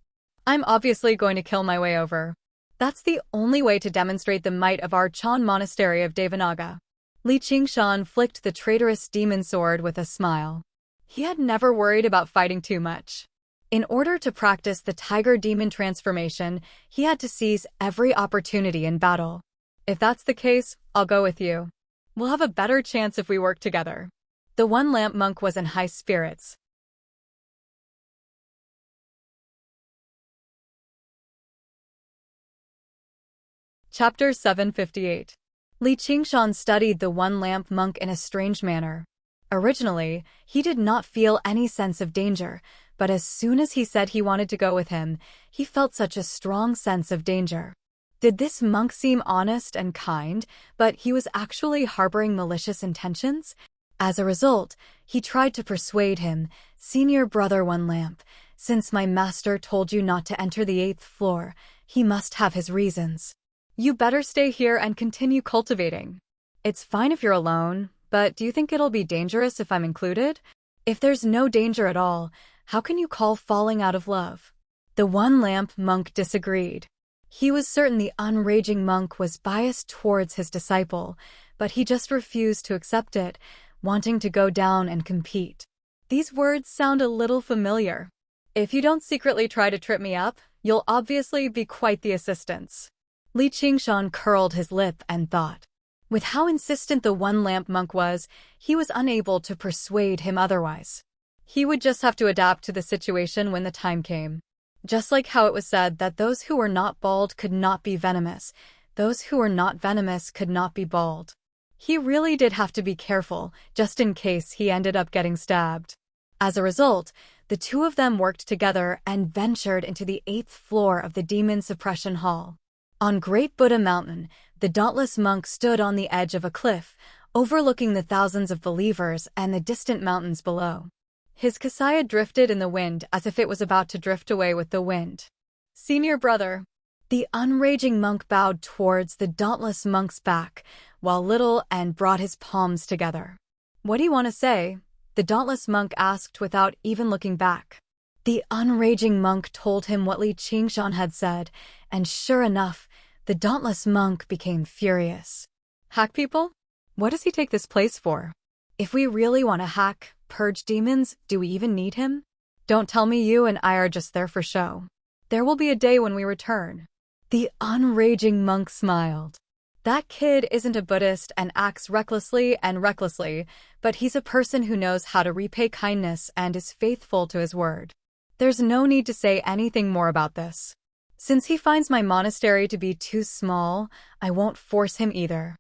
I'm obviously going to kill my way over. That's the only way to demonstrate the might of our Chan monastery of Devanaga." Li Qingshan flicked the traitorous demon sword with a smile. He had never worried about fighting too much. In order to practice the tiger demon transformation, he had to seize every opportunity in battle. "If that's the case, I'll go with you. We'll have a better chance if we work together." The one-lamp monk was in high spirits. Chapter 758. Li Qingshan studied the one-lamp monk in a strange manner. Originally, he did not feel any sense of danger, but as soon as he said he wanted to go with him, he felt such a strong sense of danger. Did this monk seem honest and kind, but he was actually harboring malicious intentions? As a result, he tried to persuade him, "Senior brother one-lamp, since my master told you not to enter the 8th floor, he must have his reasons. You better stay here and continue cultivating. It's fine if you're alone, but do you think it'll be dangerous if I'm included? If there's no danger at all, how can you call falling out of love?" The one-lamp monk disagreed. He was certain the unraging monk was biased towards his disciple, but he just refused to accept it, wanting to go down and compete. These words sound a little familiar. "If you don't secretly try to trip me up, you'll obviously be quite the assistants." Li Qingshan curled his lip and thought. With how insistent the one-lamp monk was, he was unable to persuade him otherwise. He would just have to adapt to the situation when the time came. Just like how it was said that those who were not bald could not be venomous, those who were not venomous could not be bald. He really did have to be careful, just in case he ended up getting stabbed. As a result, the two of them worked together and ventured into the 8th floor of the Demon Suppression Hall. On Great Buddha Mountain, the dauntless monk stood on the edge of a cliff, overlooking the thousands of believers and the distant mountains below. His kasaya drifted in the wind as if it was about to drift away with the wind. "Senior brother, The unraging monk bowed towards the dauntless monk's back, while Little and brought his palms together. "What do you want to say?" the dauntless monk asked without even looking back. The unraging monk told him what Li Qingshan had said, and sure enough, the dauntless monk became furious. "Hack people? What does he take this place for? If we really want to hack, purge demons, do we even need him? Don't tell me you and I are just there for show. There will be a day when we return." The unraging monk smiled. "That kid isn't a Buddhist and acts recklessly, but he's a person who knows how to repay kindness and is faithful to his word. There's no need to say anything more about this. Since he finds my monastery to be too small, I won't force him either.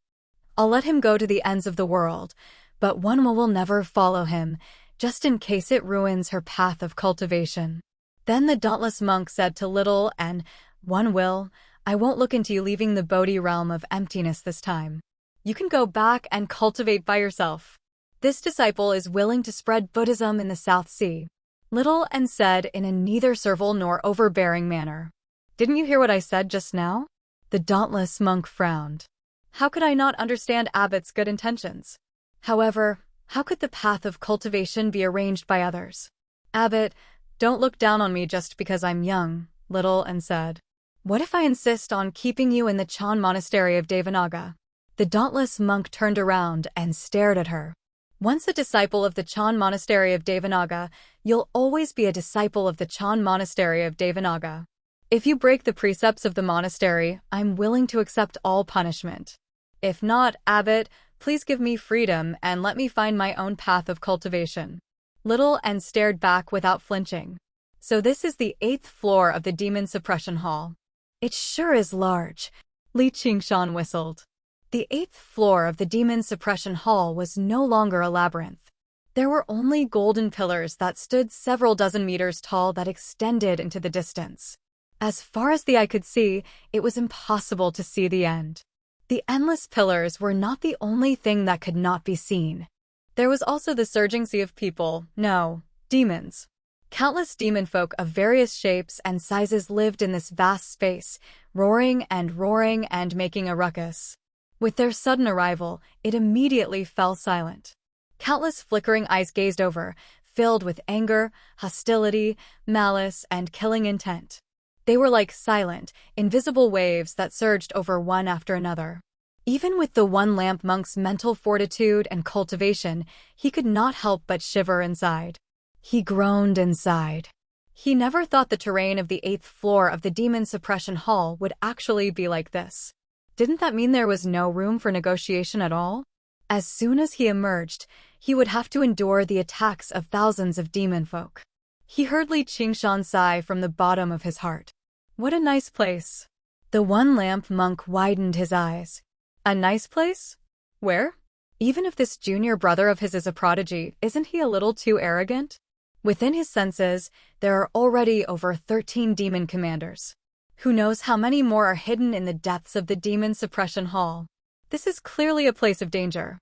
I'll let him go to the ends of the world, but one will never follow him, just in case it ruins her path of cultivation." Then the dauntless monk said to Little and One will, "I won't look into you leaving the Bodhi realm of emptiness this time. You can go back and cultivate by yourself. This disciple is willing to spread Buddhism in the South Sea." Little and said in a neither servile nor overbearing manner. "Didn't you hear what I said just now?" The dauntless monk frowned. How could I not understand Abbot's good intentions? However, how could the path of cultivation be arranged by others? "Abbot, don't look down on me just because I'm young," Little and said. "What if I insist on keeping you in the Chan monastery of Devanaga?" The dauntless monk turned around and stared at her. "Once a disciple of the Chan monastery of Devanaga, you'll always be a disciple of the Chan monastery of Devanaga. If you break the precepts of the monastery, I'm willing to accept all punishment. If not, Abbot, please give me freedom and let me find my own path of cultivation." Little and stared back without flinching. "So this is the 8th floor of the Demon Suppression Hall. It sure is large," Li Qingshan whistled. The 8th floor of the Demon Suppression Hall was no longer a labyrinth. There were only golden pillars that stood several dozen meters tall that extended into the distance. As far as the eye could see, it was impossible to see the end. The endless pillars were not the only thing that could not be seen. There was also the surging sea of people, no, demons. Countless demon folk of various shapes and sizes lived in this vast space, roaring and making a ruckus. With their sudden arrival, it immediately fell silent. Countless flickering eyes gazed over, filled with anger, hostility, malice, and killing intent. They were like silent, invisible waves that surged over one after another. Even with the one lamp monk's mental fortitude and cultivation, he could not help but shiver inside. He groaned inside. He never thought the terrain of the 8th floor of the Demon Suppression Hall would actually be like this. Didn't that mean there was no room for negotiation at all? As soon as he emerged, he would have to endure the attacks of thousands of demon folk. He heard Li Qingshan sigh from the bottom of his heart. What a nice place. The one lamp monk widened his eyes. A nice place? Where? Even if this junior brother of his is a prodigy, isn't he a little too arrogant? Within his senses, there are already over 13 demon commanders. Who knows how many more are hidden in the depths of the Demon Suppression Hall? This is clearly a place of danger.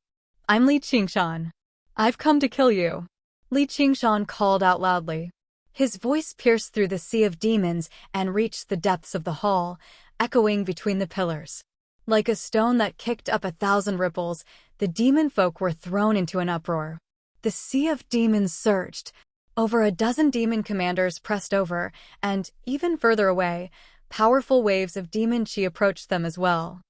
"I'm Li Qingshan. I've come to kill you," Li Qingshan called out loudly. His voice pierced through the sea of demons and reached the depths of the hall, echoing between the pillars. Like a stone that kicked up 1,000 ripples, the demon folk were thrown into an uproar. The sea of demons surged. Over a dozen demon commanders pressed over, and, even further away, powerful waves of demon chi approached them as well.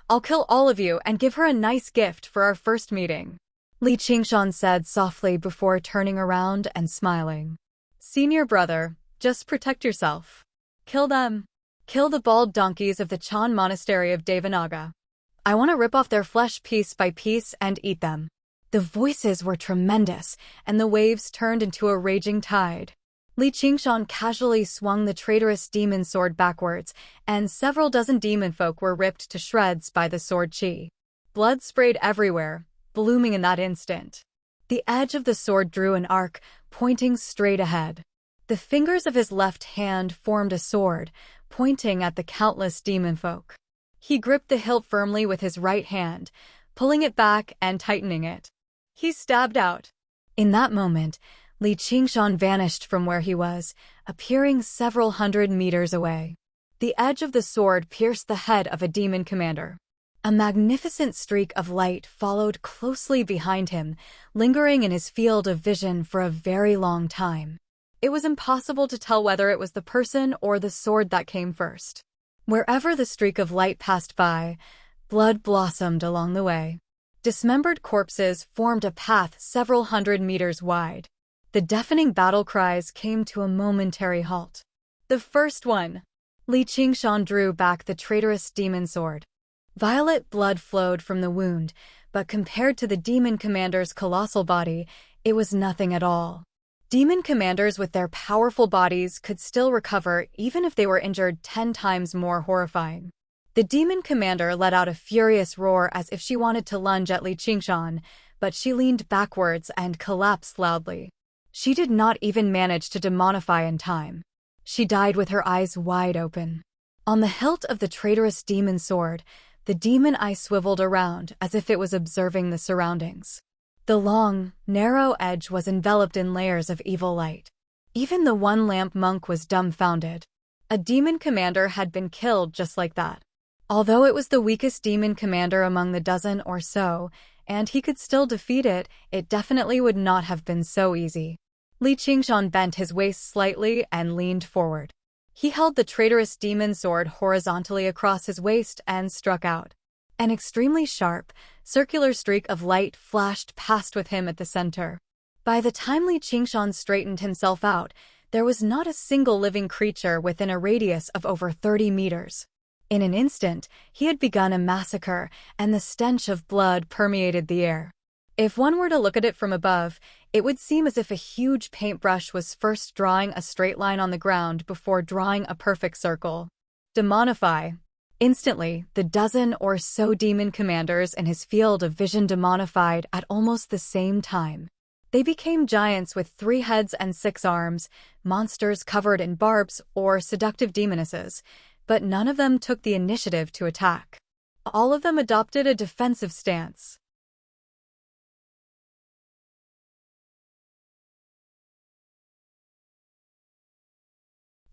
"I'll kill all of you and give her a nice gift for our first meeting," Li Qingshan said softly before turning around and smiling. "Senior brother, just protect yourself. Kill them. Kill the bald donkeys of the Chan monastery of Devanaga. I want to rip off their flesh piece by piece and eat them." The voices were tremendous, and the waves turned into a raging tide. Li Qingshan casually swung the traitorous demon sword backwards, and several dozen demon folk were ripped to shreds by the sword chi. Blood sprayed everywhere, blooming in that instant. The edge of the sword drew an arc, pointing straight ahead. The fingers of his left hand formed a sword, pointing at the countless demon folk. He gripped the hilt firmly with his right hand, pulling it back and tightening it. He stabbed out. In that moment, Li Qingshan vanished from where he was, appearing several hundred meters away. The edge of the sword pierced the head of a demon commander. A magnificent streak of light followed closely behind him, lingering in his field of vision for a very long time. It was impossible to tell whether it was the person or the sword that came first. Wherever the streak of light passed by, blood blossomed along the way. Dismembered corpses formed a path several hundred meters wide. The deafening battle cries came to a momentary halt. The first one! Li Qingshan drew back the traitorous demon sword. Violet blood flowed from the wound, but compared to the demon commander's colossal body, it was nothing at all. Demon commanders with their powerful bodies could still recover even if they were injured 10 times more horrifying. The demon commander let out a furious roar as if she wanted to lunge at Li Qingshan, but she leaned backwards and collapsed loudly. She did not even manage to demonify in time. She died with her eyes wide open. On the hilt of the traitorous demon sword, the demon eye swiveled around as if it was observing the surroundings. The long, narrow edge was enveloped in layers of evil light. Even the one-lamp monk was dumbfounded. A demon commander had been killed just like that. Although it was the weakest demon commander among the dozen or so, and he could still defeat it, it definitely would not have been so easy. Li Qingshan bent his waist slightly and leaned forward. He held the traitorous demon sword horizontally across his waist and struck out. An extremely sharp, circular streak of light flashed past with him at the center. By the time Li Qingshan straightened himself out, there was not a single living creature within a radius of over 30 meters. In an instant, he had begun a massacre, and the stench of blood permeated the air. If one were to look at it from above, it would seem as if a huge paintbrush was first drawing a straight line on the ground before drawing a perfect circle. Demonify. Instantly, the dozen or so demon commanders in his field of vision demonified at almost the same time. They became giants with 3 heads and 6 arms, monsters covered in barbs or seductive demonesses, but none of them took the initiative to attack. All of them adopted a defensive stance.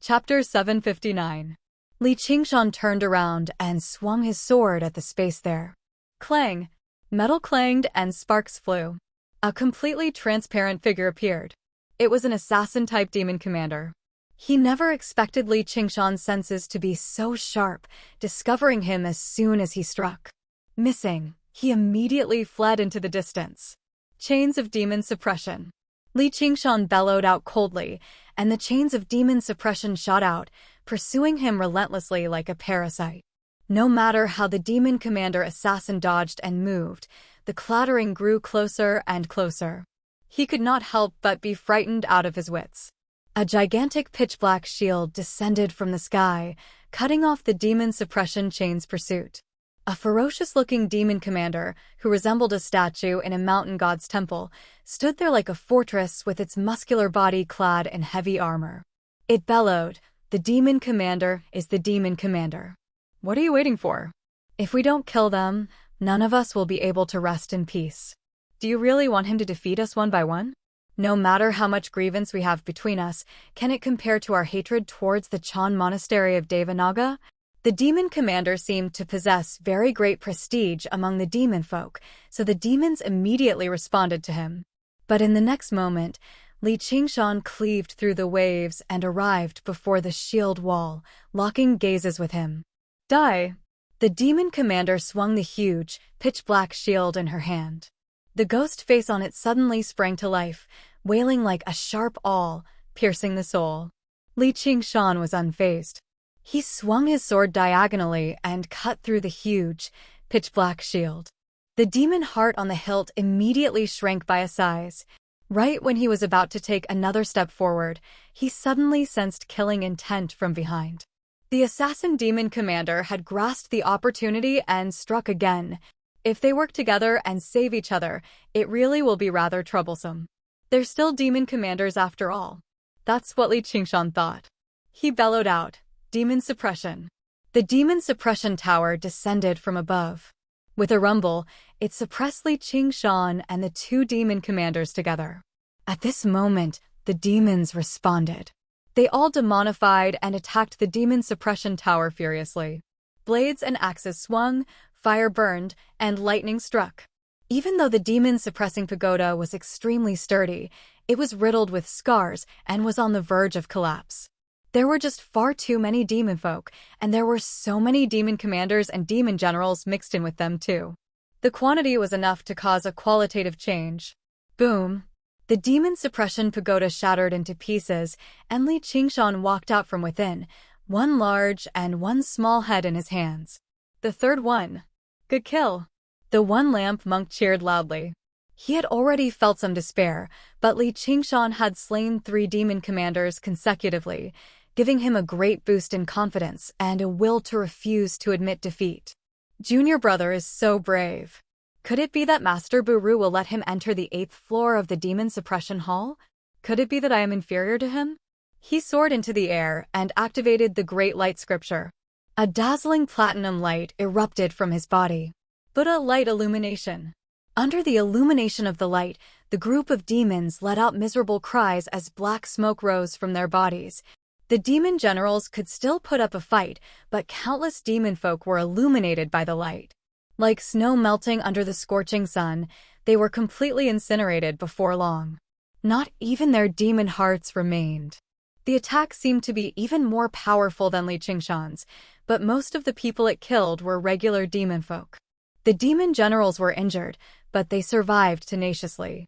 Chapter 759. Li Qingshan turned around and swung his sword at the space there. Clang! Metal clanged and sparks flew. A completely transparent figure appeared. It was an assassin-type demon commander. He never expected Li Qingshan's senses to be so sharp, discovering him as soon as he struck. Missing, he immediately fled into the distance. Chains of demon suppression. Li Qingshan bellowed out coldly, and the chains of demon suppression shot out, pursuing him relentlessly like a parasite. No matter how the demon commander assassin dodged and moved, the clattering grew closer and closer. He could not help but be frightened out of his wits. A gigantic pitch-black shield descended from the sky, cutting off the demon suppression chain's pursuit. A ferocious-looking demon commander, who resembled a statue in a mountain god's temple, stood there like a fortress with its muscular body clad in heavy armor. It bellowed, "The demon commander is the demon commander. What are you waiting for? If we don't kill them, none of us will be able to rest in peace. Do you really want him to defeat us one by one? No matter how much grievance we have between us, can it compare to our hatred towards the Chan monastery of Devanaga?" The demon commander seemed to possess very great prestige among the demon folk, so the demons immediately responded to him. But in the next moment, Li Qingshan cleaved through the waves and arrived before the shield wall, locking gazes with him. Die! The demon commander swung the huge, pitch-black shield in her hand. The ghost face on it suddenly sprang to life, wailing like a sharp awl, piercing the soul. Li Qingshan was unfazed. He swung his sword diagonally and cut through the huge, pitch-black shield. The demon heart on the hilt immediately shrank by a size. Right when he was about to take another step forward, he suddenly sensed killing intent from behind. The assassin demon commander had grasped the opportunity and struck again. If they work together and save each other, it really will be rather troublesome. They're still demon commanders after all. That's what Li Qingshan thought. He bellowed out, "Demon suppression." The demon suppression tower descended from above. With a rumble, it suppressed Li Qingshan and the 2 demon commanders together. At this moment, the demons responded. They all demonified and attacked the demon suppression tower furiously. Blades and axes swung, fire burned, and lightning struck. Even though the demon-suppressing pagoda was extremely sturdy, it was riddled with scars and was on the verge of collapse. There were just far too many demon folk, and there were so many demon commanders and demon generals mixed in with them too. The quantity was enough to cause a qualitative change. Boom! The demon suppression pagoda shattered into pieces, and Li Qingshan walked out from within, one large and one small head in his hands. The third one. Good kill. The one lamp monk cheered loudly. He had already felt some despair, but Li Qingshan had slain 3 demon commanders consecutively, giving him a great boost in confidence and a will to refuse to admit defeat. Junior brother is so brave. Could it be that Master Buru will let him enter the 8th floor of the demon suppression hall? Could it be that I am inferior to him? He soared into the air and activated the Great Light Scripture. A dazzling platinum light erupted from his body. Buddha light illumination. Under the illumination of the light, the group of demons let out miserable cries as black smoke rose from their bodies. The demon generals could still put up a fight, but countless demon folk were illuminated by the light. Like snow melting under the scorching sun, they were completely incinerated before long. Not even their demon hearts remained. The attack seemed to be even more powerful than Li Qingshan's, but most of the people it killed were regular demon folk. The demon generals were injured, but they survived tenaciously.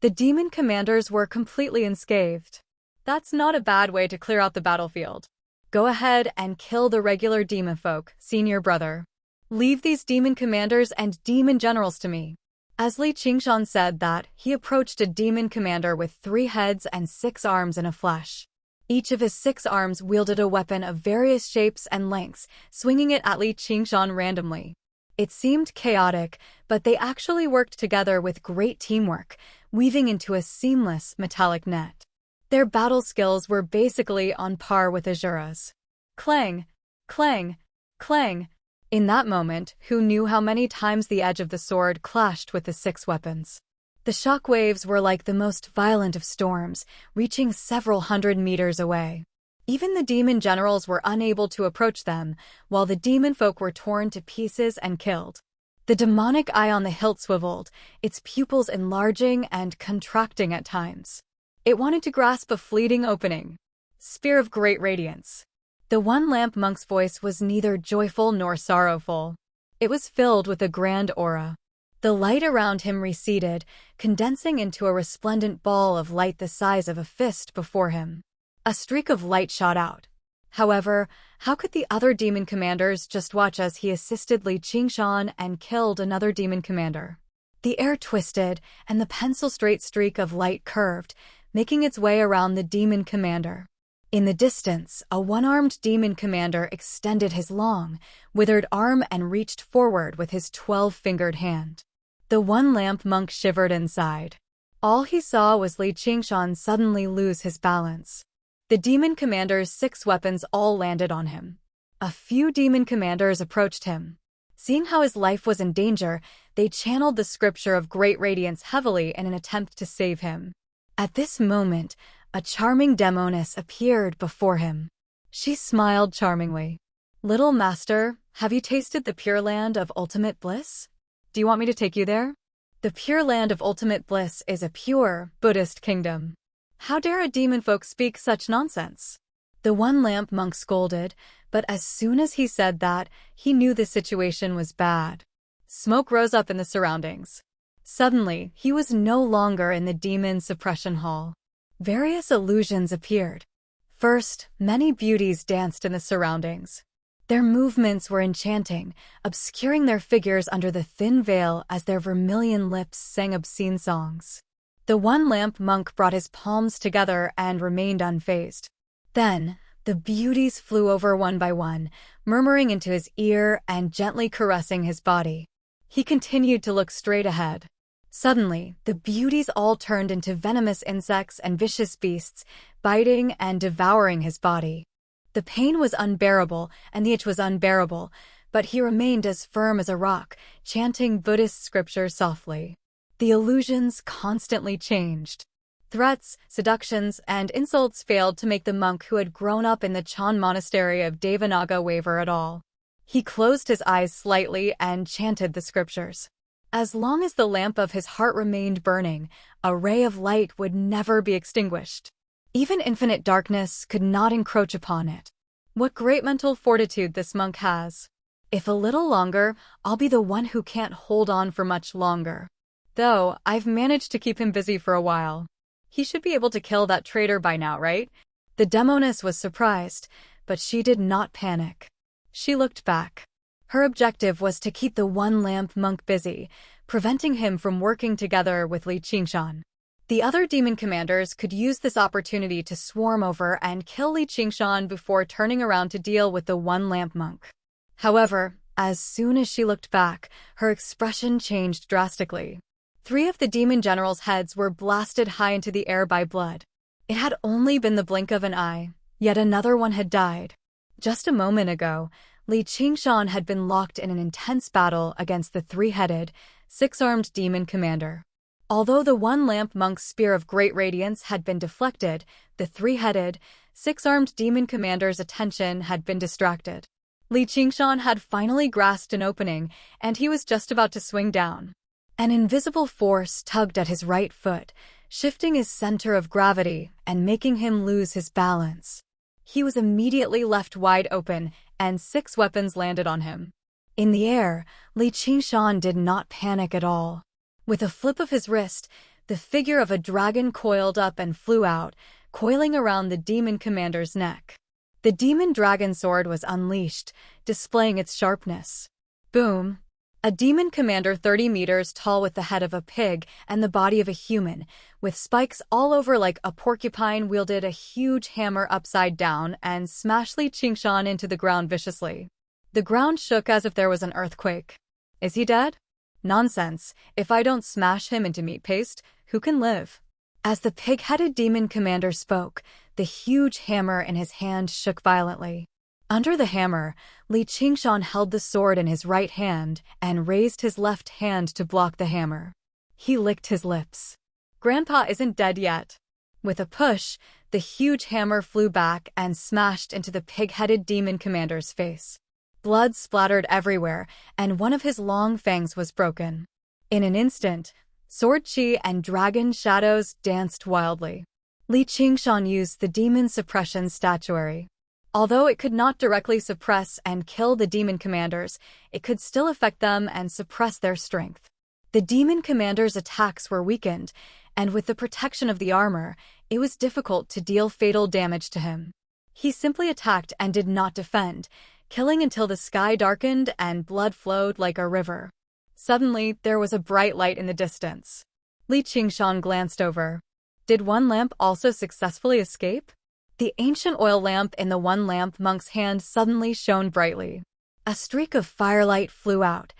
The demon commanders were completely unscathed. That's not a bad way to clear out the battlefield. Go ahead and kill the regular demon folk, senior brother. Leave these demon commanders and demon generals to me. As Li Qingshan said that, he approached a demon commander with 3 heads and 6 arms in a flash. Each of his 6 arms wielded a weapon of various shapes and lengths, swinging it at Li Qingshan randomly. It seemed chaotic, but they actually worked together with great teamwork, weaving into a seamless metallic net. Their battle skills were basically on par with Azura's. Clang! Clang! Clang! In that moment, who knew how many times the edge of the sword clashed with the 6 weapons? The shock waves were like the most violent of storms, reaching several hundred meters away. Even the demon generals were unable to approach them, while the demon folk were torn to pieces and killed. The demonic eye on the hilt swiveled, its pupils enlarging and contracting at times. It wanted to grasp a fleeting opening. Spear of great radiance. The one lamp monk's voice was neither joyful nor sorrowful. It was filled with a grand aura. The light around him receded, condensing into a resplendent ball of light the size of a fist before him. A streak of light shot out. However, how could the other demon commanders just watch as he assisted Li Qingshan and killed another demon commander? The air twisted, and the pencil-straight streak of light curved, making its way around the demon commander. In the distance, a one-armed demon commander extended his long, withered arm and reached forward with his 12-fingered hand. The one lamp monk shivered inside. All he saw was Li Qingshan suddenly lose his balance. The demon commander's 6 weapons all landed on him. A few demon commanders approached him. Seeing how his life was in danger, they channeled the scripture of great radiance heavily in an attempt to save him. At this moment, a charming demoness appeared before him. She smiled charmingly. "Little master, have you tasted the Pure Land of Ultimate Bliss? Do you want me to take you there? The Pure Land of Ultimate Bliss is a pure, Buddhist kingdom. How dare a demon folk speak such nonsense?" The one lamp monk scolded, but as soon as he said that, he knew the situation was bad. Smoke rose up in the surroundings. Suddenly, he was no longer in the demon suppression hall. Various illusions appeared. First, many beauties danced in the surroundings. Their movements were enchanting, obscuring their figures under the thin veil as their vermilion lips sang obscene songs. The one lamp monk brought his palms together and remained unfazed. Then, the beauties flew over one by one, murmuring into his ear and gently caressing his body. He continued to look straight ahead. Suddenly, the beauties all turned into venomous insects and vicious beasts, biting and devouring his body. The pain was unbearable, and the itch was unbearable, but he remained as firm as a rock, chanting Buddhist scripture softly. The illusions constantly changed. Threats, seductions, and insults failed to make the monk who had grown up in the Chan monastery of Devanaga waver at all. He closed his eyes slightly and chanted the scriptures. As long as the lamp of his heart remained burning, a ray of light would never be extinguished. Even infinite darkness could not encroach upon it. What great mental fortitude this monk has. If a little longer, I'll be the one who can't hold on for much longer. Though, I've managed to keep him busy for a while. He should be able to kill that traitor by now, right? The demoness was surprised, but she did not panic. She looked back. Her objective was to keep the one-lamp monk busy, preventing him from working together with Li Qingshan. The other demon commanders could use this opportunity to swarm over and kill Li Qingshan before turning around to deal with the one-lamp monk. However, as soon as she looked back, her expression changed drastically. 3 of the demon generals' heads were blasted high into the air by blood. It had only been the blink of an eye, yet another one had died. Just a moment ago, Li Qingshan had been locked in an intense battle against the 3-headed, 6-armed demon commander. Although the one-lamp monk's spear of great radiance had been deflected, the 3-headed, 6-armed demon commander's attention had been distracted. Li Qingshan had finally grasped an opening, and he was just about to swing down. An invisible force tugged at his right foot, shifting his center of gravity and making him lose his balance. He was immediately left wide open, and 6 weapons landed on him. In the air, Li Qingshan did not panic at all. With a flip of his wrist, the figure of a dragon coiled up and flew out, coiling around the demon commander's neck. The demon dragon sword was unleashed, displaying its sharpness. Boom! A demon commander 30 meters tall with the head of a pig and the body of a human, with spikes all over like a porcupine, wielded a huge hammer upside down and smashed Li Qingshan into the ground viciously. The ground shook as if there was an earthquake. Is he dead? Nonsense. If I don't smash him into meat paste, who can live? As the pig-headed demon commander spoke, the huge hammer in his hand shook violently. Under the hammer, Li Qingshan held the sword in his right hand and raised his left hand to block the hammer. He licked his lips. Grandpa isn't dead yet. With a push, the huge hammer flew back and smashed into the pig-headed demon commander's face. Blood splattered everywhere, and one of his long fangs was broken. In an instant, sword chi and dragon shadows danced wildly. Li Qingshan used the demon suppression statuary. Although it could not directly suppress and kill the demon commanders, it could still affect them and suppress their strength. The demon commander's attacks were weakened, and with the protection of the armor, it was difficult to deal fatal damage to him. He simply attacked and did not defend, killing until the sky darkened and blood flowed like a river. Suddenly, there was a bright light in the distance. Li Qingshan glanced over. Did one lamp also successfully escape? The ancient oil lamp in the one-lamp monk's hand suddenly shone brightly. A streak of firelight flew out,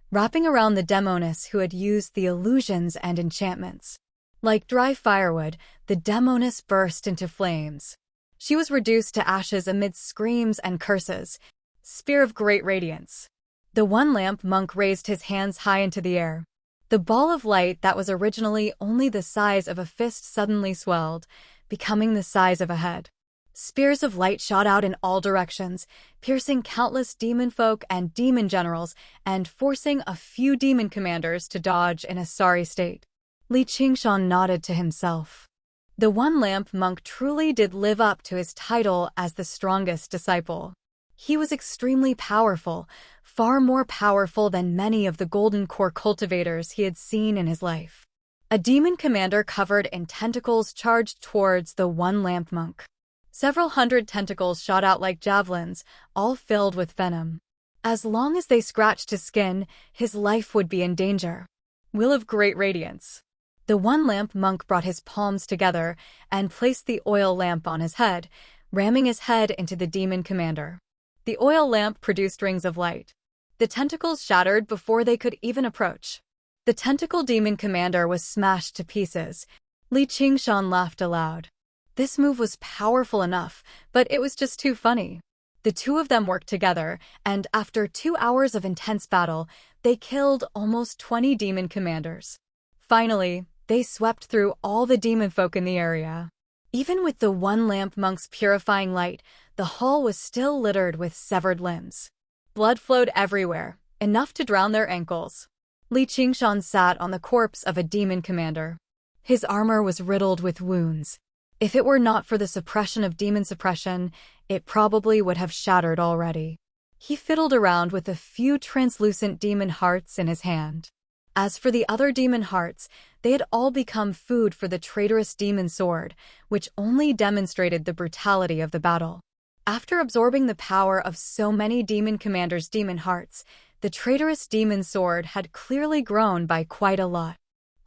wrapping around the demoness who had used the illusions and enchantments. Like dry firewood, the demoness burst into flames. She was reduced to ashes amid screams and curses. Spear of great radiance. The one-lamp monk raised his hands high into the air. The ball of light that was originally only the size of a fist suddenly swelled, becoming the size of a head. Spears of light shot out in all directions, piercing countless demon folk and demon generals, and forcing a few demon commanders to dodge in a sorry state. Li Qingshan nodded to himself. The one-lamp monk truly did live up to his title as the strongest disciple. He was extremely powerful, far more powerful than many of the golden core cultivators he had seen in his life. A demon commander covered in tentacles charged towards the one-lamp monk. Several hundred tentacles shot out like javelins, all filled with venom. As long as they scratched his skin, his life would be in danger. Will of great radiance. The one-lamp monk brought his palms together and placed the oil lamp on his head, ramming his head into the demon commander. The oil lamp produced rings of light. The tentacles shattered before they could even approach. The tentacle demon commander was smashed to pieces. Li Qingshan laughed aloud. This move was powerful enough, but it was just too funny. The two of them worked together, and after 2 hours of intense battle, they killed almost 20 demon commanders. Finally, they swept through all the demon folk in the area. Even with the one lamp monk's purifying light, the hall was still littered with severed limbs. Blood flowed everywhere, enough to drown their ankles. Li Qingshan sat on the corpse of a demon commander. His armor was riddled with wounds. If it were not for the suppression of demon suppression, it probably would have shattered already. He fiddled around with a few translucent demon hearts in his hand. As for the other demon hearts, they had all become food for the traitorous demon sword, which only demonstrated the brutality of the battle. After absorbing the power of so many demon commanders' demon hearts, the traitorous demon sword had clearly grown by quite a lot.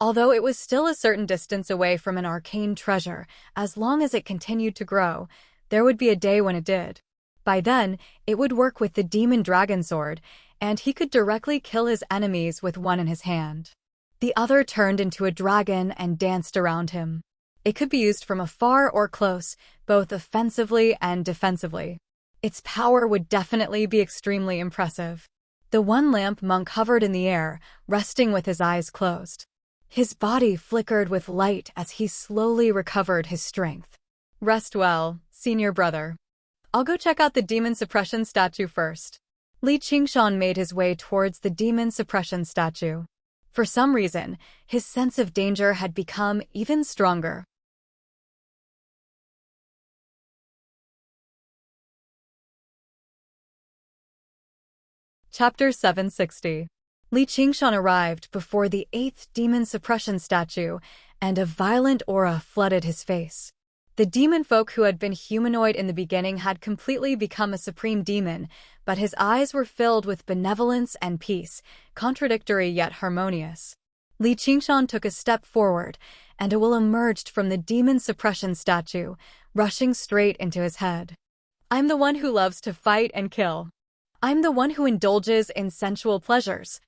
Although it was still a certain distance away from an arcane treasure, as long as it continued to grow, there would be a day when it did. By then, it would work with the demon dragon sword, and he could directly kill his enemies with one in his hand. The other turned into a dragon and danced around him. It could be used from afar or close, both offensively and defensively. Its power would definitely be extremely impressive. The one lamp monk hovered in the air, resting with his eyes closed. His body flickered with light as he slowly recovered his strength. Rest well, senior brother. I'll go check out the demon suppression statue first. Li Qingshan made his way towards the demon suppression statue. For some reason, his sense of danger had become even stronger. Chapter 760. Li Qingshan arrived before the 8th demon suppression statue, and a violent aura flooded his face. The demon folk who had been humanoid in the beginning had completely become a supreme demon, but his eyes were filled with benevolence and peace, contradictory yet harmonious. Li Qingshan took a step forward, and a will emerged from the demon suppression statue, rushing straight into his head. I'm the one who loves to fight and kill. I'm the one who indulges in sensual pleasures.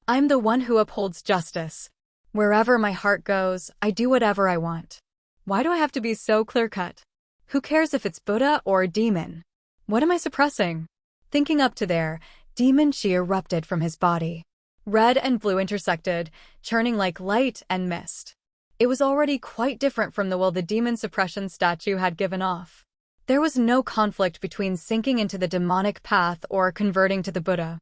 I'm the one who upholds justice. Wherever my heart goes, I do whatever I want. Why do I have to be so clear-cut? Who cares if it's Buddha or a demon? What am I suppressing? Thinking up to there, demon chi erupted from his body. Red and blue intersected, churning like light and mist. It was already quite different from the will the demon suppression statue had given off. There was no conflict between sinking into the demonic path or converting to the Buddha.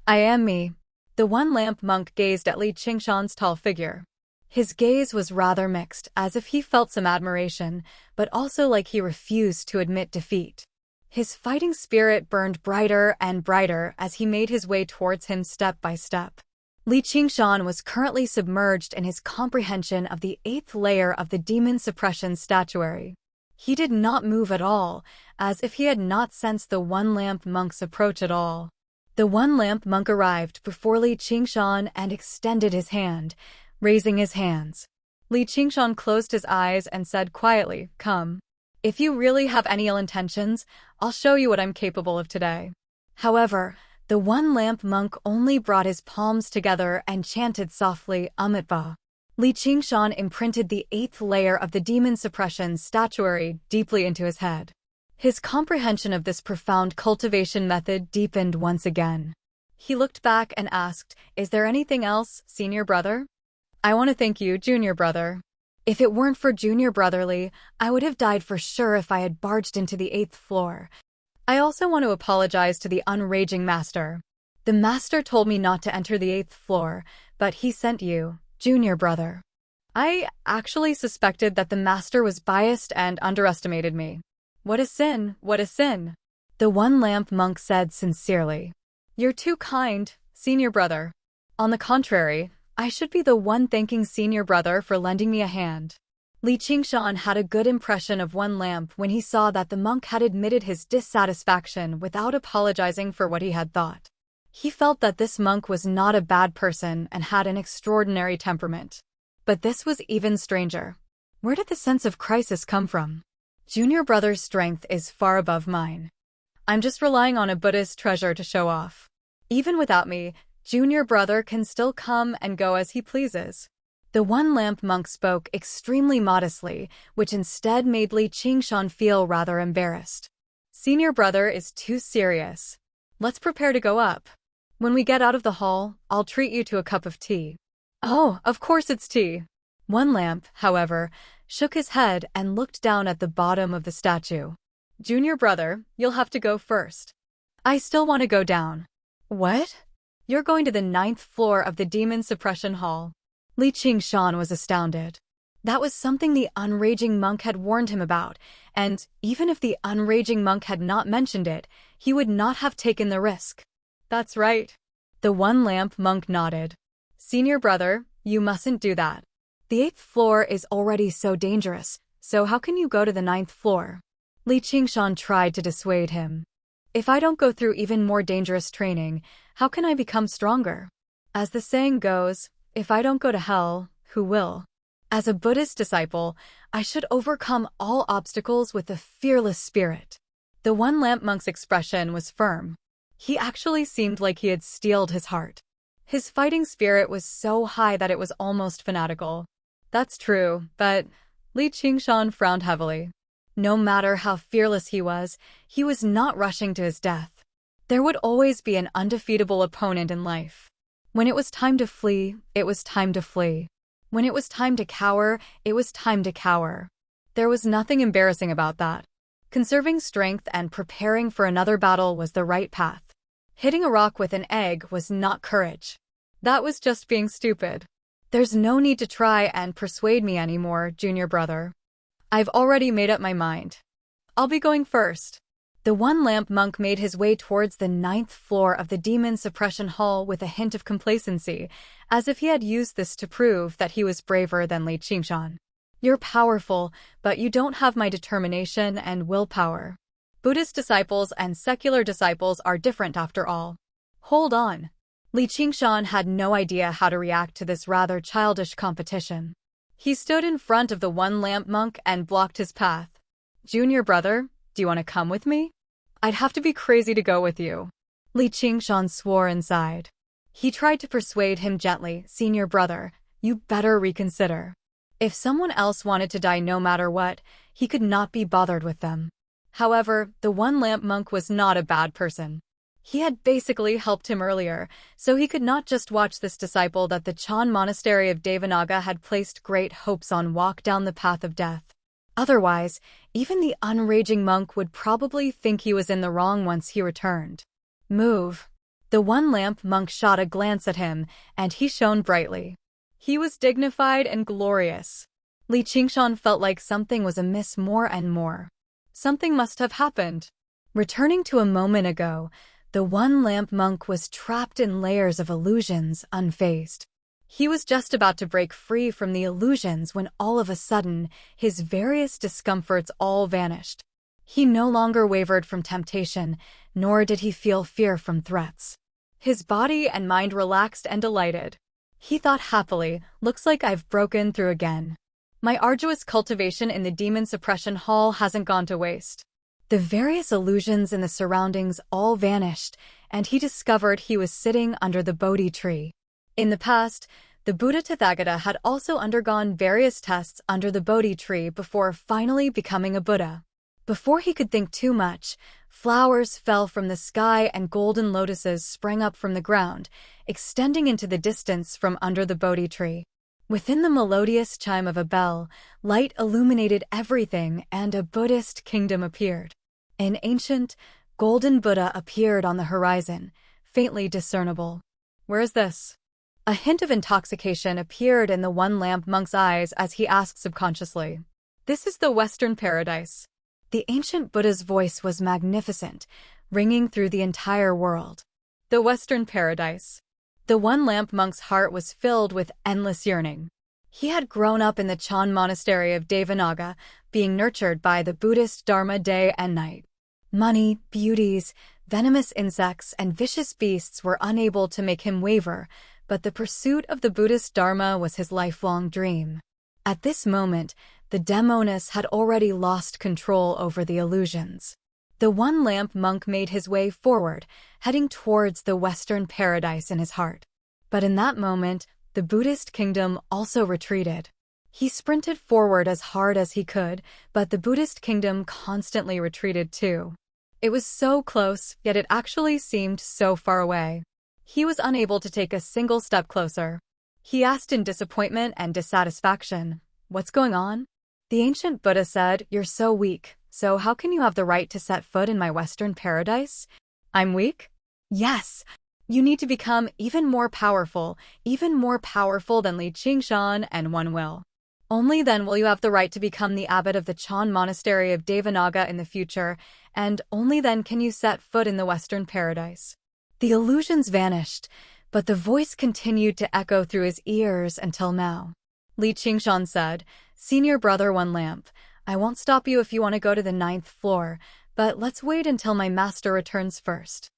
I am me. The one lamp monk gazed at Li Qingshan's tall figure. His gaze was rather mixed, as if he felt some admiration, but also like he refused to admit defeat. His fighting spirit burned brighter and brighter as he made his way towards him step by step. Li Qingshan was currently submerged in his comprehension of the 8th layer of the demon suppression statuary. He did not move at all, as if he had not sensed the one lamp monk's approach at all. The one lamp monk arrived before Li Qingshan and extended his hand, raising his hands. Li Qingshan closed his eyes and said quietly, "Come. If you really have any ill intentions, I'll show you what I'm capable of today." However, the one lamp monk only brought his palms together and chanted softly, Amitba. Li Qingshan imprinted the 8th layer of the demon suppression statuary deeply into his head. His comprehension of this profound cultivation method deepened once again. He looked back and asked, "Is there anything else, senior brother?" "I want to thank you, junior brother. If it weren't for junior brotherly, I would have died for sure if I had barged into the 8th floor. I also want to apologize to the unraging master. The master told me not to enter the 8th floor, but he sent you, junior brother. I actually suspected that the master was biased and underestimated me. What a sin, what a sin." The one lamp monk said sincerely. "You're too kind, senior brother. On the contrary, I should be the one thanking senior brother for lending me a hand." Li Qingshan had a good impression of one lamp when he saw that the monk had admitted his dissatisfaction without apologizing for what he had thought. He felt that this monk was not a bad person and had an extraordinary temperament. But this was even stranger. Where did the sense of crisis come from? Junior brother's strength is far above mine. I'm just relying on a Buddhist treasure to show off. Even without me, junior brother can still come and go as he pleases." The one lamp monk spoke extremely modestly, which instead made Li Qingshan feel rather embarrassed. "Senior brother is too serious. Let's prepare to go up. When we get out of the hall, I'll treat you to a cup of tea." "Oh, of course it's tea. One lamp, however, shook his head and looked down at the bottom of the statue. Junior brother, you'll have to go first. I still want to go down. What? You're going to the 9th floor of the Demon Suppression Hall. Li Qingshan was astounded. That was something the Unraging Monk had warned him about, and even if the Unraging Monk had not mentioned it, he would not have taken the risk. That's right. The One Lamp Monk nodded. Senior brother, you mustn't do that. The 8th floor is already so dangerous, so how can you go to the 9th floor? Li Qingshan tried to dissuade him. If I don't go through even more dangerous training, how can I become stronger? As the saying goes, if I don't go to hell, who will? As a Buddhist disciple, I should overcome all obstacles with a fearless spirit. The One Lamp Monk's expression was firm. He actually seemed like he had steeled his heart. His fighting spirit was so high that it was almost fanatical. That's true, but Li Qingshan frowned heavily. No matter how fearless he was not rushing to his death. There would always be an undefeatable opponent in life. When it was time to flee, it was time to flee. When it was time to cower, it was time to cower. There was nothing embarrassing about that. Conserving strength and preparing for another battle was the right path. Hitting a rock with an egg was not courage. That was just being stupid. There's no need to try and persuade me anymore, junior brother. I've already made up my mind. I'll be going first. The One Lamp Monk made his way towards the 9th floor of the Demon Suppression Hall with a hint of complacency, as if he had used this to prove that he was braver than Li Qingshan. You're powerful, but you don't have my determination and willpower. Buddhist disciples and secular disciples are different after all. Hold on. Li Qingshan had no idea how to react to this rather childish competition. He stood in front of the One Lamp Monk and blocked his path. Junior brother, do you want to come with me? I'd have to be crazy to go with you. Li Qingshan swore inside. He tried to persuade him gently, Senior brother, you better reconsider. If someone else wanted to die no matter what, he could not be bothered with them. However, the One Lamp Monk was not a bad person. He had basically helped him earlier, so he could not just watch this disciple that the Chan Monastery of Devanaga had placed great hopes on walk down the path of death. Otherwise, even the Unraging Monk would probably think he was in the wrong once he returned. Move. The One Lamp Monk shot a glance at him, and he shone brightly. He was dignified and glorious. Li Qingshan felt like something was amiss more and more. Something must have happened. Returning to a moment ago, the One Lamp Monk was trapped in layers of illusions, unfazed. He was just about to break free from the illusions when all of a sudden, his various discomforts all vanished. He no longer wavered from temptation, nor did he feel fear from threats. His body and mind relaxed and delighted. He thought happily, looks like I've broken through again. My arduous cultivation in the Demon Suppression Hall hasn't gone to waste. The various illusions in the surroundings all vanished, and he discovered he was sitting under the Bodhi tree. In the past, the Buddha Tathagata had also undergone various tests under the Bodhi tree before finally becoming a Buddha. Before he could think too much, flowers fell from the sky and golden lotuses sprang up from the ground, extending into the distance from under the Bodhi tree. Within the melodious chime of a bell, light illuminated everything and a Buddhist kingdom appeared. An ancient, golden Buddha appeared on the horizon, faintly discernible. Where is this? A hint of intoxication appeared in the One Lamp Monk's eyes as he asked subconsciously. This is the Western Paradise. The ancient Buddha's voice was magnificent, ringing through the entire world. The Western Paradise. The One Lamp Monk's heart was filled with endless yearning. He had grown up in the Chan Monastery of Devanaga, being nurtured by the Buddhist Dharma day and night. Money, beauties, venomous insects, and vicious beasts were unable to make him waver, but the pursuit of the Buddhist Dharma was his lifelong dream. At this moment, the demoness had already lost control over the illusions. The One Lamp Monk made his way forward, heading towards the Western Paradise in his heart. But in that moment, the Buddhist kingdom also retreated. He sprinted forward as hard as he could, but the Buddhist kingdom constantly retreated too. It was so close, yet it actually seemed so far away. He was unable to take a single step closer. He asked in disappointment and dissatisfaction. What's going on? The ancient Buddha said, You're so weak, so how can you have the right to set foot in my Western paradise? I'm weak? Yes. You need to become even more powerful than Li Qingshan, and one will. Only then will you have the right to become the abbot of the Chan monastery of Devanaga in the future, and only then can you set foot in the Western paradise. The illusions vanished, but the voice continued to echo through his ears until now. Li Qingshan said, Senior brother One Lamp, I won't stop you if you want to go to the 9th floor, but let's wait until my master returns first.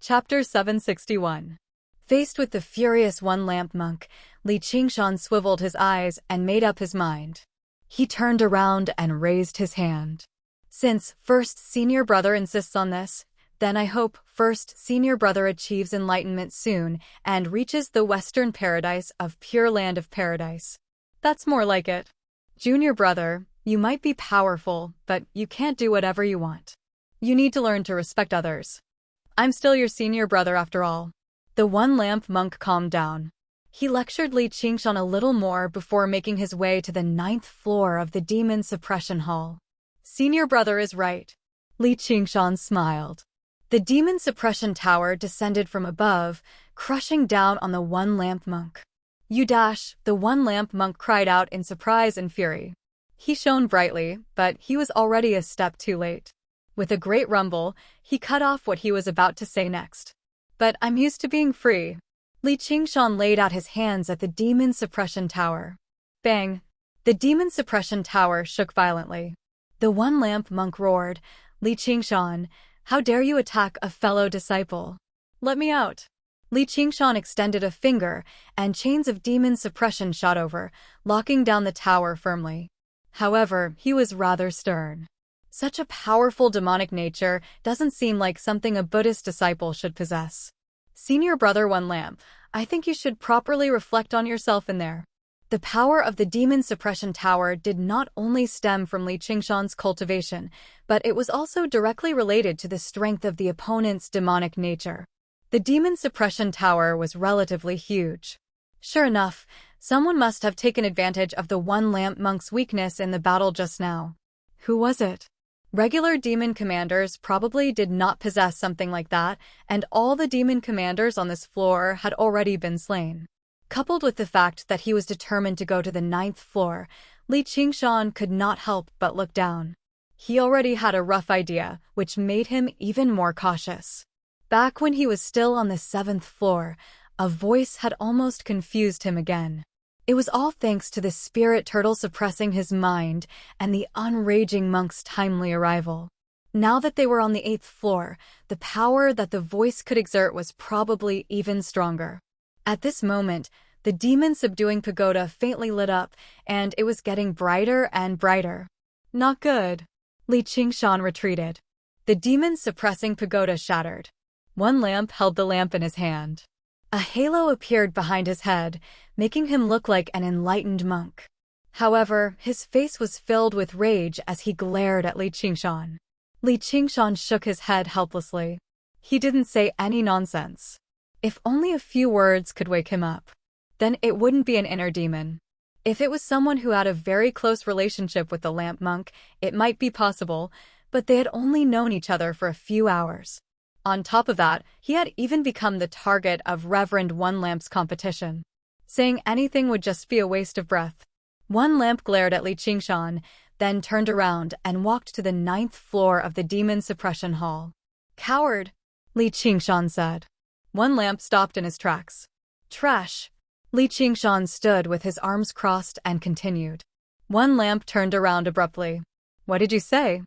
Chapter 761. Faced with the furious One Lamp monk, Li Qingshan swiveled his eyes and made up his mind. He turned around and raised his hand. Since first senior brother insists on this, then I hope first senior brother achieves enlightenment soon and reaches the Western paradise of Pure Land of Paradise. That's more like it. Junior brother, you might be powerful, but you can't do whatever you want. You need to learn to respect others. I'm still your senior brother after all. The One Lamp monk calmed down. He lectured Li Qingshan a little more before making his way to the 9th floor of the Demon Suppression Hall. Senior brother is right. Li Qingshan smiled. The Demon Suppression Tower descended from above, crushing down on the One Lamp monk. You dash, the One Lamp monk cried out in surprise and fury. He shone brightly, but he was already a step too late. With a great rumble, he cut off what he was about to say next. But I'm used to being free. Li Qingshan laid out his hands at the Demon Suppression Tower. Bang! The Demon Suppression Tower shook violently. The One Lamp monk roared, Li Qingshan, how dare you attack a fellow disciple? Let me out. Li Qingshan extended a finger, and chains of demon suppression shot over, locking down the tower firmly. However, he was rather stern. Such a powerful demonic nature doesn't seem like something a Buddhist disciple should possess. Senior brother One Lamp, I think you should properly reflect on yourself in there. The power of the Demon Suppression Tower did not only stem from Li Qingshan's cultivation, but it was also directly related to the strength of the opponent's demonic nature. The Demon Suppression Tower was relatively huge. Sure enough, someone must have taken advantage of the One Lamp monk's weakness in the battle just now. Who was it? Regular demon commanders probably did not possess something like that, and all the demon commanders on this floor had already been slain. Coupled with the fact that he was determined to go to the 9th floor, Li Qingshan could not help but look down. He already had a rough idea, which made him even more cautious. Back when he was still on the 7th floor, a voice had almost confused him again. It was all thanks to the spirit turtle suppressing his mind and the unraging monk's timely arrival. Now that they were on the 8th floor, the power that the voice could exert was probably even stronger. At this moment, the demon-subduing pagoda faintly lit up, and it was getting brighter and brighter. Not good. Li Qingshan retreated. The demon-suppressing pagoda shattered. One Lamp held the lamp in his hand. A halo appeared behind his head, making him look like an enlightened monk. However, his face was filled with rage as he glared at Li Qingshan. Li Qingshan shook his head helplessly. He didn't say any nonsense. If only a few words could wake him up. Then it wouldn't be an inner demon. If it was someone who had a very close relationship with the lamp monk, it might be possible, but they had only known each other for a few hours. On top of that, he had even become the target of Reverend One Lamp's competition. Saying anything would just be a waste of breath. One Lamp glared at Li Qingshan, then turned around and walked to the 9th floor of the Demon Suppression Hall. Coward, Li Qingshan said. One Lamp stopped in his tracks. Trash. Li Qingshan stood with his arms crossed and continued. One Lamp turned around abruptly. What did you say?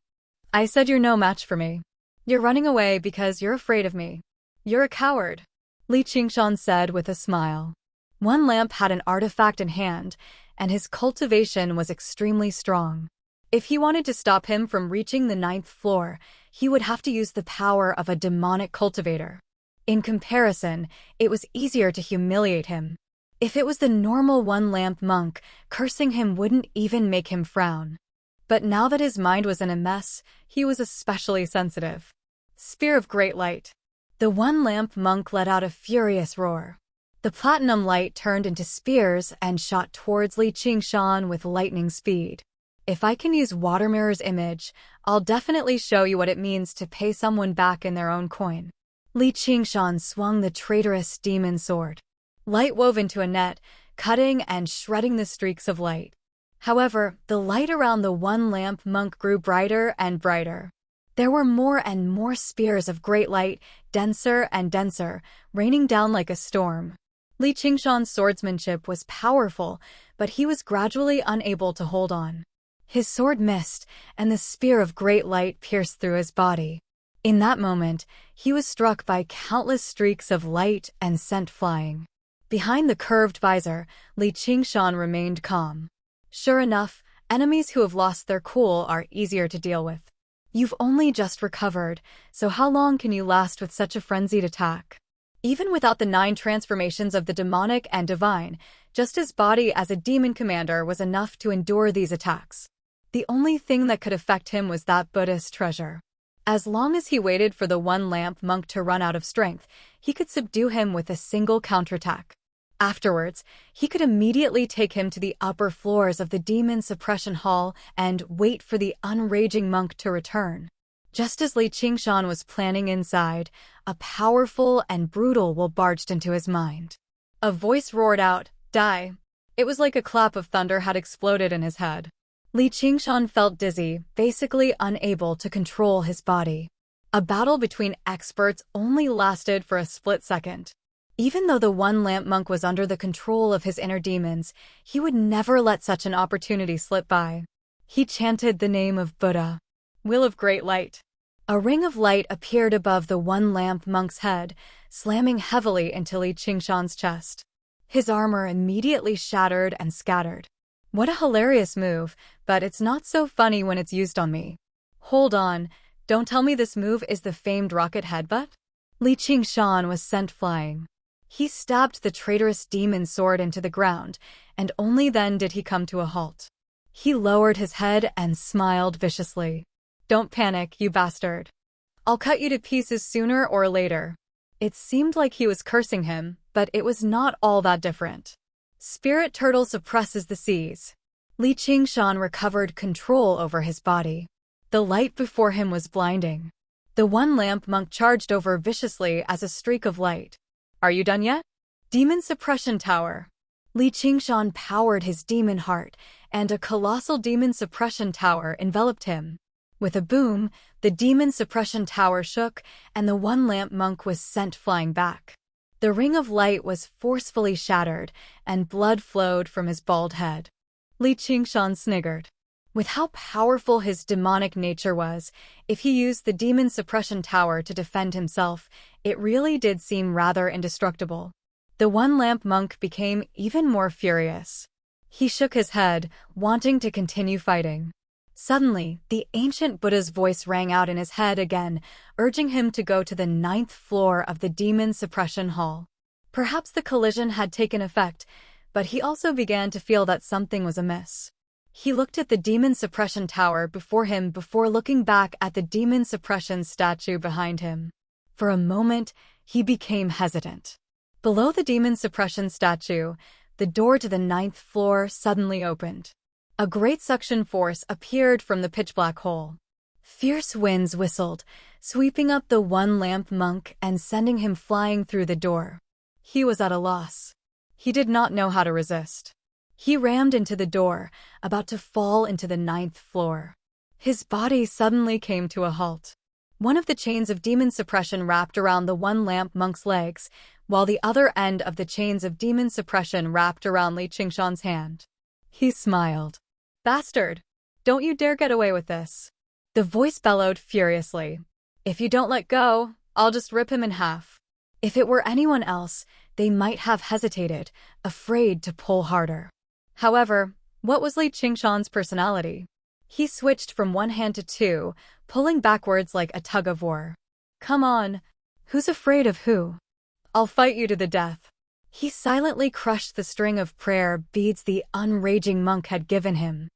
I said you're no match for me. You're running away because you're afraid of me. You're a coward, Li Qingshan said with a smile. One Lamp had an artifact in hand, and his cultivation was extremely strong. If he wanted to stop him from reaching the 9th floor, he would have to use the power of a demonic cultivator. In comparison, it was easier to humiliate him. If it was the normal One Lamp monk, cursing him wouldn't even make him frown. But now that his mind was in a mess, he was especially sensitive. Spear of Great Light. The one-lamp monk let out a furious roar. The platinum light turned into spears and shot towards Li Qingshan with lightning speed. If I can use Watermirror's image, I'll definitely show you what it means to pay someone back in their own coin. Li Qingshan swung the traitorous demon sword. Light wove into a net, cutting and shredding the streaks of light. However, the light around the one-lamp monk grew brighter and brighter. There were more and more spears of great light, denser and denser, raining down like a storm. Li Qingshan's swordsmanship was powerful, but he was gradually unable to hold on. His sword missed, and the spear of great light pierced through his body. In that moment, he was struck by countless streaks of light and sent flying. Behind the curved visor, Li Qingshan remained calm. Sure enough, enemies who have lost their cool are easier to deal with. You've only just recovered, so how long can you last with such a frenzied attack? Even without the 9 transformations of the demonic and divine, just his body as a demon commander was enough to endure these attacks. The only thing that could affect him was that Buddhist treasure. As long as he waited for the one-lamp monk to run out of strength, he could subdue him with a single counterattack. Afterwards, he could immediately take him to the upper floors of the demon suppression hall and wait for the unraging monk to return. Just as Li Qingshan was planning inside, a powerful and brutal will barged into his mind. A voice roared out, "Die!" It was like a clap of thunder had exploded in his head. Li Qingshan felt dizzy, basically unable to control his body. A battle between experts only lasted for a split second. Even though the one-lamp monk was under the control of his inner demons, he would never let such an opportunity slip by. He chanted the name of Buddha. Will of Great Light. A ring of light appeared above the one-lamp monk's head, slamming heavily into Li Qingshan's chest. His armor immediately shattered and scattered. What a hilarious move, but it's not so funny when it's used on me. Hold on, don't tell me this move is the famed rocket headbutt? Li Qingshan was sent flying. He stabbed the traitorous demon sword into the ground, and only then did he come to a halt. He lowered his head and smiled viciously. Don't panic, you bastard. I'll cut you to pieces sooner or later. It seemed like he was cursing him, but it was not all that different. Spirit turtle suppresses the seas. Li Qingshan recovered control over his body. The light before him was blinding. The one-lamp monk charged over viciously as a streak of light. Are you done yet? Demon Suppression Tower. Li Qingshan powered his demon heart, and a colossal demon suppression tower enveloped him. With a boom, the demon suppression tower shook, and the one-lamp monk was sent flying back. The ring of light was forcefully shattered, and blood flowed from his bald head. Li Qingshan sniggered. With how powerful his demonic nature was, if he used the demon suppression tower to defend himself, it really did seem rather indestructible. The one-lamp monk became even more furious. He shook his head, wanting to continue fighting. Suddenly, the ancient Buddha's voice rang out in his head again, urging him to go to the 9th floor of the demon suppression hall. Perhaps the collision had taken effect, but he also began to feel that something was amiss. He looked at the demon suppression tower before him before looking back at the demon suppression statue behind him. For a moment, he became hesitant. Below the demon suppression statue, the door to the 9th floor suddenly opened. A great suction force appeared from the pitch-black hole. Fierce winds whistled, sweeping up the one-lamp monk and sending him flying through the door. He was at a loss. He did not know how to resist. He rammed into the door, about to fall into the 9th floor. His body suddenly came to a halt. One of the chains of demon suppression wrapped around the one-lamp monk's legs, while the other end of the chains of demon suppression wrapped around Li Qingshan's hand. He smiled. Bastard! Don't you dare get away with this. The voice bellowed furiously. If you don't let go, I'll just rip him in half. If it were anyone else, they might have hesitated, afraid to pull harder. However, what was Li Qingshan's personality? He switched from one hand to two, pulling backwards like a tug-of-war. Come on, who's afraid of who? I'll fight you to the death. He silently crushed the string of prayer beads the unraging monk had given him.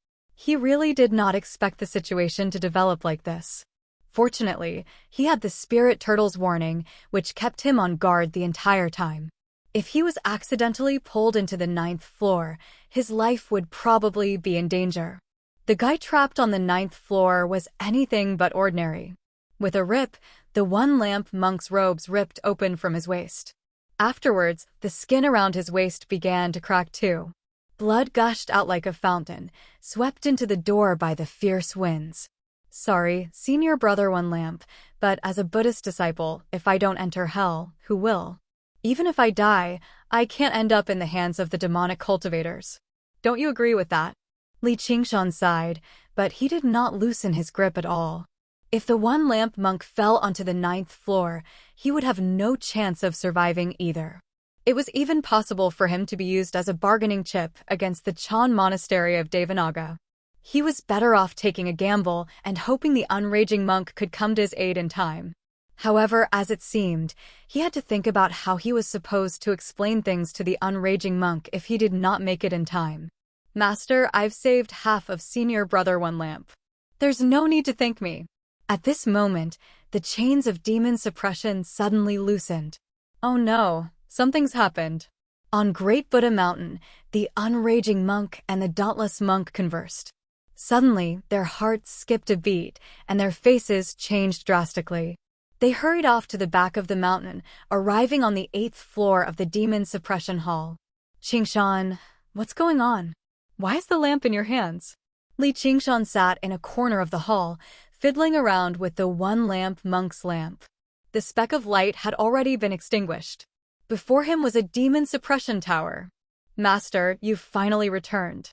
He really did not expect the situation to develop like this. Fortunately, he had the spirit turtle's warning, which kept him on guard the entire time. If he was accidentally pulled into the 9th floor, his life would probably be in danger. The guy trapped on the 9th floor was anything but ordinary. With a rip, the one-lamp monk's robes ripped open from his waist. Afterwards, the skin around his waist began to crack too. Blood gushed out like a fountain, swept into the door by the fierce winds. Sorry, senior brother One Lamp, but as a Buddhist disciple, if I don't enter hell, who will? Even if I die, I can't end up in the hands of the demonic cultivators. Don't you agree with that? Li Qingshan sighed, but he did not loosen his grip at all. If the one-lamp monk fell onto the 9th floor, he would have no chance of surviving either. It was even possible for him to be used as a bargaining chip against the Chan monastery of Devanaga. He was better off taking a gamble and hoping the unraging monk could come to his aid in time. However, as it seemed, he had to think about how he was supposed to explain things to the unraging monk if he did not make it in time. Master, I've saved half of senior brother One Lamp. There's no need to thank me. At this moment, the chains of demon suppression suddenly loosened. Oh no, something's happened. On Great Buddha Mountain, the unraging monk and the dauntless monk conversed. Suddenly, their hearts skipped a beat, and their faces changed drastically. They hurried off to the back of the mountain, arriving on the 8th floor of the demon suppression hall. Qingshan, what's going on? Why is the lamp in your hands? Li Qingshan sat in a corner of the hall, fiddling around with the one-lamp monk's lamp. The speck of light had already been extinguished. Before him was a demon suppression tower. Master, you've finally returned.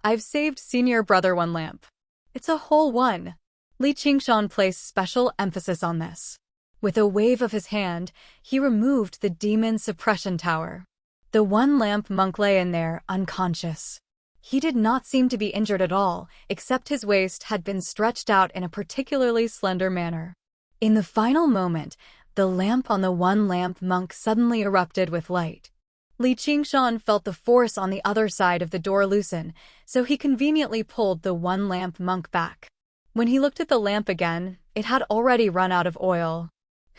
I've saved senior brother One Lamp. It's a whole one. Li Qingshan placed special emphasis on this. With a wave of his hand, he removed the demon suppression tower. The one-lamp monk lay in there, unconscious. He did not seem to be injured at all, except his waist had been stretched out in a particularly slender manner. In the final moment, the lamp on the one-lamp monk suddenly erupted with light. Li Qingshan felt the force on the other side of the door loosen, so he conveniently pulled the one-lamp monk back. When he looked at the lamp again, it had already run out of oil.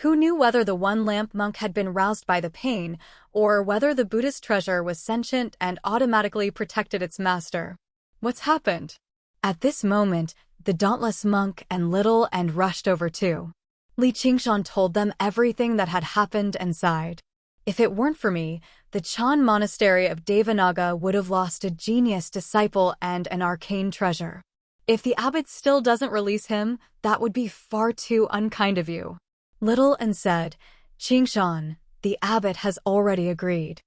Who knew whether the one-lamp monk had been roused by the pain, or whether the Buddhist treasure was sentient and automatically protected its master? What's happened? At this moment, the dauntless monk and Little and rushed over too. Li Qingshan told them everything that had happened and sighed. If it weren't for me, the Chan monastery of Devanaga would have lost a genius disciple and an arcane treasure. If the abbot still doesn't release him, that would be far too unkind of you. Little and said, Qingshan, the abbot has already agreed.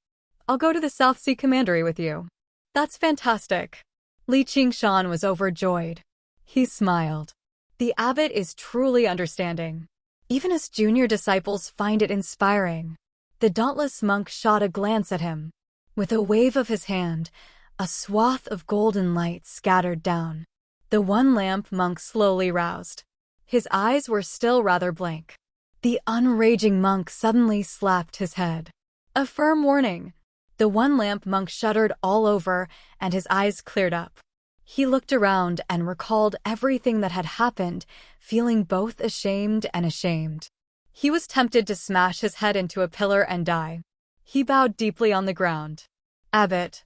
I'll go to the South Sea Commandery with you. That's fantastic. Li Qingshan was overjoyed. He smiled. The abbot is truly understanding. Even his junior disciples find it inspiring. The dauntless monk shot a glance at him. With a wave of his hand, a swath of golden light scattered down. The one-lamp monk slowly roused. His eyes were still rather blank. The unraging monk suddenly slapped his head. A firm warning. The one-lamp monk shuddered all over, and his eyes cleared up. He looked around and recalled everything that had happened, feeling both ashamed and ashamed. He was tempted to smash his head into a pillar and die. He bowed deeply on the ground. Abbot,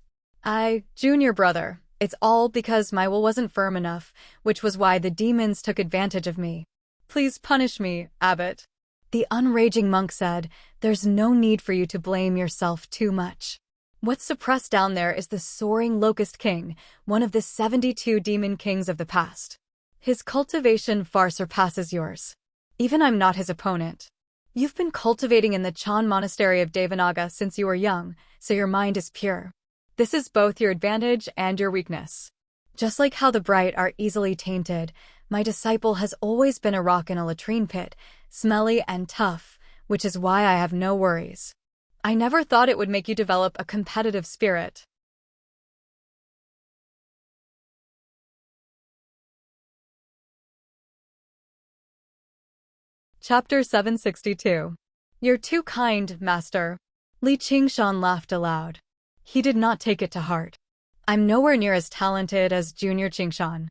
junior brother, it's all because my will wasn't firm enough, which was why the demons took advantage of me. Please punish me, Abbot. The unraging monk said, there's no need for you to blame yourself too much. What's suppressed down there is the soaring Locust King, one of the 72 demon kings of the past. His cultivation far surpasses yours. Even I'm not his opponent. You've been cultivating in the Chan monastery of Devanaga since you were young, so your mind is pure. This is both your advantage and your weakness. Just like how the bright are easily tainted, my disciple has always been a rock in a latrine pit, smelly and tough, which is why I have no worries. I never thought it would make you develop a competitive spirit. Chapter 762. You're too kind, Master. Li Qingshan laughed aloud. He did not take it to heart. I'm nowhere near as talented as Junior Qingshan.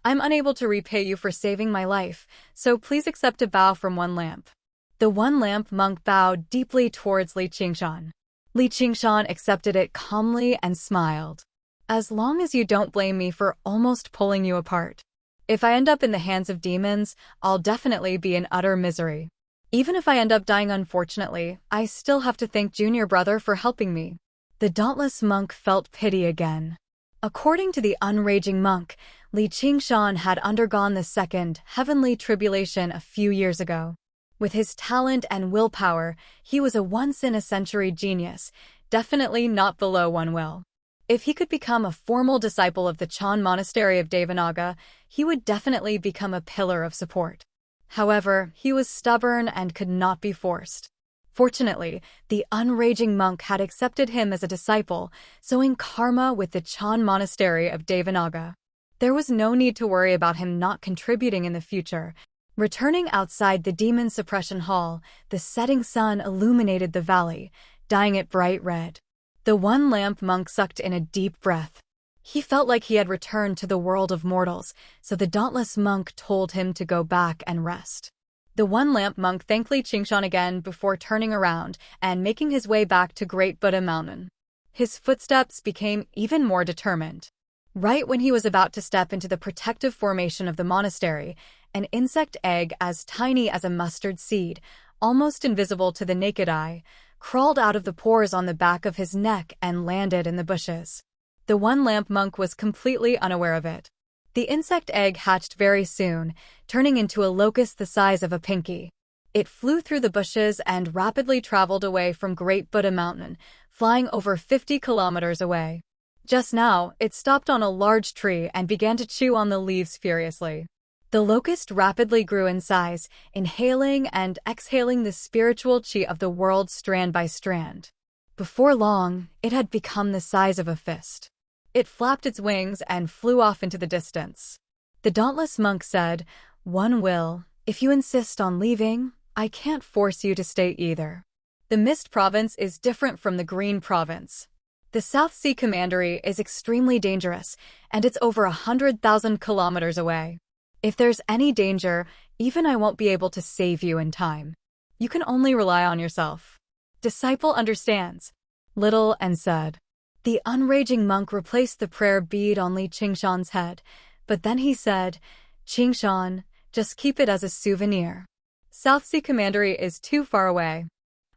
I'm unable to repay you for saving my life, so please accept a bow from one lamp. The one lamp monk bowed deeply towards Li Qingshan. Li Qingshan accepted it calmly and smiled. As long as you don't blame me for almost pulling you apart. If I end up in the hands of demons, I'll definitely be in utter misery. Even if I end up dying unfortunately, I still have to thank Junior Brother for helping me. The dauntless monk felt pity again. According to the unraging monk, Li Qingshan had undergone the second heavenly tribulation a few years ago. With his talent and willpower, he was a once-in-a-century genius, definitely not below one will. If he could become a formal disciple of the Chan Monastery of Devanaga, he would definitely become a pillar of support. However, he was stubborn and could not be forced. Fortunately, the unraging monk had accepted him as a disciple, sowing karma with the Chan Monastery of Devanaga. There was no need to worry about him not contributing in the future. Returning outside the demon suppression hall, the setting sun illuminated the valley, dyeing it bright red. The one lamp monk sucked in a deep breath. He felt like he had returned to the world of mortals, so the dauntless monk told him to go back and rest. The one lamp monk thanked Li Qingshan again before turning around and making his way back to Great Buddha Mountain. His footsteps became even more determined. Right when he was about to step into the protective formation of the monastery, an insect egg as tiny as a mustard seed, almost invisible to the naked eye, crawled out of the pores on the back of his neck and landed in the bushes. The one lamp monk was completely unaware of it. The insect egg hatched very soon, turning into a locust the size of a pinky. It flew through the bushes and rapidly traveled away from Great Buddha Mountain, flying over 50 kilometers away. Just now, it stopped on a large tree and began to chew on the leaves furiously. The locust rapidly grew in size, inhaling and exhaling the spiritual chi of the world strand by strand. Before long, it had become the size of a fist. It flapped its wings and flew off into the distance. The dauntless monk said, "One will. If you insist on leaving, I can't force you to stay either." The Mist Province is different from the Green Province. The South Sea Commandery is extremely dangerous, and it's over 100,000 kilometers away. If there's any danger, even I won't be able to save you in time. You can only rely on yourself. Disciple understands. Little and said. The unraging monk replaced the prayer bead on Li Qingshan's head, but then he said, "Qingshan, just keep it as a souvenir. South Sea Commandery is too far away.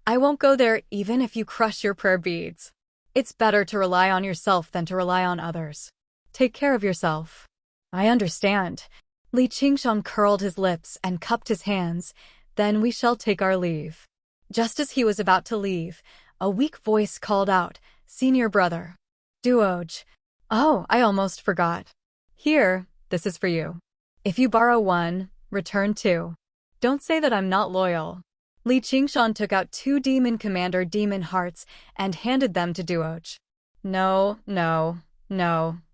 I won't go there even if you crush your prayer beads. It's better to rely on yourself than to rely on others. Take care of yourself." "I understand." Li Qingshan curled his lips and cupped his hands. "Then we shall take our leave." Just as he was about to leave, a weak voice called out, "Senior brother." "Duoj." "Oh, I almost forgot. Here, this is for you. If you borrow one, return two. Don't say that I'm not loyal." Li Qingshan took out 2 Demon Commander demon hearts and handed them to Duoj. No,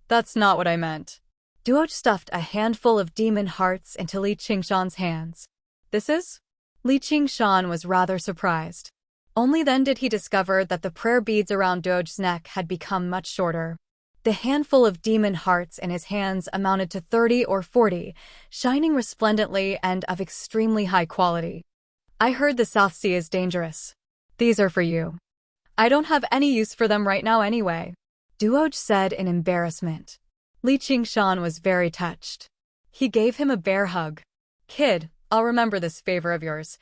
that's not what I meant." Duoj stuffed a handful of demon hearts into Li Qingshan's hands. "This is?" Li Qingshan was rather surprised. Only then did he discover that the prayer beads around Duoj's neck had become much shorter. The handful of demon hearts in his hands amounted to 30 or 40, shining resplendently and of extremely high quality. "I heard the South Sea is dangerous. These are for you. I don't have any use for them right now anyway," Duoj said in embarrassment. Li Qingshan was very touched. He gave him a bear hug. "Kid, I'll remember this favor of yours.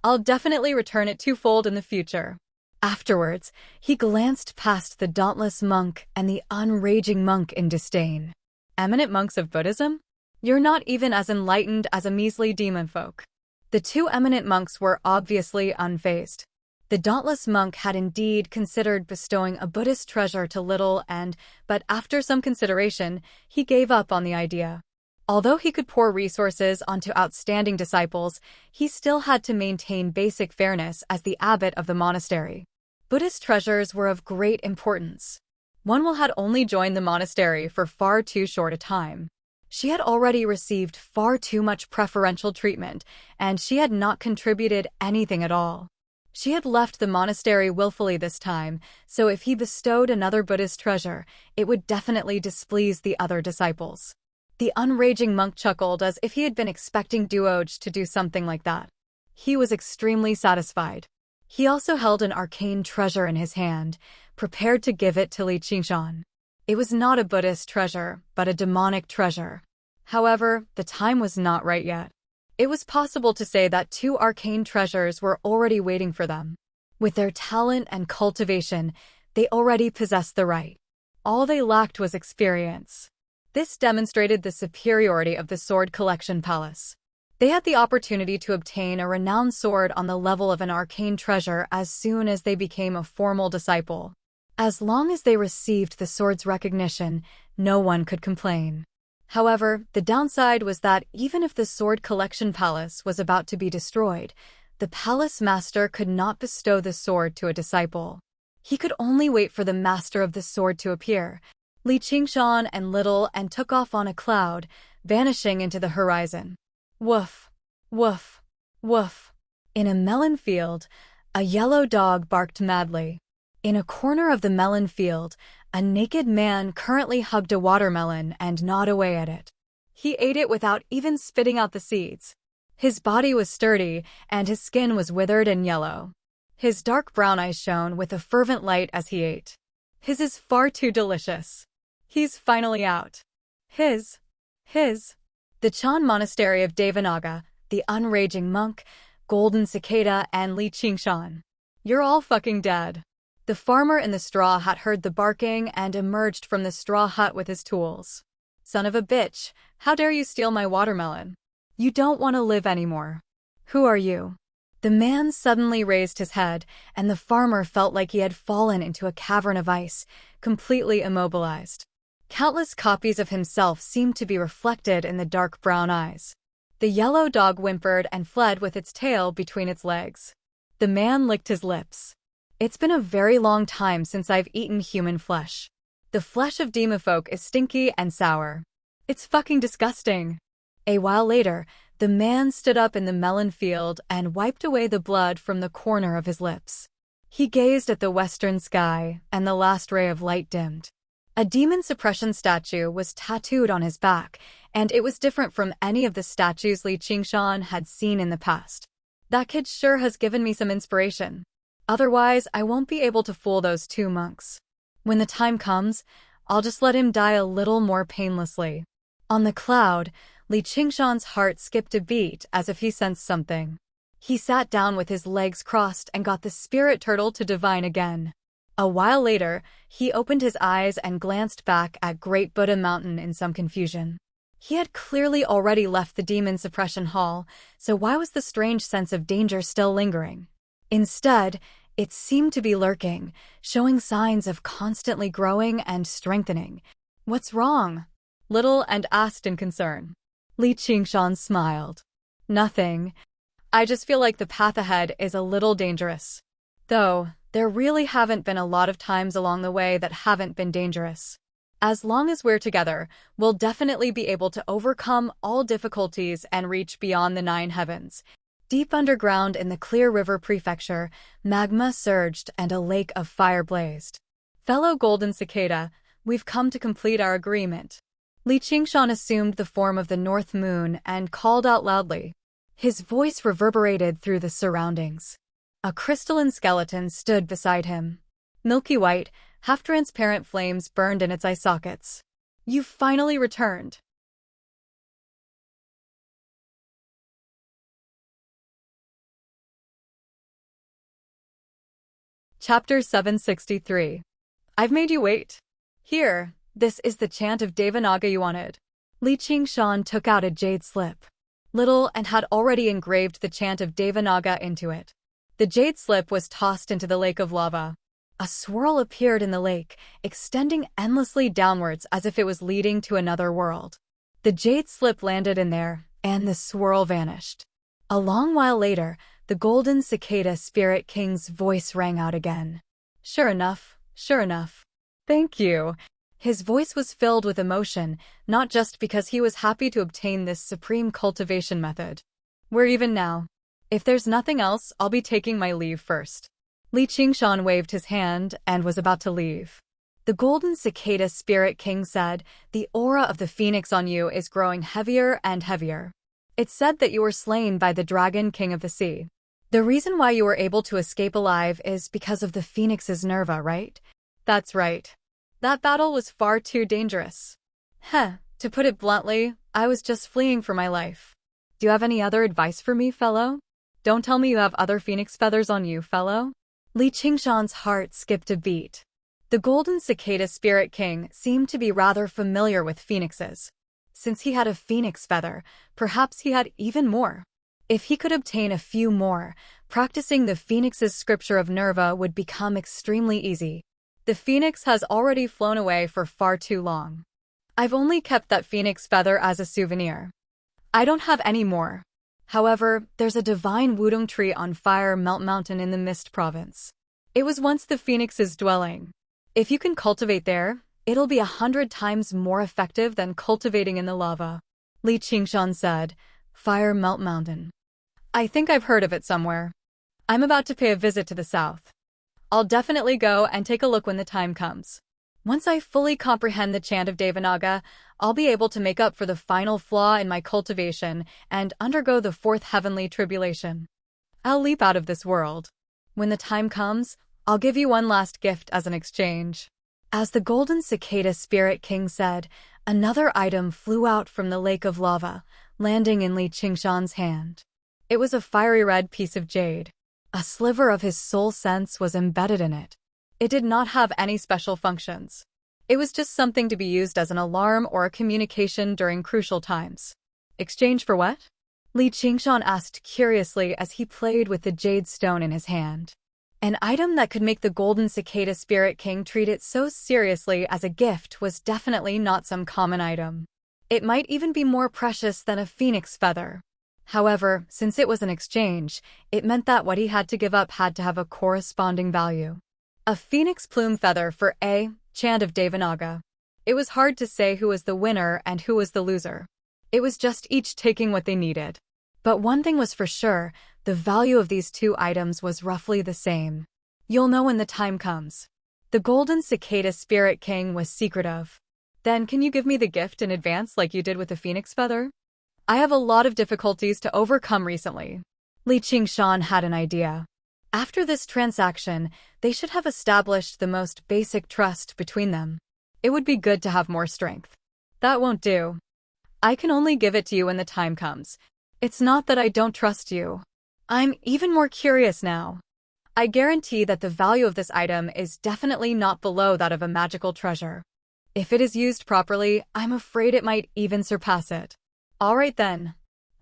I'll definitely return it twofold in the future." Afterwards, he glanced past the dauntless monk and the unraging monk in disdain. "Eminent monks of Buddhism? You're not even as enlightened as a measly demon folk." The 2 eminent monks were obviously unfazed. The dauntless monk had indeed considered bestowing a Buddhist treasure to Little but after some consideration, he gave up on the idea. Although he could pour resources onto outstanding disciples, he still had to maintain basic fairness as the abbot of the monastery. Buddhist treasures were of great importance. One will had only joined the monastery for far too short a time. She had already received far too much preferential treatment, and she had not contributed anything at all. She had left the monastery willfully this time, so if he bestowed another Buddhist treasure, it would definitely displease the other disciples. The unraging monk chuckled as if he had been expecting Duoj to do something like that. He was extremely satisfied. He also held an arcane treasure in his hand, prepared to give it to Li Qingshan. It was not a Buddhist treasure, but a demonic treasure. However, the time was not right yet. It was possible to say that two arcane treasures were already waiting for them. With their talent and cultivation, they already possessed the right. All they lacked was experience. This demonstrated the superiority of the Sword Collection Palace. They had the opportunity to obtain a renowned sword on the level of an arcane treasure as soon as they became a formal disciple. As long as they received the sword's recognition, no one could complain. However, the downside was that even if the Sword Collection Palace was about to be destroyed, the palace master could not bestow the sword to a disciple. He could only wait for the master of the sword to appear. Li Qingshan and Little and took off on a cloud, vanishing into the horizon. Woof, woof, woof. In a melon field, a yellow dog barked madly. In a corner of the melon field, a naked man currently hugged a watermelon and gnawed away at it. He ate it without even spitting out the seeds. His body was sturdy, and his skin was withered and yellow. His dark brown eyes shone with a fervent light as he ate. His is far too delicious. He's finally out. The Chan Monastery of Devanaga, the Unraging Monk, Golden Cicada, and Li Qingshan. You're all fucking dead. The farmer in the straw hut heard the barking and emerged from the straw hut with his tools. Son of a bitch, how dare you steal my watermelon? You don't want to live anymore. Who are you? The man suddenly raised his head, and the farmer felt like he had fallen into a cavern of ice, completely immobilized. Countless copies of himself seemed to be reflected in the dark brown eyes. The yellow dog whimpered and fled with its tail between its legs. The man licked his lips. It's been a very long time since I've eaten human flesh. The flesh of demofolk is stinky and sour. It's fucking disgusting. A while later, the man stood up in the melon field and wiped away the blood from the corner of his lips. He gazed at the western sky, and the last ray of light dimmed. A demon suppression statue was tattooed on his back, and it was different from any of the statues Li Qingshan had seen in the past. That kid sure has given me some inspiration. Otherwise, I won't be able to fool those two monks. When the time comes, I'll just let him die a little more painlessly. On the cloud, Li Qingshan's heart skipped a beat as if he sensed something. He sat down with his legs crossed and got the spirit turtle to divine again. A while later, he opened his eyes and glanced back at Great Buddha Mountain in some confusion. He had clearly already left the demon suppression hall, so why was the strange sense of danger still lingering? Instead, it seemed to be lurking, showing signs of constantly growing and strengthening. What's wrong? Little and asked in concern. Li Qingshan smiled. Nothing. I just feel like the path ahead is a little dangerous. Though, there really haven't been a lot of times along the way that haven't been dangerous. As long as we're together, we'll definitely be able to overcome all difficulties and reach beyond the 9 heavens. Deep underground in the Clear River Prefecture, magma surged and a lake of fire blazed. Fellow Golden Cicada, we've come to complete our agreement. Li Qingshan assumed the form of the North Moon and called out loudly. His voice reverberated through the surroundings. A crystalline skeleton stood beside him. Milky white, half-transparent flames burned in its eye sockets. You've finally returned. Chapter 763. I've made you wait. Here, this is the chant of Devanaga you wanted. Li Qingshan took out a jade slip. Little and had already engraved the chant of Devanaga into it. The jade slip was tossed into the lake of lava. A swirl appeared in the lake, extending endlessly downwards as if it was leading to another world. The jade slip landed in there, and the swirl vanished. A long while later, the Golden Cicada Spirit King's voice rang out again. Sure enough. Thank you. His voice was filled with emotion, not just because he was happy to obtain this supreme cultivation method. We're even now. If there's nothing else, I'll be taking my leave first. Li Qingshan waved his hand and was about to leave. The golden cicada spirit king said, "The aura of the phoenix on you is growing heavier and heavier. It's said that you were slain by the dragon king of the sea. The reason why you were able to escape alive is because of the phoenix's nerva, right?" "That's right. That battle was far too dangerous." To put it bluntly, I was just fleeing for my life. Do you have any other advice for me, fellow? Don't tell me you have other phoenix feathers on you, fellow." Li Qingshan's heart skipped a beat. The golden cicada spirit king seemed to be rather familiar with phoenixes. Since he had a phoenix feather, perhaps he had even more. If he could obtain a few more, practicing the phoenix's scripture of Nerva would become extremely easy. The phoenix has already flown away for far too long. I've only kept that phoenix feather as a souvenir. I don't have any more. However, there's a divine wudong tree on Fire Melt Mountain in the Mist Province. It was once the phoenix's dwelling. If you can cultivate there, it'll be 100 times more effective than cultivating in the lava. Li Qingshan said, "Fire Melt Mountain. I think I've heard of it somewhere. I'm about to pay a visit to the south. I'll definitely go and take a look when the time comes. Once I fully comprehend the chant of Devanaga, I'll be able to make up for the final flaw in my cultivation and undergo the fourth heavenly tribulation. I'll leap out of this world. When the time comes, I'll give you one last gift as an exchange." As the golden cicada spirit king said, another item flew out from the lake of lava, landing in Li Qingshan's hand. It was a fiery red piece of jade. A sliver of his soul sense was embedded in it. It did not have any special functions. It was just something to be used as an alarm or a communication during crucial times. "Exchange for what?" Li Qingshan asked curiously as he played with the jade stone in his hand. An item that could make the golden cicada spirit king treat it so seriously as a gift was definitely not some common item. It might even be more precious than a phoenix feather. However, since it was an exchange, it meant that what he had to give up had to have a corresponding value. A phoenix plume feather for a chant of Devanaga. It was hard to say who was the winner and who was the loser. It was just each taking what they needed. But one thing was for sure, the value of these two items was roughly the same. "You'll know when the time comes." The golden cicada spirit king was secretive. "Then can you give me the gift in advance like you did with the phoenix feather? I have a lot of difficulties to overcome recently." Li Qingshan had an idea. After this transaction, they should have established the most basic trust between them. It would be good to have more strength. "That won't do. I can only give it to you when the time comes. It's not that I don't trust you. I'm even more curious now. I guarantee that the value of this item is definitely not below that of a magical treasure. If it is used properly, I'm afraid it might even surpass it. All right then.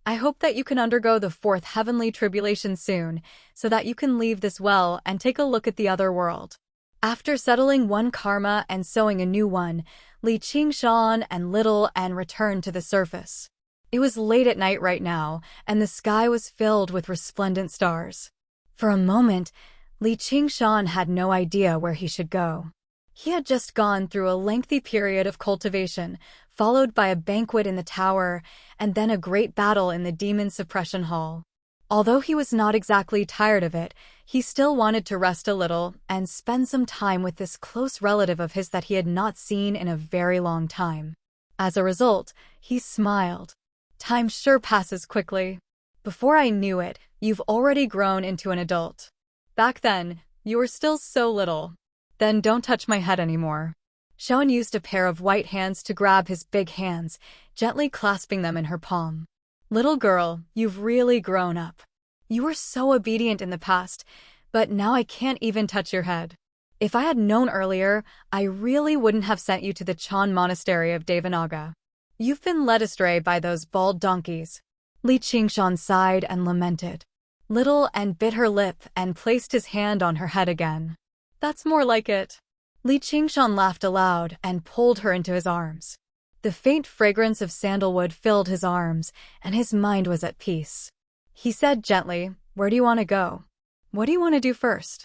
I hope that you can undergo the fourth heavenly tribulation soon, so that you can leave this well and take a look at the other world." After settling one karma and sowing a new one, Li Qingshan and Little N returned to the surface. It was late at night right now, and the sky was filled with resplendent stars. For a moment, Li Qingshan had no idea where he should go. He had just gone through a lengthy period of cultivation, followed by a banquet in the tower, and then a great battle in the demon suppression hall. Although he was not exactly tired of it, he still wanted to rest a little and spend some time with this close relative of his that he had not seen in a very long time. As a result, he smiled. "Time sure passes quickly. Before I knew it, you've already grown into an adult. Back then, you were still so little. Then don't touch my head anymore." Shaun used a pair of white hands to grab his big hands, gently clasping them in her palm. "Little girl, you've really grown up. You were so obedient in the past, but now I can't even touch your head. If I had known earlier, I really wouldn't have sent you to the Chan Monastery of Devanaga. You've been led astray by those bald donkeys." Li Qingshan sighed and lamented. Little N bit her lip and placed his hand on her head again. "That's more like it." Li Qingshan laughed aloud and pulled her into his arms. The faint fragrance of sandalwood filled his arms, and his mind was at peace. He said gently, "Where do you want to go? What do you want to do first?"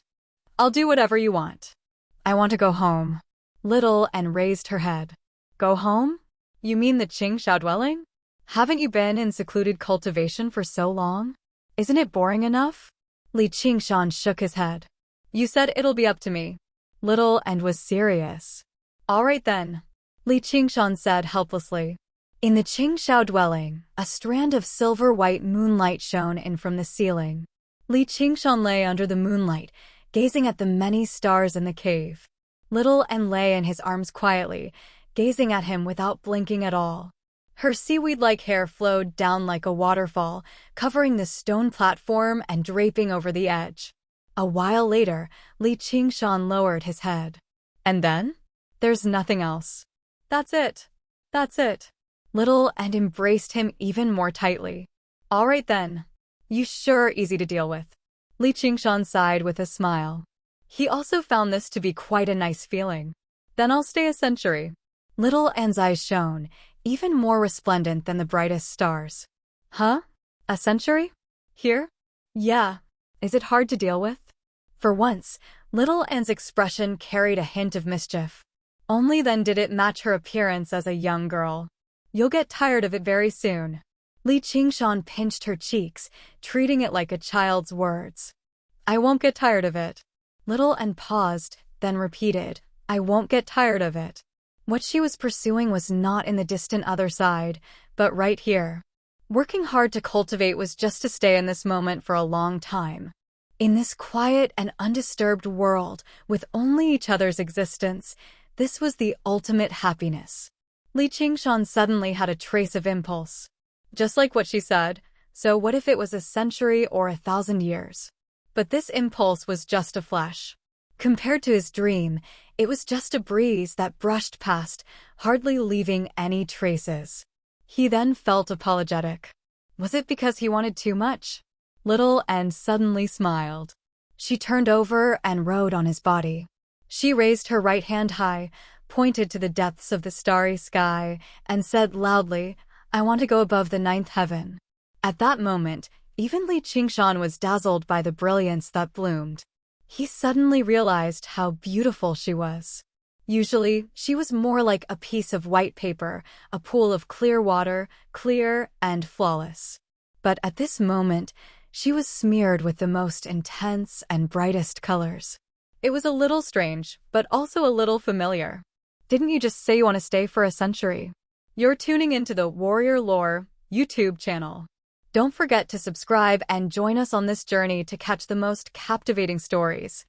"I'll do whatever you want. I want to go home." Little N raised her head. "Go home? You mean the Qingxiao dwelling? Haven't you been in secluded cultivation for so long?" Isn't it boring enough? Li Qingshan shook his head. You said it'll be up to me. Little and was serious. All right then, Li Qingshan said helplessly. In the Qingxiao dwelling, a strand of silver-white moonlight shone in from the ceiling. Li Qingshan lay under the moonlight, gazing at the many stars in the cave. Little and lay in his arms quietly, gazing at him without blinking at all. Her seaweed-like hair flowed down like a waterfall, covering the stone platform and draping over the edge. A while later, Li Qingshan lowered his head. And then? There's nothing else. That's it. That's it. Little and embraced him even more tightly. All right then. You sure easy to deal with. Li Qingshan sighed with a smile. He also found this to be quite a nice feeling. Then I'll stay a century. Little An's eyes shone, even more resplendent than the brightest stars. Huh? A century? Here? Yeah. Is it hard to deal with? For once, Little An's expression carried a hint of mischief. Only then did it match her appearance as a young girl. You'll get tired of it very soon. Li Qingshan pinched her cheeks, treating it like a child's words. I won't get tired of it. Little An paused, then repeated, I won't get tired of it. What she was pursuing was not in the distant other side, but right here. Working hard to cultivate was just to stay in this moment for a long time. In this quiet and undisturbed world, with only each other's existence, this was the ultimate happiness. Li Qingshan suddenly had a trace of impulse. Just like what she said, so what if it was a century or 1,000 years? But this impulse was just a flash. Compared to his dream, it was just a breeze that brushed past, hardly leaving any traces. He then felt apologetic. Was it because he wanted too much? Little An suddenly smiled. She turned over and rode on his body. She raised her right hand high, pointed to the depths of the starry sky, and said loudly, I want to go above the 9th heaven. At that moment, even Li Qingshan was dazzled by the brilliance that bloomed. He suddenly realized how beautiful she was. Usually, she was more like a piece of white paper, a pool of clear water, clear and flawless. But at this moment, she was smeared with the most intense and brightest colors. It was a little strange, but also a little familiar. Didn't you just say you want to stay for a century? You're tuning into the Warrior Lore YouTube channel. Don't forget to subscribe and join us on this journey to catch the most captivating stories.